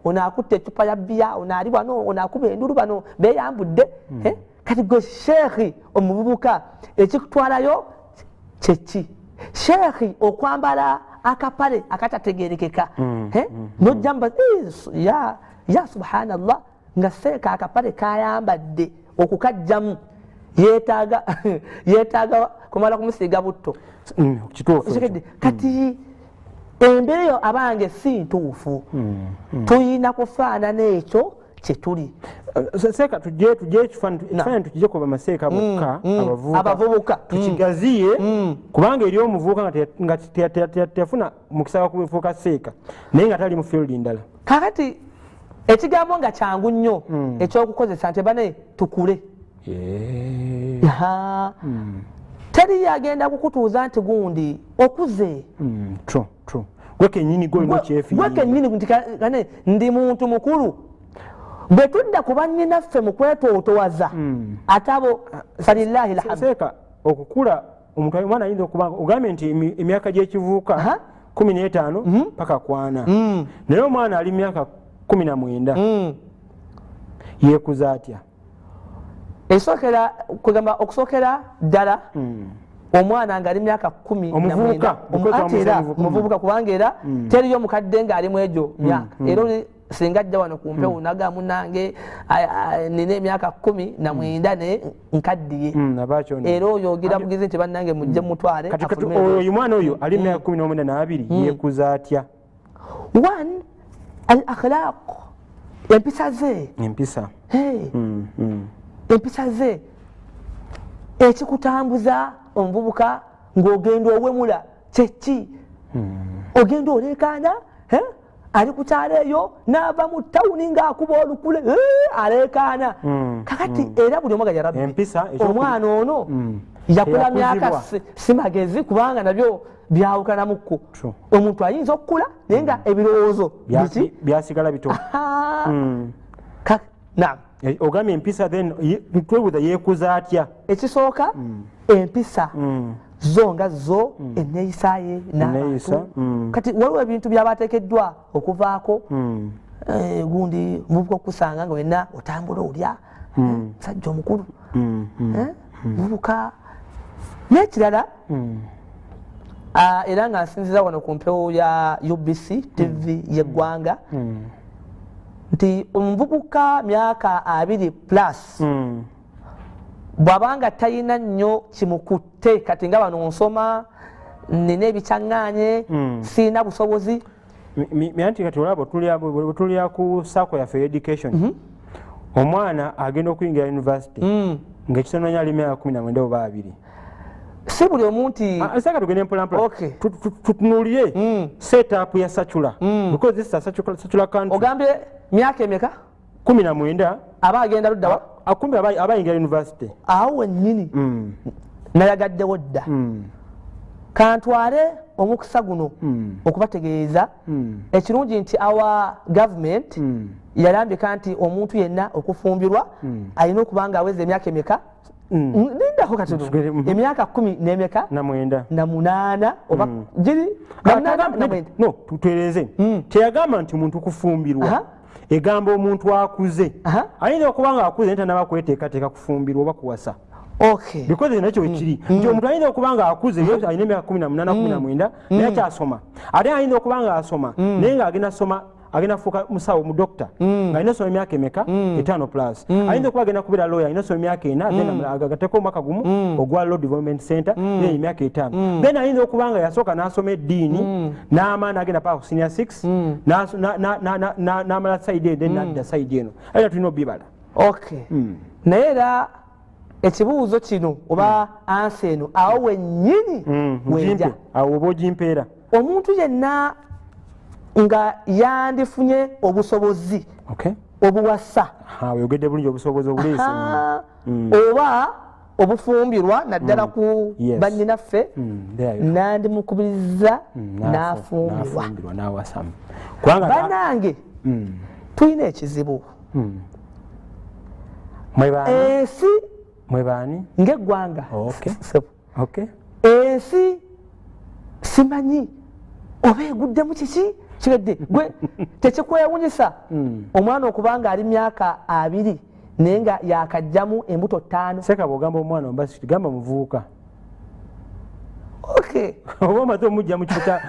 ono akutte ecupa ya bbiya ono ali wano ono akuba endulu bano beeyambudde kati gwe sheekhi omuvubuka ekikutwalayo kyeki sheekhi okwambala akapale akatategerekeka nojjamba ya subhanallah nga seeka akapale kayambadde okukajjamu yeetaaga kumala kumusiiga butto kati embeera eyo abange si ntuufu tuyina kufaanana ekyo kyetuli seeka tujje ekifaananyi tukije kuba maseeka bokka abavubuka tukigaziye kubanga eri omuvubuka nga teyafuna mukisa gwakufuuka seeka naye nga tali mu field ndala kakati ekigambo nga kyangu nnyo ekyokukozesa nti bane tukule teri yagenda kukutuuza nti gundi okuze gwe kennyini golina ekyefiiri gwe kennyini nti ndi muntu mukulu bwe tudda ku bannyinaffe mu kwetootowaza ate abo falillahi seeka okukula omuntu omwana ayinza okuba ogambye nti emyaka gy'ekivuuka 15 paka 40 naye omwana ali myaka 19 yeekuza atya esookera kugamba okusookera ddala omwana ng'ali myaka 19 omuvubuka kubanga era teriyo mukadde ng'ali mu egyo myaka era singa ajja wano ku mpewo naga munange nina emyaka 19 naye nkaddiye era oyo ogira bugizi nti bannange mujje mutwale oyo mwana oyo ali myaka 12 yeekuza atya one al akhlaq empisa ze empisa ze ekikutambuza omuvubuka ng'ogenda owemula kyeki ogenda oleekaana ali ku kyalo eyo n'ava mu tawuni ng'akuba olukule aleekaana kakati era buli omuga yarabbi omwana ono yakula myaka si magezi kubanga nabyo byawukanamukko omuntu ayinza okukula naye nga ebirowoozo byasigala bito ogambye empisa then twebuuza yeekuza atya ekisooka empisa zo nga zo enneeyisaye n'abantu kati waliwo ebintu byabateekeddwa okuvaako gundi muvuga okusanga nga wenna otambula olya musajja omukulu muvuka n'ekirala era nga nsinziza wano ku mpewo ya UBC TV y'eggwanga nti omuvubuka myaka 2+ bw'abanga talina nnyo kimukutte kati nga bano nsoma nina ebikyaŋŋaanye sirina busobozi anti kati olaba bwetulya ku saako yaffe education omwana agenda okuyingira university ng'ekisonoonya ali myaka 19 oba 2 si buli omu nti saka tugende mpolampola tutunuulire setup ya sacula because this is a sacula country ogambye myaka emeka 19 aba agenda luddawa akumbi abayingira university awo wennyini nayagaddewo dda kantwale omukisa guno okubategeeza ekirungi nti our government yalambika nti omuntu yenna okufumbirwa alina okuba nga aweza emyaka emeka Nindako katono. Emyaka 10 nemeka? Na 8 oba giri no tutereze. Teyagamba nti muntu kufumbirwa. Egamba omuntu akuze. Ayinza okubanga akuze nta naba kweteekateeka kufumbirwa oba kuwasa. Okay. Because nakyo ekiri. Nti omuntu ayinza okubanga akuze ayina emyaka 18 19 naye kyasoma. Ate ayinza okubanga asoma naye nga agenda soma agenda fuuka musawo mu doctor nga ayina soma emyaka emeka 5 plus. Ayinza okuba agenda kubeera lawyer ayina soma emyaka 4 then agateko omwaka gumu ogwa Law Development Center then emyaka 5. Then ayinza okubanga yasooka n'asoma eddiini n'amaana agenda paka ku senior 6 n'amala side then n'adda side eno. Ayina tulina obibala. Okay. Naye era ekibuuzo kino oba ansi eno awo wennyini wenja awo oba ogimpeera omuntu yenna nga yandifunye obusobozi obuwasa oyogedde bulungi obusobozi obuleesi oba obufumbirwa naddala ku bannyinaffe nandimukubiriza n'afumbirwa n'awasamu banange tulina ekizibu ensi mwebani ng'eggwanga ensi simanyi oba eguddemu kiki kiredde gwe tekikwewunyisa omwana okubanga ali myaka 2 naye nga yakajjamu embuto 5. Seka bw'ogamba omwana ombasi gamba muvubuka oba omaze omujja mu kita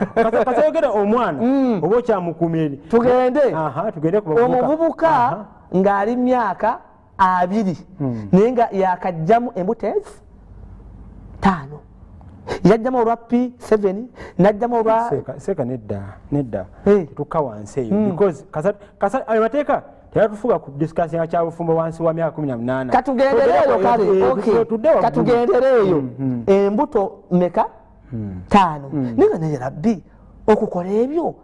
kasayogera omwana oba okyamukumiri tugende ku omuvubuka ng'ali myaka 2 naye nga yakajjamu embuto 5 yajjamu olwa P7 najjamu olwa seka nedda tuka wansi eyo because ayo mateeka teyatufuga ku discussion kyabufumbo wansi wa myaka 18 katugendereeyo kale katugendereeyo embuto meka 5 ninga naye rabbi okukola ebyo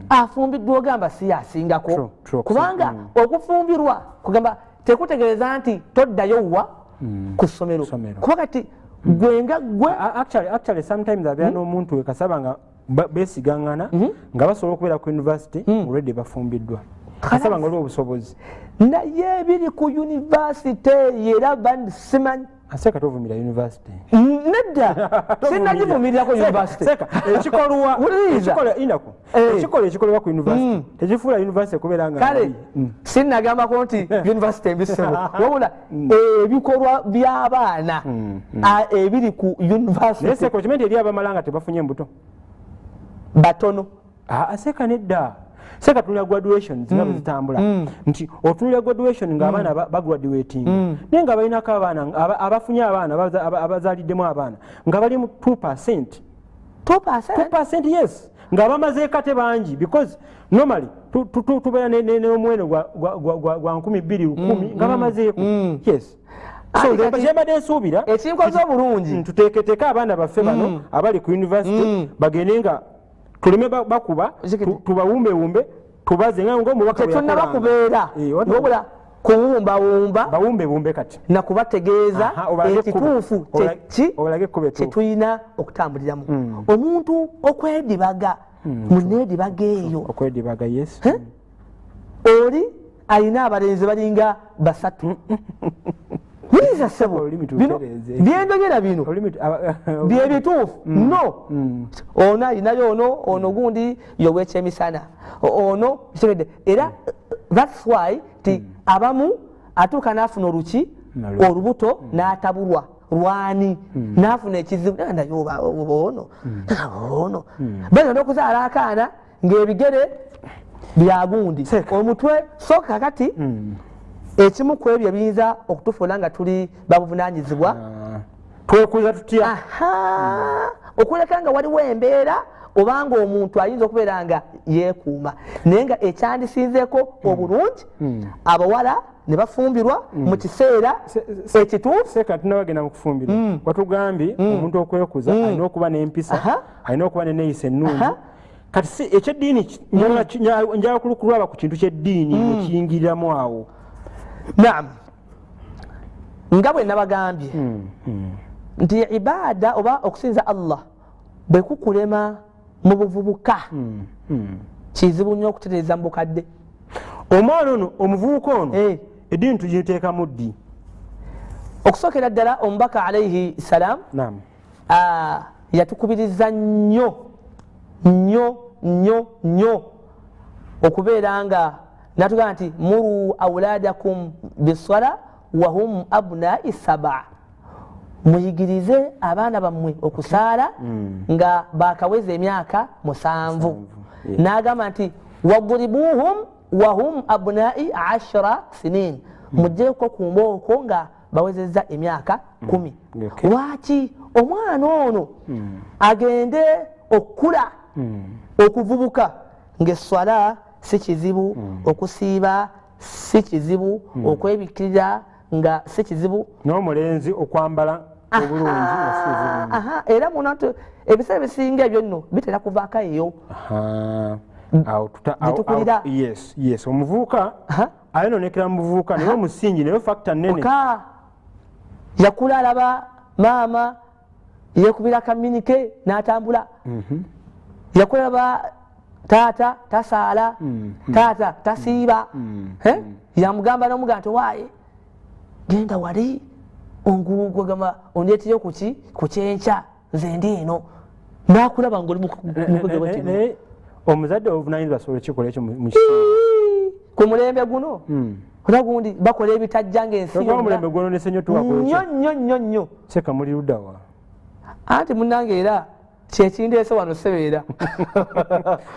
afumbiddwa ogamba si yasingako kubanga okufumbirwa kugamba tekutegeeza nti toddayo wa ku ssomero kuba kati gwenga gwe actually sometimes abeera n'omuntu wekasaba nga besigangana nga basobola okubeera ku university already bafumbiddwa kasaba nga olwo obusobozi naye ebiri ku university era bandi simanyi aseka tovumira university nedda sinnagivumirira ku university ekikolwa ku university tekifuula university kubeera nga kale sinnagambako nti university embisebo wabula ebikolwa by'abaana ebiri ku university naye seka okimanyi eri abamala nga tebafunye embuto batono aseka nedda seka tunula graduations nga zitambula nti otunula graduation ng'abaana bagraduating naye nga balinako abaana abafunye abaana abazaaliddemu abaana nga bali mu 2%. 2% yes nga bamaze kate bangi because normally tubeera n'omuwendo gwa 2,210 nga bamazeeko yes so kyembadde nsuubira ekinkoze obulungi tuteeketeeka abaana baffe bano abali ku university bagende nga tuleme bakuba tubawumbewumbe tubaze nga ng'omubaka tetunaba kubeera wabula kuwumbawumba bawumbewumbe kati nakubategeeza ekituufu kyetulina okutambuliramu omuntu okwedibaga muneedibaga eyo okwedibaga yes oli alina abalenzi balinga 3 Wiriza sebo byendogera bino byebituufu no ono alinayo ono gundi yowekyemisana ono kitegedde era that's why ti abamu atuuka n'afuna oluki olubuto n'atabulwa lwani n'afuna ekizibu nayo ono bano n'okuzaala akaana ng'ebigere byagundi omutwe so kakati ekimu ku ebyo biyinza okutufuula nga tuli babuvunaanyizibwa twekuza tutya okuleka nga waliwo embeera obanga omuntu ayinza okubeera nga yeekuuma naye nga ekyandisinzeeko obulungi abawala ne bafumbirwa mu kiseera ekituufu seka tunabagenda mu kufumbirwa watugambye omuntu okwekuza alina okuba n'empisa alina okuba n'enneeyisa ennungi kati si ekyeddiini njala kulukulwaba ku kintu ky'eddiini ekiyingiriramu awo naam nga bwe nabagambye nti ibaada oba okusinza Allah bwe kukulema mu buvubuka kizibu nnyo okutereeza mu bukadde omwana ono omuvubuka ono eddiini tugiteeka mu ddi okusokera ddala omubaka alayhi salam yatukubiriza nnyo okubeera nga natugamba nti muru auladakum bisala wahum abnai saba, muyigirize abaana bammwe okusaala nga bakaweza emyaka 7. N'agamba nti wadribuhum wahum abnai 10 sinin, mujjeko ku mbooko nga bawezezza emyaka 10. Lwaki omwana ono agende okula okuvubuka ng'eswala si kizibu, okusiiba si kizibu, okwebikirira nga si kizibu, n'omulenzi okwambala obulungi era munatu ebiseera bisinga ebyo nno bitera kuvaako eyo. Yes, omuvubuka ayononekera mu buvubuka naye omusingi naye factor nene. Yakula alaba maama yekubira kaminike n'atambula, yakula alaba taata tasaala, taata tasiiba, yamugamba n'omugamba nti waaye genda wali onguugwe gamba ondeeteyo ku kyenkya nze ndi eno, n'akulaba ng'oli mukwege. Omuzadde obuvunaanyizibwa asobola kikola ekyo ku mulembe guno oba gundi bakola ebitajja ng'ensi omulembe gwononese nnyo tuwakola nnyo seka muli luddawa anti munnange era kyekindeese wano sebeera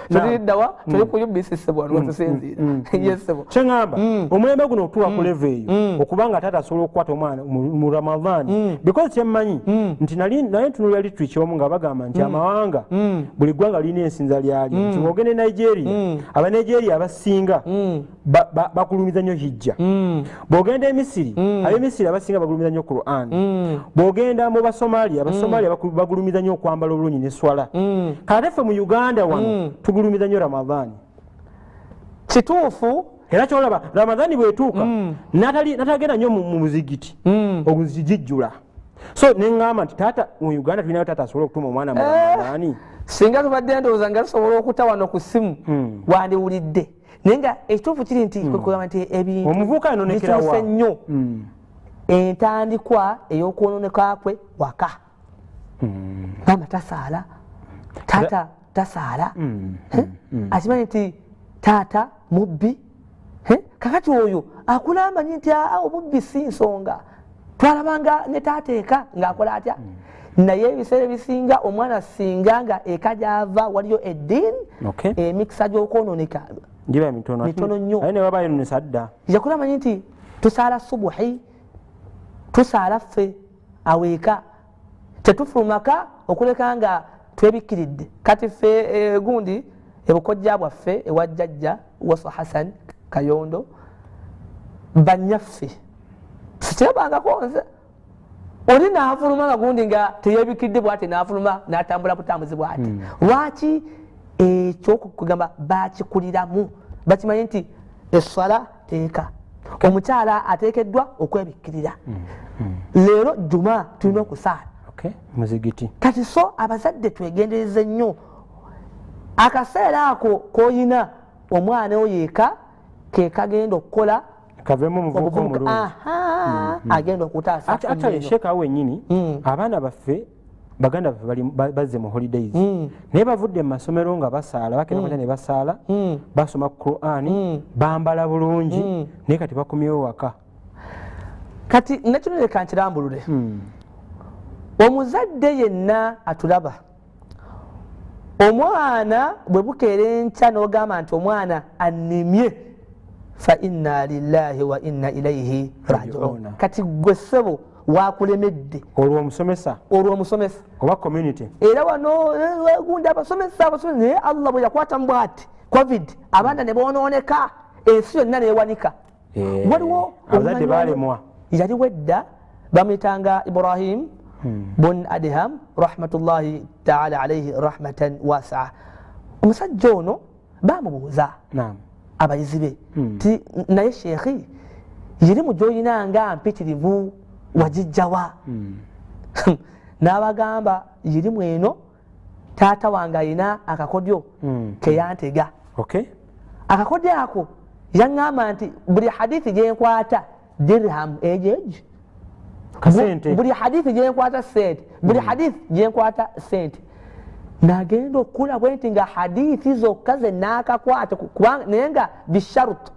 tuliddawa tuli kuyubisisebwa watusinziira yesebo kyeŋŋamba omulembe guno otuwa ku leve eyo okubanga taata asobola okukwata omwana mu Ramadhaani because kyemmanyi nti naye ntunulira literature omu nga bagamba nti amawanga buli ggwanga lirina ensinza lyalyo nti bw'ogenda Nigeria Abanigeria abasinga bakulumiza nnyo hijja, bw'ogenda e Misiri ab'emisiri abasinga bagulumiza nnyo Quran, bw'ogenda mu Basomalia Abasomalia bagulumiza nnyo okwambala obulungi ne swala. Kate ffe mu Uganda wano tugulumiza nnyo Ramadhaani. Kituufu era kyolaba Ramadhaani bw'etuuka natagenda nnyo mu muzigiti okuzijjula. So neŋŋamba nti taata mu Uganda tulinayo taata asobola okutuma omwana mu Ramadhaani. Singa tubadde ndowooza nga tusobola okuta wano ku ssimu wandiwulidde, naye nga ekituufu kiri nti kwekugamba nti ebintu omuvubuka yanonekera wa nnyo entandikwa ey'okwononeka kwe waka. Mama tasaala, taata tasaala, akimanyi nti taata mubbi. Kakati oyo akula amanyi nti obubbi si nsonga, twalabanga ne taateeka ng'akola atya. Naye ebiseera ebisinga omwana singa nga eka gy'ava waliyo eddiini emikisa gy'okwononeka giba mitono nnyo. Aye ne waba yononesa dda. Yakula amanyi nti tusaala subuhi, tusaala ffe aweeka, tetufulumaka okuleka nga twebikiridde. Kati ffe gundi ebukojja bwaffe ewa jjajja Waso Hassan Kayondo banyaffe sikirabangako nze oli n'afuluma nga gundi nga teyebikidde bw'ati n'afuluma n'atambula butambuzi bw'ati. Lwaki? Ekyokugamba bakikuliramu, bakimanyi nti esswala teeka, omukyala ateekeddwa okwebikirira. Leero juma tulina okusaala muzigiti. Kati so abazadde twegendereze nnyo akaseera ako k'oyina omwana oyo eka ke kagenda okukola kavemu omuvubuka omulungi agenda okutaasa. Actually Sheikh awo wennyini abaana baffe baganda baffe bazze mu holidays naye bavudde mu masomero nga basaala bakenda ne basaala basoma Quran bambala bulungi naye kati bakomyewo waka. Kati nakino leka nkirambulule omuzadde yenna atulaba, omwana bwe bukeera enkya n'ogamba nti omwana annimye fa inna lillahi wa inna ilaihi raji'un. Kati gwe ssebo wakulemedde olwo omusomesa oba community era wano gundi abasomesa naye Allah bwe yakwata mu bwati covid abaana ne bonooneka ensi yonna neewanika. Waliwo abazadde baalemwa yali wedda bamuyitanga Ibrahim bun Adham rahmatullahi taala alaihi rahmatan wasaa. Omusajja ono bamubuuza abayizi be ti naye sheekhi yirimu gy'olina nga mpitirivu wagijjawa? N'abagamba yirimu eno taata wange alina akakodyo ke yantega. Akakodyo ako yaŋŋamba nti buli hadithi gye nkwata dirham ejeji buli hadithi gyenkwata sente buli hadithi gyenkwata sente nagenda okula bwenti nga hadithi zokka ze nakakwata kubanga naye nga bisharutu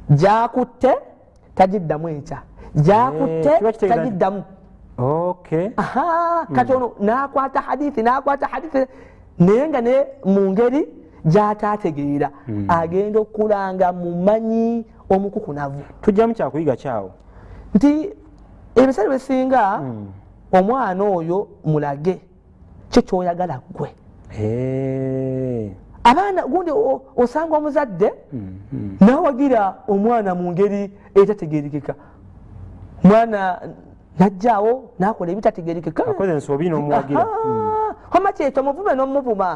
jakutte tagiddamu enkya jakutte tagiddamu kati ono nakwata hadithi naye nga ne mu ngeri gyatategeera agenda okulanga mumanyi omukukunavu tujjamu kyakuyiga kyawo nti ebiseera bisinga omwana oyo mulage kyo kyoyagala gwe abaana gundi osanga omuzadde nawagira omwana mu ngeri etategerekeka mwana najjaawo nakola ebitategerekeka akoze ensobi n'omuwagira homa kyekyo omuvume n'omuvuma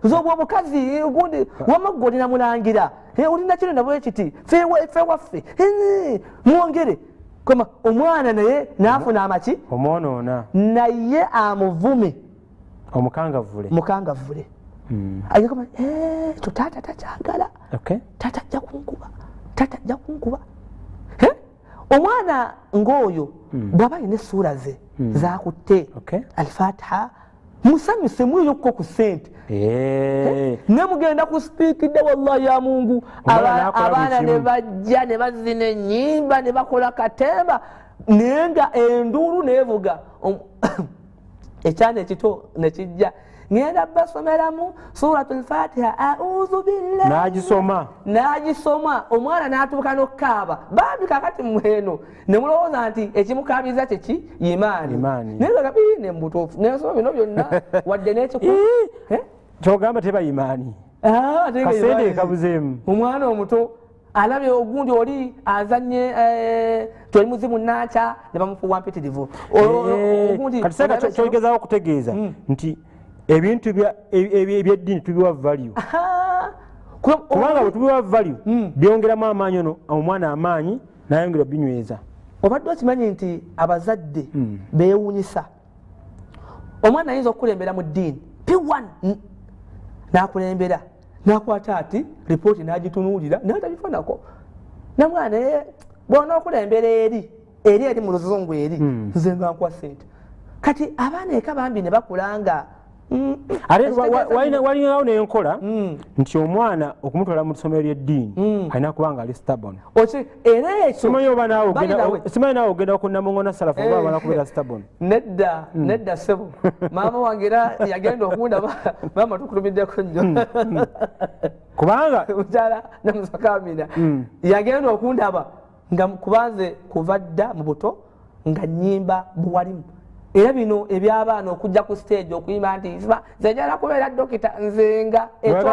zoobwa omukazi gundi wamaggo olina mulangira olina kino nabwe kiti fe waffe mwongere koma omwana naye naafuna amaki omwonoona naye amuvume omukangavvule agakoma ekyo taata takyagala taata ajja kunkuba omwana ng'oyo bw'aba alina essuula ze zakutte alfatiha musanyuse mweyokko ku sente nemugenda ku sipiikidde wallahi ya mungu abaana ne bajja ne bazina ennyimba ne bakola katemba naye nga enduulu neevuga ekyana ekito nekijja ngenda basomeramu suratul fatiha auzu billahi nagisoma omwana n'atuuka n'okkaaba bambi kakati mweno nemulowooza nti ekimukaabiza kyeki imaani naye nembutuufu nensoma bino byonna wadde n'ekiku kyogamba teba imaani kasente kabuzeemu omwana omuto alabye ogundi oli azanye toli muzimu nakya ne bamufuwa mpitirivu kati kyogezaho okutegeeza nti ebintu ebyeddiini tubiwa value kubanga bwe tubiwa value byongeramu amaanyi ono omwana amaanyi nayongera binyweza obadde okimanyi nti abazadde beewuunyisa omwana ayinza okukulembera mu ddiini p1 nakulembera nakwata ati ripooti nagitunuulira naye tabifanako namwana naye bwona okulembera eri mu luzungu eri nze nga nkwa sente kati abaana eka bambi ne bakulanga ate walinawo nenkola nti omwana okumutwala mu ssomero ly'eddiini alina kubanga ali stubborn simanyi naawe ogenda okunnamungona salafu oba amala kubeera stubborn nedda sebo maama wange era yagenda okundaba maama tukulumiddeko nnyo kubanga mukyala namusakamina yagenda okundaba nga kubanze kuva dda mu buto nga nnyimba buwalimu era bino ebyabaana okujja ku stage okuyimba nti zenjala kubeera dokita nzenga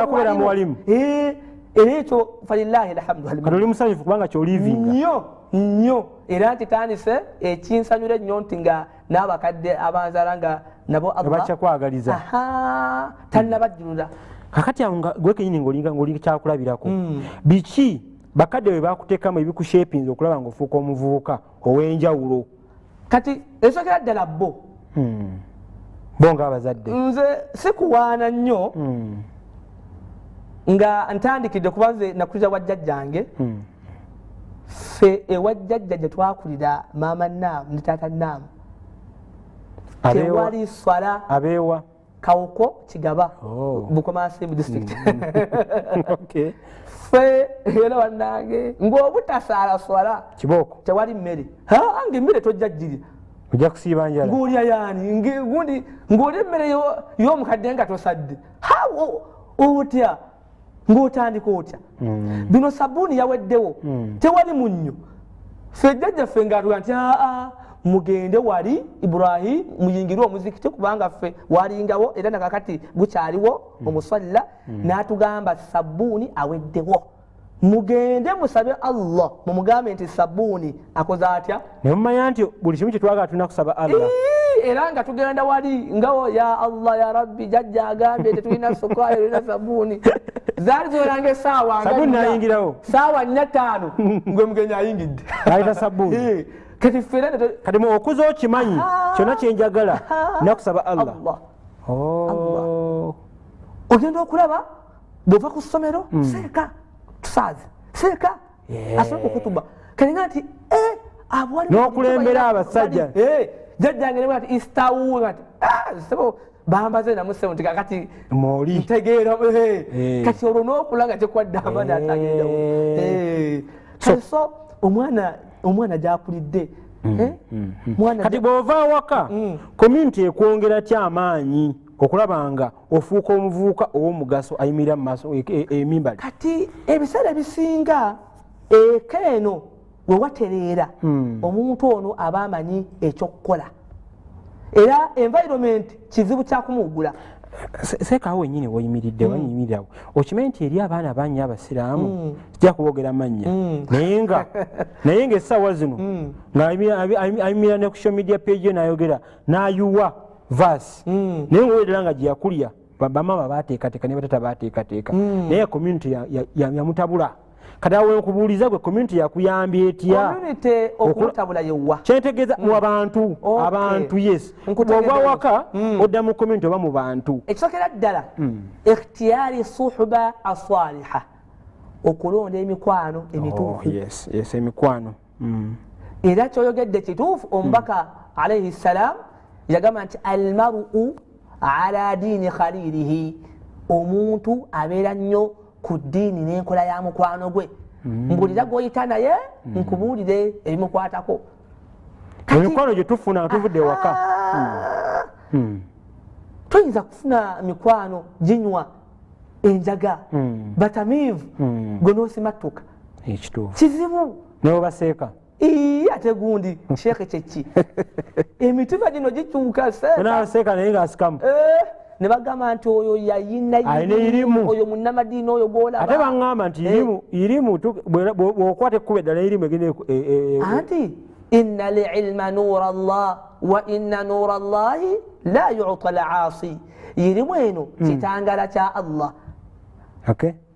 kubeera muwalimu era ekyo falillahi alhamdu kati oli musanyufu kubanga kyolivinga nnyo era nti tandise ekinsanyula ennyo nti nga n'abakadde abanzala nga nabo abakyakwagaliza tannabajjulula kakati awo gwe kenyini ng'olinga kyakulabirako biki bakadde bwe bakuteekamu ebikushepinza okulaba ng'ofuuka omuvubuka ow'enjawulo kati esokera ddala bo ng'abazadde nze sikuwaana nnyo nga ntandikidde kuba nze nakulira wajjajjange ffe ewajjajja gye twakulira maama naamu ne taata naamu tewali swala abeewa kawuko kigaba bukomansimbu district ffe era wannange ng'obutasaala swala kibooko tewali mmere ange emmere tojja ggirya ojja kusiiba njala ng'olya yaani gundi ng'olya emmere y'omukadde nga tosadde otya ng'otandika otya bino sabuuni yaweddewo tewali munnyo ffe jjajjaffe ng'atuga nti mugende wali Ibrahim muyingirwe omuzikiti kubanga ffe walingawo era nakakati gukyaliwo omusalla n'atugamba sabuuni aweddewo mugende musabe Allah mumugambe nti sabuuni akoze atya naye mumanya nti buli kimu kyetwagala tulina kusaba Allah era nga tugenda wali ngawo ya Allah ya Rabbi jajja agambye tetulina sukali tulina sabuuni zaali zolanga essaawa sabuuni nayingirawo saawa 4-5 ngwe mugenyi ayingidde ayita sabuuni kati okuza okimanyi kyonna kyenjagala nakusaba Allah ogenda okulaba bwova ku ssomero seeka tusaaze seeka asobola okutuba kalinga nti n'okulembera abasajja jjajjange ne ati istawu ati sebo bambaze namusebo nti kakati moli ntegeera kati olwo n'okulaga tekwadda amanda atagenda so omwana gyakulidde kati bw'ova awaka community ekwongera ki amaanyi okulaba nga ofuuka omuvubuka ow'omugaso ayimirira mu maaso emimbali kati ebiseera bisinga eka eno we watereera omuntu ono aba amanyi ekyokukola era environment kizibu kyakumuwugula seekaawo wenyini woyimiridde wanyimirirawo okimanyi nti eri abaana bannya abasiraamu kijja kuboogera amannya naye nga essaawa zino ng'ayimirira ne ku social media page n'ayogera n'ayuwa vaasi naye ngaoweddera nga gye yakulya bamama baateekateeka ne batata baateekateeka naye community yamutabula kati awo nkubuuliza gwe community yakuyambye etya okumutabula yewa kyentegeeza mu abantu yes bw'ova waka odda mu community oba mu bantu ekisokera ddala ikhtiyari suhba asaliha okulonda emikwano emituufu yes emikwano era kyoyogedde kituufu omubaka alaihi ssalam yagamba nti almaru ala diini khalilihi omuntu abeera nnyo ku ddiini n'enkola ya mukwano gwe mbuulira gw'oyita naye nkubuulire ebimukwatako emikwano gye tufuna nga tuvudde ewaka toyinza kufuna mikwano ginywa enjaga batamiivu gwe n'osimattuka kizibu newebaseeka ate gundi sheekhe kyeki emitima gino gikyuka seeka naye ngaasikamu ne bagamba nti oyo yayina oyo munnamadiini oyo gwolaba ate baŋŋamba nti irimu bw'okwata ekkuba eddala irimu egenda anti inna lilma nuura allah wa inna nuura allahi la yuta laasi irimu eno kitangala kya allah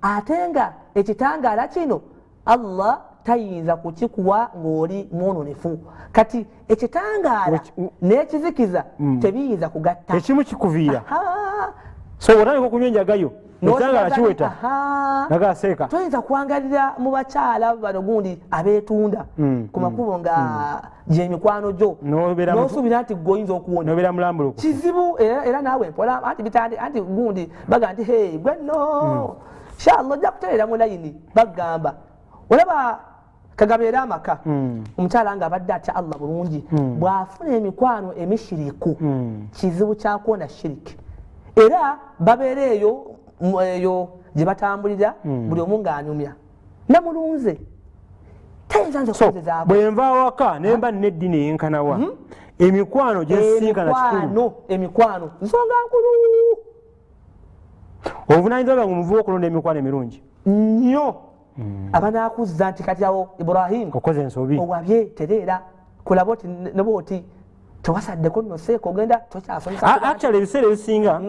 ate nga ekitangala kino allah tayinza kukikuwa ng'oli mwononefu kati ekitangaala n'ekizikiza tebiyinza kugatta ekimu kikuviira so otandika okunywa enjagayo ekitangaala kiweta nagaseeka toyinza kwangalira mu bakyala bano gundi abeetunda ku makubo nga gyemikwano gyo n'osuubira nti gweoyinza okuwona kizibu era naawe mpola anti gundi baga nti hey gwe nno inshallah ojja kutereera mu layini bagamba olaba kagabeera amaka omukyala nga abadde atya allah bulungi bw'afuna emikwano emishiriku kizibu kyakwona shiriki era babeera eyo gye batambulira buli omu ng'anyumya namulunze tayinza nze kuzezaako bwe nva awaka ne mba n'eddiini eyenkanawa emikwano gyesinkana kikulu emikwano nsonga nkulu obuvunaanyizibwa bwange omuvuba okulonda emikwano emirungi nnyo abanakuzza nti kati awo Ibrahim okoze ensobi owabye tereera kulaba oti ne bwoti tewasaddeko nno seeko ogenda tokyasomesa actually ebiseera ebisinga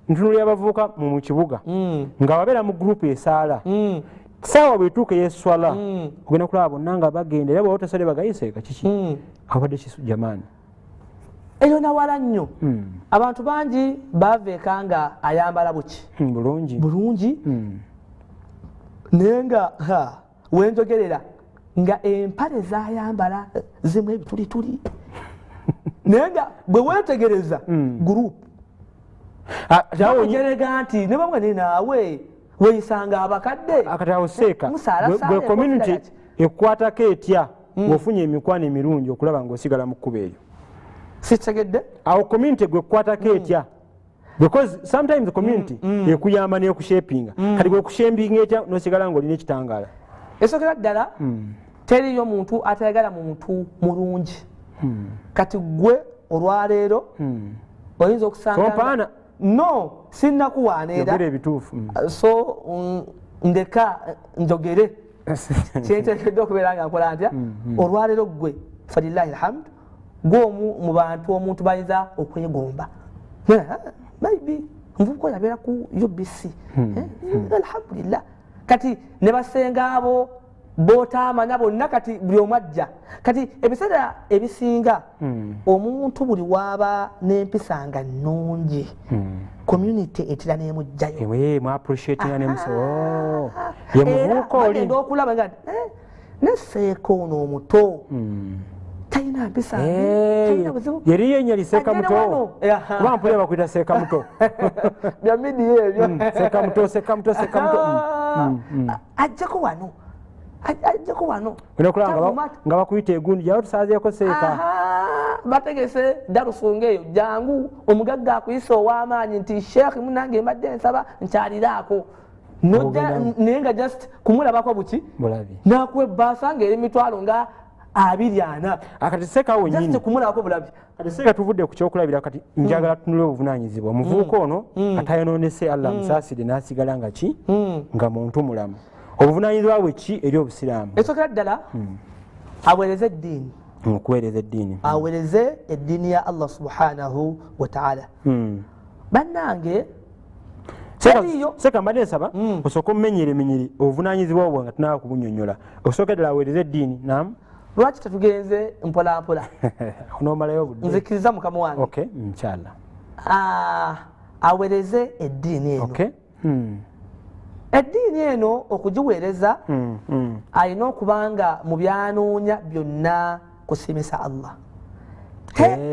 ntunulira abavubuka mu kibuga nga babeera mu gurupu esaala saawa bwetuuka eyeswala ogenda kulaba bonna nga bagenda era bwaba otasale bagayiseeka kiki abadde kisu jamaani eyo nawala nnyo abantu bangi baveeka nga ayambala buki bulungi naye nga wenjogerera nga empale zayambala zimu ebitulituli naye nga bwe wetegereza gurupu agerega nti ne bamwe ne naawe weeyisanga abakadde akatawo seeka gwe community ekwatako etya ng'ofunye emikwano emirungi okulaba ng'osigala mu kkuba eyo sitegedde awo community gwe kwatako etya because sometimes the community ekuyamba n'ekushapinga kati gwe kushapinga etya n'osigala ng'olina ekitangaala esokera ddala teriyo muntu atayagala muntu mulungi kati gwe olwaleero oyinza okusanga no sinnakuwaana ebituufu so ndeka njogere kyenteekedde okubeera nga nkola ntya olwaleero gwe falillahi alhamdu gwomu mu bantu omuntu bayinza okwegomba maybe nvubuka oyo abeera ku UBC alhamdulillah kati ne basenga abo bootaamanya bonna kati buli omu ajja kati ebiseera ebisinga omuntu buli waaba n'empisa nga nnungi community etera n'emugjayo yemuvubuka oli okulaba nga neseeko ono omuto talina mpisa yeri yenyali Seeka Muto kuba mpulira bakwita Seeka Muto bya media ebyo Seeka Muto ajjako wano nga bakuyita egundi jawo tusaazeeko Seeka bategese darusunga eyo jangu omugagga akuyisa ow'amaanyi nti sheekh munange mbadde nsaba nkyaliraako naye nga just kumulabako buki nakuwa ebbaasa ng'eri mitwalo nga 24 akati Seeka wenyini kumulabako bulabi kati Seeka tuvudde ku kyokulabira kati njagala tunule obuvunaanyizibwa omuvubuka ono atayonoonese Allah musaasire n'asigala nga ki nga muntu mulamu obuvunaanyizibwa bwe ki eri obusiraamu esookera ddala aweereze eddiini okuweereza eddiini aweereze eddiini ya Allah subhanahu wa ta'ala bannange Seeka mbadde nsaba osooka omumenyeremenyere obuvunaanyizibwa obwo nga tunaba kubunnyonnyola osooka ddala aweereze eddiini nam lwaki tetugenze mpolampola onoomalayo obudde nzikiriza mukama wange nkyala aweereze eddiini eno eddiini eno okugiweereza alina okubanga mu byanoonya byonna kusimisa Allah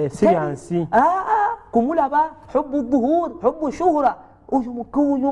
si byansi kumulaba hubbu dhuhur hubbu shuhura oyo mukuyu